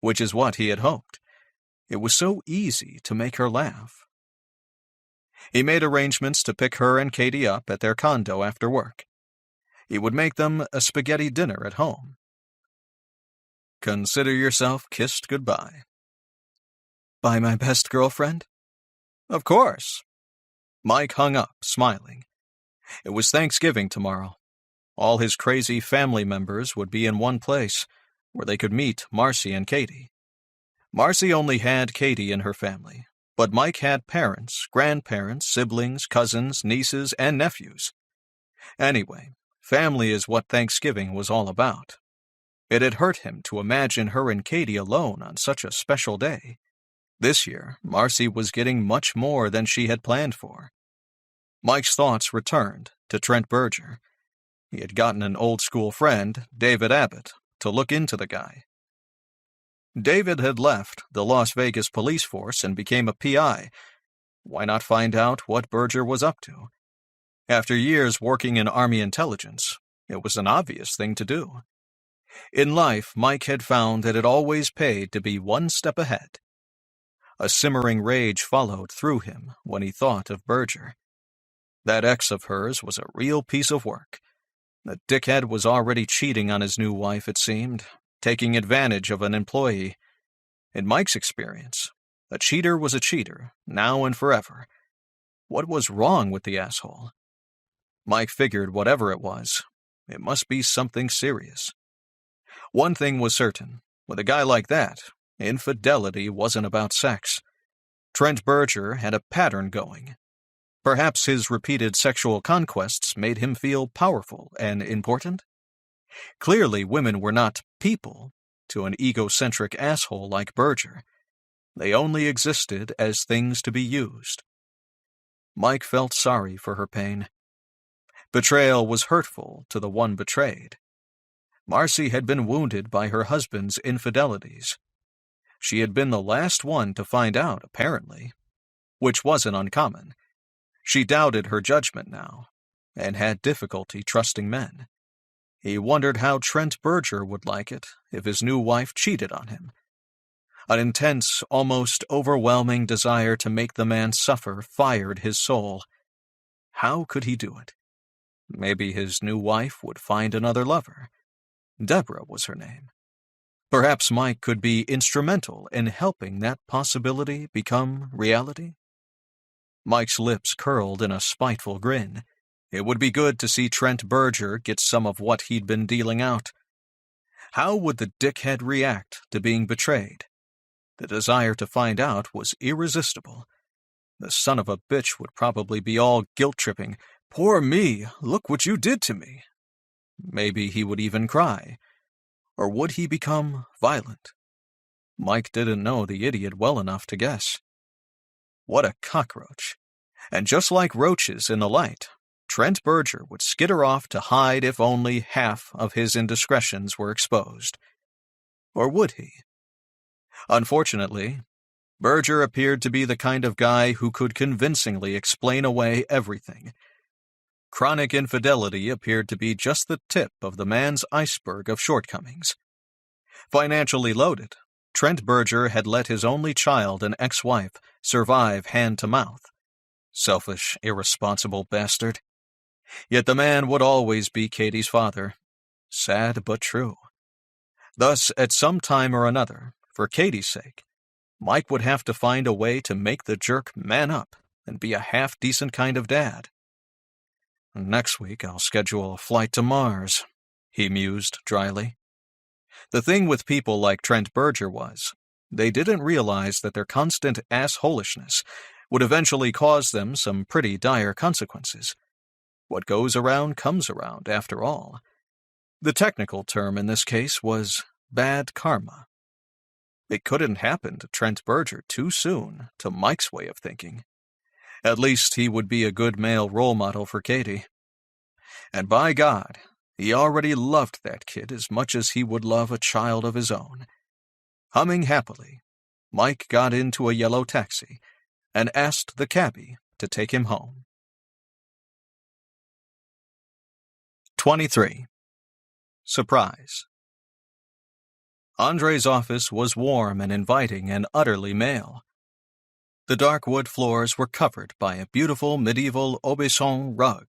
which is what he had hoped. It was so easy to make her laugh. He made arrangements to pick her and Katie up at their condo after work. He would make them a spaghetti dinner at home. Consider yourself kissed goodbye. By my best girlfriend? Of course. Mike hung up, smiling. It was Thanksgiving tomorrow. All his crazy family members would be in one place, where they could meet Marcy and Katie. Marcy only had Katie in her family, but Mike had parents, grandparents, siblings, cousins, nieces, and nephews. Anyway, family is what Thanksgiving was all about. It had hurt him to imagine her and Katie alone on such a special day. This year, Marcy was getting much more than she had planned for. Mike's thoughts returned to Trent Berger. He had gotten an old-school friend, David Abbott, to look into the guy. David had left the Las Vegas police force and became a PI. Why not find out what Berger was up to? After years working in Army intelligence, it was an obvious thing to do. In life, Mike had found that it always paid to be one step ahead. A simmering rage followed through him when he thought of Berger. That ex of hers was a real piece of work. The dickhead was already cheating on his new wife, it seemed, taking advantage of an employee. In Mike's experience, a cheater was a cheater, now and forever. What was wrong with the asshole? Mike figured whatever it was, it must be something serious. One thing was certain, with a guy like that, infidelity wasn't about sex. Trent Berger had a pattern going. Perhaps his repeated sexual conquests made him feel powerful and important? Clearly, women were not people to an egocentric asshole like Berger. They only existed as things to be used. Mike felt sorry for her pain. Betrayal was hurtful to the one betrayed. Marcy had been wounded by her husband's infidelities. She had been the last one to find out, apparently, which wasn't uncommon. She doubted her judgment now, and had difficulty trusting men. He wondered how Trent Berger would like it if his new wife cheated on him. An intense, almost overwhelming desire to make the man suffer fired his soul. How could he do it? Maybe his new wife would find another lover. Deborah was her name. Perhaps Mike could be instrumental in helping that possibility become reality? Mike's lips curled in a spiteful grin. It would be good to see Trent Berger get some of what he'd been dealing out. How would the dickhead react to being betrayed? The desire to find out was irresistible. The son of a bitch would probably be all guilt-tripping. "Poor me, look what you did to me." Maybe he would even cry. Or would he become violent? Mike didn't know the idiot well enough to guess. What a cockroach. And just like roaches in the light, Trent Berger would skitter off to hide if only half of his indiscretions were exposed. Or would he? Unfortunately, Berger appeared to be the kind of guy who could convincingly explain away everything. Chronic infidelity appeared to be just the tip of the man's iceberg of shortcomings. Financially loaded, Trent Berger had let his only child and ex-wife survive hand-to-mouth. Selfish, irresponsible bastard. Yet the man would always be Katie's father. Sad but true. Thus, at some time or another, for Katie's sake, Mike would have to find a way to make the jerk man up and be a half-decent kind of dad. Next week I'll schedule a flight to Mars, he mused dryly. The thing with people like Trent Berger was, they didn't realize that their constant assholishness would eventually cause them some pretty dire consequences. What goes around comes around, after all. The technical term in this case was bad karma. It couldn't happen to Trent Berger too soon, to Mike's way of thinking. At least he would be a good male role model for Katie. And by God, he already loved that kid as much as he would love a child of his own. Humming happily, Mike got into a yellow taxi and asked the cabbie to take him home. 23. Surprise. Andre's office was warm and inviting and utterly male. The dark wood floors were covered by a beautiful medieval Aubusson rug.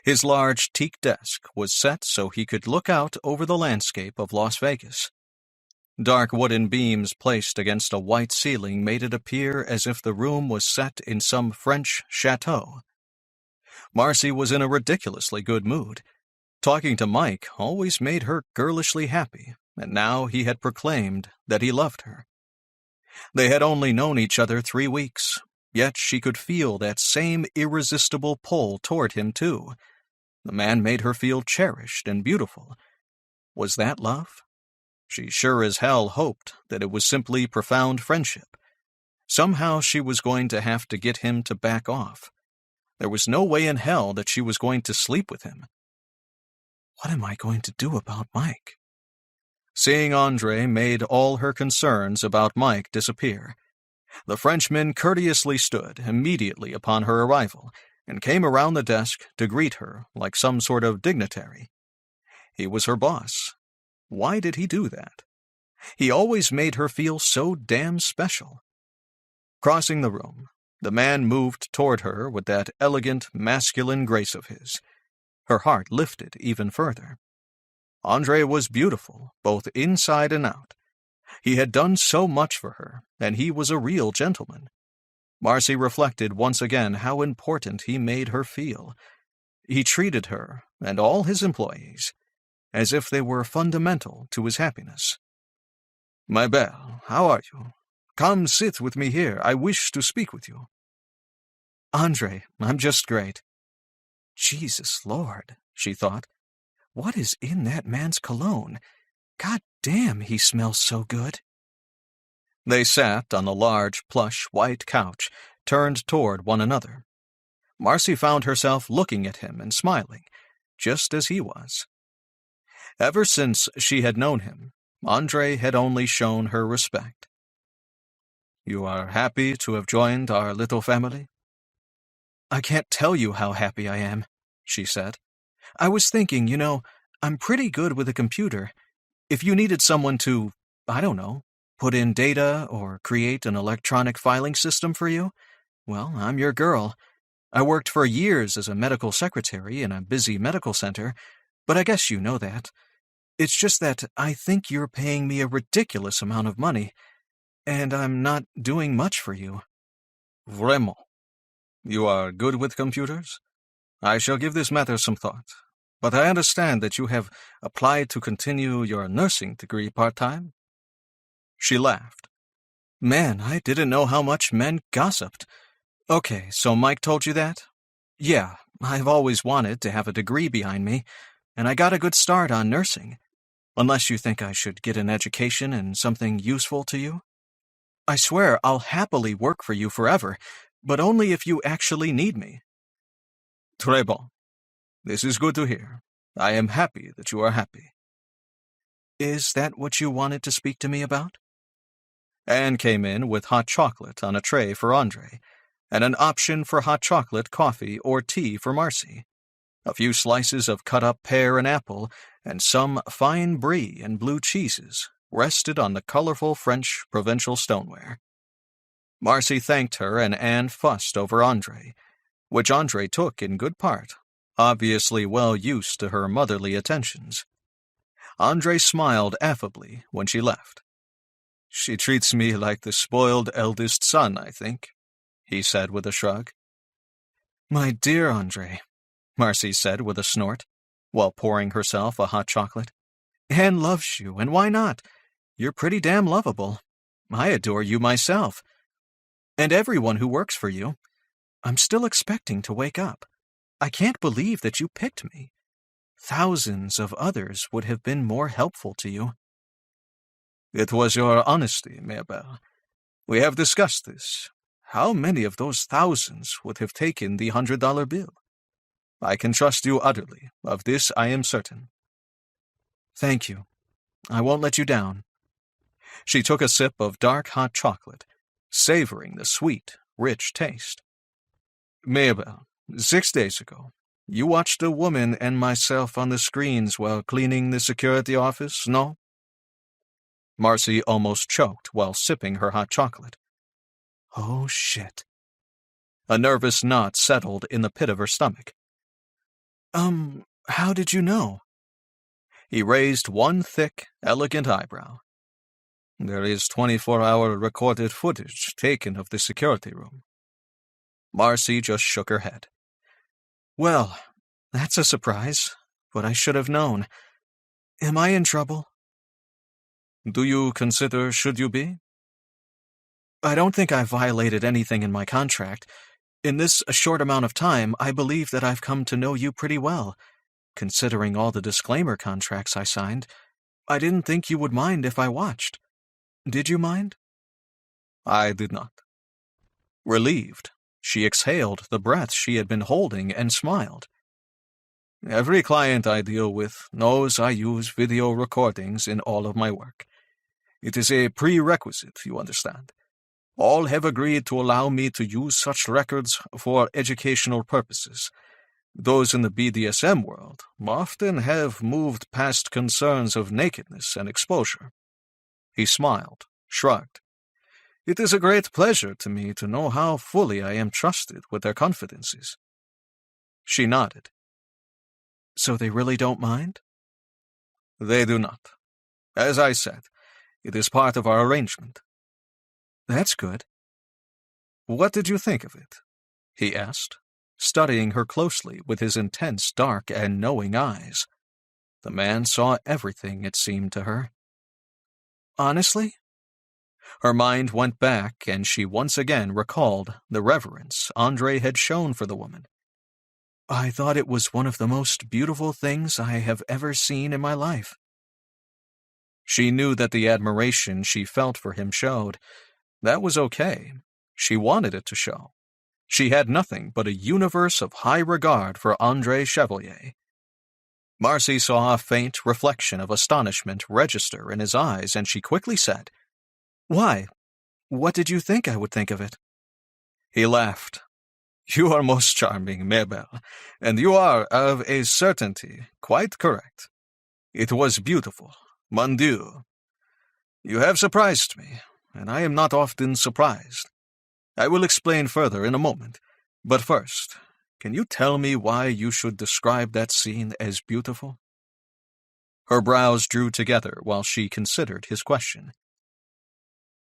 His large teak desk was set so he could look out over the landscape of Las Vegas. Dark wooden beams placed against a white ceiling made it appear as if the room was set in some French chateau. Marcy was in a ridiculously good mood. Talking to Mike always made her girlishly happy, and now he had proclaimed that he loved her. They had only known each other 3 weeks, yet she could feel that same irresistible pull toward him, too. The man made her feel cherished and beautiful. Was that love? She sure as hell hoped that it was simply profound friendship. Somehow she was going to have to get him to back off. There was no way in hell that she was going to sleep with him. What am I going to do about Mike? Seeing Andre made all her concerns about Mike disappear. The Frenchman courteously stood immediately upon her arrival and came around the desk to greet her like some sort of dignitary. He was her boss. Why did he do that? He always made her feel so damn special. Crossing the room, the man moved toward her with that elegant, masculine grace of his. Her heart lifted even further. Andre was beautiful, both inside and out. He had done so much for her, and he was a real gentleman. Marcy reflected once again how important he made her feel. He treated her, and all his employees, as if they were fundamental to his happiness. "My belle, how are you? Come sit with me here. I wish to speak with you." "Andre, I'm just great." Jesus Lord, she thought. What is in that man's cologne? God damn, he smells so good. They sat on the large, plush, white couch, turned toward one another. Marcy found herself looking at him and smiling, just as he was. Ever since she had known him, Andre had only shown her respect. "You are happy to have joined our little family?" "I can't tell you how happy I am," she said. "I was thinking, I'm pretty good with a computer. If you needed someone to, I don't know, put in data or create an electronic filing system for you, well, I'm your girl. I worked for years as a medical secretary in a busy medical center, but I guess you know that. It's just that I think you're paying me a ridiculous amount of money, and I'm not doing much for you." "Vraiment? You are good with computers? I shall give this matter some thought. But I understand that you have applied to continue your nursing degree part-time?" She laughed. "Man, I didn't know how much men gossiped. Okay, so Mike told you that? Yeah, I've always wanted to have a degree behind me, and I got a good start on nursing. Unless you think I should get an education in something useful to you. I swear I'll happily work for you forever, but only if you actually need me." "Très bon. This is good to hear. I am happy that you are happy." "Is that what you wanted to speak to me about?" Anne came in with hot chocolate on a tray for Andre, and an option for hot chocolate, coffee, or tea for Marcy. A few slices of cut-up pear and apple, and some fine brie and blue cheeses rested on the colorful French provincial stoneware. Marcy thanked her, and Anne fussed over Andre, which Andre took in good part, obviously well used to her motherly attentions. Andre smiled affably when she left. "She treats me like the spoiled eldest son, I think," he said with a shrug. "My dear Andre," Marcy said with a snort, while pouring herself a hot chocolate. "Anne loves you, and why not? You're pretty damn lovable. I adore you myself. And everyone who works for you. I'm still expecting to wake up. I can't believe that you picked me. Thousands of others would have been more helpful to you." "It was your honesty, ma belle. We have discussed this. How many of those thousands would have taken the $100 bill? I can trust you utterly. Of this I am certain." "Thank you. I won't let you down." She took a sip of dark hot chocolate, savoring the sweet, rich taste. "Ma belle, 6 days ago, you watched a woman and myself on the screens while cleaning the security office, no?" Marcy almost choked while sipping her hot chocolate. Oh, shit. A nervous knot settled in the pit of her stomach. How did you know? He raised one thick, elegant eyebrow. There is 24-hour recorded footage taken of the security room. Marcy just shook her head. Well, that's a surprise, but I should have known. Am I in trouble? Do you consider should you be? I don't think I've violated anything in my contract. In this short amount of time, I believe that I've come to know you pretty well. Considering all the disclaimer contracts I signed, I didn't think you would mind if I watched. Did you mind? I did not. Relieved, she exhaled the breath she had been holding and smiled. Every client I deal with knows I use video recordings in all of my work. It is a prerequisite, you understand. All have agreed to allow me to use such records for educational purposes. Those in the BDSM world often have moved past concerns of nakedness and exposure. He smiled, shrugged. It is a great pleasure to me to know how fully I am trusted with their confidences. She nodded. So they really don't mind? They do not. As I said, it is part of our arrangement. That's good. What did you think of it? He asked, studying her closely with his intense, dark, and knowing eyes. The man saw everything, it seemed to her. Honestly? Her mind went back, and she once again recalled the reverence Andre had shown for the woman. I thought it was one of the most beautiful things I have ever seen in my life. She knew that the admiration she felt for him showed. That was okay. She wanted it to show. She had nothing but a universe of high regard for Andre Chevalier. Marcy saw a faint reflection of astonishment register in his eyes, and she quickly said, Why? What did you think I would think of it? He laughed. You are most charming, Mabel, and you are, of a certainty, quite correct. It was beautiful, mon Dieu. You have surprised me, and I am not often surprised. I will explain further in a moment, but first, can you tell me why you should describe that scene as beautiful? Her brows drew together while she considered his question.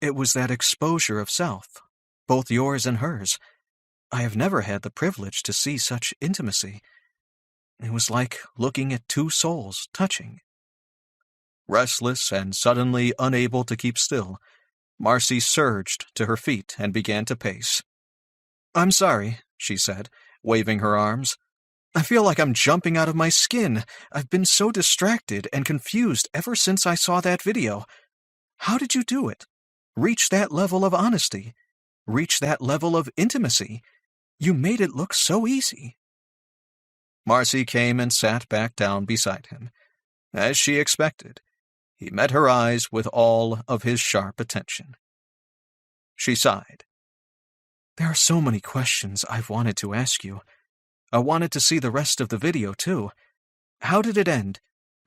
It was that exposure of self, both yours and hers. I have never had the privilege to see such intimacy. It was like looking at two souls touching. Restless and suddenly unable to keep still, Marcy surged to her feet and began to pace. I'm sorry, she said, waving her arms. I feel like I'm jumping out of my skin. I've been so distracted and confused ever since I saw that video. How did you do it? Reach that level of honesty? Reach that level of intimacy? You made it look so easy. Marcy came and sat back down beside him. As she expected, he met her eyes with all of his sharp attention. She sighed. There are so many questions I've wanted to ask you. I wanted to see the rest of the video, too. How did it end?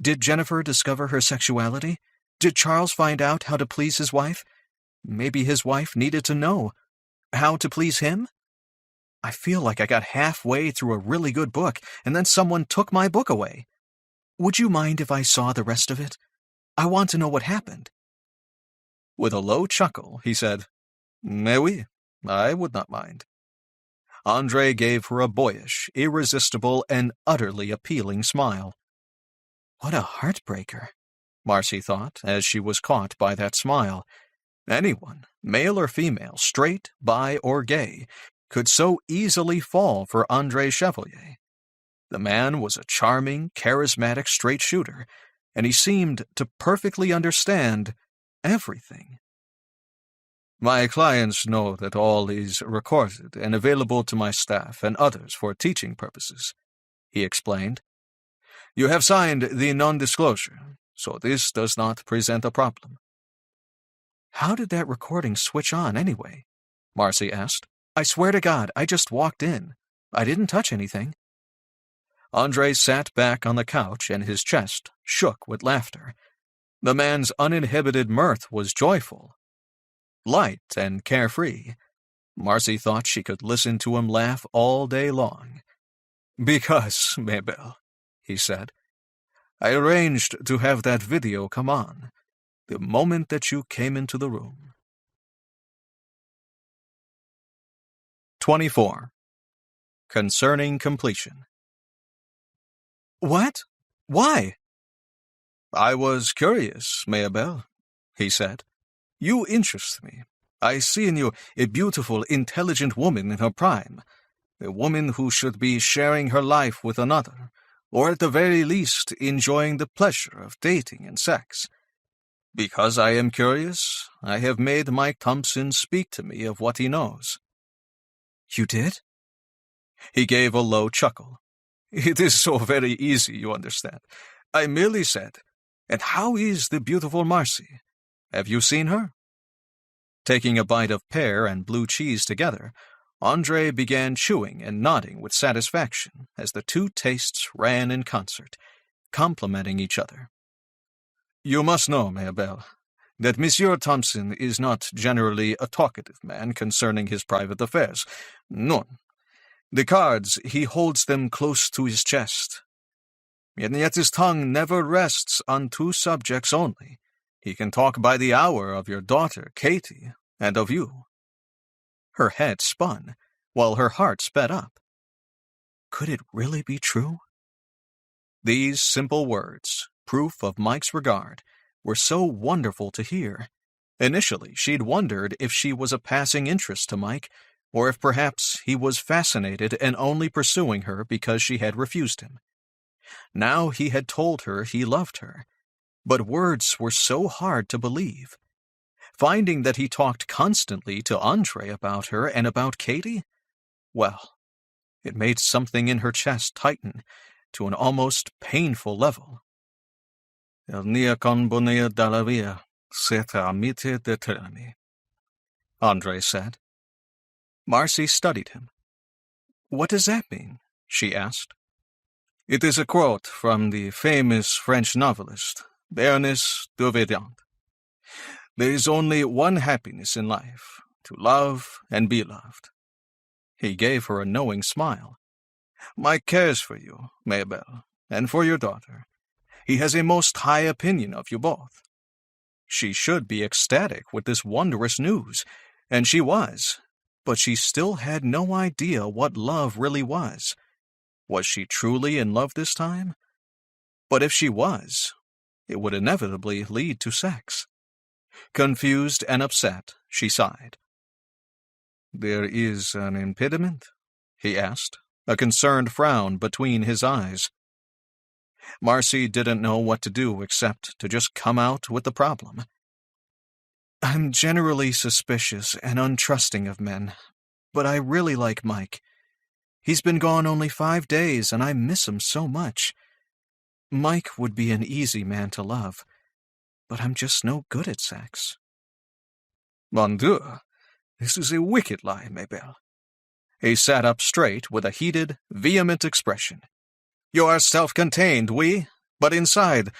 Did Jennifer discover her sexuality? Did Charles find out how to please his wife? Maybe his wife needed to know how to please him? I feel like I got halfway through a really good book, and then someone took my book away. Would you mind if I saw the rest of it? I want to know what happened. With a low chuckle, he said, Mais oui, I would not mind. Andre gave her a boyish, irresistible, and utterly appealing smile. What a heartbreaker, Marcy thought, as she was caught by that smile. Anyone, male or female, straight, bi, or gay, could so easily fall for Andre Chevalier. The man was a charming, charismatic straight shooter, and he seemed to perfectly understand everything. My clients know that all is recorded and available to my staff and others for teaching purposes, he explained. You have signed the non-disclosure, so this does not present a problem. How did that recording switch on anyway? Marcy asked. I swear to God, I just walked in. I didn't touch anything. Andre sat back on the couch and his chest shook with laughter. The man's uninhibited mirth was joyful, light and carefree. Marcy thought she could listen to him laugh all day long. "Because, Mabel," he said, "I arranged to have that video come on the moment that you came into the room." 24. Concerning completion. "What? Why?" "I was curious, Mabel," he said. "You interest me. I see in you a beautiful, intelligent woman in her prime, a woman who should be sharing her life with another, or at the very least enjoying the pleasure of dating and sex. Because I am curious, I have made Mike Thompson speak to me of what he knows." "You did?" He gave a low chuckle. "It is so very easy, you understand. I merely said, 'And how is the beautiful Marcy? Have you seen her?'" Taking a bite of pear and blue cheese together, Andre began chewing and nodding with satisfaction as the two tastes ran in concert, complementing each other. "You must know, Mabel, that Monsieur Thompson is not generally a talkative man concerning his private affairs. None. The cards, he holds them close to his chest. And yet his tongue never rests on two subjects only. He can talk by the hour of your daughter, Katie, and of you." Her head spun, while her heart sped up. Could it really be true? These simple words, proof of Mike's regard, were so wonderful to hear. Initially, she'd wondered if she was a passing interest to Mike, or if perhaps he was fascinated and only pursuing her because she had refused him. Now he had told her he loved her, but words were so hard to believe. Finding that he talked constantly to Andre about her and about Katie, well, it made something in her chest tighten to an almost painful level. "El nia con bonea dalla via, seta mite determi," Andre said. Marcy studied him. "What does that mean?" she asked. "It is a quote from the famous French novelist, Bernice de Vedant. There is only one happiness in life, to love and be loved." He gave her a knowing smile. "Mike cares for you, Mabel, and for your daughter. He has a most high opinion of you both." She should be ecstatic with this wondrous news, and she was, but she still had no idea what love really was. Was she truly in love this time? But if she was, it would inevitably lead to sex. Confused and upset, she sighed. "There is an impediment?" he asked, a concerned frown between his eyes. Marcy didn't know what to do except to just come out with the problem. "I'm generally suspicious and untrusting of men, but I really like Mike. He's been gone only 5 days, and I miss him so much. Mike would be an easy man to love, but I'm just no good at sex." "Mon Dieu, this is a wicked lie, Mabel." He sat up straight with a heated, vehement expression. "You are self-contained, oui, but inside,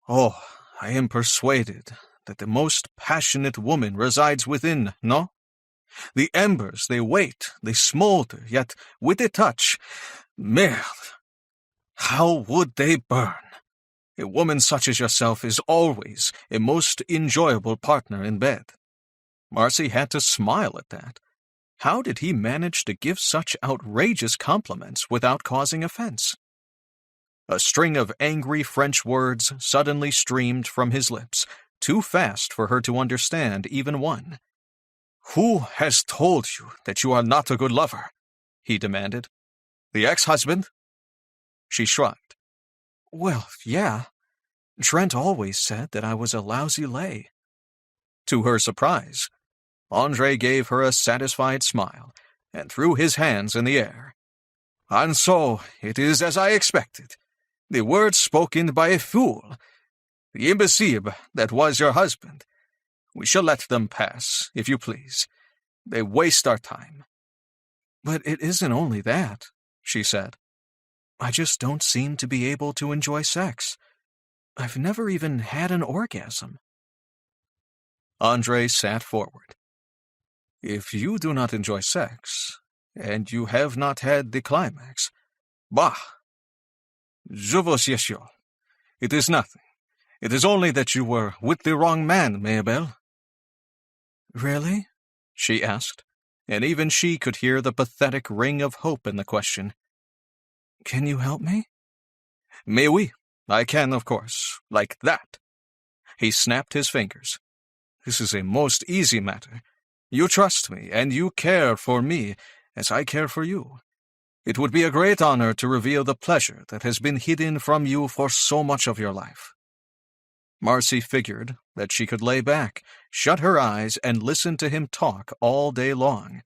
oh, I am persuaded that the most passionate woman resides within, no? The embers, they wait, they smolder, yet with a touch, merde, how would they burn? A woman such as yourself is always a most enjoyable partner in bed." Marcy had to smile at that. How did he manage to give such outrageous compliments without causing offense? A string of angry French words suddenly streamed from his lips, too fast for her to understand even one. "Who has told you that you are not a good lover?" he demanded. "The ex-husband?" She shrugged. "Well, yeah. Trent always said that I was a lousy lay." To her surprise, Andre gave her a satisfied smile and threw his hands in the air. "And so it is as I expected. The words spoken by a fool, the imbecile that was your husband. We shall let them pass, if you please. They waste our time." "But it isn't only that," she said. "I just don't seem to be able to enjoy sex. I've never even had an orgasm. Andre sat forward. If you do not enjoy sex, and you have not had the climax, bah! Je vous assure, it is nothing. It is only that you were with the wrong man, Maybelle. Really? She asked, and even she could hear the pathetic ring of hope in the question. Can you help me? Mais oui, I can, of course, like that. He snapped his fingers. This is a most easy matter. You trust me, and you care for me as I care for you. It would be a great honor to reveal the pleasure that has been hidden from you for so much of your life. Marcy figured that she could lay back, shut her eyes, and listen to him talk all day long.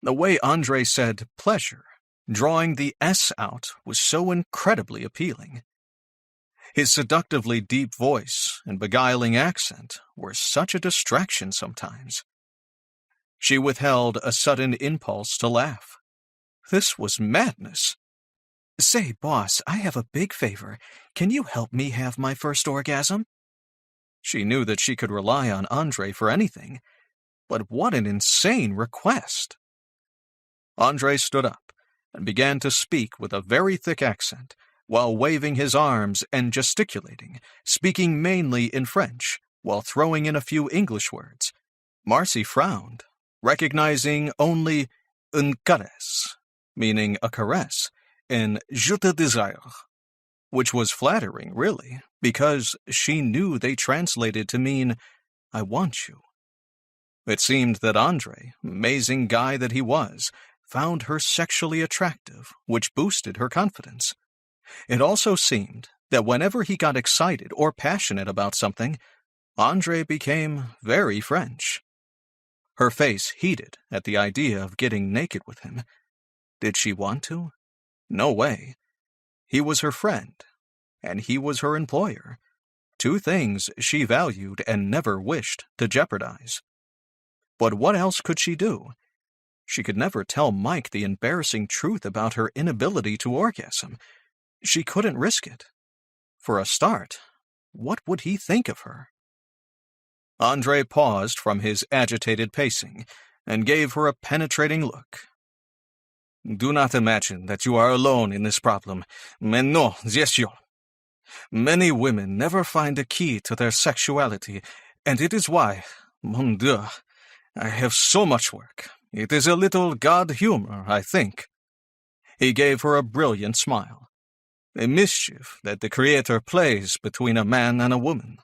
The way Andre said pleasure, drawing the S out, was so incredibly appealing. His seductively deep voice and beguiling accent were such a distraction sometimes. She withheld a sudden impulse to laugh. This was madness. Say, boss, I have a big favor. Can you help me have my first orgasm? She knew that she could rely on Andre for anything, but what an insane request. Andre stood up and began to speak with a very thick accent, while waving his arms and gesticulating, speaking mainly in French, while throwing in a few English words. Marcy frowned, recognizing only une caresse, meaning a caress, and je te désire, which was flattering, really, because she knew they translated to mean, I want you. It seemed that Andre, amazing guy that he was, found her sexually attractive, which boosted her confidence. It also seemed that whenever he got excited or passionate about something, Andre became very French. Her face heated at the idea of getting naked with him. Did she want to? No way. He was her friend, and he was her employer. Two things she valued and never wished to jeopardize. But what else could she do? She could never tell Mike the embarrassing truth about her inability to orgasm. She couldn't risk it. For a start, what would he think of her? Andre paused from his agitated pacing and gave her a penetrating look. Do not imagine that you are alone in this problem. Mais non, bien sûr. Many women never find a key to their sexuality, and it is why, mon Dieu, I have so much work. It is a little God humor, I think. He gave her a brilliant smile. A mischief that the Creator plays between a man and a woman.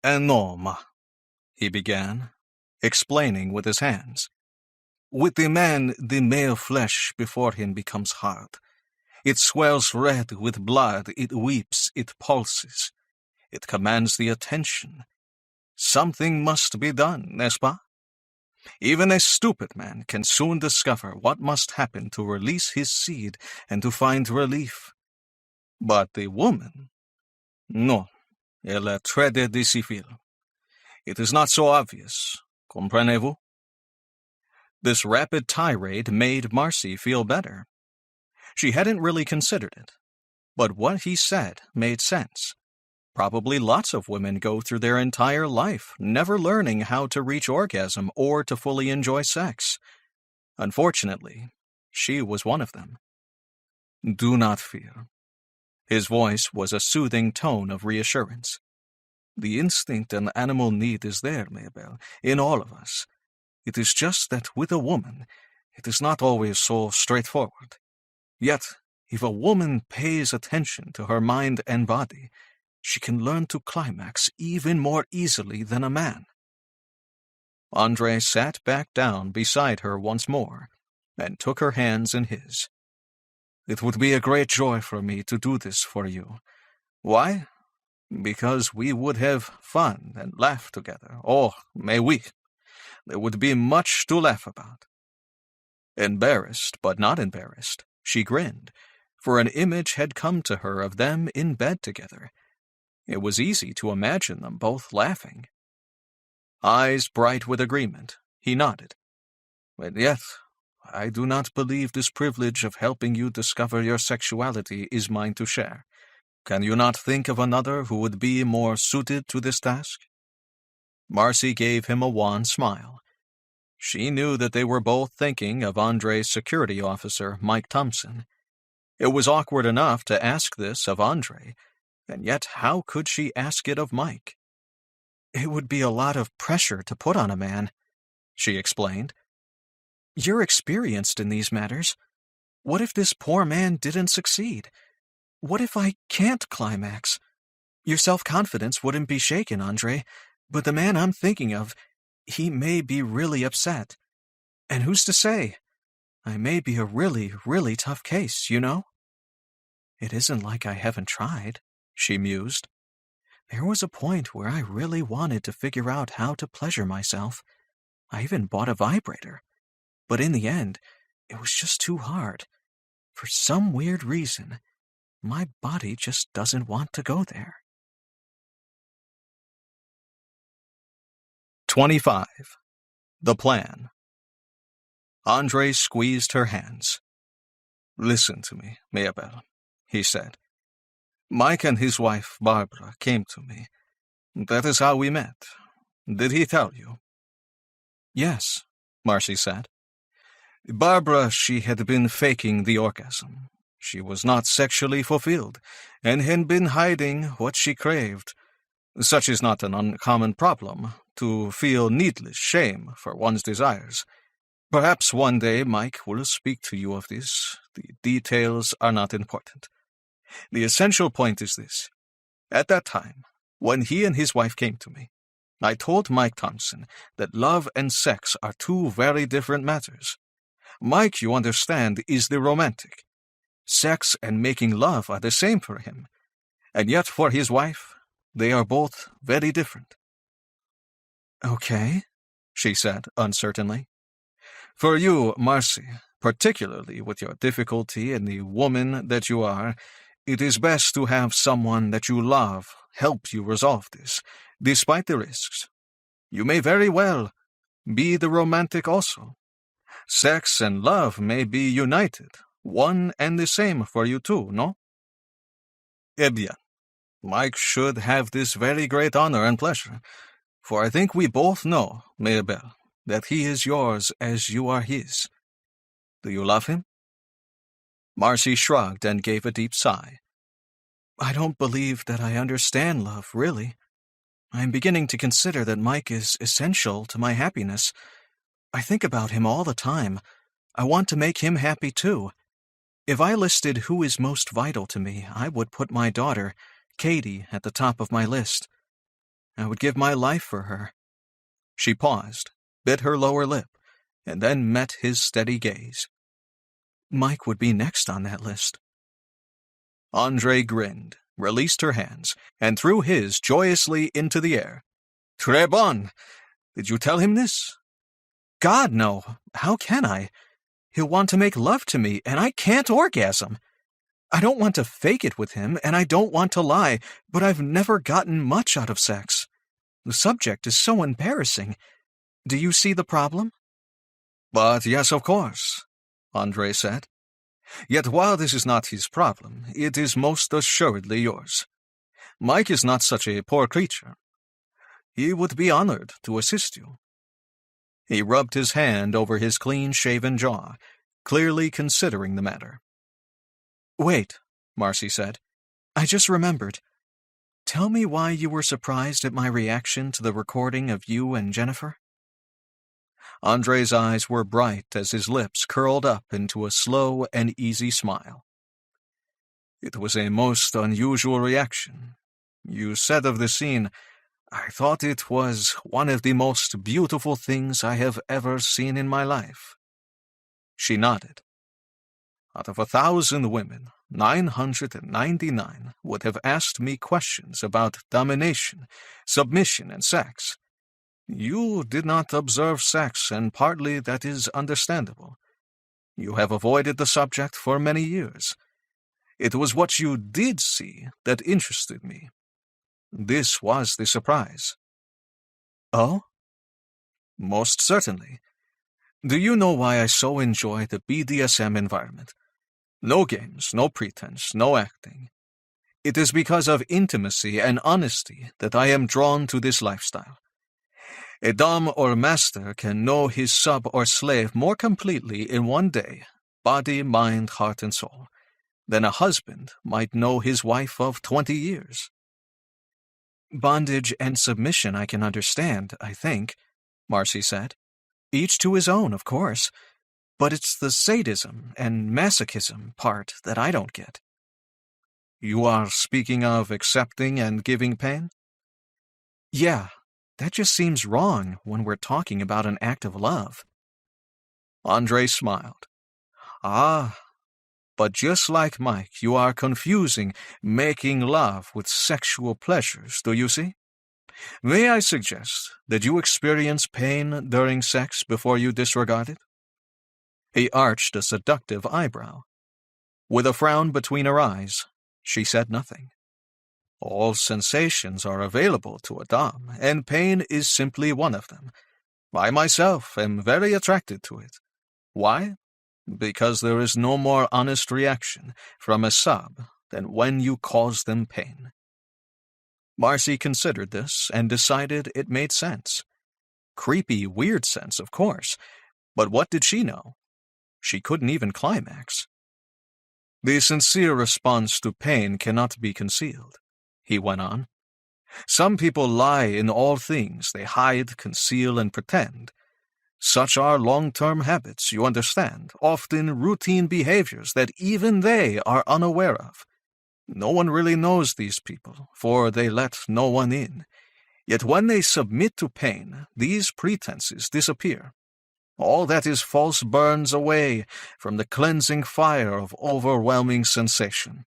Un homme, he began, explaining with his hands. With the man, the male flesh before him becomes hard. It swells red with blood, it weeps, it pulses. It commands the attention. Something must be done, n'est-ce pas? Even a stupid man can soon discover what must happen to release his seed and to find relief. But the woman? No, elle est très difficile. It is not so obvious, comprenez-vous? This rapid tirade made Marcy feel better. She hadn't really considered it, but what he said made sense. Probably lots of women go through their entire life never learning how to reach orgasm or to fully enjoy sex. Unfortunately, she was one of them. Do not fear. His voice was a soothing tone of reassurance. The instinct and animal need is there, Maybelle, in all of us. It is just that with a woman, it is not always so straightforward. Yet, if a woman pays attention to her mind and body, she can learn to climax even more easily than a man. Andre sat back down beside her once more and took her hands in his. It would be a great joy for me to do this for you. Why? Because we would have fun and laugh together. Oh, mais oui. There would be much to laugh about. Embarrassed, but not embarrassed, she grinned, for an image had come to her of them in bed together. It was easy to imagine them both laughing. Eyes bright with agreement, he nodded. And yet, I do not believe this privilege of helping you discover your sexuality is mine to share. Can you not think of another who would be more suited to this task?" Marcy gave him a wan smile. She knew that they were both thinking of Andre's security officer, Mike Thompson. It was awkward enough to ask this of Andre, and yet how could she ask it of Mike? "It would be a lot of pressure to put on a man," she explained. "You're experienced in these matters. What if this poor man didn't succeed? What if I can't climax? Your self-confidence wouldn't be shaken, Andre, but the man I'm thinking of, he may be really upset. And who's to say? I may be a really, really tough case, you know?" "It isn't like I haven't tried," she mused. "There was a point where I really wanted to figure out how to pleasure myself. I even bought a vibrator. But in the end, it was just too hard. For some weird reason, my body just doesn't want to go there." 25. The Plan. Andre squeezed her hands. "Listen to me, Maybelle," he said. "Mike and his wife, Barbara, came to me. That is how we met. Did he tell you?" "Yes," Marcy said. "Barbara, she had been faking the orgasm. She was not sexually fulfilled, and had been hiding what she craved. Such is not an uncommon problem, to feel needless shame for one's desires. Perhaps one day Mike will speak to you of this. The details are not important. The essential point is this. At that time, when he and his wife came to me, I told Mike Thompson that love and sex are two very different matters. Mike, you understand, is the romantic. Sex and making love are the same for him, and yet for his wife, they are both very different." "Okay," she said uncertainly. "For you, Marcy, particularly with your difficulty and the woman that you are, it is best to have someone that you love help you resolve this, despite the risks. You may very well be the romantic also. Sex and love may be united, one and the same for you too, no? Eh bien, Mike should have this very great honor and pleasure, for I think we both know, Maybelle, that he is yours as you are his. Do you love him?" Marcy shrugged and gave a deep sigh. "I don't believe that I understand love, really. I'm beginning to consider that Mike is essential to my happiness. I think about him all the time. I want to make him happy too. If I listed who is most vital to me, I would put my daughter, Katie, at the top of my list. I would give my life for her." She paused, bit her lower lip, and then met his steady gaze. "Mike would be next on that list." Andre grinned, released her hands, and threw his joyously into the air. "Très bon! Did you tell him this?" "God, no. How can I? He'll want to make love to me, and I can't orgasm. I don't want to fake it with him, and I don't want to lie, but I've never gotten much out of sex. The subject is so embarrassing. Do you see the problem?" "But yes, of course," Andre said. "Yet while this is not his problem, it is most assuredly yours. Mike is not such a poor creature. He would be honored to assist you." He rubbed his hand over his clean-shaven jaw, clearly considering the matter. "Wait," Marcy said. "I just remembered. Tell me why you were surprised at my reaction to the recording of you and Jennifer." Andre's eyes were bright as his lips curled up into a slow and easy smile. "It was a most unusual reaction. You said of the scene, I thought it was one of the most beautiful things I have ever seen in my life." She nodded. "Out of 1,000 women, 999 would have asked me questions about domination, submission, and sex. You did not observe sex, and partly that is understandable. You have avoided the subject for many years. It was what you did see that interested me. This was the surprise." "Oh?" "Most certainly. Do you know why I so enjoy the BDSM environment? No games, no pretense, no acting. It is because of intimacy and honesty that I am drawn to this lifestyle. A dom or master can know his sub or slave more completely in one day, body, mind, heart, and soul, than a husband might know his wife of 20 years. Bondage and submission I can understand, I think, Marcy said. Each to his own, of course, but it's the sadism and masochism part that I don't get. You are speaking of accepting and giving pain? Yeah, that just seems wrong when we're talking about an act of love. Andre smiled. Ah, but just like Mike, you are confusing making love with sexual pleasures, do you see? May I suggest that you experience pain during sex before you disregard it? He arched a seductive eyebrow. With a frown between her eyes, she said nothing. All sensations are available to a dom, and pain is simply one of them. I myself am very attracted to it. Why? Because there is no more honest reaction from a sub than when you cause them pain. Marcy considered this and decided it made sense. Creepy, weird sense, of course, but what did she know? She couldn't even climax. The sincere response to pain cannot be concealed, he went on. Some people lie in all things they hide, conceal, and pretend. Such are long-term habits, you understand, often routine behaviors that even they are unaware of. No one really knows these people, for they let no one in. Yet when they submit to pain, these pretenses disappear. All that is false burns away from the cleansing fire of overwhelming sensation.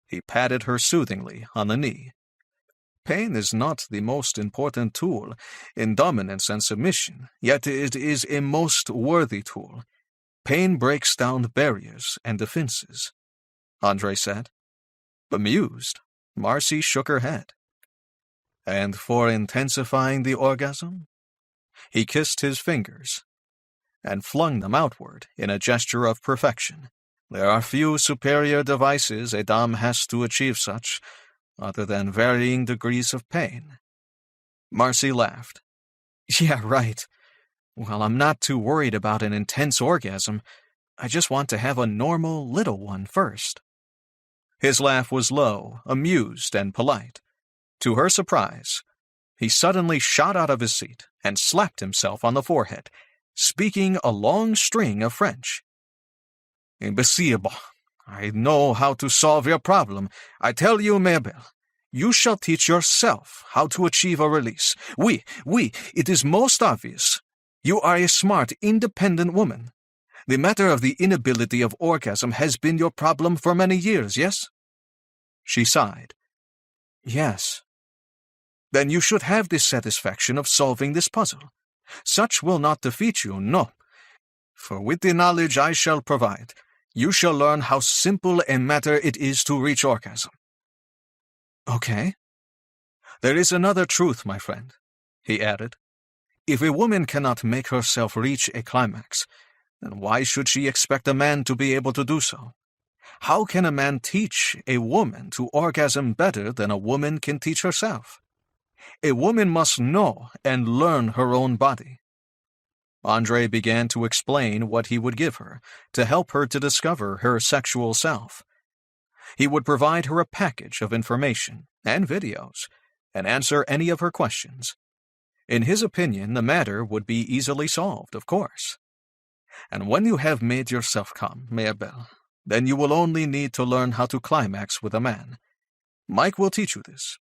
He patted her soothingly on the knee. Pain is not the most important tool in dominance and submission, yet it is a most worthy tool. Pain breaks down barriers and defenses, Andre said. Bemused, Marcy shook her head. And for intensifying the orgasm? He kissed his fingers and flung them outward in a gesture of perfection. There are few superior devices a dom has to achieve such, other than varying degrees of pain. Marcy laughed. Yeah, right. Well, I'm not too worried about an intense orgasm. I just want to have a normal little one first. His laugh was low, amused, and polite. To her surprise, he suddenly shot out of his seat and slapped himself on the forehead, speaking a long string of French. Imbecile, I know how to solve your problem. I tell you, Mabel, you shall teach yourself how to achieve a release. Oui, it is most obvious. You are a smart, independent woman. The matter of the inability of orgasm has been your problem for many years, yes? She sighed. Yes. Then you should have the satisfaction of solving this puzzle. Such will not defeat you, no. For with the knowledge I shall provide, you shall learn how simple a matter it is to reach orgasm. Okay. There is another truth, my friend, he added. If a woman cannot make herself reach a climax, then why should she expect a man to be able to do so? How can a man teach a woman to orgasm better than a woman can teach herself? A woman must know and learn her own body. Andre began to explain what he would give her to help her to discover her sexual self. He would provide her a package of information and videos and answer any of her questions. In his opinion, the matter would be easily solved, of course. And when you have made yourself come, Mabel, then you will only need to learn how to climax with a man. Mike will teach you this.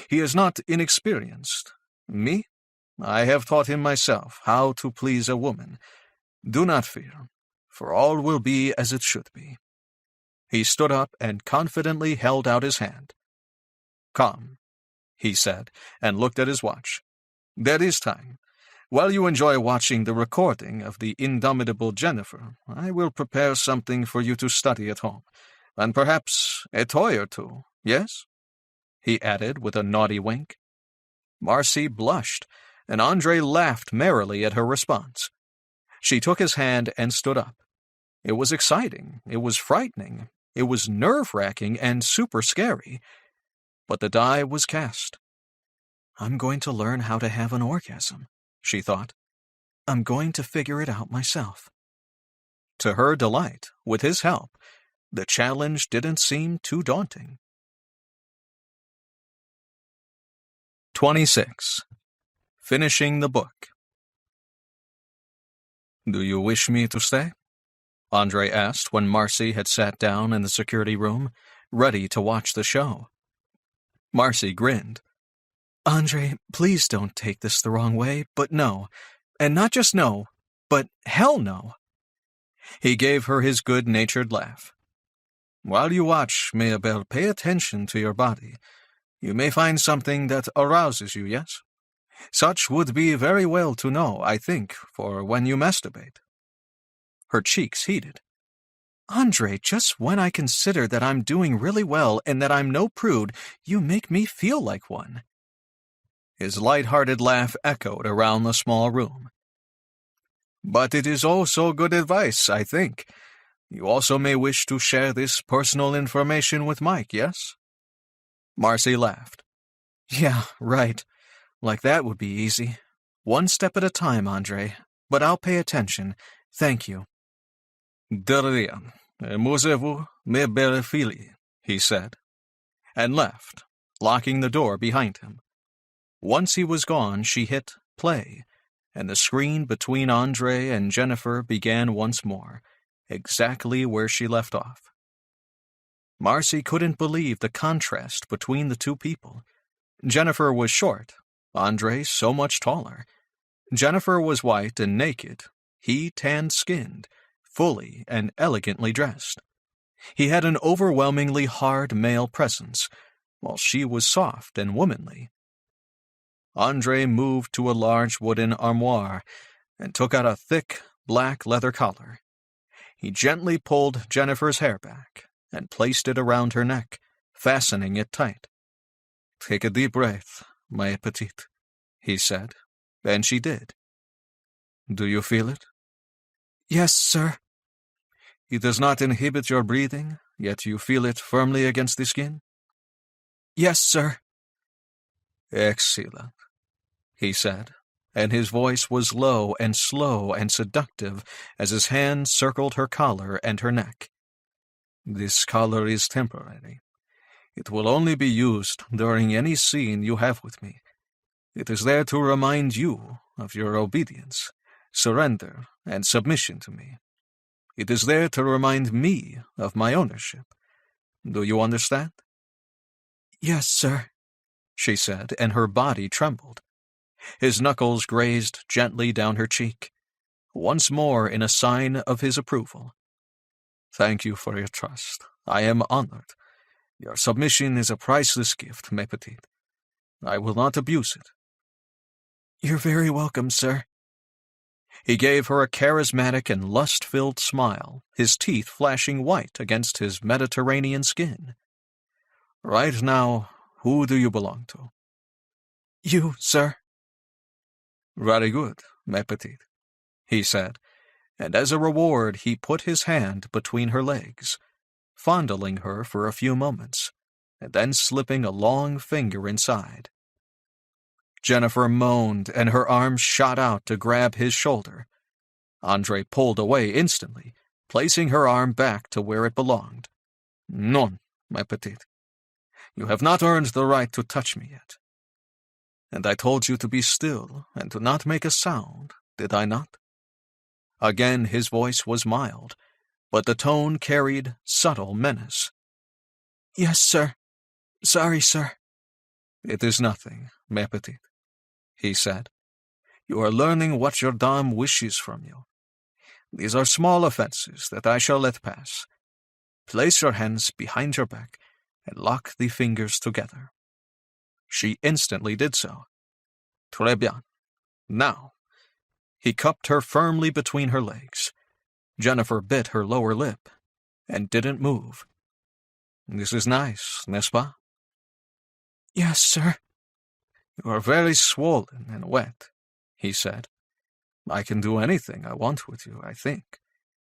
He is not inexperienced. Me? I have taught him myself how to please a woman. Do not fear, for all will be as it should be. He stood up and confidently held out his hand. Come, he said, and looked at his watch. There is time. While you enjoy watching the recording of the indomitable Jennifer, I will prepare something for you to study at home, and perhaps a toy or two, yes? He added with a naughty wink. Marcy blushed, and Andre laughed merrily at her response. She took his hand and stood up. It was exciting, it was frightening, It was nerve-wracking and super scary. But the die was cast. I'm going to learn how to have an orgasm, she thought. I'm going to figure it out myself. To her delight, with his help, the challenge didn't seem too daunting. 26. Finishing the book. Do you wish me to stay? Andre asked when Marcy had sat down in the security room, ready to watch the show. Marcy grinned. Andre, please don't take this the wrong way, but no. And not just no, but hell no. He gave her his good-natured laugh. While you watch, Maybelle, pay attention to your body. You may find something that arouses you, yes? Such would be very well to know, I think, for when you masturbate. Her cheeks heated. Andre, just when I consider that I'm doing really well and that I'm no prude, you make me feel like one. His light-hearted laugh echoed around the small room. But it is also good advice, I think. You also may wish to share this personal information with Mike, yes? Marcy laughed. Yeah, right. Like that would be easy. One step at a time, Andre. But I'll pay attention. Thank you. De rien. Amusez-vous, mes belles filles, he said, and left, locking the door behind him. Once he was gone, she hit play, and the screen between Andre and Jennifer began once more, exactly where she left off. Marcy couldn't believe the contrast between the two people. Jennifer was short, Andre so much taller. Jennifer was white and naked, he tan-skinned, fully and elegantly dressed. He had an overwhelmingly hard male presence, while she was soft and womanly. Andre moved to a large wooden armoire and took out a thick, black leather collar. He gently pulled Jennifer's hair back and placed it around her neck, fastening it tight. "Take a deep breath, my petite," he said, and she did. "Do you feel it?" "Yes, sir." "It does not inhibit your breathing, yet you feel it firmly against the skin?" "Yes, sir." "Excellent," he said, and his voice was low and slow and seductive as his hand circled her collar and her neck. "This collar is temporary. It will only be used during any scene you have with me. It is there to remind you of your obedience, surrender, and submission to me. It is there to remind me of my ownership. Do you understand?" "Yes, sir," she said, and her body trembled. His knuckles grazed gently down her cheek, once more in a sign of his approval. "Thank you for your trust. I am honored. Your submission is a priceless gift, mes petites. I will not abuse it." "You're very welcome, sir." He gave her a charismatic and lust-filled smile, his teeth flashing white against his Mediterranean skin. "Right now, who do you belong to?" "You, sir." "Very good, mes petites," he said, and as a reward he put his hand between her legs, fondling her for a few moments, and then slipping a long finger inside. Jennifer moaned, and her arms shot out to grab his shoulder. Andre pulled away instantly, placing her arm back to where it belonged. "Non, ma petite. You have not earned the right to touch me yet. And I told you to be still and to not make a sound, did I not?" Again his voice was mild, but the tone carried subtle menace. "Yes, sir. Sorry, sir." "It is nothing, ma petite," he said. "You are learning what your dame wishes from you. These are small offenses that I shall let pass. Place your hands behind your back and lock the fingers together." She instantly did so. "Très bien. Now." He cupped her firmly between her legs. Jennifer bit her lower lip and didn't move. "This is nice, n'est-ce pas?" "Yes, sir." "You are very swollen and wet," he said. "I can do anything I want with you, I think.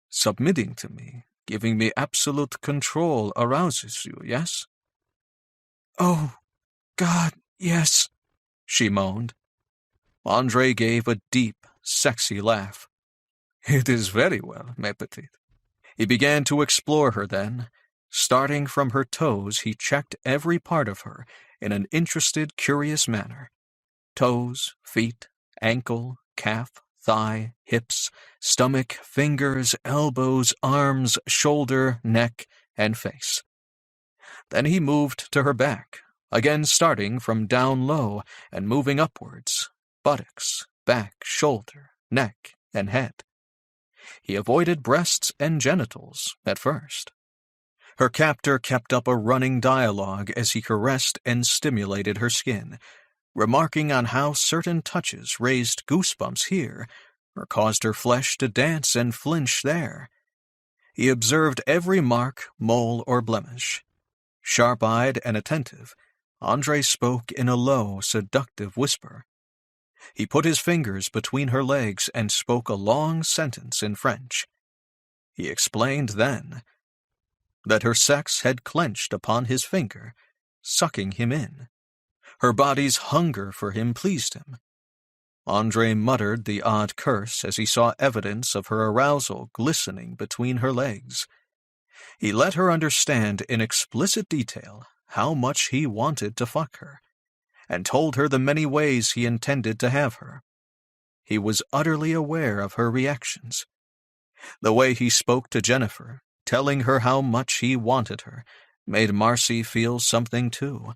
Submitting to me Giving me absolute control arouses you, yes? Oh, God, yes, she moaned. Andre gave a deep, sexy laugh. It is very well, ma petite. He began to explore her then. Starting from her toes, he checked every part of her in an interested, curious manner. Toes, feet, ankle, calf, thigh, hips, stomach, fingers, elbows, arms, shoulder, neck, and face. Then he moved to her back, again starting from down low and moving upwards, buttocks, back, shoulder, neck, and head. He avoided breasts and genitals at first. Her captor kept up a running dialogue as he caressed and stimulated her skin, remarking on how certain touches raised goosebumps here or caused her flesh to dance and flinch there. He observed every mark, mole, or blemish. Sharp-eyed and attentive, Andre spoke in a low, seductive whisper. He put his fingers between her legs and spoke a long sentence in French. He explained then that her sex had clenched upon his finger, sucking him in. Her body's hunger for him pleased him. Andre muttered the odd curse as he saw evidence of her arousal glistening between her legs. He let her understand in explicit detail how much he wanted to fuck her, and told her the many ways he intended to have her. He was utterly aware of her reactions. The way he spoke to Jennifer, telling her how much he wanted her, made Marcy feel something too,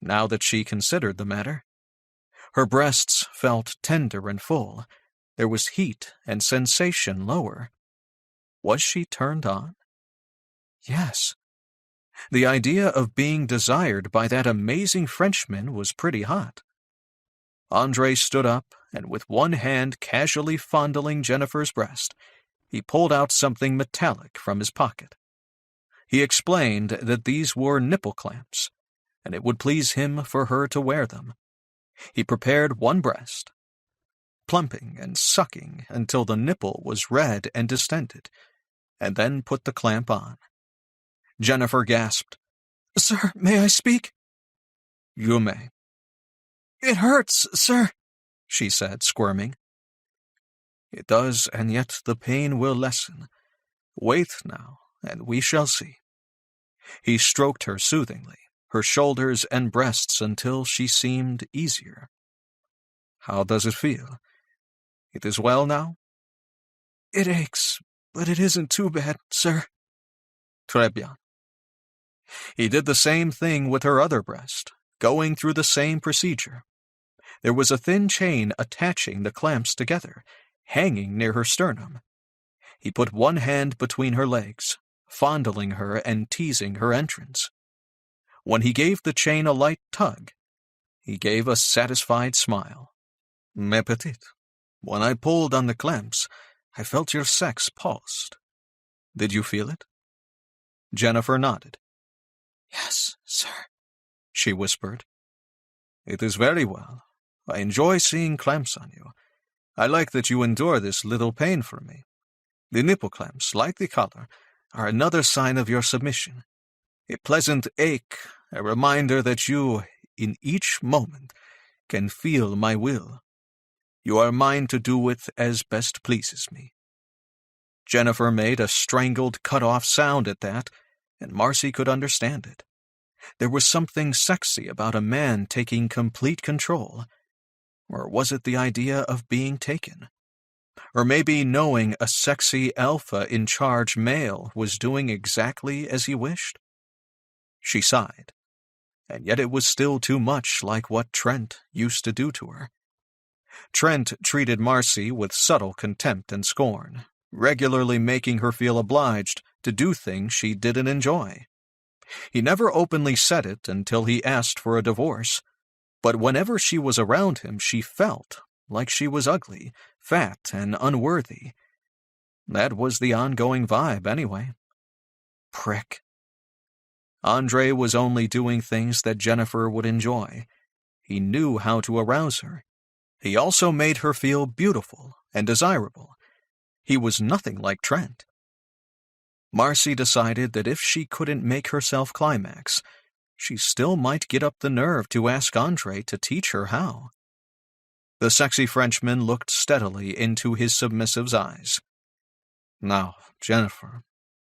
now that she considered the matter. Her breasts felt tender and full. There was heat and sensation lower. Was she turned on? Yes. The idea of being desired by that amazing Frenchman was pretty hot. Andre stood up, and with one hand casually fondling Jennifer's breast, he pulled out something metallic from his pocket. He explained that these were nipple clamps, and it would please him for her to wear them. He prepared one breast, plumping and sucking until the nipple was red and distended, and then put the clamp on. Jennifer gasped, "Sir, may I speak?" "You may." "It hurts, sir," she said, squirming. "It does, and yet the pain will lessen. Wait now, and we shall see." He stroked her soothingly, her shoulders and breasts until she seemed easier. "How does it feel? It is well now?" "It aches, but it isn't too bad, sir." "Très bien." He did the same thing with her other breast, going through the same procedure. There was a thin chain attaching the clamps together, hanging near her sternum. He put one hand between her legs, fondling her and teasing her entrance. When he gave the chain a light tug, he gave a satisfied smile. "Ma petite, when I pulled on the clamps, I felt your sex pulsed. Did you feel it?" Jennifer nodded. "Yes, sir," she whispered. "It is very well. I enjoy seeing clamps on you. I like that you endure this little pain for me. The nipple clamps, like the collar, are another sign of your submission. A pleasant ache, a reminder that you, in each moment, can feel my will. You are mine to do with as best pleases me." Jennifer made a strangled, cut-off sound at that, and Marcy could understand it. There was something sexy about a man taking complete control. Or was it the idea of being taken? Or maybe knowing a sexy alpha-in-charge male was doing exactly as he wished? She sighed, and yet it was still too much like what Trent used to do to her. Trent treated Marcy with subtle contempt and scorn, regularly making her feel obliged to do things she didn't enjoy. He never openly said it until he asked for a divorce, but whenever she was around him she felt like she was ugly, fat, and unworthy. That was the ongoing vibe, anyway. Prick. Andre was only doing things that Jennifer would enjoy. He knew how to arouse her. He also made her feel beautiful and desirable. He was nothing like Trent. Marcy decided that if she couldn't make herself climax, she still might get up the nerve to ask Andre to teach her how. The sexy Frenchman looked steadily into his submissive's eyes. Now, Jennifer,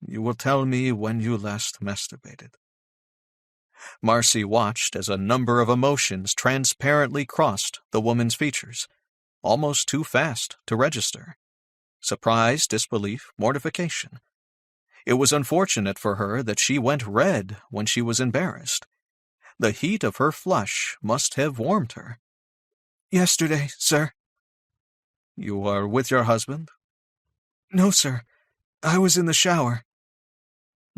you will tell me when you last masturbated. Marcy watched as a number of emotions transparently crossed the woman's features, almost too fast to register. Surprise, disbelief, mortification. It was unfortunate for her that she went red when she was embarrassed. The heat of her flush must have warmed her. Yesterday, sir. You are with your husband? No, sir. I was in the shower.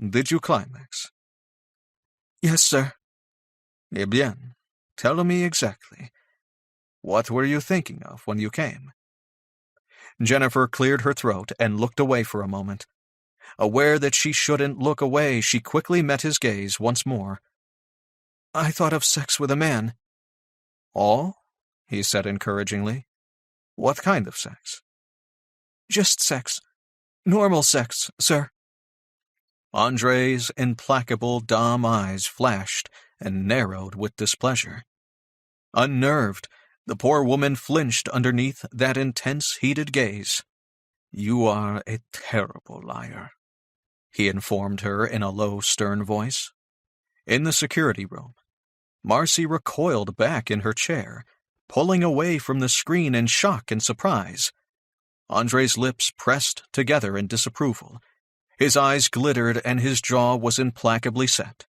Did you climax? Yes, sir. Eh bien, tell me exactly. What were you thinking of when you came? Jennifer cleared her throat and looked away for a moment. Aware that she shouldn't look away, she quickly met his gaze once more. I thought of sex with a man. Oh? He said encouragingly. What kind of sex? Just sex. Normal sex, sir. Andre's implacable Dom eyes flashed and narrowed with displeasure. Unnerved, the poor woman flinched underneath that intense, heated gaze. You are a terrible liar, he informed her in a low, stern voice. In the security room, Marcy recoiled back in her chair, pulling away from the screen in shock and surprise. Andre's lips pressed together in disapproval. His eyes glittered and his jaw was implacably set.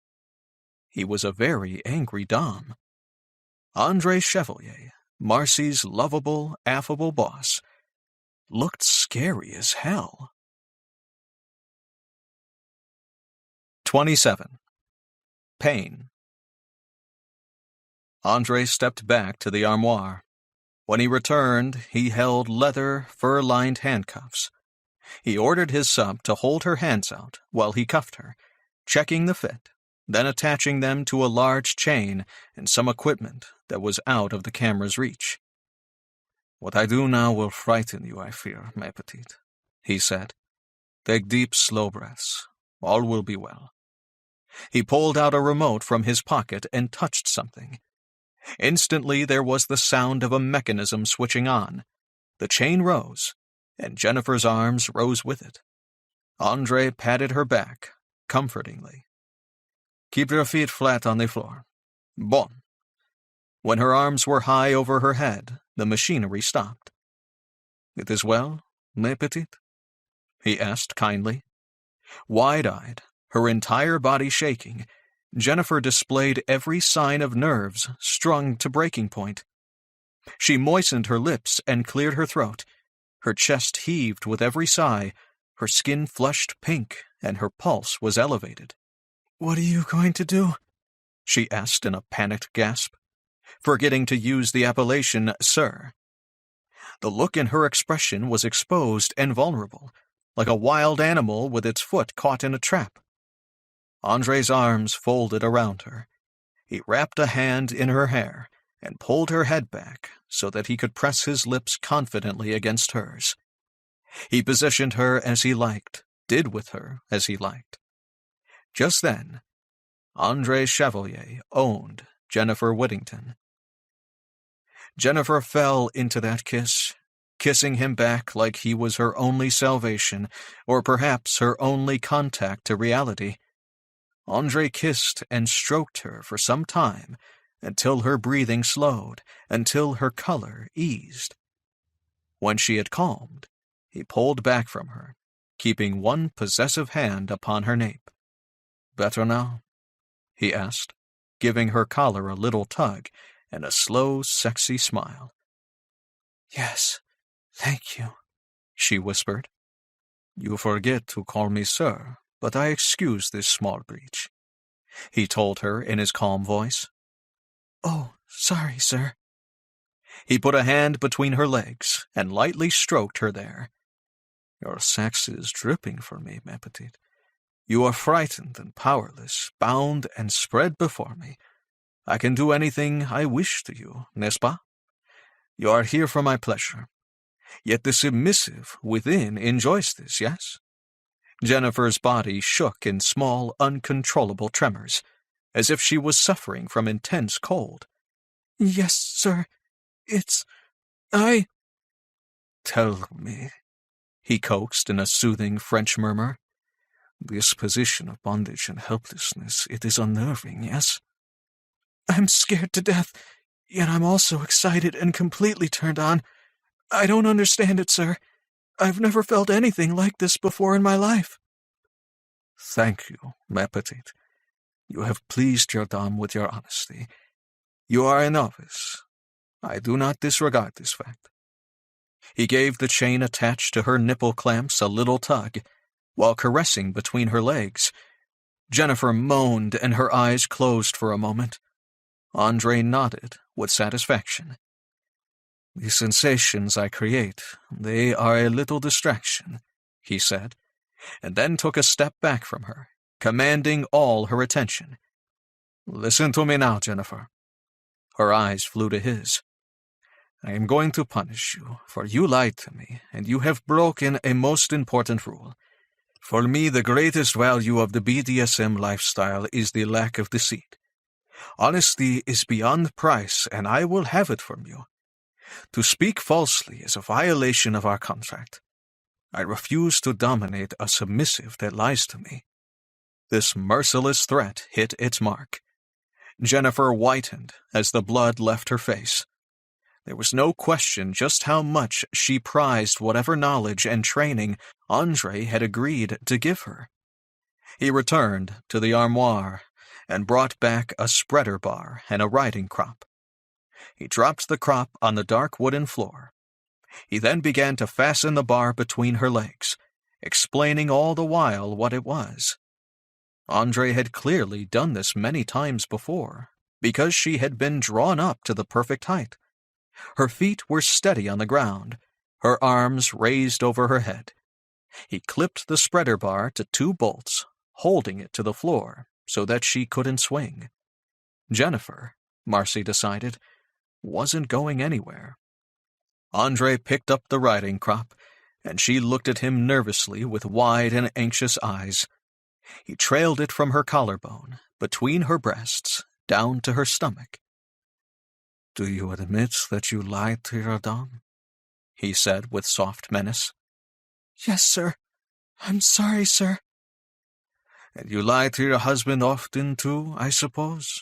He was a very angry Dom. Andre Chevalier, Marcy's lovable, affable boss, looked scary as hell. 27. Pain. Andre stepped back to the armoire. When he returned, he held leather, fur-lined handcuffs. He ordered his sub to hold her hands out while he cuffed her, checking the fit, then attaching them to a large chain and some equipment that was out of the camera's reach. What I do now will frighten you, I fear, ma petite, he said. Take deep, slow breaths. All will be well. He pulled out a remote from his pocket and touched something. Instantly there was the sound of a mechanism switching on. The chain rose, and Jennifer's arms rose with it. Andre patted her back, comfortingly. Keep your feet flat on the floor. Bon. When her arms were high over her head, the machinery stopped. It is well, ma petite? He asked kindly. Wide-eyed, her entire body shaking, Jennifer displayed every sign of nerves strung to breaking point. She moistened her lips and cleared her throat. Her chest heaved with every sigh, her skin flushed pink, and her pulse was elevated. What are you going to do? She asked in a panicked gasp, forgetting to use the appellation sir. The look in her expression was exposed and vulnerable, like a wild animal with its foot caught in a trap. Andre's arms folded around her. He wrapped a hand in her hair and pulled her head back so that he could press his lips confidently against hers. He positioned her as he liked, did with her as he liked. Just then, Andre Chevalier owned Jennifer Whittington. Jennifer fell into that kiss, kissing him back like he was her only salvation, or perhaps her only contact to reality. Andre kissed and stroked her for some time, until her breathing slowed, until her color eased. When she had calmed, he pulled back from her, keeping one possessive hand upon her nape. Better now? He asked, giving her collar a little tug and a slow, sexy smile. Yes, thank you, she whispered. You forget to call me sir, but I excuse this small breach, he told her in his calm voice. Oh, sorry, sir. He put a hand between her legs and lightly stroked her there. Your sex is dripping for me, ma petite. You are frightened and powerless, bound and spread before me. I can do anything I wish to you, n'est-ce pas? You are here for my pleasure. Yet the submissive within enjoys this, yes? Jennifer's body shook in small, uncontrollable tremors, as if she was suffering from intense cold. "Yes, sir. I—" "Tell me," he coaxed in a soothing French murmur. "This position of bondage and helplessness, it is unnerving, yes?" "I'm scared to death, yet I'm also excited and completely turned on. I don't understand it, sir. I've never felt anything like this before in my life." "Thank you, ma petite. You have pleased your dame with your honesty. You are a novice. I do not disregard this fact." He gave the chain attached to her nipple clamps a little tug, while caressing between her legs. Jennifer moaned and her eyes closed for a moment. Andre nodded with satisfaction. "The sensations I create, they are a little distraction," he said, and then took a step back from her, commanding all her attention. "Listen to me now, Jennifer." Her eyes flew to his. "I am going to punish you, for you lied to me, and you have broken a most important rule. For me, the greatest value of the BDSM lifestyle is the lack of deceit. Honesty is beyond price, and I will have it from you. To speak falsely is a violation of our contract. I refuse to dominate a submissive that lies to me." This merciless threat hit its mark. Jennifer whitened as the blood left her face. There was no question just how much she prized whatever knowledge and training Andre had agreed to give her. He returned to the armoire and brought back a spreader bar and a riding crop. He dropped the crop on the dark wooden floor. He then began to fasten the bar between her legs, explaining all the while what it was. Andre had clearly done this many times before, because she had been drawn up to the perfect height. Her feet were steady on the ground, her arms raised over her head. He clipped the spreader bar to 2 bolts, holding it to the floor so that she couldn't swing. Jennifer, Marcy decided, wasn't going anywhere. Andre picked up the riding crop, and she looked at him nervously with wide and anxious eyes. He trailed it from her collarbone, between her breasts, down to her stomach. "Do you admit that you lied to your dame?" he said with soft menace. "Yes, sir. I'm sorry, sir." "And you lie to your husband often, too, I suppose?"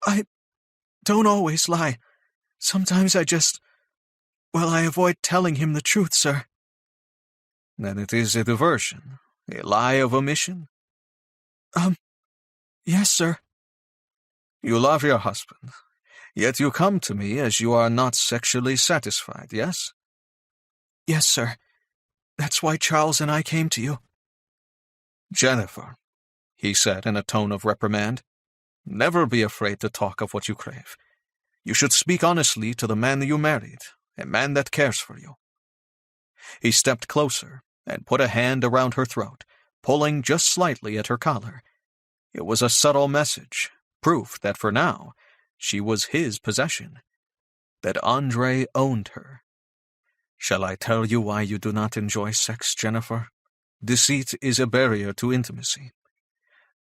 "I don't always lie. Sometimes I avoid telling him the truth, sir." "Then it is a diversion, a lie of omission?" Yes, sir." "You love your husband, yet you come to me as you are not sexually satisfied, yes?" "Yes, sir. That's why Charles and I came to you." "Jennifer," he said in a tone of reprimand, "never be afraid to talk of what you crave. You should speak honestly to the man you married, a man that cares for you." He stepped closer and put a hand around her throat, pulling just slightly at her collar. It was a subtle message, proof that for now she was his possession, that Andre owned her. "Shall I tell you why you do not enjoy sex, Jennifer? Deceit is a barrier to intimacy.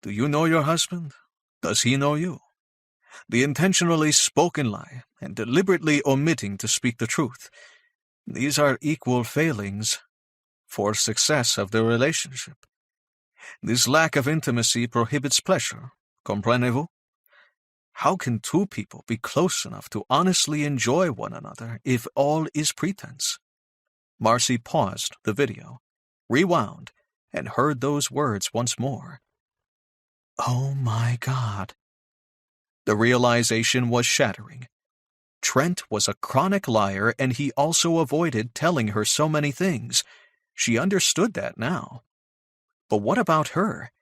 Do you know your husband? Does he know you? The intentionally spoken lie and deliberately omitting to speak the truth, these are equal failings for success of the relationship. This lack of intimacy prohibits pleasure, comprenez-vous? How can 2 people be close enough to honestly enjoy one another if all is pretense?" Marcy paused the video, rewound, and heard those words once more. Oh my God. The realization was shattering. Trent was a chronic liar, and he also avoided telling her so many things. She understood that now. But what about her?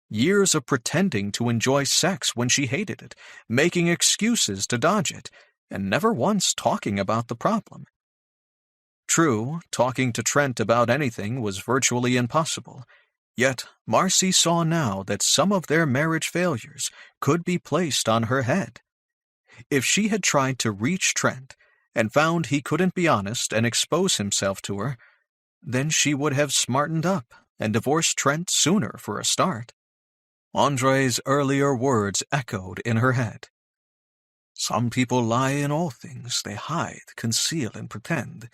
Years of pretending to enjoy sex when she hated it, making excuses to dodge it, and never once talking about the problem. True, talking to Trent about anything was virtually impossible. Yet Marcy saw now that some of their marriage failures could be placed on her head. If she had tried to reach Trent and found he couldn't be honest and expose himself to her, then she would have smartened up and divorce Trent sooner for a start. Andre's earlier words echoed in her head. Some people lie in all things. They hide, conceal, and pretend.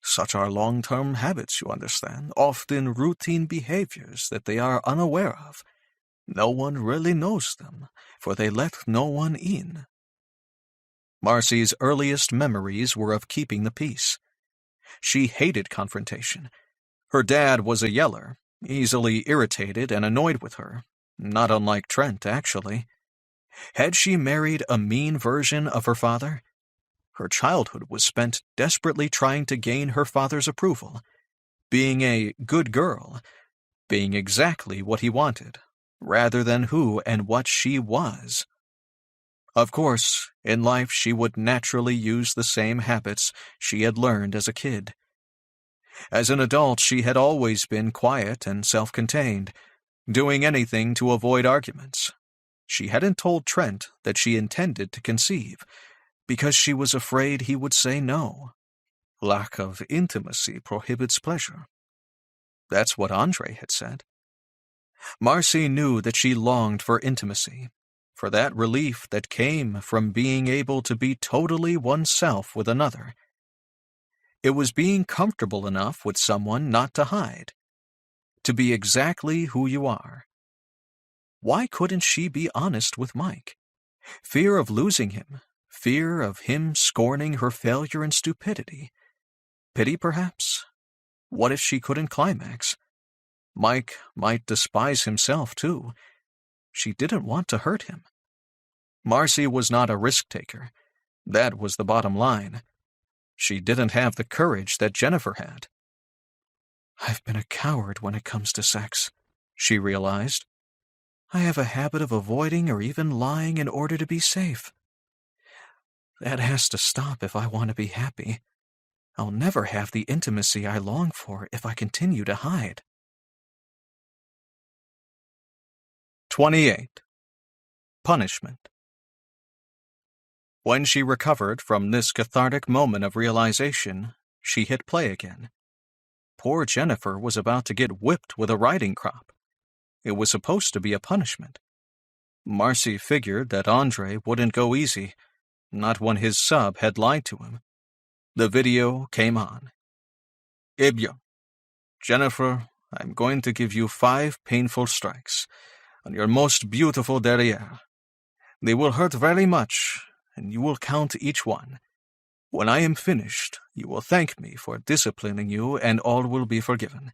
Such are long-term habits, you understand, often routine behaviors that they are unaware of. No one really knows them, for they let no one in. Marcy's earliest memories were of keeping the peace. She hated confrontation. Her dad was a yeller, easily irritated and annoyed with her, not unlike Trent, actually. Had she married a mean version of her father? Her childhood was spent desperately trying to gain her father's approval, being a good girl, being exactly what he wanted, rather than who and what she was. Of course, in life she would naturally use the same habits she had learned as a kid. As an adult, she had always been quiet and self-contained, doing anything to avoid arguments. She hadn't told Trent that she intended to conceive, because she was afraid he would say no. Lack of intimacy prohibits pleasure. That's what Andre had said. Marcy knew that she longed for intimacy, for that relief that came from being able to be totally oneself with another. It was being comfortable enough with someone not to hide, to be exactly who you are. Why couldn't she be honest with Mike? Fear of losing him, fear of him scorning her failure and stupidity. Pity, perhaps? What if she couldn't climax? Mike might despise himself, too. She didn't want to hurt him. Marcy was not a risk-taker. That was the bottom line. She didn't have the courage that Jennifer had. I've been a coward when it comes to sex, she realized. I have a habit of avoiding or even lying in order to be safe. That has to stop if I want to be happy. I'll never have the intimacy I long for if I continue to hide. 28. Punishment. When she recovered from this cathartic moment of realization, she hit play again. Poor Jennifer was about to get whipped with a riding crop. It was supposed to be a punishment. Marcy figured that Andre wouldn't go easy, not when his sub had lied to him. The video came on. Eh bien, Jennifer, I'm going to give you 5 painful strikes on your most beautiful derriere. They will hurt very much, and you will count each one. When I am finished, you will thank me for disciplining you, and all will be forgiven.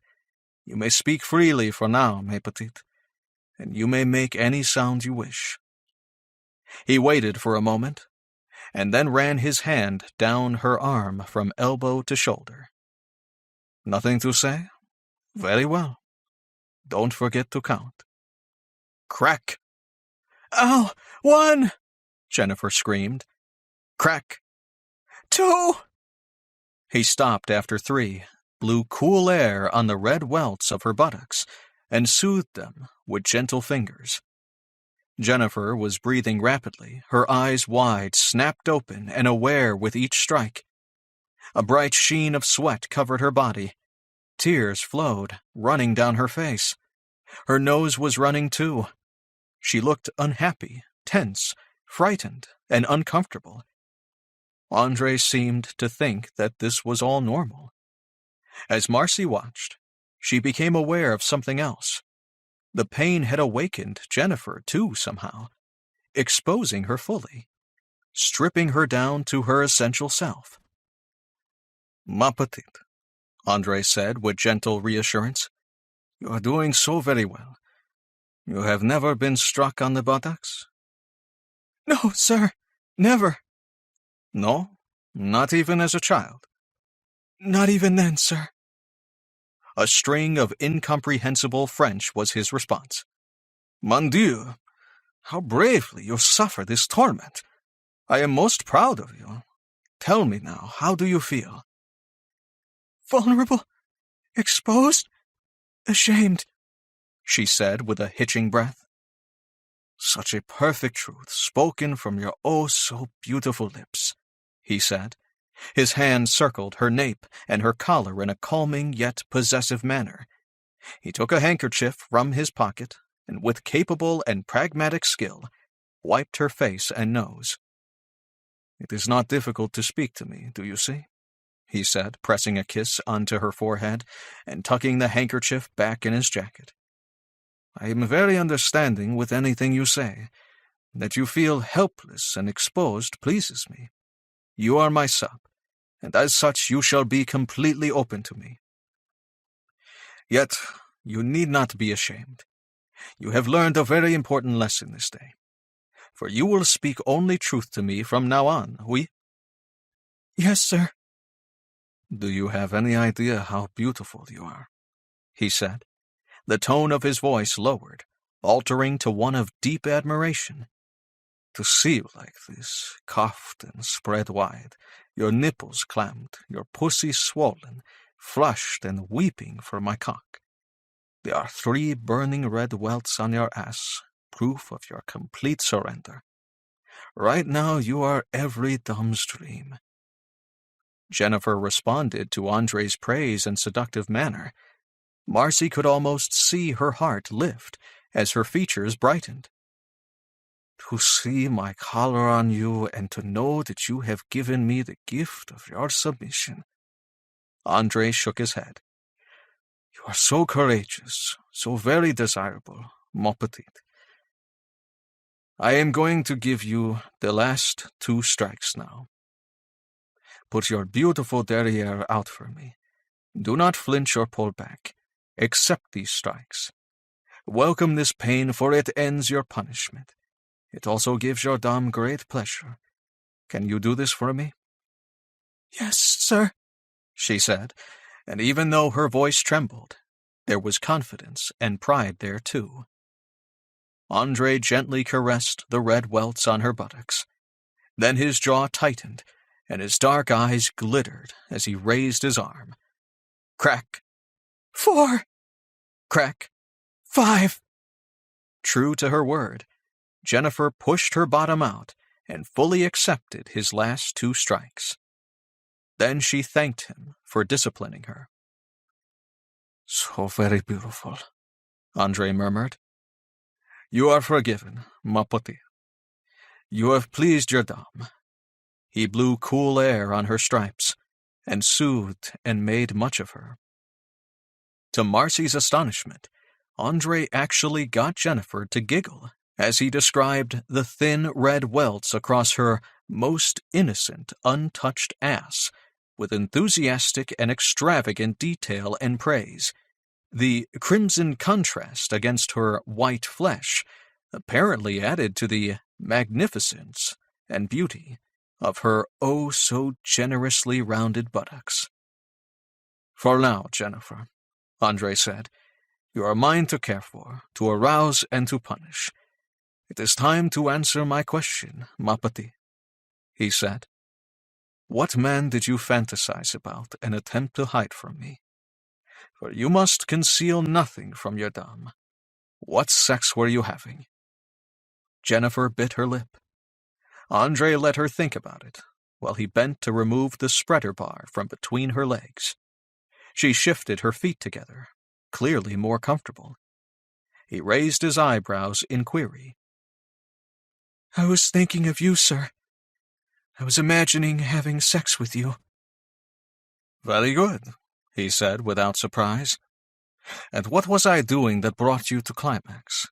You may speak freely for now, ma petite, and you may make any sound you wish. He waited for a moment, and then ran his hand down her arm from elbow to shoulder. Nothing to say? Very well. Don't forget to count. Crack! Ow! 1! Jennifer screamed. Crack! 2! He stopped after 3, blew cool air on the red welts of her buttocks, and soothed them with gentle fingers. Jennifer was breathing rapidly, her eyes wide, snapped open, and aware with each strike. A bright sheen of sweat covered her body. Tears flowed, running down her face. Her nose was running too. She looked unhappy, tense, frightened, and uncomfortable. Andre seemed to think that this was all normal. As Marcy watched, she became aware of something else. The pain had awakened Jennifer, too, somehow, exposing her fully, stripping her down to her essential self. Ma petite, Andre said with gentle reassurance. You are doing so very well. You have never been struck on the buttocks? No, sir, never. No? Not even as a child? Not even then, sir. A string of incomprehensible French was his response. Mon Dieu, how bravely you suffer this torment. I am most proud of you. Tell me now, how do you feel? Vulnerable, exposed, ashamed, she said with a hitching breath. Such a perfect truth spoken from your oh-so-beautiful lips, he said. His hand circled her nape and her collar in a calming yet possessive manner. He took a handkerchief from his pocket and, with capable and pragmatic skill, wiped her face and nose. "It is not difficult to speak to me, do you see?" he said, pressing a kiss onto her forehead and tucking the handkerchief back in his jacket. "I am very understanding with anything you say. That you feel helpless and exposed pleases me. You are my sub, and as such you shall be completely open to me. Yet you need not be ashamed. You have learned a very important lesson this day. For you will speak only truth to me from now on, oui?" "Yes, sir." "Do you have any idea how beautiful you are?" he said, the tone of his voice lowered, altering to one of deep admiration. "To see you like this, cuffed and spread wide, your nipples clamped, your pussy swollen, flushed and weeping for my cock. There are 3 burning red welts on your ass, proof of your complete surrender. Right now you are every dumb's dream." Jennifer responded to Andre's praise and seductive manner. Marcy could almost see her heart lift as her features brightened. "To see my collar on you and to know that you have given me the gift of your submission." Andre shook his head. "You are so courageous, so very desirable, mon petit. I am going to give you the last 2 strikes now. Put your beautiful derriere out for me. Do not flinch or pull back. Accept these strikes. Welcome this pain, for it ends your punishment. It also gives your dame great pleasure. Can you do this for me?" "Yes, sir," she said, and even though her voice trembled, there was confidence and pride there too. Andre gently caressed the red welts on her buttocks. Then his jaw tightened, and his dark eyes glittered as he raised his arm. Crack! 4. Crack! 5. True to her word, Jennifer pushed her bottom out and fully accepted his last 2 strikes. Then she thanked him for disciplining her. "So very beautiful," Andre murmured. "You are forgiven, ma petite. You have pleased your dame." He blew cool air on her stripes and soothed and made much of her. To Marcy's astonishment, Andre actually got Jennifer to giggle as he described the thin red welts across her most innocent, untouched ass with enthusiastic and extravagant detail and praise. The crimson contrast against her white flesh apparently added to the magnificence and beauty of her oh-so-generously rounded buttocks. "For now, Jennifer," Andre said, "you are mine to care for, to arouse and to punish. It is time to answer my question, ma petite," he said. "What man did you fantasize about and attempt to hide from me? For you must conceal nothing from your dame. What sex were you having?" Jennifer bit her lip. Andre let her think about it, while he bent to remove the spreader bar from between her legs. She shifted her feet together, clearly more comfortable. He raised his eyebrows in query. "I was thinking of you, sir. I was imagining having sex with you." "Very good," he said without surprise. "And what was I doing that brought you to climax?"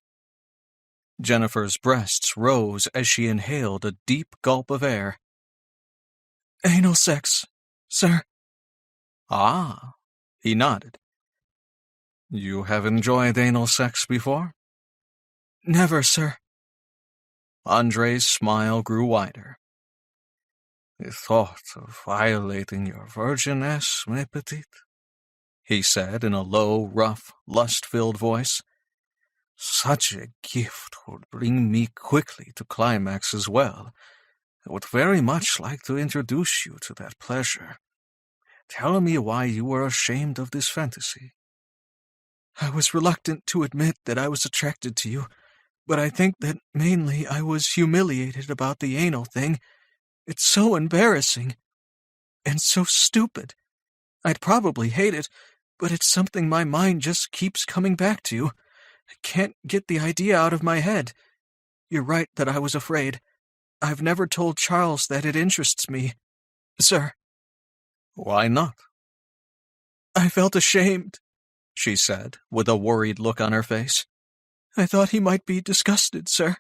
Jennifer's breasts rose as she inhaled a deep gulp of air. "Anal sex, sir." "Ah," he nodded. "You have enjoyed anal sex before?" "Never, sir." Andre's smile grew wider. "The thought of violating your virgin-ness, ma petite," he said in a low, rough, lust-filled voice. "Such a gift would bring me quickly to climax as well. I would very much like to introduce you to that pleasure. Tell me why you were ashamed of this fantasy." "I was reluctant to admit that I was attracted to you, but I think that mainly I was humiliated about the anal thing. It's so embarrassing. And so stupid. I'd probably hate it, but it's something my mind just keeps coming back to. I can't get the idea out of my head. You're right that I was afraid. I've never told Charles that it interests me, sir. Why not? I felt ashamed, she said, with a worried look on her face. I thought he might be disgusted, sir.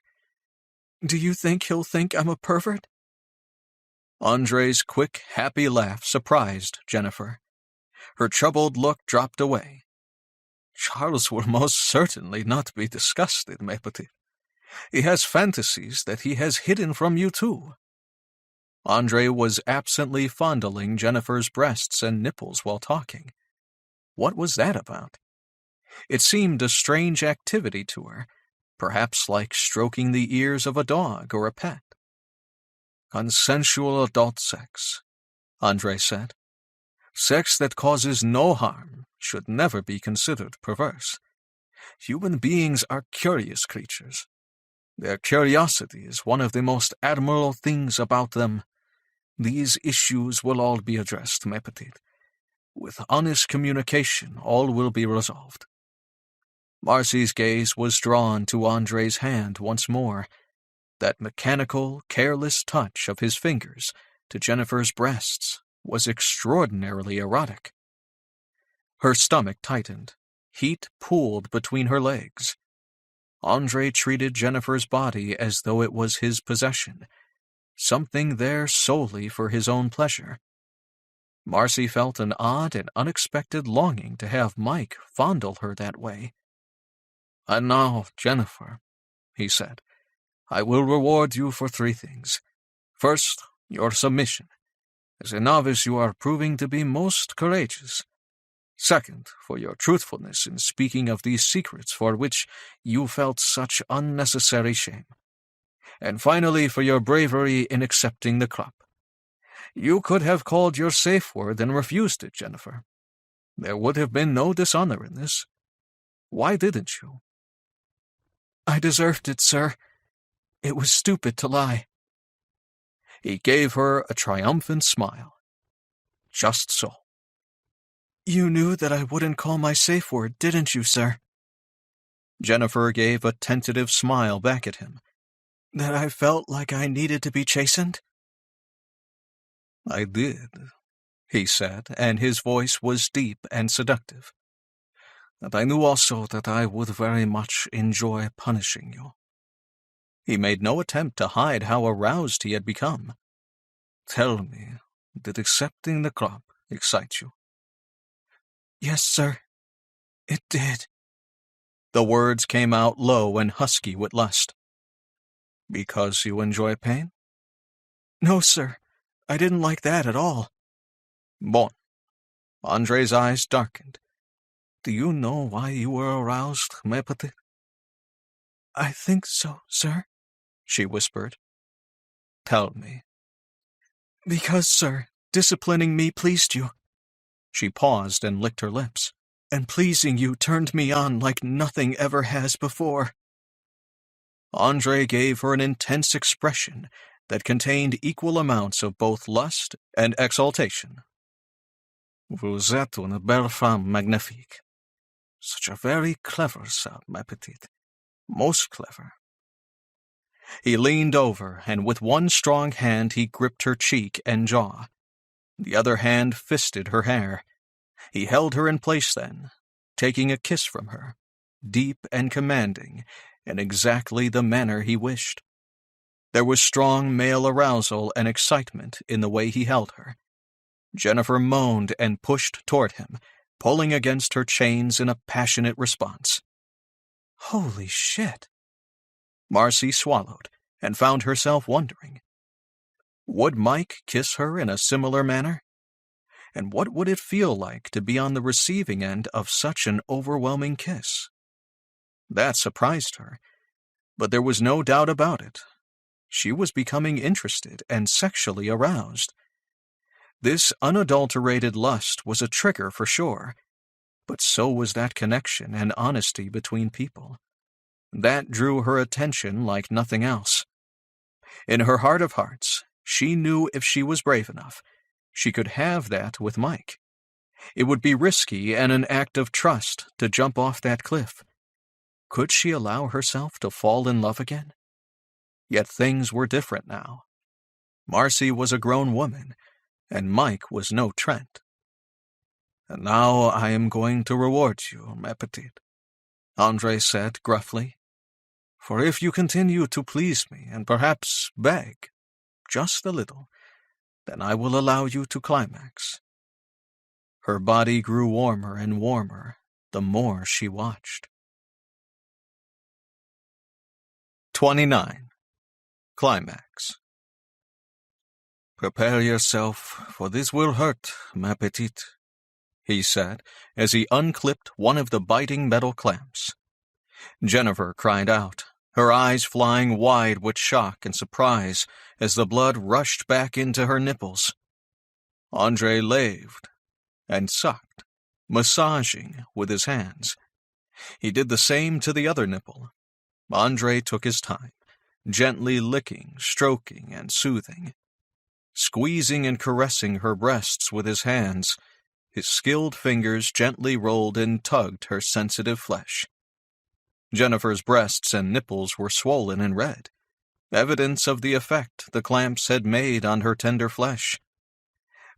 Do you think he'll think I'm a pervert? Andre's quick, happy laugh surprised Jennifer. Her troubled look dropped away. Charles will most certainly not be disgusted, ma petite. He has fantasies that he has hidden from you too. Andre was absently fondling Jennifer's breasts and nipples while talking. What was that about? It seemed a strange activity to her, perhaps like stroking the ears of a dog or a pet. Consensual adult sex, Andre said. Sex that causes no harm should never be considered perverse. Human beings are curious creatures. Their curiosity is one of the most admirable things about them. These issues will all be addressed, ma petite. With honest communication, all will be resolved. Marcy's gaze was drawn to Andre's hand once more. That mechanical, careless touch of his fingers to Jennifer's breasts was extraordinarily erotic. Her stomach tightened. Heat pooled between her legs. Andre treated Jennifer's body as though it was his possession, something there solely for his own pleasure. Marcy felt an odd and unexpected longing to have Mike fondle her that way. "And now, Jennifer," he said, "I will reward you for 3 things. First, your submission. As a novice, you are proving to be most courageous. Second, for your truthfulness in speaking of these secrets for which you felt such unnecessary shame. And finally, for your bravery in accepting the crop. You could have called your safe word and refused it, Jennifer. There would have been no dishonor in this. Why didn't you?" "I deserved it, sir. It was stupid to lie." He gave her a triumphant smile. "Just so." "You knew that I wouldn't call my safe word, didn't you, sir?" Jennifer gave a tentative smile back at him. "That I felt like I needed to be chastened?" "I did," he said, and his voice was deep and seductive. "And I knew also that I would very much enjoy punishing you." He made no attempt to hide how aroused he had become. "Tell me, did accepting the crop excite you?" "Yes, sir. It did." The words came out low and husky with lust. "Because you enjoy pain?" "No, sir. I didn't like that at all." "Bon." Andre's eyes darkened. "Do you know why you were aroused, ma petite?" "I think so, sir," she whispered. "Tell me." "Because, sir, disciplining me pleased you." She paused and licked her lips. "And pleasing you turned me on like nothing ever has before." Andre gave her an intense expression that contained equal amounts of both lust and exaltation. "Vous êtes une belle femme magnifique. Such a very clever sort, ma petite. Most clever." He leaned over, and with one strong hand he gripped her cheek and jaw. The other hand fisted her hair. He held her in place then, taking a kiss from her, deep and commanding, in exactly the manner he wished. There was strong male arousal and excitement in the way he held her. Jennifer moaned and pushed toward him, pulling against her chains in a passionate response. Holy shit! Marcy swallowed and found herself wondering. Would Mike kiss her in a similar manner? And what would it feel like to be on the receiving end of such an overwhelming kiss? That surprised her, but there was no doubt about it. She was becoming interested and sexually aroused. This unadulterated lust was a trigger for sure, but so was that connection and honesty between people. That drew her attention like nothing else. In her heart of hearts, she knew if she was brave enough, she could have that with Mike. It would be risky and an act of trust to jump off that cliff. Could she allow herself to fall in love again? Yet things were different now. Marcy was a grown woman, and Mike was no Trent. "And now I am going to reward you, ma petite," Andre said gruffly. "For if you continue to please me and perhaps beg, just a little, then I will allow you to climax." Her body grew warmer and warmer the more she watched. 29. Climax. "Prepare yourself, for this will hurt, ma petite," he said as he unclipped one of the biting metal clamps. Jennifer cried out, her eyes flying wide with shock and surprise as the blood rushed back into her nipples. Andre laved and sucked, massaging with his hands. He did the same to the other nipple. Andre took his time, gently licking, stroking, and soothing. Squeezing and caressing her breasts with his hands, his skilled fingers gently rolled and tugged her sensitive flesh. Jennifer's breasts and nipples were swollen and red, evidence of the effect the clamps had made on her tender flesh.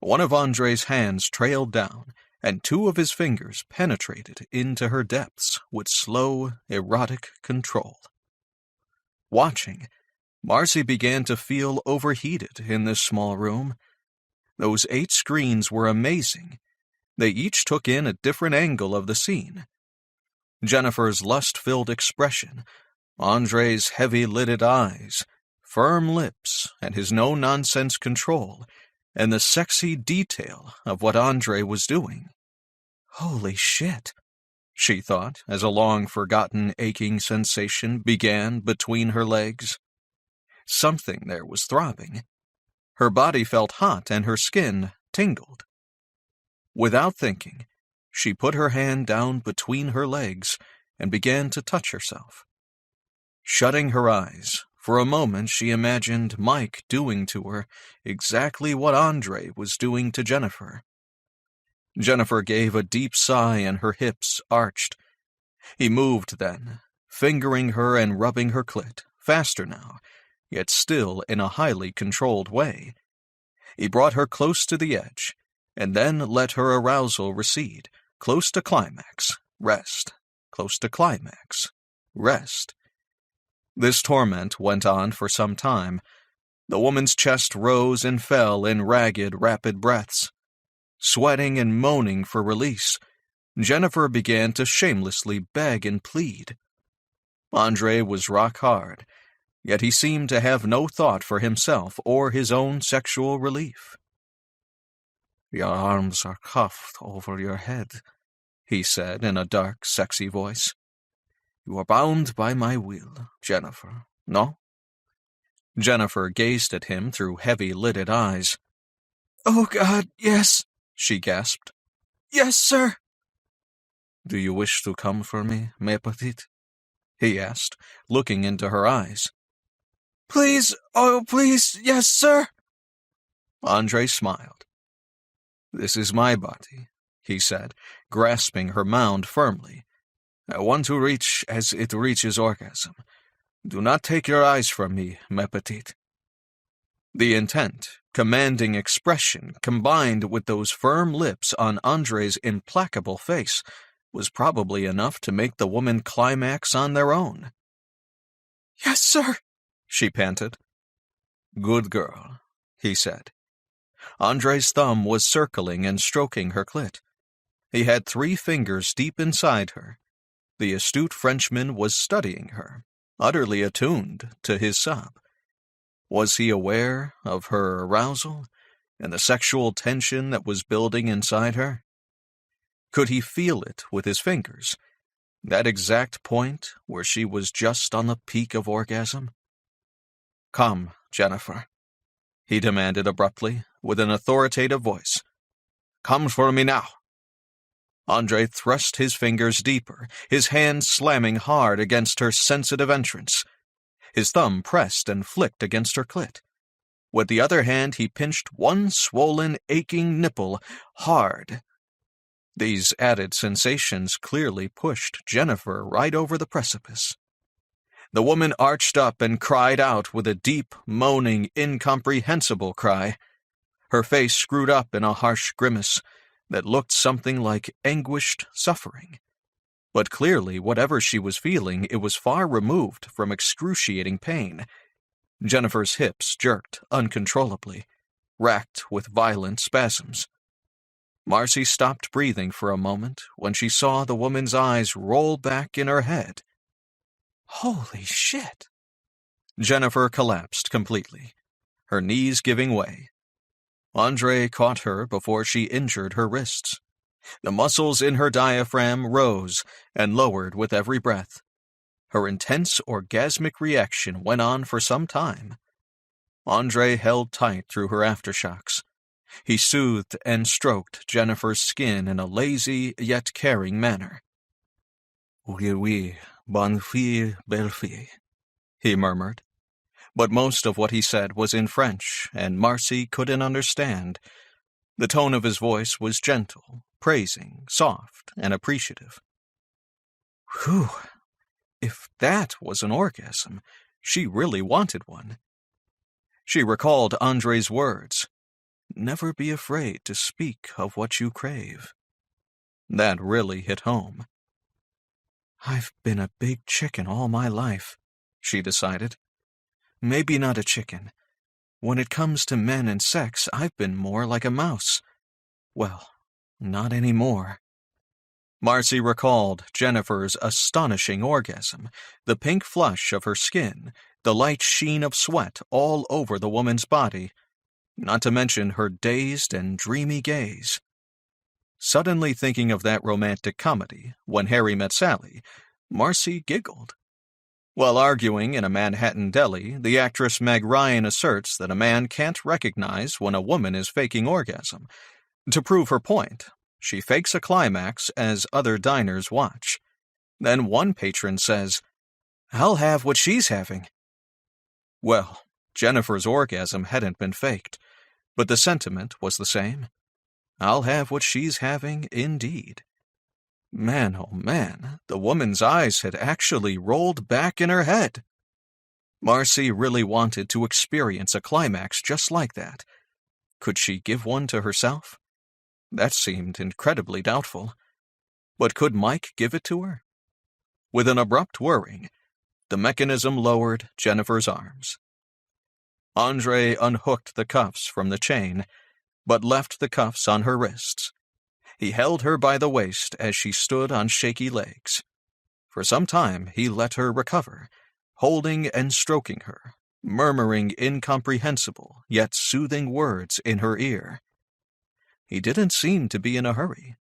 One of Andre's hands trailed down, and two of his fingers penetrated into her depths with slow, erotic control. Watching, Marcy began to feel overheated in this small room. Those 8 screens were amazing. They each took in a different angle of the scene. Jennifer's lust-filled expression, Andre's heavy-lidded eyes, firm lips, and his no-nonsense control, and the sexy detail of what Andre was doing. Holy shit, she thought as a long-forgotten aching sensation began between her legs. Something there was throbbing. Her body felt hot and her skin tingled. Without thinking, she put her hand down between her legs and began to touch herself. Shutting her eyes, for a moment she imagined Mike doing to her exactly what Andre was doing to Jennifer. Jennifer gave a deep sigh and her hips arched. He moved then, fingering her and rubbing her clit, faster now, yet still in a highly controlled way. He brought her close to the edge, and then let her arousal recede, close to climax, rest, close to climax, rest. This torment went on for some time. The woman's chest rose and fell in ragged, rapid breaths. Sweating and moaning for release, Jennifer began to shamelessly beg and plead. Andre was rock hard, yet he seemed to have no thought for himself or his own sexual relief. "Your arms are cuffed over your head," he said in a dark, sexy voice. "You are bound by my will, Jennifer, no?" Jennifer gazed at him through heavy-lidded eyes. "Oh, God, yes," she gasped. "Yes, sir." "Do you wish to come for me, ma petite?" he asked, looking into her eyes. "Please, oh, please, yes, sir." Andre smiled. "This is my body," he said, grasping her mound firmly. "I want to reach as it reaches orgasm. Do not take your eyes from me, ma petite." The intent, commanding expression combined with those firm lips on Andre's implacable face was probably enough to make the woman climax on their own. "Yes, sir," she panted. "Good girl," he said. Andre's thumb was circling and stroking her clit. He had 3 fingers deep inside her. The astute Frenchman was studying her, utterly attuned to his sob. Was he aware of her arousal and the sexual tension that was building inside her? Could he feel it with his fingers, that exact point where she was just on the peak of orgasm? "Come, Jennifer," he demanded abruptly, with an authoritative voice. "Come for me now." Andre thrust his fingers deeper, his hand slamming hard against her sensitive entrance. His thumb pressed and flicked against her clit. With the other hand he pinched one swollen, aching nipple hard. These added sensations clearly pushed Jennifer right over the precipice. The woman arched up and cried out with a deep, moaning, incomprehensible cry. Her face screwed up in a harsh grimace that looked something like anguished suffering. But clearly, whatever she was feeling, it was far removed from excruciating pain. Jennifer's hips jerked uncontrollably, racked with violent spasms. Marcy stopped breathing for a moment when she saw the woman's eyes roll back in her head. Holy shit! Jennifer collapsed completely, her knees giving way. Andre caught her before she injured her wrists. The muscles in her diaphragm rose and lowered with every breath. Her intense orgasmic reaction went on for some time. Andre held tight through her aftershocks. He soothed and stroked Jennifer's skin in a lazy yet caring manner. Oui, oui, bonne fille, belle fille, he murmured. But most of what he said was in French, and Marcy couldn't understand. The tone of his voice was gentle, praising, soft, and appreciative. Whew! If that was an orgasm, she really wanted one. She recalled Andre's words, "Never be afraid to speak of what you crave." That really hit home. I've been a big chicken all my life, she decided. Maybe not a chicken. When it comes to men and sex, I've been more like a mouse. Well, not anymore. Marcy recalled Jennifer's astonishing orgasm, the pink flush of her skin, the light sheen of sweat all over the woman's body, not to mention her dazed and dreamy gaze. Suddenly thinking of that romantic comedy, When Harry Met Sally, Marcy giggled. While arguing in a Manhattan deli, the actress Meg Ryan asserts that a man can't recognize when a woman is faking orgasm. To prove her point, she fakes a climax as other diners watch. Then one patron says, "I'll have what she's having." Well, Jennifer's orgasm hadn't been faked, but the sentiment was the same. I'll have what she's having, indeed. Man, oh man, the woman's eyes had actually rolled back in her head. Marcy really wanted to experience a climax just like that. Could she give one to herself? That seemed incredibly doubtful. But could Mike give it to her? With an abrupt whirring, the mechanism lowered Jennifer's arms. Andre unhooked the cuffs from the chain, but left the cuffs on her wrists. He held her by the waist as she stood on shaky legs. For some time he let her recover, holding and stroking her, murmuring incomprehensible yet soothing words in her ear. He didn't seem to be in a hurry.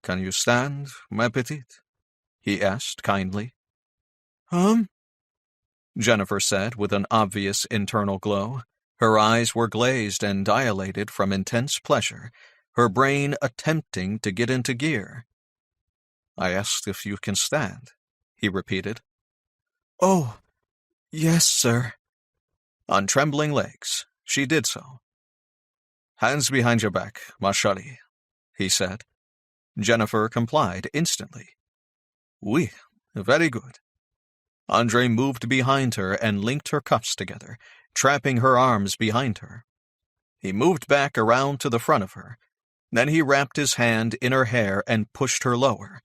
"Can you stand, ma petite?" he asked kindly. Jennifer said with an obvious internal glow. Her eyes were glazed and dilated from intense pleasure, her brain attempting to get into gear. "I asked if you can stand," he repeated. "Oh, yes, sir." On trembling legs, she did so. "Hands behind your back, ma chérie," he said. Jennifer complied instantly. "Oui, very good." Andre moved behind her and linked her cuffs together, trapping her arms behind her. He moved back around to the front of her. Then he wrapped his hand in her hair and pushed her lower.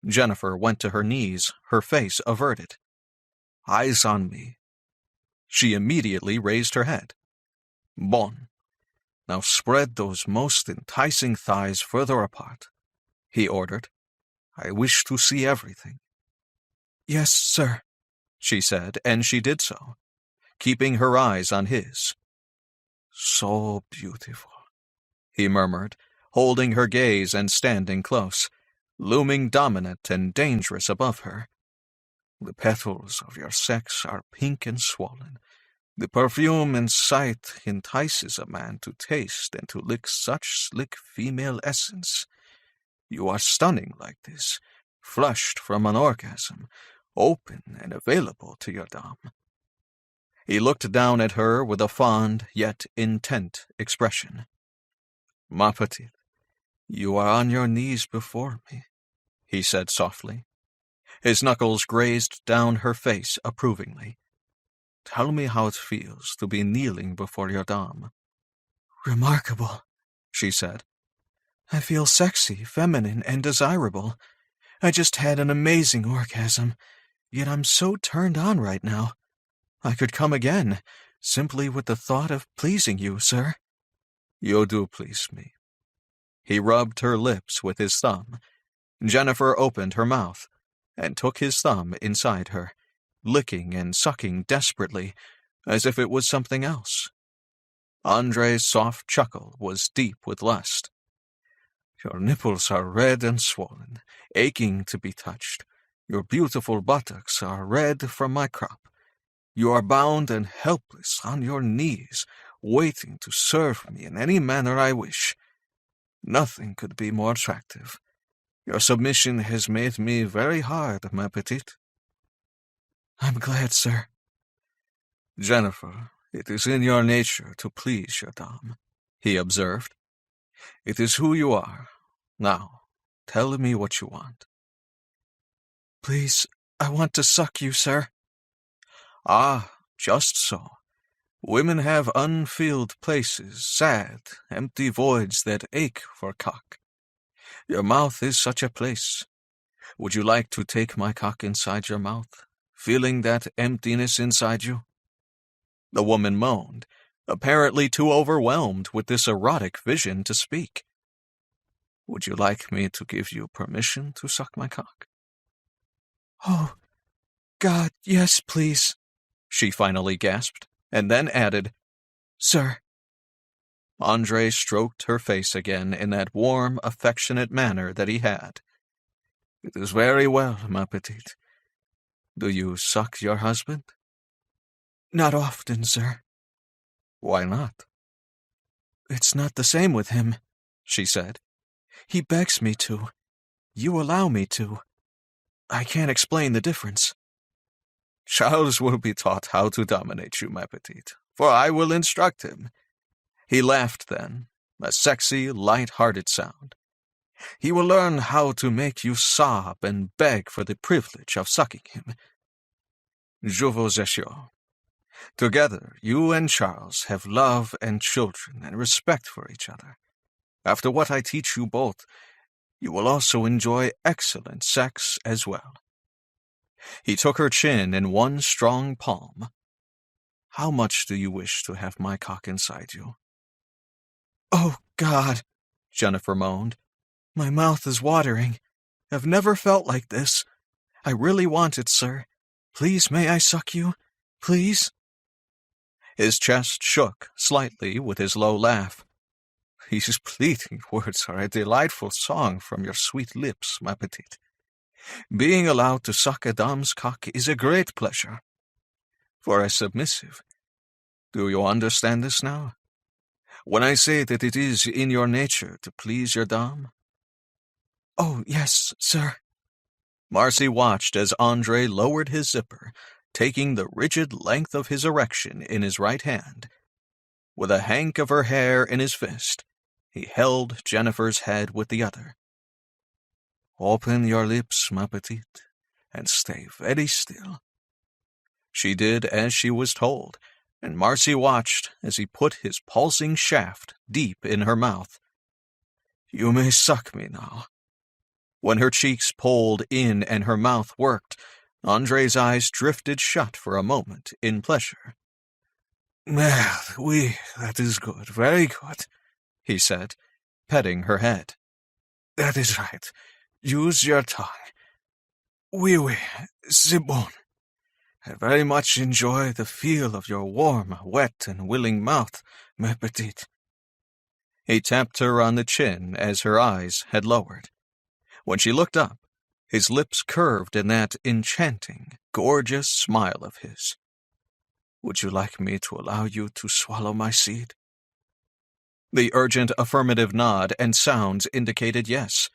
Jennifer went to her knees, her face averted. "Eyes on me." She immediately raised her head. "Bon. Now spread those most enticing thighs further apart," he ordered. "I wish to see everything." "Yes, sir," she said, and she did so, keeping her eyes on his. "So beautiful," he murmured, holding her gaze and standing close, looming dominant and dangerous above her. "The petals of your sex are pink and swollen. The perfume and sight entices a man to taste and to lick such slick female essence. You are stunning like this, flushed from an orgasm, open and available to your dame." He looked down at her with a fond yet intent expression. "Ma petite, You are on your knees before me, he said softly. His knuckles grazed down her face approvingly. Tell me how it feels to be kneeling before your dame. Remarkable, she said. I feel sexy, feminine, and desirable. I just had an amazing orgasm, yet I'm so turned on right now. I could come again, simply with the thought of pleasing you, sir. You do please me. He rubbed her lips with his thumb. Jennifer opened her mouth and took his thumb inside her, licking and sucking desperately, as if it was something else. Andre's soft chuckle was deep with lust. Your nipples are red and swollen, aching to be touched. Your beautiful buttocks are red from my crop. You are bound and helpless on your knees, waiting to serve me in any manner I wish. Nothing could be more attractive. Your submission has made me very hard, ma petite. I'm glad, sir. Jennifer, it is in your nature to please your dame, he observed. It is who you are. Now, tell me what you want. Please, I want to suck you, sir. Ah, just so. Women have unfilled places, sad, empty voids that ache for cock. Your mouth is such a place. Would you like to take my cock inside your mouth, feeling that emptiness inside you? The woman moaned, apparently too overwhelmed with this erotic vision to speak. Would you like me to give you permission to suck my cock? Oh, God, yes, please, she finally gasped, and then added, Sir. Andre stroked her face again in that warm, affectionate manner that he had. It is very well, ma petite. Do you suck your husband? Not often, sir. Why not? It's not the same with him, she said. He begs me to. You allow me to. I can't explain the difference. Charles will be taught how to dominate you, ma petite, for I will instruct him. He laughed then, a sexy, light-hearted sound. He will learn how to make you sob and beg for the privilege of sucking him. Je vous assure. Together, you and Charles have love and children and respect for each other. After what I teach you both, you will also enjoy excellent sex as well. He took her chin in one strong palm. How much do you wish to have my cock inside you? Oh, God, Jennifer moaned. My mouth is watering. I've never felt like this. I really want it, sir. Please, may I suck you? Please? His chest shook slightly with his low laugh. These pleading words are a delightful song from your sweet lips, ma petite. Being allowed to suck a dame's cock is a great pleasure. For a submissive. Do you understand this now? When I say that it is in your nature to please your dame? Oh, yes, sir. Marcy watched as Andre lowered his zipper, taking the rigid length of his erection in his right hand. With a hank of her hair in his fist, he held Jennifer's head with the other. Open your lips, ma petite, and stay very still. She did as she was told, and Marcy watched as he put his pulsing shaft deep in her mouth. You may suck me now. When her cheeks pulled in and her mouth worked, Andre's eyes drifted shut for a moment in pleasure. Well, oui, that is good, very good, he said, petting her head. That is right. Use your tongue. Oui, oui, c'est bon. I very much enjoy the feel of your warm, wet, and willing mouth, ma petite. He tapped her on the chin as her eyes had lowered. When she looked up, his lips curved in that enchanting, gorgeous smile of his. Would you like me to allow you to swallow my seed? The urgent affirmative nod and sounds indicated yes.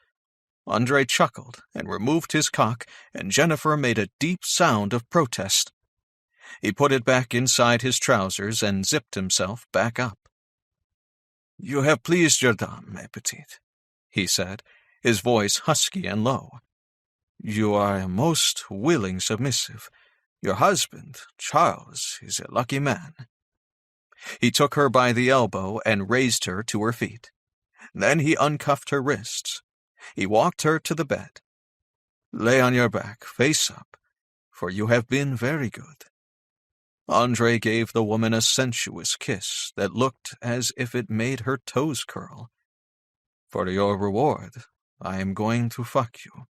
Andre chuckled and removed his cock, and Jennifer made a deep sound of protest. He put it back inside his trousers and zipped himself back up. You have pleased your dame, ma petite. he said, his voice husky and low. "You are a most willing submissive. Your husband, Charles, is a lucky man." He took her by the elbow and raised her to her feet. Then he uncuffed her wrists. He walked her to the bed. "Lay on your back, face up, for you have been very good." Andre gave the woman a sensuous kiss that looked as if it made her toes curl. "For your reward, I am going to fuck you."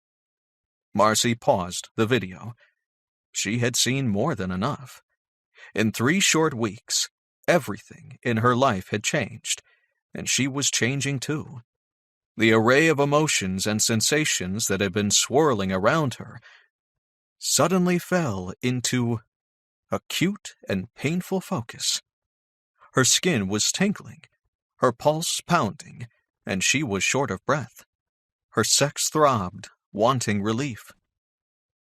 Marcy paused the video. She had seen more than enough. In 3 short weeks, everything in her life had changed, and she was changing too. The array of emotions and sensations that had been swirling around her suddenly fell into acute and painful focus. Her skin was tingling, her pulse pounding, and she was short of breath. Her sex throbbed, wanting relief.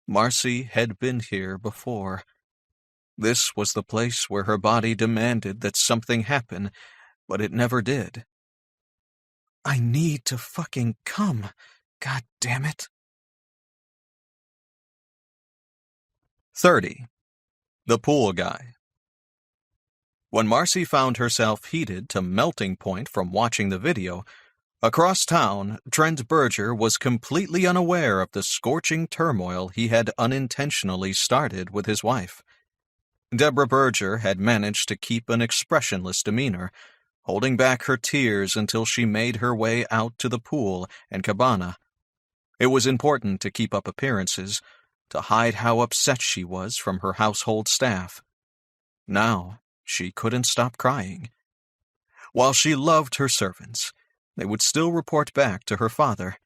Marcy had been here before. This was the place where her body demanded that something happen, but it never did. I need to fucking come. God damn it. 30. The Pool Guy. When Marcy found herself heated to melting point from watching the video, across town, Trent Berger was completely unaware of the scorching turmoil he had unintentionally started with his wife. Deborah Berger had managed to keep an expressionless demeanor, holding back her tears until she made her way out to the pool and cabana. It was important to keep up appearances, to hide how upset she was from her household staff. Now, she couldn't stop crying. While she loved her servants, they would still report back to her father.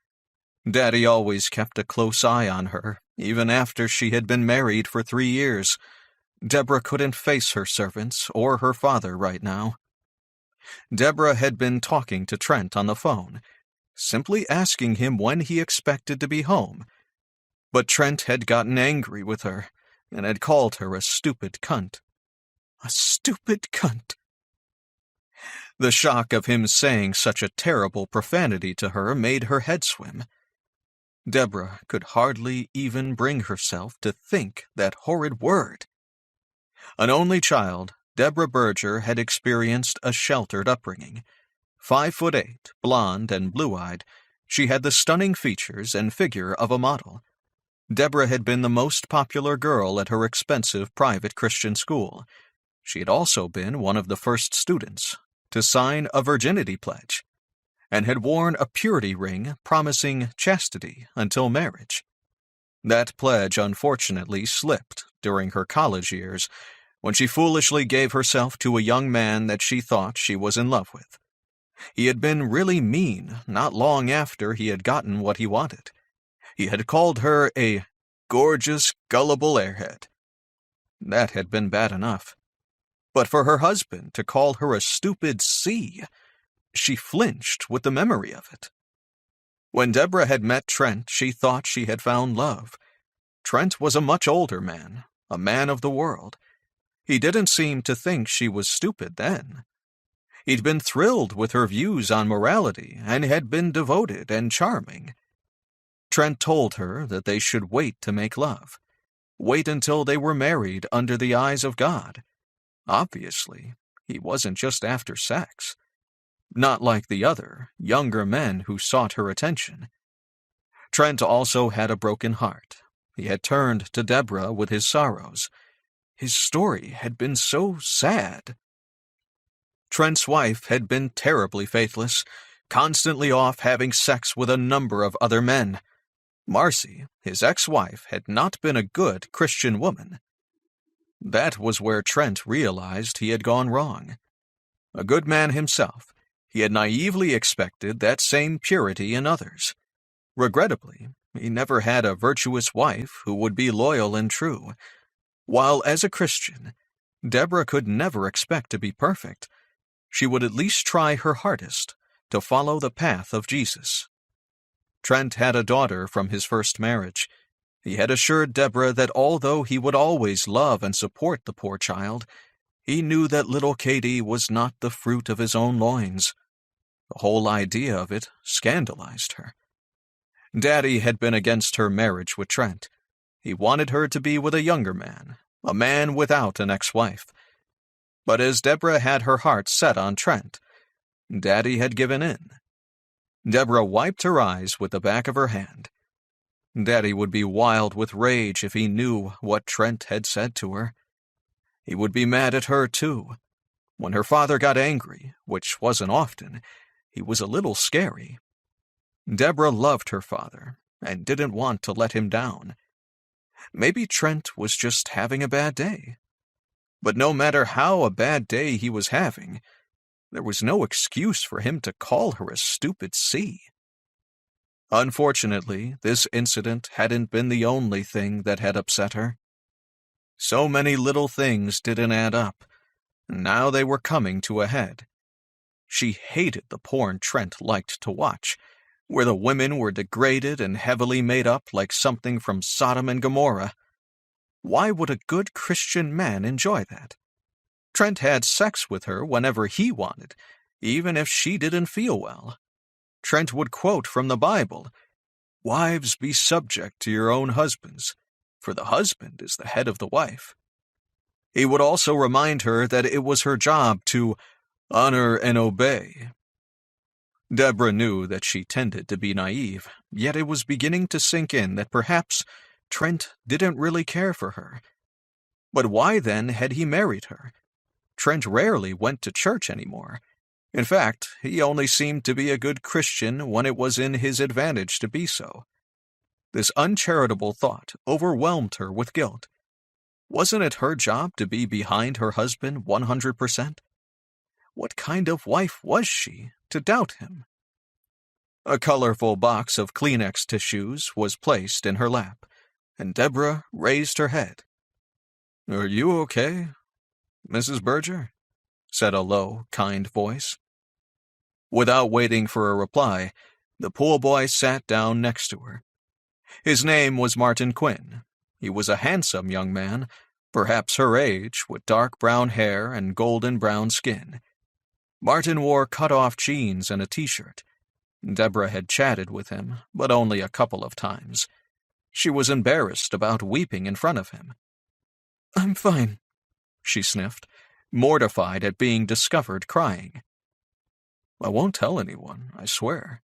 Daddy always kept a close eye on her, even after she had been married for 3 years. Deborah couldn't face her servants or her father right now. Deborah had been talking to Trent on the phone, simply asking him when he expected to be home. But Trent had gotten angry with her and had called her a stupid cunt. A stupid cunt. The shock of him saying such a terrible profanity to her made her head swim. Deborah could hardly even bring herself to think that horrid word. An only child, Deborah Berger had experienced a sheltered upbringing. 5'8", blonde and blue-eyed, she had the stunning features and figure of a model. Deborah had been the most popular girl at her expensive private Christian school. She had also been one of the first students to sign a virginity pledge, and had worn a purity ring promising chastity until marriage. That pledge unfortunately slipped during her college years, when she foolishly gave herself to a young man that she thought she was in love with. He had been really mean not long after he had gotten what he wanted. He had called her a gorgeous, gullible airhead. That had been bad enough. But for her husband to call her a stupid C, she flinched with the memory of it. When Deborah had met Trent, she thought she had found love. Trent was a much older man, a man of the world. He didn't seem to think she was stupid then. He'd been thrilled with her views on morality and had been devoted and charming. Trent told her that they should wait to make love. Wait until they were married under the eyes of God. Obviously, he wasn't just after sex. Not like the other, younger men who sought her attention. Trent also had a broken heart. He had turned to Deborah with his sorrows. His story had been so sad. Trent's wife had been terribly faithless, constantly off having sex with a number of other men. Marcy, his ex-wife, had not been a good Christian woman. That was where Trent realized he had gone wrong. A good man himself, he had naively expected that same purity in others. Regrettably, he never had a virtuous wife who would be loyal and true. While as a Christian, Deborah could never expect to be perfect, she would at least try her hardest to follow the path of Jesus. Trent had a daughter from his first marriage. He had assured Deborah that although he would always love and support the poor child, he knew that little Katie was not the fruit of his own loins. The whole idea of it scandalized her. Daddy had been against her marriage with Trent. He wanted her to be with a younger man, a man without an ex-wife. But as Deborah had her heart set on Trent, Daddy had given in. Deborah wiped her eyes with the back of her hand. Daddy would be wild with rage if he knew what Trent had said to her. He would be mad at her, too. When her father got angry, which wasn't often, he was a little scary. Deborah loved her father and didn't want to let him down. Maybe Trent was just having a bad day. But no matter how a bad day he was having, there was no excuse for him to call her a stupid C. Unfortunately, this incident hadn't been the only thing that had upset her. So many little things didn't add up, and now they were coming to a head. She hated the porn Trent liked to watch, where the women were degraded and heavily made up like something from Sodom and Gomorrah. Why would a good Christian man enjoy that? Trent had sex with her whenever he wanted, even if she didn't feel well. Trent would quote from the Bible, "Wives, be subject to your own husbands, for the husband is the head of the wife." He would also remind her that it was her job to honor and obey. Deborah knew that she tended to be naive, yet it was beginning to sink in that perhaps Trent didn't really care for her. But why then had he married her? Trent rarely went to church anymore. In fact, he only seemed to be a good Christian when it was in his advantage to be so. This uncharitable thought overwhelmed her with guilt. Wasn't it her job to be behind her husband 100%? What kind of wife was she to doubt him? A colorful box of Kleenex tissues was placed in her lap, and Deborah raised her head. "Are you okay, Mrs. Berger?" said a low, kind voice. Without waiting for a reply, the pool boy sat down next to her. His name was Martin Quinn. He was a handsome young man, perhaps her age, with dark brown hair and golden brown skin. Martin wore cut-off jeans and a t-shirt. Deborah had chatted with him, but only a couple of times. She was embarrassed about weeping in front of him. "I'm fine," she sniffed, mortified at being discovered crying. "I won't tell anyone, I swear,"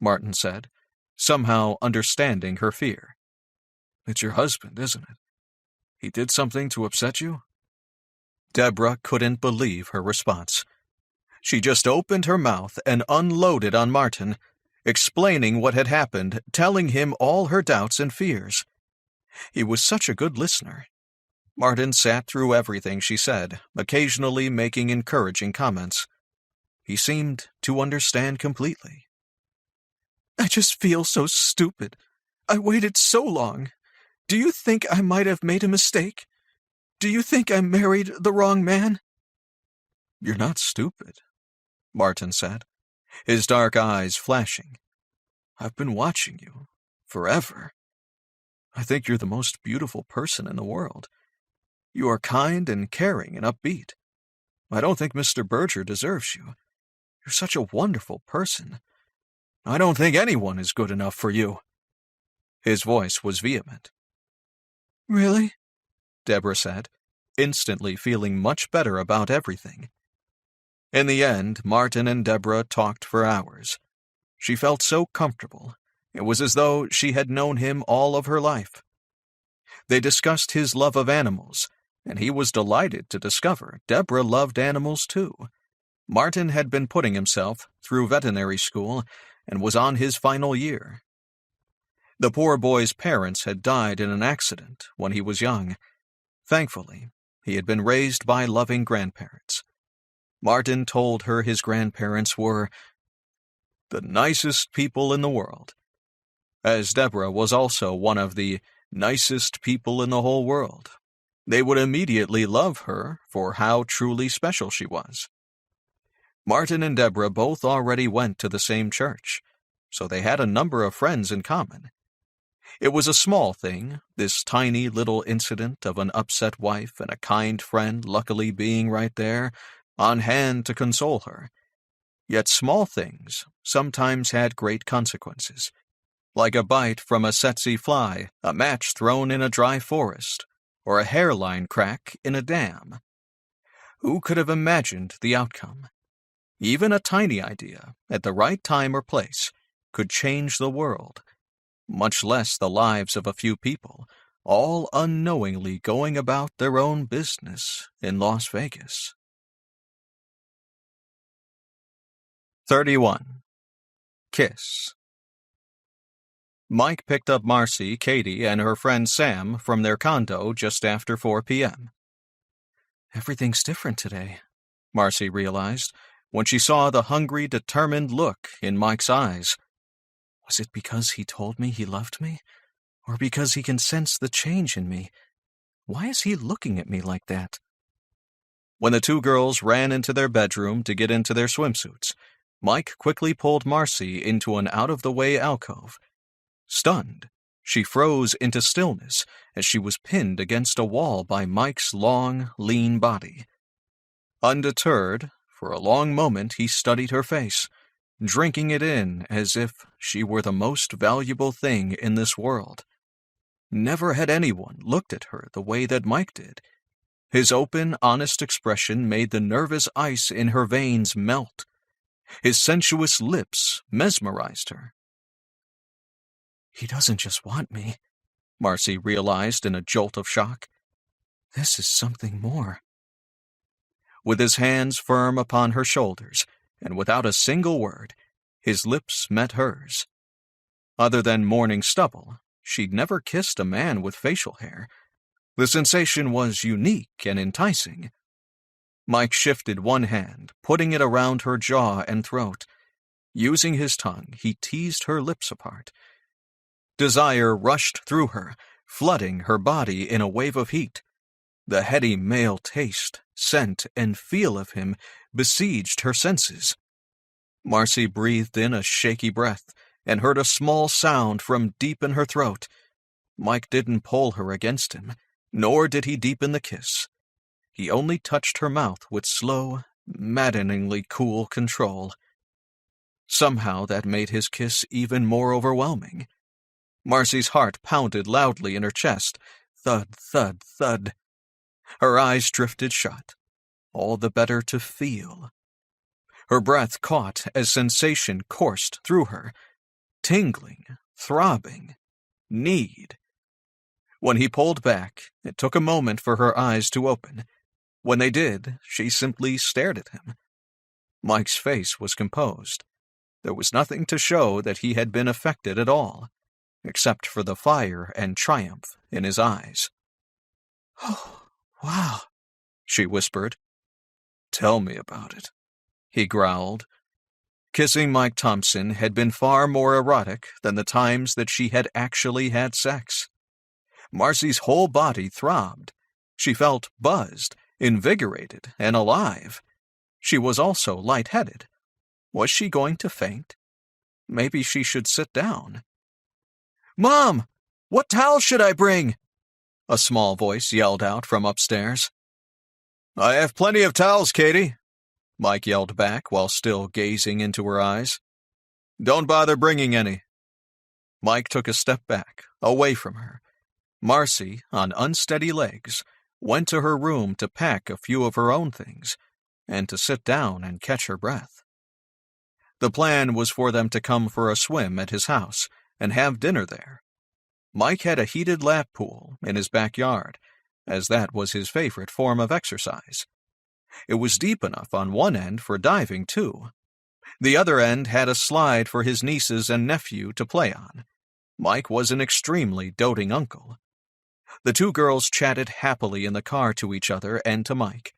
Martin said, somehow understanding her fear. "It's your husband, isn't it? He did something to upset you?" Deborah couldn't believe her response. She just opened her mouth and unloaded on Martin, explaining what had happened, telling him all her doubts and fears. He was such a good listener. Martin sat through everything she said, occasionally making encouraging comments. He seemed to understand completely. "I just feel so stupid. I waited so long. Do you think I might have made a mistake? Do you think I married the wrong man?" "You're not stupid," Martin said, his dark eyes flashing. "I've been watching you forever. I think you're the most beautiful person in the world. You are kind and caring and upbeat. I don't think Mr. Berger deserves you. You're such a wonderful person. I don't think anyone is good enough for you." His voice was vehement. "Really?" Deborah said, instantly feeling much better about everything. In the end, Martin and Deborah talked for hours. She felt so comfortable. It was as though she had known him all of her life. They discussed his love of animals, and he was delighted to discover Deborah loved animals too. Martin had been putting himself through veterinary school and was on his final year. The poor boy's parents had died in an accident when he was young. Thankfully, he had been raised by loving grandparents. Martin told her his grandparents were the nicest people in the world, as Deborah was also one of the nicest people in the whole world. They would immediately love her for how truly special she was. Martin and Deborah both already went to the same church, so they had a number of friends in common. It was a small thing, this tiny little incident of an upset wife and a kind friend luckily being right there, on hand to console her. Yet small things sometimes had great consequences, like a bite from a tsetse fly, a match thrown in a dry forest, or a hairline crack in a dam. Who could have imagined the outcome? Even a tiny idea, at the right time or place, could change the world, much less the lives of a few people, all unknowingly going about their own business in Las Vegas. 31. Kiss. Mike picked up Marcy, Katie, and her friend Sam from their condo just after 4 p.m. Everything's different today, Marcy realized when she saw the hungry, determined look in Mike's eyes. Was it because he told me he loved me? Or because he can sense the change in me? Why is he looking at me like that? When the two girls ran into their bedroom to get into their swimsuits, Mike quickly pulled Marcy into an out-of-the-way alcove. Stunned, she froze into stillness as she was pinned against a wall by Mike's long, lean body. Undeterred, for a long moment he studied her face, drinking it in as if she were the most valuable thing in this world. Never had anyone looked at her the way that Mike did. His open, honest expression made the nervous ice in her veins melt. His sensuous lips mesmerized her. He doesn't just want me, Marcy realized in a jolt of shock. This is something more. With his hands firm upon her shoulders, and without a single word, his lips met hers. Other than morning stubble, she'd never kissed a man with facial hair. The sensation was unique and enticing. Mike shifted one hand, putting it around her jaw and throat. Using his tongue, he teased her lips apart. Desire rushed through her, flooding her body in a wave of heat. The heady male taste, scent, and feel of him besieged her senses. Marcy breathed in a shaky breath and heard a small sound from deep in her throat. Mike didn't pull her against him, nor did he deepen the kiss. He only touched her mouth with slow, maddeningly cool control. Somehow that made his kiss even more overwhelming. Marcy's heart pounded loudly in her chest. Thud, thud, thud. Her eyes drifted shut, all the better to feel. Her breath caught as sensation coursed through her. Tingling, throbbing, need. When he pulled back, it took a moment for her eyes to open. When they did, she simply stared at him. Mike's face was composed. There was nothing to show that he had been affected at all, except for the fire and triumph in his eyes. "Oh, wow," she whispered. "Tell me about it," he growled. Kissing Mike Thompson had been far more erotic than the times that she had actually had sex. Marcy's whole body throbbed. She felt buzzed, invigorated, and alive. She was also lightheaded. Was she going to faint? Maybe she should sit down. "Mom! What towel should I bring?" a small voice yelled out from upstairs. "I have plenty of towels, Katie," Mike yelled back while still gazing into her eyes. "Don't bother bringing any." Mike took a step back, away from her. Marcy, on unsteady legs, went to her room to pack a few of her own things, and to sit down and catch her breath. The plan was for them to come for a swim at his house and have dinner there. Mike had a heated lap pool in his backyard, as that was his favorite form of exercise. It was deep enough on one end for diving, too. The other end had a slide for his nieces and nephew to play on. Mike was an extremely doting uncle. The two girls chatted happily in the car to each other and to Mike.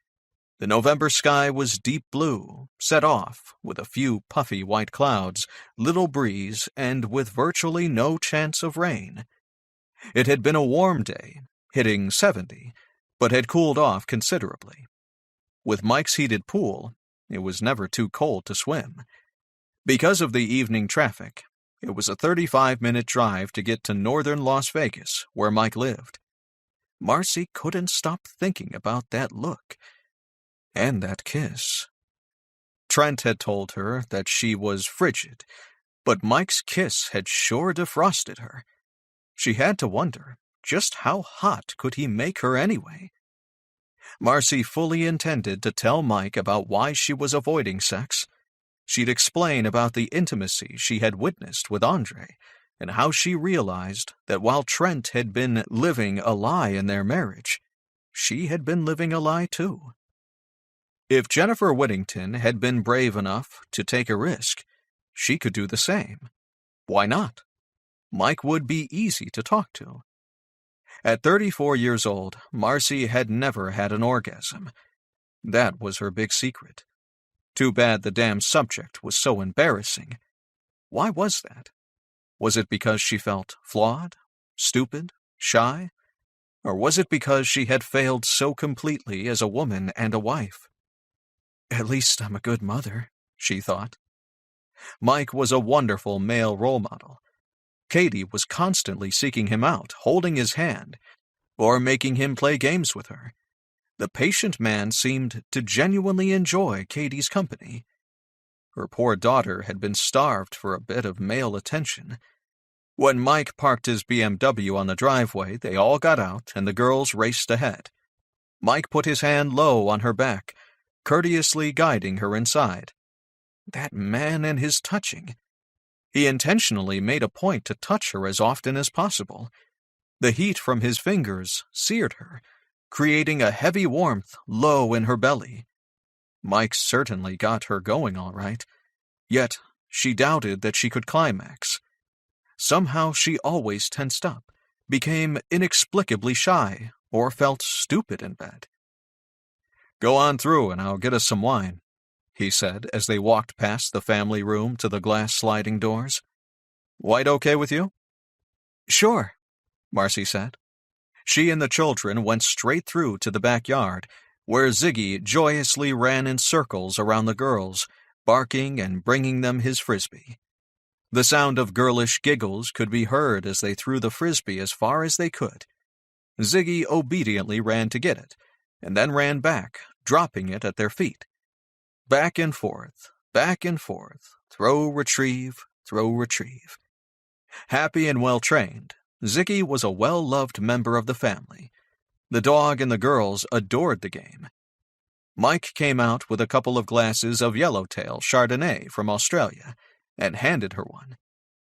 The November sky was deep blue, set off with a few puffy white clouds, little breeze, and with virtually no chance of rain. It had been a warm day, hitting 70, but had cooled off considerably. With Mike's heated pool, it was never too cold to swim. Because of the evening traffic, it was a 35-minute drive to get to northern Las Vegas, where Mike lived. Marcy couldn't stop thinking about that look. And that kiss. Trent had told her that she was frigid, but Mike's kiss had sure defrosted her. She had to wonder, just how hot could he make her anyway? Marcy fully intended to tell Mike about why she was avoiding sex. She'd explain about the intimacy she had witnessed with Andre, and how she realized that while Trent had been living a lie in their marriage, she had been living a lie too. If Jennifer Whittington had been brave enough to take a risk, she could do the same. Why not? Mike would be easy to talk to. At 34 years old, Marcy had never had an orgasm. That was her big secret. Too bad the damn subject was so embarrassing. Why was that? Was it because she felt flawed, stupid, shy? Or was it because she had failed so completely as a woman and a wife? At least I'm a good mother, she thought. Mike was a wonderful male role model. Katie was constantly seeking him out, holding his hand, or making him play games with her. The patient man seemed to genuinely enjoy Katie's company. Her poor daughter had been starved for a bit of male attention. When Mike parked his BMW on the driveway, they all got out and the girls raced ahead. Mike put his hand low on her back, courteously guiding her inside. That man and his touching. He intentionally made a point to touch her as often as possible. The heat from his fingers seared her, creating a heavy warmth low in her belly. Mike certainly got her going all right, yet she doubted that she could climax. Somehow she always tensed up, became inexplicably shy, or felt stupid in bed. "Go on through and I'll get us some wine," he said as they walked past the family room to the glass sliding doors. "White okay with you?" "Sure," Marcy said. She and the children went straight through to the backyard, where Ziggy joyously ran in circles around the girls, barking and bringing them his frisbee. The sound of girlish giggles could be heard as they threw the frisbee as far as they could. Ziggy obediently ran to get it, and then ran back, dropping it at their feet. Back and forth, throw, retrieve, throw, retrieve. Happy and well-trained, Ziggy was a well-loved member of the family. The dog and the girls adored the game. Mike came out with a couple of glasses of Yellowtail Chardonnay from Australia and handed her one.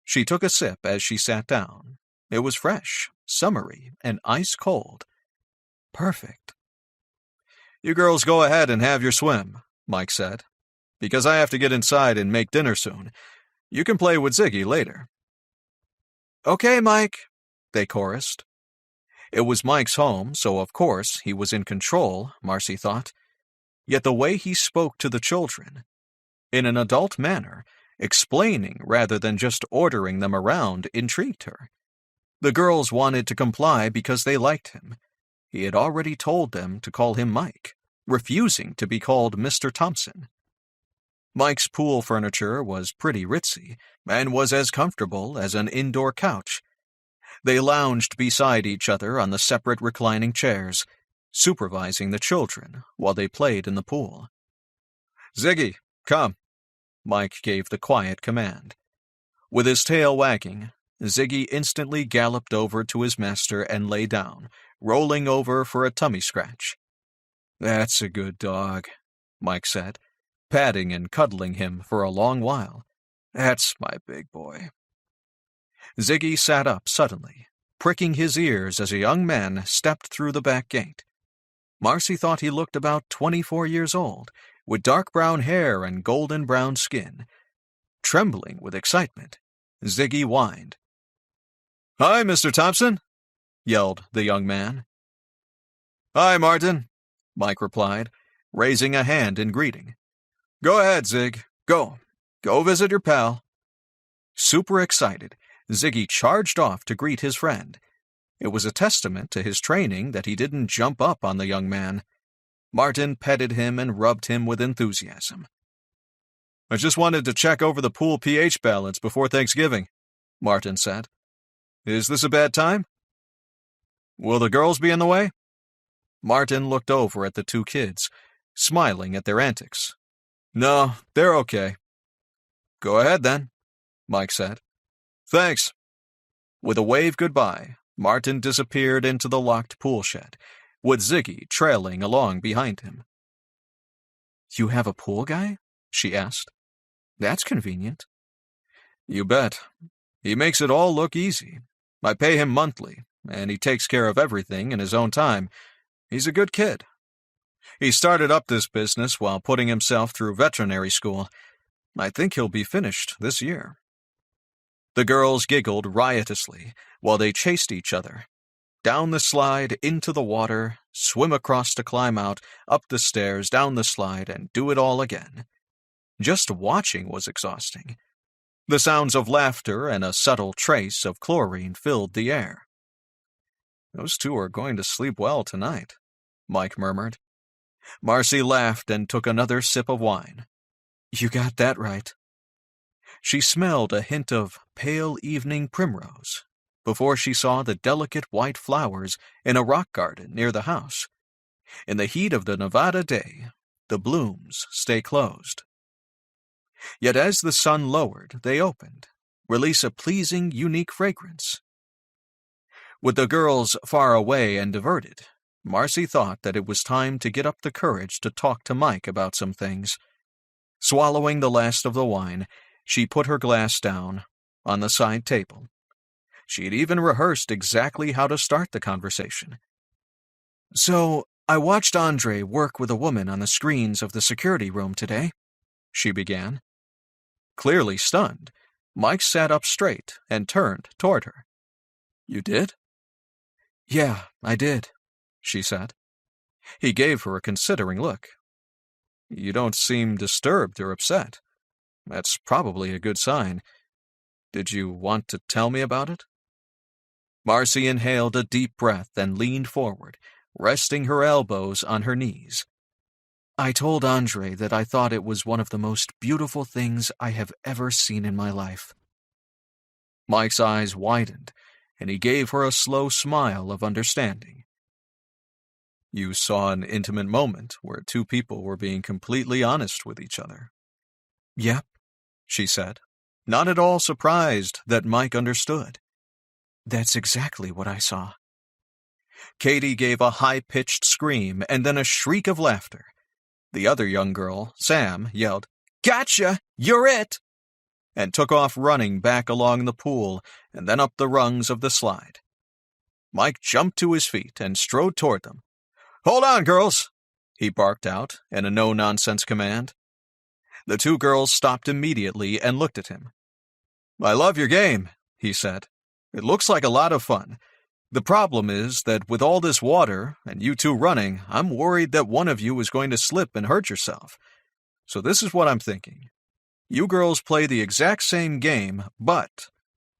She took a sip as she sat down. It was fresh, summery, and ice-cold. Perfect. "You girls go ahead and have your swim," Mike said, "because I have to get inside and make dinner soon. You can play with Ziggy later." "Okay, Mike," they chorused. It was Mike's home, so of course he was in control, Marcy thought. Yet the way he spoke to the children, in an adult manner, explaining rather than just ordering them around, intrigued her. The girls wanted to comply because they liked him. He had already told them to call him Mike, refusing to be called Mr. Thompson. Mike's pool furniture was pretty ritzy and was as comfortable as an indoor couch. They lounged beside each other on the separate reclining chairs, supervising the children while they played in the pool. "Ziggy, come," Mike gave the quiet command. With his tail wagging, Ziggy instantly galloped over to his master and lay down, rolling over for a tummy scratch. "That's a good dog," Mike said, patting and cuddling him for a long while. "That's my big boy." Ziggy sat up suddenly, pricking his ears as a young man stepped through the back gate. Marcy thought he looked about 24 years old, with dark brown hair and golden brown skin. Trembling with excitement, Ziggy whined. "Hi, Mr. Thompson," yelled the young man. "Hi, Martin," Mike replied, raising a hand in greeting. "Go ahead, Zig. Go visit your pal." Super excited, Ziggy charged off to greet his friend. It was a testament to his training that he didn't jump up on the young man. Martin petted him and rubbed him with enthusiasm. "I just wanted to check over the pool pH balance before Thanksgiving," Martin said. "Is this a bad time? Will the girls be in the way?" Martin looked over at the two kids, smiling at their antics. No, they're okay. Go ahead then, Mike said. Thanks. With a wave goodbye, Martin disappeared into the locked pool shed, with Ziggy trailing along behind him. You have a pool guy? She asked. That's convenient. You bet. He makes it all look easy. I pay him monthly, and he takes care of everything in his own time. He's a good kid. He started up this business while putting himself through veterinary school. I think he'll be finished this year. The girls giggled riotously while they chased each other. Down the slide, into the water, swim across to climb out, up the stairs, down the slide, and do it all again. Just watching was exhausting. The sounds of laughter and a subtle trace of chlorine filled the air. Those two are going to sleep well tonight, Mike murmured. Marcy laughed and took another sip of wine. You got that right. She smelled a hint of pale evening primrose before she saw the delicate white flowers in a rock garden near the house. In the heat of the Nevada day, the blooms stay closed. Yet as the sun lowered, they opened, release a pleasing, unique fragrance. With the girls far away and diverted, Marcy thought that it was time to get up the courage to talk to Mike about some things. Swallowing the last of the wine, she put her glass down on the side table. She had even rehearsed exactly how to start the conversation. So, I watched Andre work with a woman on the screens of the security room today, she began. Clearly stunned, Mike sat up straight and turned toward her. You did? Yeah, I did, she said. He gave her a considering look. You don't seem disturbed or upset. That's probably a good sign. Did you want to tell me about it? Marcy inhaled a deep breath and leaned forward, resting her elbows on her knees. I told Andre that I thought it was one of the most beautiful things I have ever seen in my life. Mike's eyes widened, and he gave her a slow smile of understanding. You saw an intimate moment where two people were being completely honest with each other. Yep, she said, not at all surprised that Mike understood. That's exactly what I saw. Katie gave a high-pitched scream and then a shriek of laughter. The other young girl, Sam, yelled, "Gotcha! You're it!" and took off running back along the pool and then up the rungs of the slide. Mike jumped to his feet and strode toward them. "Hold on, girls!" he barked out in a no-nonsense command. The two girls stopped immediately and looked at him. "I love your game," he said. "It looks like a lot of fun. The problem is that with all this water and you two running, I'm worried that one of you is going to slip and hurt yourself. So this is what I'm thinking. You girls play the exact same game, but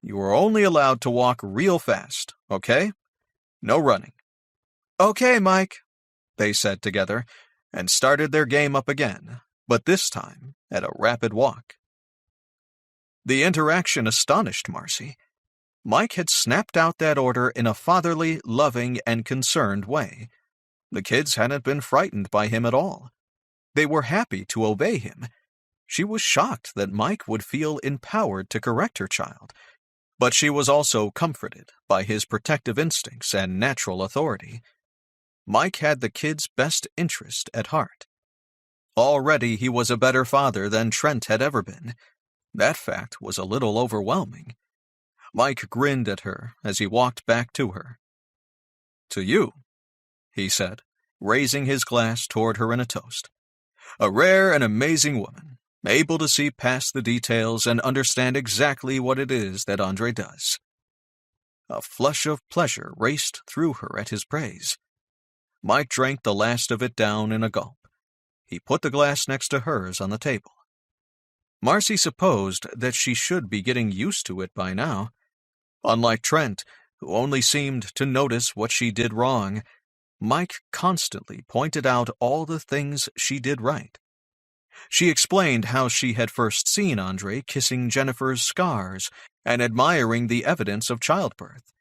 you are only allowed to walk real fast, okay? No running." "Okay, Mike," they said together, and started their game up again, but this time at a rapid walk. The interaction astonished Marcy. Mike had snapped out that order in a fatherly, loving, and concerned way. The kids hadn't been frightened by him at all. They were happy to obey him. She was shocked that Mike would feel empowered to correct her child, but she was also comforted by his protective instincts and natural authority. Mike had the kids' best interest at heart. Already he was a better father than Trent had ever been. That fact was a little overwhelming. Mike grinned at her as he walked back to her. "To you," he said, raising his glass toward her in a toast. "A rare and amazing woman, able to see past the details and understand exactly what it is that Andre does." A flush of pleasure raced through her at his praise. Mike drank the last of it down in a gulp. He put the glass next to hers on the table. Marcy supposed that she should be getting used to it by now. Unlike Trent, who only seemed to notice what she did wrong, Mike constantly pointed out all the things she did right. She explained how she had first seen Andre kissing Jennifer's scars and admiring the evidence of childbirth.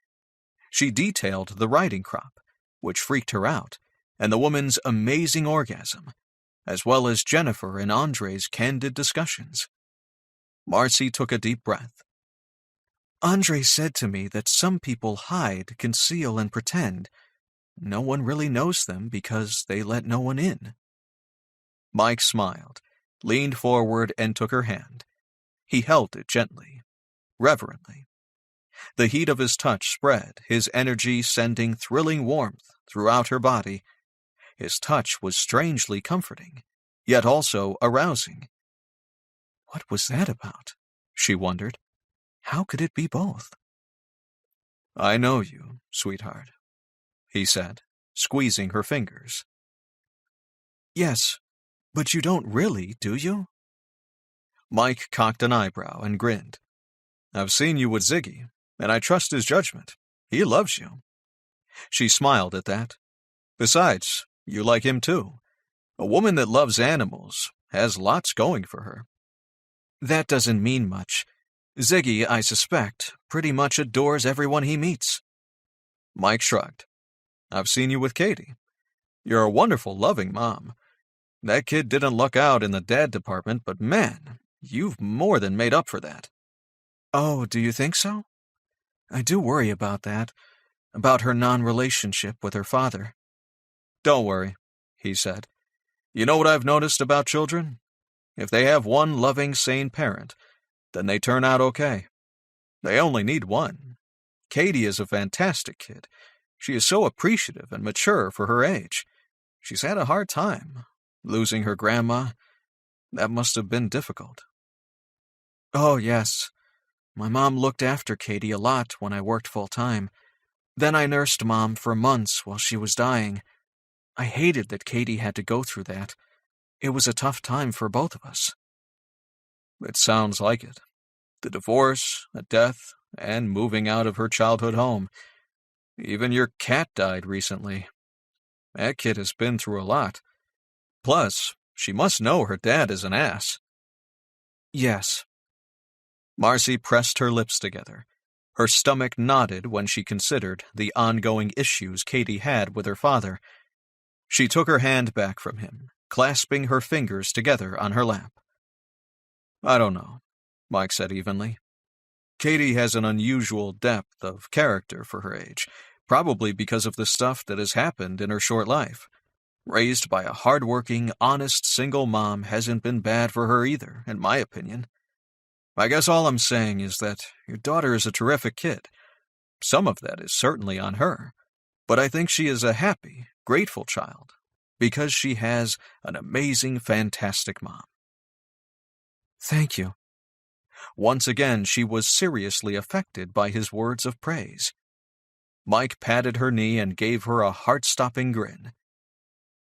She detailed the riding crop, which freaked her out, and the woman's amazing orgasm. as well as Jennifer and Andre's candid discussions. Marcy took a deep breath. Andre said to me that some people hide, conceal, and pretend. No one really knows them because they let no one in. Mike smiled, leaned forward, and took her hand. He held it gently, reverently. The heat of his touch spread, his energy sending thrilling warmth throughout her body. His touch was strangely comforting, yet also arousing. What was that about? She wondered. How could it be both? I know you, sweetheart, he said, squeezing her fingers. Yes, but you don't really, do you? Mike cocked an eyebrow and grinned. I've seen you with Ziggy, and I trust his judgment. He loves you. She smiled at that. Besides, you like him too. A woman that loves animals has lots going for her. That doesn't mean much. Ziggy, I suspect, pretty much adores everyone he meets. Mike shrugged. I've seen you with Katie. You're a wonderful, loving mom. That kid didn't luck out in the dad department, but man, you've more than made up for that. Oh, do you think so? I do worry about that, about her non-relationship with her father. Don't worry, he said. You know what I've noticed about children? If they have one loving, sane parent, then they turn out okay. They only need one. Katie is a fantastic kid. She is so appreciative and mature for her age. She's had a hard time. Losing her grandma, that must have been difficult. Oh, yes. My mom looked after Katie a lot when I worked full-time. Then I nursed Mom for months while she was dying. I hated that Katie had to go through that. It was a tough time for both of us. It sounds like it. The divorce, a death, and moving out of her childhood home. Even your cat died recently. That kid has been through a lot. Plus, she must know her dad is an ass. Yes. Marcy pressed her lips together. Her stomach knotted when she considered the ongoing issues Katie had with her father. She took her hand back from him, clasping her fingers together on her lap. I don't know, Mike said evenly. Katie has an unusual depth of character for her age, probably because of the stuff that has happened in her short life. Raised by a hard-working, honest single mom hasn't been bad for her either, in my opinion. I guess all I'm saying is that your daughter is a terrific kid. Some of that is certainly on her, but I think she is a happy, grateful child, because she has an amazing, fantastic mom. Thank you. Once again, she was seriously affected by his words of praise. Mike patted her knee and gave her a heart-stopping grin.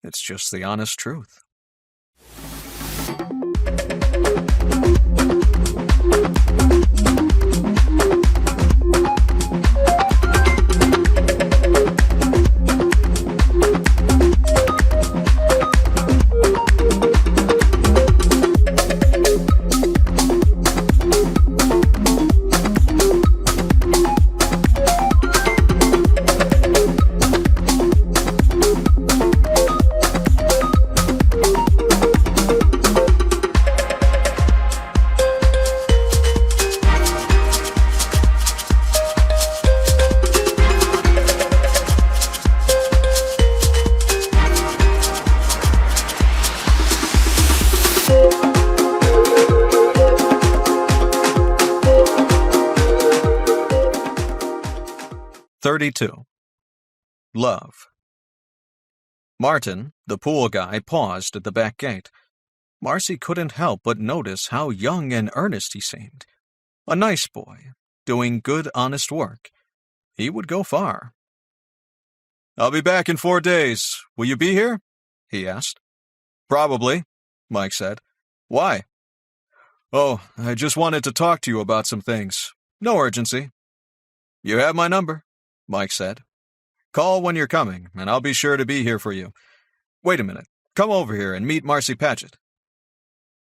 It's just the honest truth. Love. Martin, the pool guy, paused at the back gate. Marcy couldn't help but notice how young and earnest he seemed. A nice boy, doing good, honest work. He would go far. I'll be back in 4 days. Will you be here? He asked. Probably, Mike said. Why? Oh, I just wanted to talk to you about some things. No urgency. You have my number, Mike said. Call when you're coming, and I'll be sure to be here for you. Wait a minute. Come over here and meet Marcy Paget.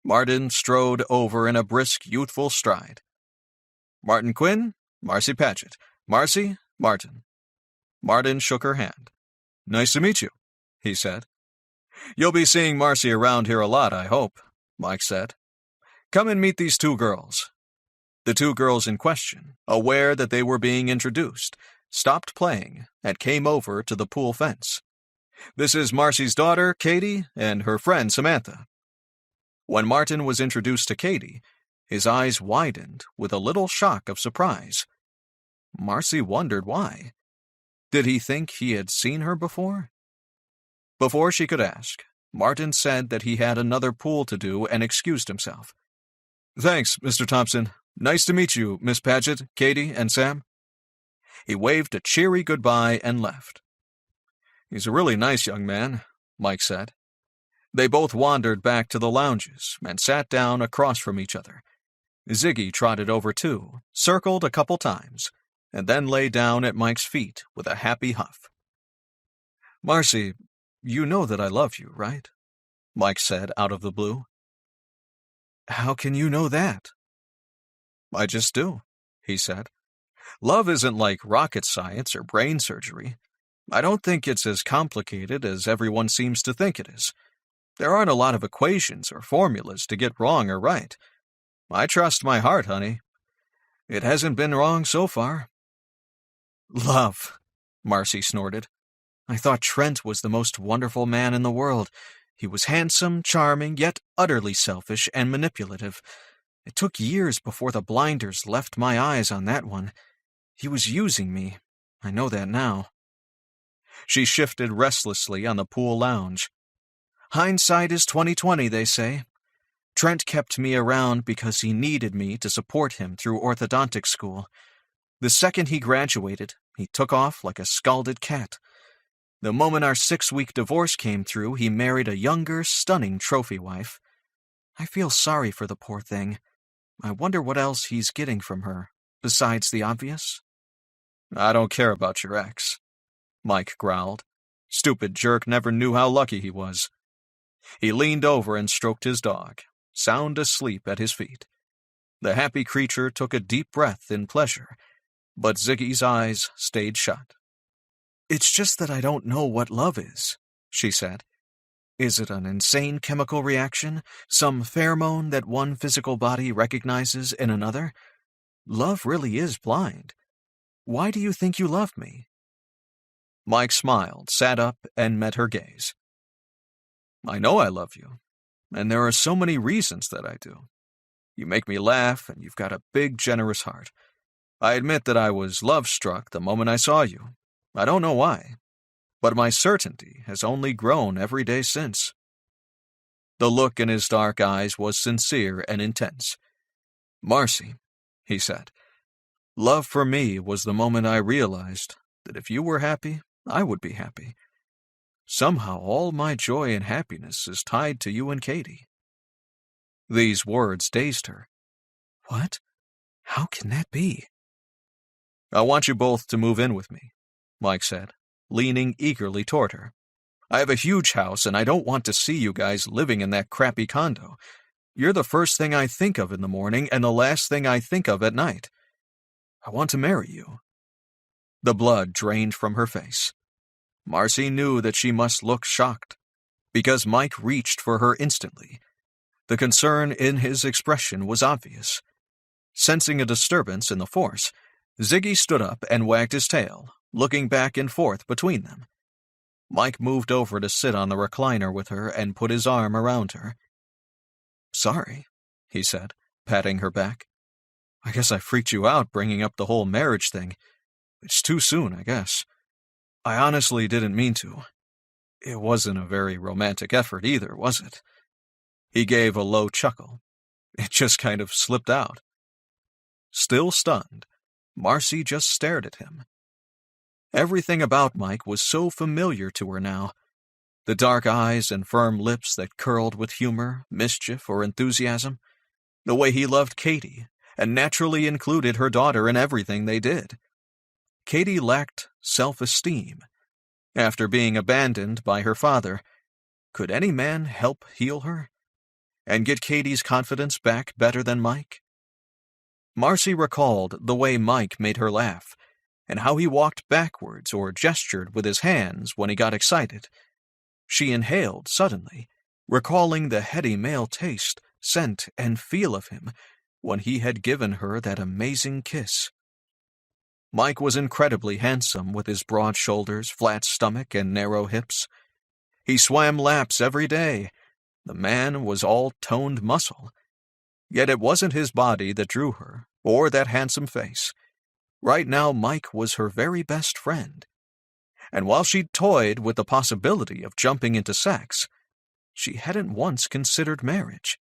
Martin strode over in a brisk, youthful stride. Martin Quinn, Marcy Paget. Marcy, Martin. Martin shook her hand. Nice to meet you, he said. You'll be seeing Marcy around here a lot, I hope, Mike said. Come and meet these two girls. The two girls in question, aware that they were being introduced, stopped playing and came over to the pool fence. This is Marcy's daughter, Katie, and her friend, Samantha. When Martin was introduced to Katie, his eyes widened with a little shock of surprise. Marcy wondered why. Did he think he had seen her before? Before she could ask, Martin said that he had another pool to do and excused himself. Thanks, Mr. Thompson. Nice to meet you, Miss Paget, Katie, and Sam. He waved a cheery goodbye and left. He's a really nice young man, Mike said. They both wandered back to the lounges and sat down across from each other. Ziggy trotted over too, circled a couple times, and then lay down at Mike's feet with a happy huff. Marcy, you know that I love you, right? Mike said out of the blue. How can you know that? I just do, he said. Love isn't like rocket science or brain surgery. I don't think it's as complicated as everyone seems to think it is. There aren't a lot of equations or formulas to get wrong or right. I trust my heart, honey. It hasn't been wrong so far. Love, Marcy snorted. I thought Trent was the most wonderful man in the world. He was handsome, charming, yet utterly selfish and manipulative. It took years before the blinders left my eyes on that one. He was using me. I know that now. She shifted restlessly on the pool lounge. Hindsight is 20/20, they say. Trent kept me around because he needed me to support him through orthodontic school. The second he graduated, he took off like a scalded cat. The moment our 6-week divorce came through, he married a younger, stunning trophy wife. I feel sorry for the poor thing. I wonder what else he's getting from her, besides the obvious. I don't care about your ex, Mike growled. Stupid jerk never knew how lucky he was. He leaned over and stroked his dog, sound asleep at his feet. The happy creature took a deep breath in pleasure, but Ziggy's eyes stayed shut. It's just that I don't know what love is, she said. Is it an insane chemical reaction, some pheromone that one physical body recognizes in another? Love really is blind. Why do you think you love me? Mike smiled, sat up, and met her gaze. I know I love you, and there are so many reasons that I do. You make me laugh, and you've got a big, generous heart. I admit that I was love-struck the moment I saw you. I don't know why, but my certainty has only grown every day since. The look in his dark eyes was sincere and intense. Marcy, he said, love for me was the moment I realized that if you were happy, I would be happy. Somehow all my joy and happiness is tied to you and Katie. These words dazed her. What? How can that be? I want you both to move in with me, Mike said, leaning eagerly toward her. I have a huge house, and I don't want to see you guys living in that crappy condo. You're the first thing I think of in the morning and the last thing I think of at night. I want to marry you. The blood drained from her face. Marcy knew that she must look shocked, because Mike reached for her instantly. The concern in his expression was obvious. Sensing a disturbance in the force, Ziggy stood up and wagged his tail, looking back and forth between them. Mike moved over to sit on the recliner with her and put his arm around her. Sorry, he said, patting her back. I guess I freaked you out bringing up the whole marriage thing. It's too soon, I guess. I honestly didn't mean to. It wasn't a very romantic effort either, was it? He gave a low chuckle. It just kind of slipped out. Still stunned, Marcy just stared at him. Everything about Mike was so familiar to her now. The dark eyes and firm lips that curled with humor, mischief, or enthusiasm. The way he loved Katie, and naturally included her daughter in everything they did. Katie lacked self-esteem. After being abandoned by her father, could any man help heal her? And get Katie's confidence back better than Mike? Marcy recalled the way Mike made her laugh, and how he walked backwards or gestured with his hands when he got excited. She inhaled suddenly, recalling the heady male taste, scent, and feel of him when he had given her that amazing kiss. Mike was incredibly handsome with his broad shoulders, flat stomach, and narrow hips. He swam laps every day. The man was all toned muscle. Yet it wasn't his body that drew her, or that handsome face. Right now, Mike was her very best friend. And while she'd toyed with the possibility of jumping into sex, she hadn't once considered marriage.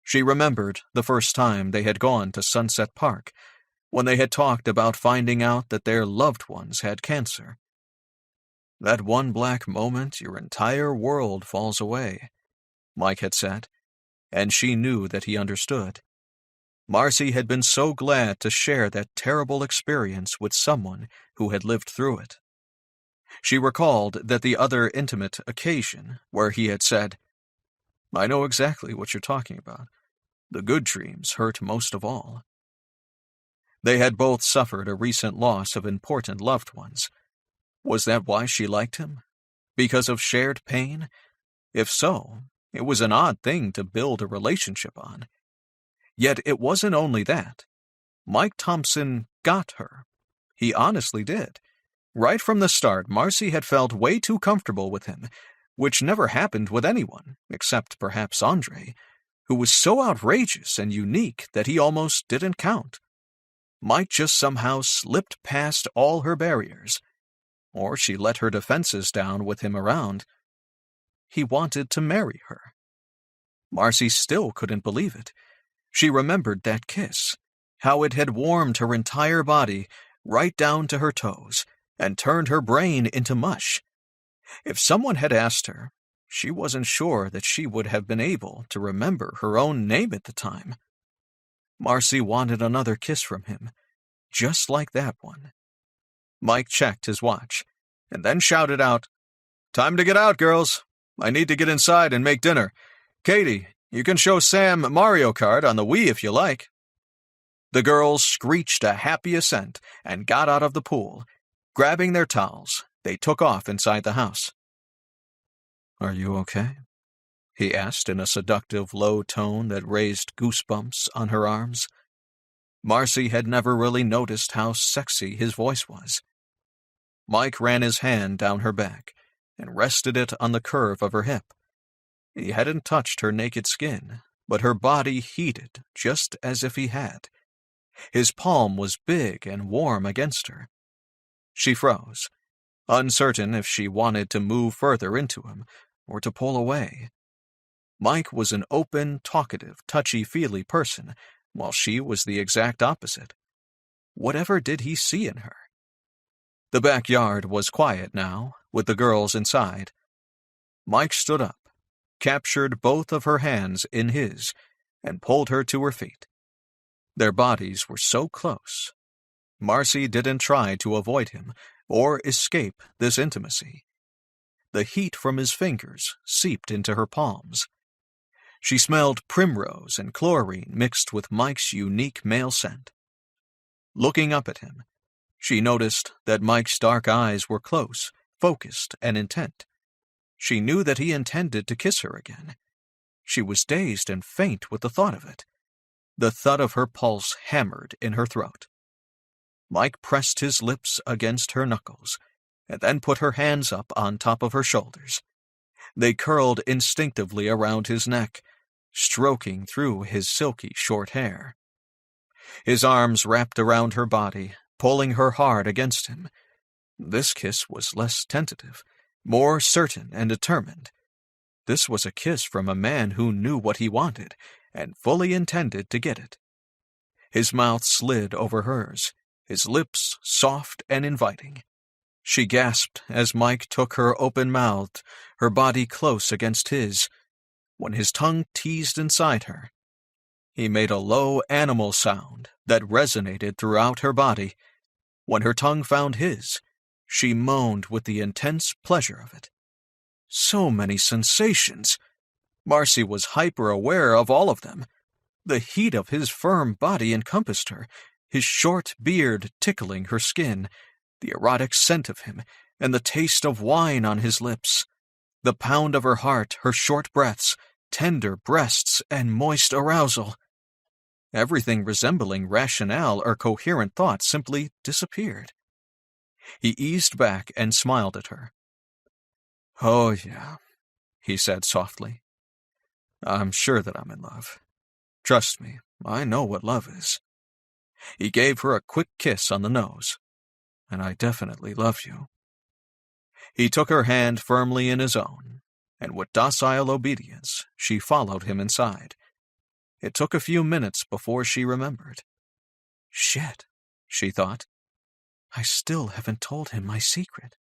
She remembered the first time they had gone to Sunset Park, when they had talked about finding out that their loved ones had cancer. That one black moment your entire world falls away, Mike had said, and she knew that he understood. Marcy had been so glad to share that terrible experience with someone who had lived through it. She recalled that the other intimate occasion where he had said, "I know exactly what you're talking about. The good dreams hurt most of all." They had both suffered a recent loss of important loved ones. Was that why she liked him? Because of shared pain? If so, it was an odd thing to build a relationship on. Yet it wasn't only that. Mike Thompson got her. He honestly did. Right from the start, Marcy had felt way too comfortable with him, which never happened with anyone, except perhaps Andre, who was so outrageous and unique that he almost didn't count. Mike just somehow slipped past all her barriers, or she let her defenses down with him around. He wanted to marry her. Marcy still couldn't believe it. She remembered that kiss, how it had warmed her entire body right down to her toes and turned her brain into mush. If someone had asked her, she wasn't sure that she would have been able to remember her own name at the time. Marcy wanted another kiss from him, just like that one. Mike checked his watch, and then shouted out, "Time to get out, girls. I need to get inside and make dinner. Katie, you can show Sam Mario Kart on the Wii if you like." The girls screeched a happy assent and got out of the pool. Grabbing their towels, they took off inside the house. "Are you okay?" he asked in a seductive low tone that raised goosebumps on her arms. Marcy had never really noticed how sexy his voice was. Mike ran his hand down her back and rested it on the curve of her hip. He hadn't touched her naked skin, but her body heated just as if he had. His palm was big and warm against her. She froze, uncertain if she wanted to move further into him or to pull away. Mike was an open, talkative, touchy-feely person, while she was the exact opposite. Whatever did he see in her? The backyard was quiet now, with the girls inside. Mike stood up, captured both of her hands in his, and pulled her to her feet. Their bodies were so close. Marcy didn't try to avoid him or escape this intimacy. The heat from his fingers seeped into her palms. She smelled primrose and chlorine mixed with Mike's unique male scent. Looking up at him, she noticed that Mike's dark eyes were close, focused, and intent. She knew that he intended to kiss her again. She was dazed and faint with the thought of it. The thud of her pulse hammered in her throat. Mike pressed his lips against her knuckles, and then put her hands up on top of her shoulders. They curled instinctively around his neck, stroking through his silky short hair. His arms wrapped around her body, pulling her hard against him. This kiss was less tentative, more certain and determined. This was a kiss from a man who knew what he wanted and fully intended to get it. His mouth slid over hers, his lips soft and inviting. She gasped as Mike took her open-mouthed, her body close against his. When his tongue teased inside her, he made a low animal sound that resonated throughout her body. When her tongue found his, she moaned with the intense pleasure of it. So many sensations. Marcy was hyper-aware of all of them. The heat of his firm body encompassed her, his short beard tickling her skin, the erotic scent of him, and the taste of wine on his lips. The pound of her heart, her short breaths, tender breasts, and moist arousal. Everything resembling rationale or coherent thought simply disappeared. He eased back and smiled at her. "Oh, yeah," he said softly. "I'm sure that I'm in love. Trust me, I know what love is." He gave her a quick kiss on the nose. "And I definitely love you." He took her hand firmly in his own, and with docile obedience, she followed him inside. It took a few minutes before she remembered. Shit, she thought. I still haven't told him my secret.